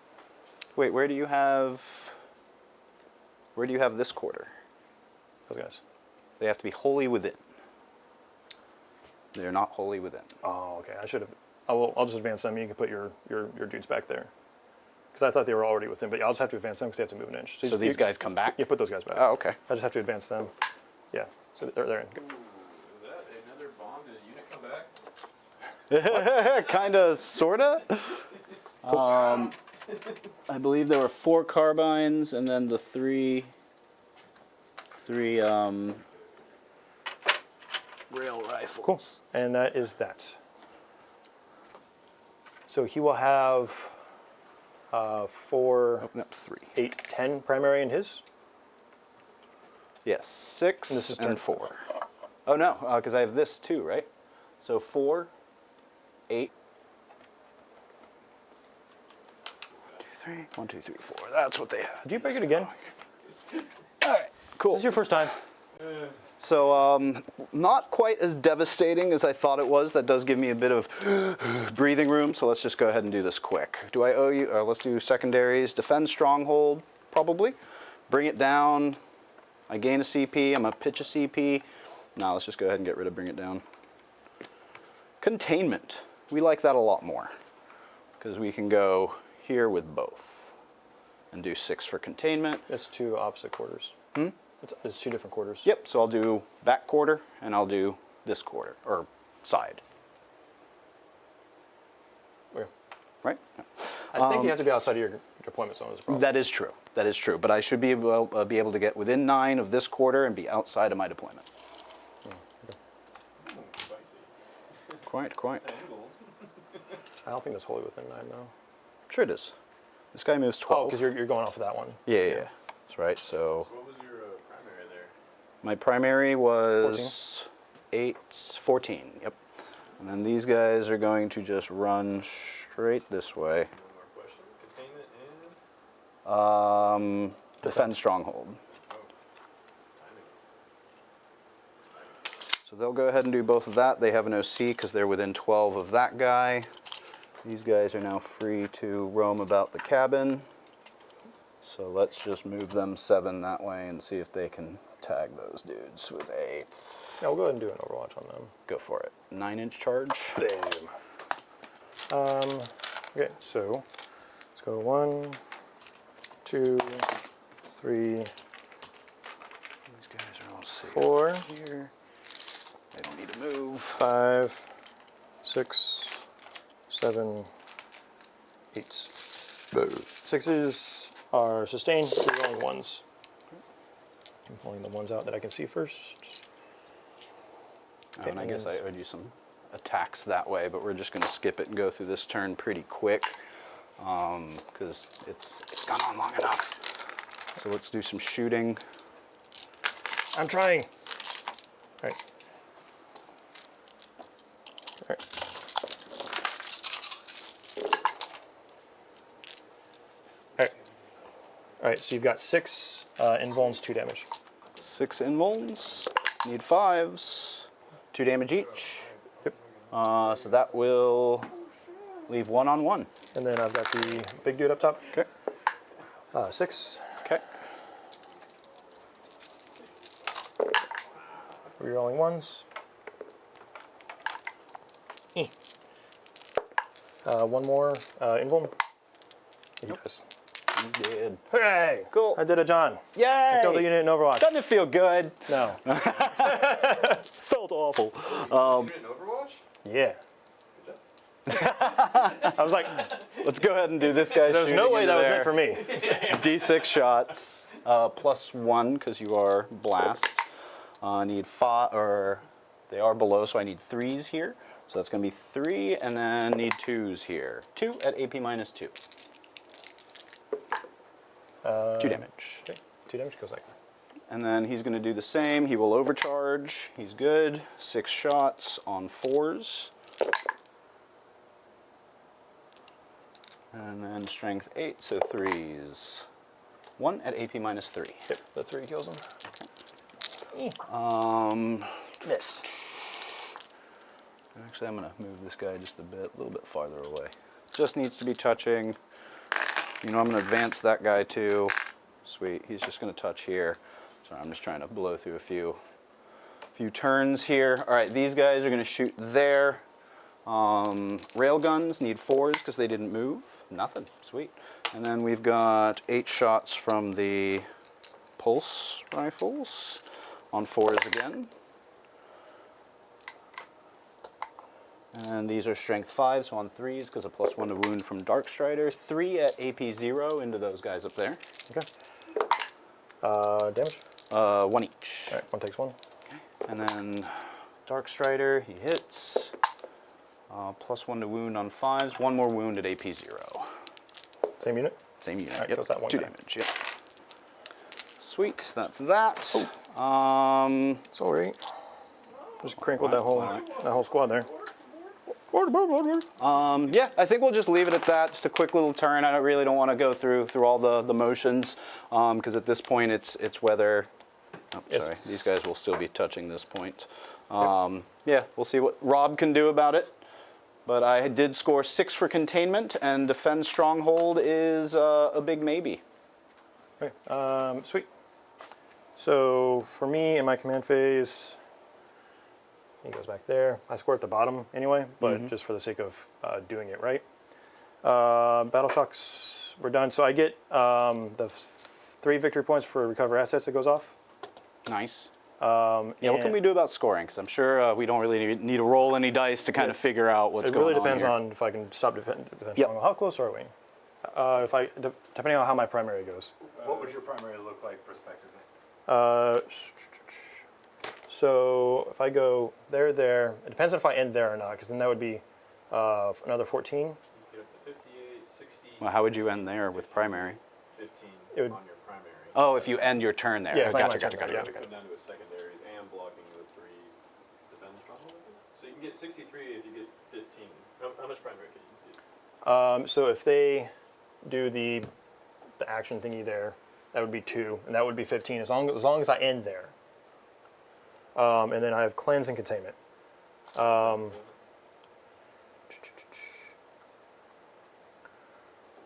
Wait, where do you have this quarter? Those guys. They have to be wholly within. They're not wholly within. Oh, okay. I should have. I'll just advance them. You can put your dudes back there. because I thought they were already within, but I'll just have to advance them because they have to move an inch. So these guys come back? Yeah, put those guys back. Oh, okay. I just have to advance them. Yeah, so they're in. Is that another bomb? Did a unit come back? Kinda, sorta. I believe there were 4 carbines and then the three rail rifles. Cool. And that is that. So he will have 4, Open up 3. 8, 10 primary in his. Yes, 6 And this is turn and 4. Oh no, because I have this too, right? So 4, 8. 1, 2, 3, 4. That's what they have. Did you break it again? All right, cool. This is your first time. So not quite as devastating as I thought it was. That does give me a bit of breathing room. So let's just go ahead and do this quick. Do I owe you? Let's do secondaries. Defend stronghold, probably. Bring it down. I gain a CP. I'm gonna pitch a CP. Now let's just go ahead and get rid of bring it down. Containment. We like that a lot more because we can go here with both and do 6 for containment. It's 2 opposite quarters. It's 2 different quarters. Yep, so I'll do back quarter and I'll do this quarter, or side. Where? Right? I think you have to be outside of your deployment zone is a problem. That is true. That is true. But I should be able to get within 9 of this quarter and be outside of my deployment. Quite. I don't think that's wholly within 9 though. Sure it is. This guy moves 12. Oh, because you're going off of that one. Yeah. That's right. So What was your primary there? my primary was 14. Yep. And then these guys are going to just run straight this way. One more question. Containment and Defend stronghold. So they'll go ahead and do both of that. They have an OC because they're within 12 of that guy. These guys are now free to roam about the cabin. So let's just move them 7 that way and see if they can tag those dudes with a... Yeah, we'll go ahead and do an overwatch on them. Go for it. 9-inch charge. Bam. Okay, so let's go 1, 2, 3, These guys are all safe 4, here. They don't need to move. 5, 6, 7, 8. 6s are sustained, 3 rolling 1s. I'm pulling the ones out that I can see first. And I guess I owed you some attacks that way, but we're just going to skip it and go through this turn pretty quick because it's gone on long enough. So let's do some shooting. I'm trying. All right. All right, so you've got 6 invulns, 2 damage. 6 invulns. Need 5s. 2 damage each. Yep. So that will leave 1 on 1. And then I've got the big dude up top. Okay. 6. Okay. Rerolling 1s. 1 more invuln. He does. You did. Hooray! Cool. I did it, John. Yay! I killed the unit in Overwatch. Doesn't it feel good? No. Felt awful. unit in Overwatch? Yeah. I was like, Let's go ahead and do this guy's there's no way that was meant for me. D6 shots, +1 because you are blast. Need 5, or they are below, so I need 3s here. So that's going to be 3, and then need 2s here. 2 at AP -2. 2 damage. Okay, 2 damage goes like that. And then he's going to do the same. He will overcharge. He's good. 6 shots on 4s. And then strength 8, so 3s. 1 at AP -3. Yep, the 3 kills him. Missed. Actually, I'm going to move this guy just a little bit farther away. Just needs to be touching. You know, I'm going to advance that guy too. Sweet. He's just going to touch here. Sorry, I'm just trying to blow through a few turns here. All right, these guys are going to shoot there. Railguns need 4s because they didn't move. Nothing. Sweet. And then we've got 8 shots from the pulse rifles on 4s again. And these are strength 5s on 3s because a +1 to wound from Dark Strider. 3 at AP 0 into those guys up there. Okay. Damage? 1 each. All right, 1 takes 1. And then Dark Strider, he hits. +1 to wound on 5s. 1 more wound at AP 0. Same unit? Same unit. All right, Yep. kills that 1 2 guy. damage. Yep. Sweet. That's that. Sorry. Just crinkled that whole squad there. Yeah, I think we'll just leave it at that. Just a quick little turn. I really don't want to go through all the motions because at this point it's whether. Oh, Yes. sorry, these guys will still be touching this point. Yeah, we'll see what Rob can do about it. But I did score 6 for containment, and defend stronghold is a big maybe. Okay, sweet. So for me in my command phase, he goes back there. I score at the bottom anyway, but just for the sake of doing it right. Battle shocks, we're done. So I get the 3 victory points for recover assets that goes off. Nice. Yeah, what can we do about scoring? Because I'm sure we don't really need to roll any dice to kind of figure out what's going on. It really depends here. on if I can stop defend Yep. stronghold. How close are we? Depending on how my primary goes. What would your primary look like prospectively? So if I go there, it depends on if I end there or not, because then that would be another 14. You get up to 58, 60, Well, how would you end there with primary? 15 It would- on your primary. Oh, if you end your turn there. Yeah, if I end Gotcha, my gotcha, turn gotcha, there, gotcha. Come down to his secondaries and blocking the 3 defend stronghold. So you can get 63 if you get 15. How much primary can you get? So if they do the action thingy there, that would be 2, and that would be 15 as long as I end there. And then I have cleanse and containment.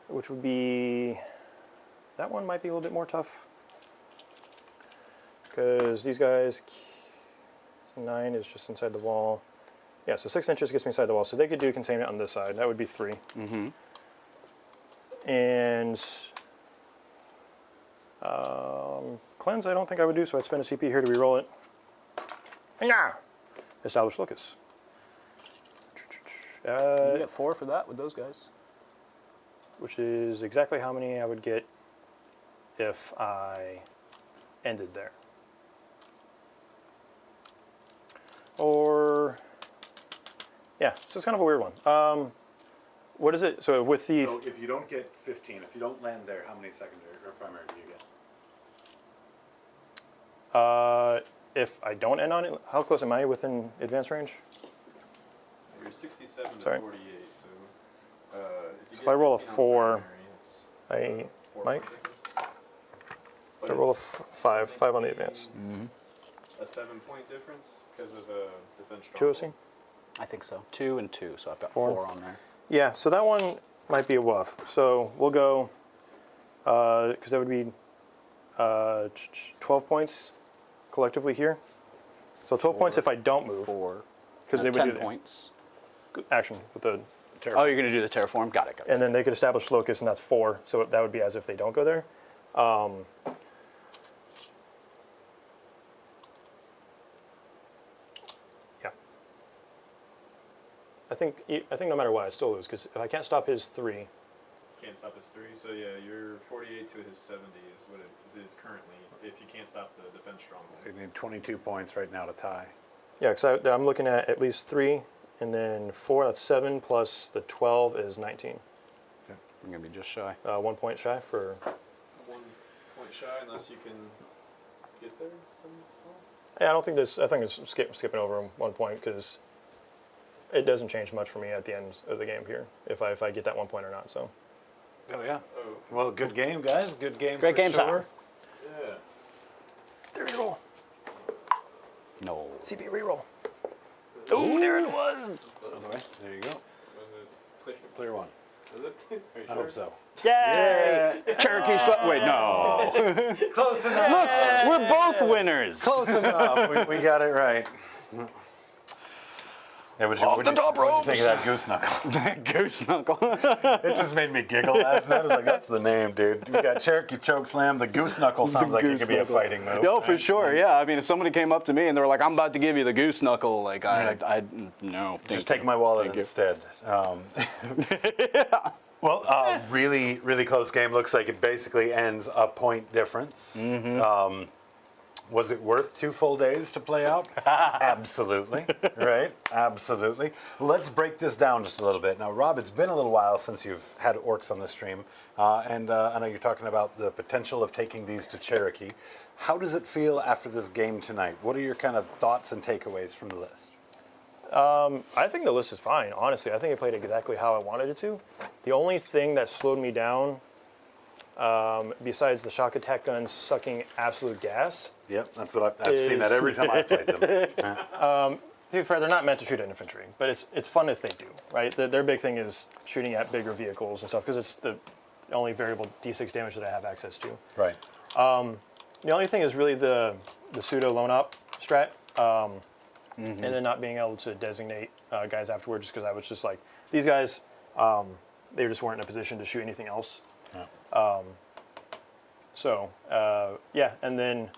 Which would be, that one might be a little bit more tough. Because these guys, 9 is just inside the wall. Yeah, so 6 inches gets me inside the wall. So they could do containment on this side. That would be 3. And cleanse I don't think I would do, so I'd spend a CP here to reroll it. Yeah. Establish locus. You get 4 for that with those guys. Which is exactly how many I would get if I ended there. Or, yeah, so it's kind of a weird one. What is it? So with the... So if you don't get 15, if you don't land there, how many secondary or primary do you get? If I don't end on it, how close am I within advance range? You're 67 Sorry. to 48, so If I roll a 4, primary, it's Mike? 4 difference. If I roll a 5 on the advance. A 7-point difference because of defense 2 OC? stronghold. I think so. 2 and 2, so I've got 4. 4 on there. Yeah, so that one might be a bluff. So we'll go, because that would be 12 points collectively here. So 12 points if I don't move. 4. Because they would 10 do the points. action with the Oh, you're going to do the terraform? Got it, got it. and then they could establish locus, and that's 4. So that would be as if they don't go there. Yeah. I think no matter what, I still lose because if I can't stop his 3, Can't stop his 3, so yeah, you're 48 to his 70 is what it is currently. If you can't stop the defense stronghold. So you need 22 points right now to tie. yeah, because I'm looking at least 3, and then 4. That's 7 plus the 12 is 19. I'm going to be just shy. 1 point shy for. 1 point shy unless you can get there. Yeah, I don't think this. I think it's skipping over 1 point because it doesn't change much for me at the end of the game here if I get that 1 point or not. So. Oh, yeah. Oh, Well, good game, guys. Good game. Great for game, sure. yeah. There you go. No. CP reroll. Oh, there it was. There you go. Was it clear? Clear one. Was it? Are you I hope so. Yay! Cherokee Slut. Wait, no. Close enough. Look, we're both winners. Close enough. We got it right. Yeah, what'd Off the top what'd you think of ropes. that goose knuckle? Goose knuckle. It just made me giggle last night. I was like, that's the name, dude. We got Cherokee choke slam. The goose knuckle sounds like it could be a fighting move. Oh, for sure. Yeah. I mean, if somebody came up to me and they were like, "I'm about to give you the goose knuckle," like I no. Just take my wallet instead. Well, really, really close game. Looks like it basically ends a point difference. Was it worth 2 full days to play out? Absolutely, right? Absolutely. Let's break this down just a little bit. Now, Rob, it's been a little while since you've had Orks on the stream, and I know you're talking about the potential of taking these to Cherokee. How does it feel after this game tonight? What are your kind of thoughts and takeaways from the list? I think the list is fine, honestly. I think it played exactly how I wanted it to. The only thing that slowed me down, besides the shock attack guns sucking absolute gas. Yep, that's what I've seen that every time I played them. To be fair, they're not meant to shoot at infantry, but it's fun if they do, right? Their big thing is shooting at bigger vehicles and stuff because it's the only variable D6 damage that I have access to. Right. The only thing is really the pseudo loan op strat, and then not being able to designate guys afterwards because I was just like, these guys, they just weren't in a position to shoot anything else. Yeah. And then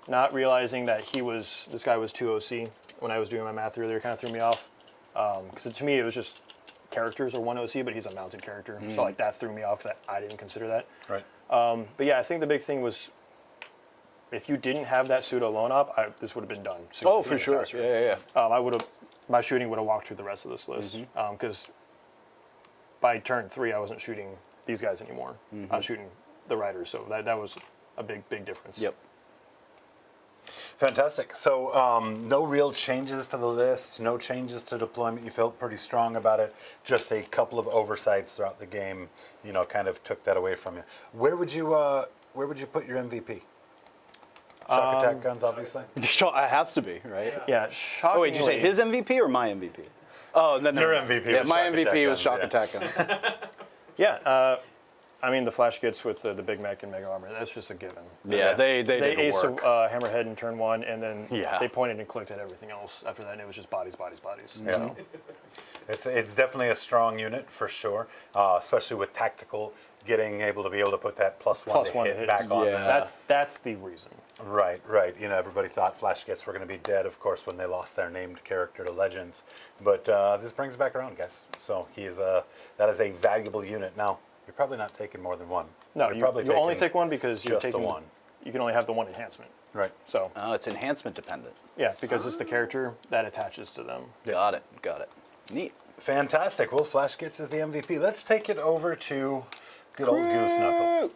not realizing that this guy was 2 OC when I was doing my math earlier kind of threw me off. Because to me, it was just characters are 1 OC, but he's a mounted character. So like that threw me off because I didn't consider that. Right. But yeah, I think the big thing was if you didn't have that pseudo loan op, this would have been done. Oh, for sure. Faster. Yeah. My shooting would have walked through the rest of this list. Because by turn 3, I wasn't shooting these guys anymore. I was shooting the riders. So that was a big difference. Yep. Fantastic. So no real changes to the list, no changes to deployment. You felt pretty strong about it. Just a couple of oversights throughout the game, kind of took that away from you. Where would you put your MVP? Shock attack guns, obviously. It has to be, right? Yeah. Oh, wait, did you say his MVP or my MVP? Oh, no. Your MVP Yeah, was my shock MVP attack was guns, shock yeah. attack guns. Yeah. I mean, the flash kits with the big mech and mega armor, that's just a given. Yeah, they did the aced work. Hammerhead in turn 1, and then Yeah. they pointed and clicked at everything else after that, and it was just bodies. Yeah. So, It's definitely a strong unit for sure, especially with tactical able to put that +1 to hit back on Yeah. them. that's the reason. Right. Everybody thought flash kits were going to be dead, of course, when they lost their named character to Legends. But this brings it back around, guys. So that is a valuable unit. Now, you're probably not taking more than one. No, You're you probably only taking take one because you're just the taking one. You can only have the one enhancement. Right. So Oh, it's enhancement dependent. yeah, because it's the character that attaches to them. Got it. Neat. Fantastic. Well, flash kits is the MVP. Let's take it over to good old Goose Knuckle.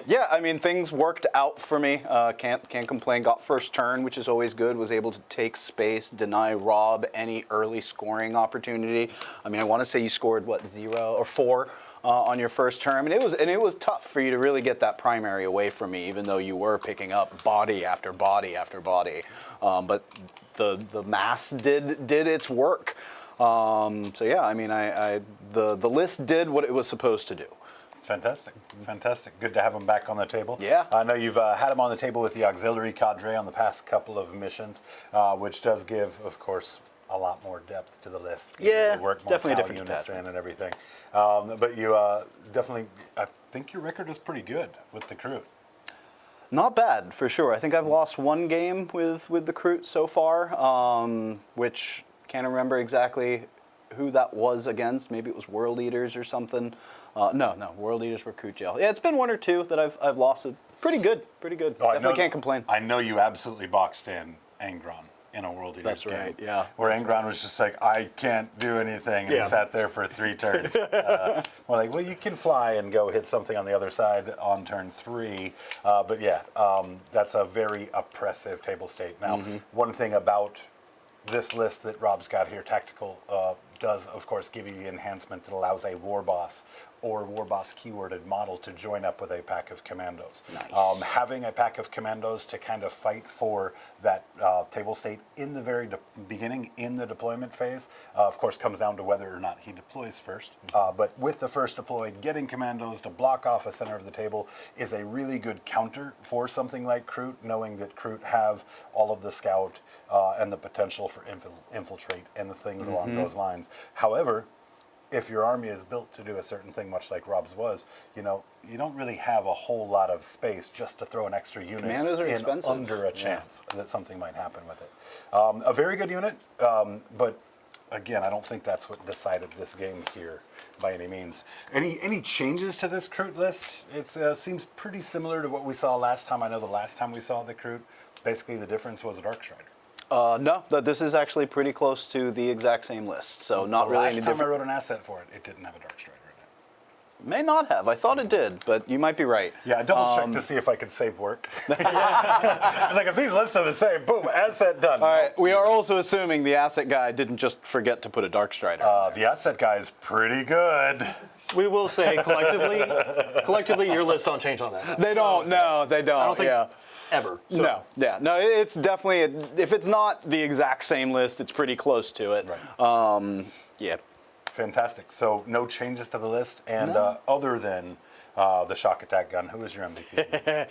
Yeah, I mean, things worked out for me. Can't complain. Got first turn, which is always good. Was able to take space, deny Rob any early scoring opportunity. I mean, I want to say you scored, 0 or 4 on your first turn. And it was tough for you to really get that primary away from me, even though you were picking up body after body after body. But the mass did its work. So yeah, I mean, the list did what it was supposed to do. Fantastic. Good to have him back on the table. Yeah. I know you've had him on the table with the auxiliary cadre on the past couple of missions, which does give, of course, a lot more depth to the list. Yeah, You work more definitely a PAL different units in detachment. and everything. But you definitely, I think your record is pretty good with the crew. Not bad, for sure. I think I've lost one game with the Kroot so far, which can't remember exactly who that was against. Maybe it was World Eaters or something. No, World Eaters were Kroot Jail. Yeah, it's been 1 or 2 that I've lost. It. Pretty good. Oh, Definitely can't complain. I know you absolutely boxed in Angron in a World Eaters That's game. right, yeah. Where Angron was just like, I can't do anything, and he Yeah. sat there for 3 turns. We're like, well, you can fly and go hit something on the other side on turn 3. But yeah, that's a very oppressive table state. Now, one thing about this list that Rob's got here, Tactical, does, of course, give you the enhancement that allows a war boss or Warboss keyworded model to join up with a pack of commandos. Nice. Having a pack of commandos to kind of fight for that table state in the very beginning, in the deployment phase, of course, comes down to whether or not he deploys first. But with the first deploy, getting commandos to block off a center of the table is a really good counter for something like Kroot, knowing that Kroot have all of the scout and the potential for infiltrate and the things along those lines. However, if your army is built to do a certain thing, much like Rob's was, you don't really have a whole lot of space just to throw an extra unit Commandos are expensive. under a chance that something might happen with it. A very good unit, but again, I don't think that's what decided this game here by any means. Any changes to this Kroot list? It seems pretty similar to what we saw last time. I know the last time we saw the Kroot, basically the difference was a Darkstrider. No, this is actually pretty close to the exact same list, so not really any Last time I different. wrote an asset for it, it didn't have a Darkstrider in it. May not have. I thought it did, but you might be right. Yeah, I double-checked to see if I could save work. It's like, if these lists are the same, boom, asset done. All right, we are also assuming the asset guy didn't just forget to put a Darkstrider. The asset guy is pretty good. We will say collectively, your lists don't change on that. They don't. No, they don't. I don't think yeah. ever. So. No. Yeah. No. It's definitely. If it's not the exact same list, it's pretty close to it. Right. Yeah. Fantastic. So no changes to the list, and other than the shock attack gun, who is your MVP?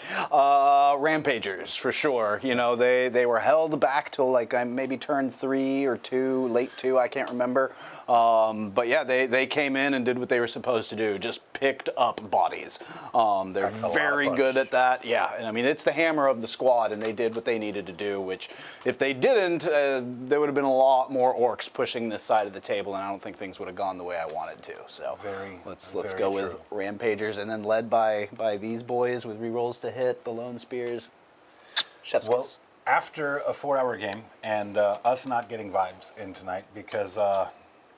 Rampagers for sure. They were held back till like I maybe turned 3 or 2, late 2. I can't remember. But yeah, they came in and did what they were supposed to do, just picked up bodies. They're very good at that. Yeah, and I mean, it's the hammer of the squad, and they did what they needed to do, which if they didn't, there would have been a lot more orcs pushing this side of the table, and I don't think things would have gone the way I wanted to. So let's very go true. with Rampagers, and then led by these boys with rerolls to hit, the Lone Spears. Chef's Well, kiss. after a 4-hour game, and us not getting vibes in tonight because...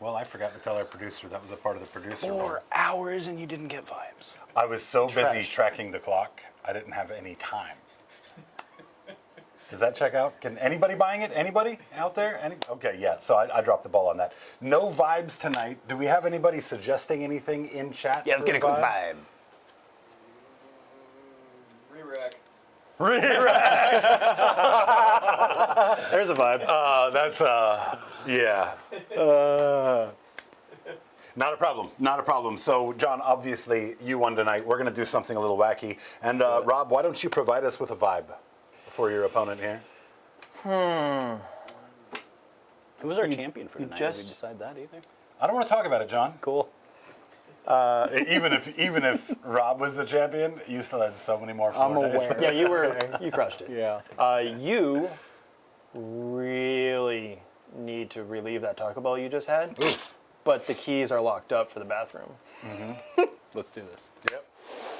well, I forgot to tell our producer that was a part of the producer. 4 hours and you didn't get vibes. I was so busy Trash. tracking the clock, I didn't have any time. Does that check out? Can anybody buying it? Anybody out there? Okay, yeah. So I dropped the ball on that. No vibes tonight. Do we have anybody suggesting anything in chat? Yeah, let's for get a quick vibe. There's a vibe. That's yeah. Not a problem. Not a problem. So, John, obviously you won tonight. We're going to do something a little wacky. And Rob, why don't you provide us with a vibe for your opponent here? Who was our champion for tonight? just- Did we decide that either? I don't want to talk about it, John. Cool. Even if Rob was the champion, you still had so many more 4 days. aware. Yeah, you crushed it. Yeah. You really need to relieve that Taco Bell you just had. Oof. But the keys are locked up for the bathroom. Let's do this. Yep.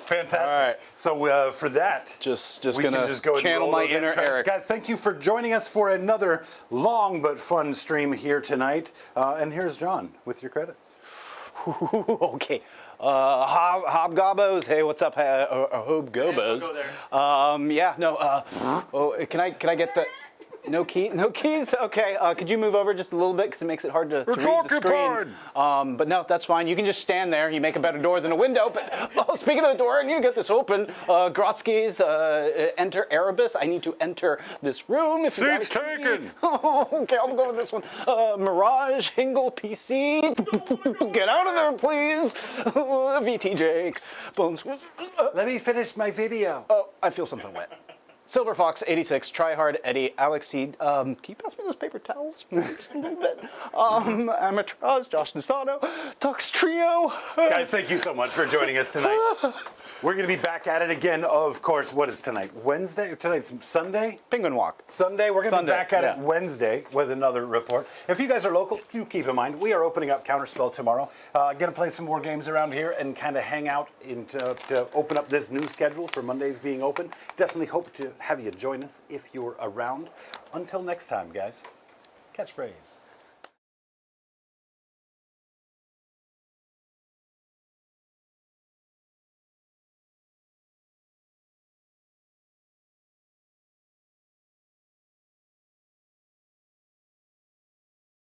Fantastic. All right. So for that, Just we gonna can just go and channel roll my those end inner credits. Eric. Guys, thank you for joining us for another long but fun stream here tonight. And here's John with your credits. Okay. Hobgobos. Hey, what's up? Hobgobos. Go there. Yeah. No. Can I get the? No keys. Okay. Could you move over just a little bit because it makes it hard to read the screen. But no, that's fine. You can just stand there. You make a better door than a window. But speaking of the door, I need to get this open. Grotsky's enter Erebus. I need to enter this room. Seats taken. Okay, I'll go with this one. Mirage Hingle PC. Get out of there, please. VTJ. Bones. Let me finish my video. Oh, I feel something wet. Silver Fox 86, Tryhard Eddie, Alex Seed. Can you pass me those paper towels? Just a little bit. Amatraz, Josh Nisano, Tux Trio. Guys, thank you so much for joining us tonight. We're going to be back at it again, of course. What is tonight? Wednesday? Tonight's Sunday? Penguin Walk. Sunday. We're going to be Sunday, back at it yeah. Wednesday with another report. If you guys are local, do keep in mind, we are opening up Counterspell tomorrow. Going to play some more games around here and kind of hang out to open up this new schedule for Mondays being open. Definitely hope to have you join us if you're around. Until next time, guys. Catchphrase.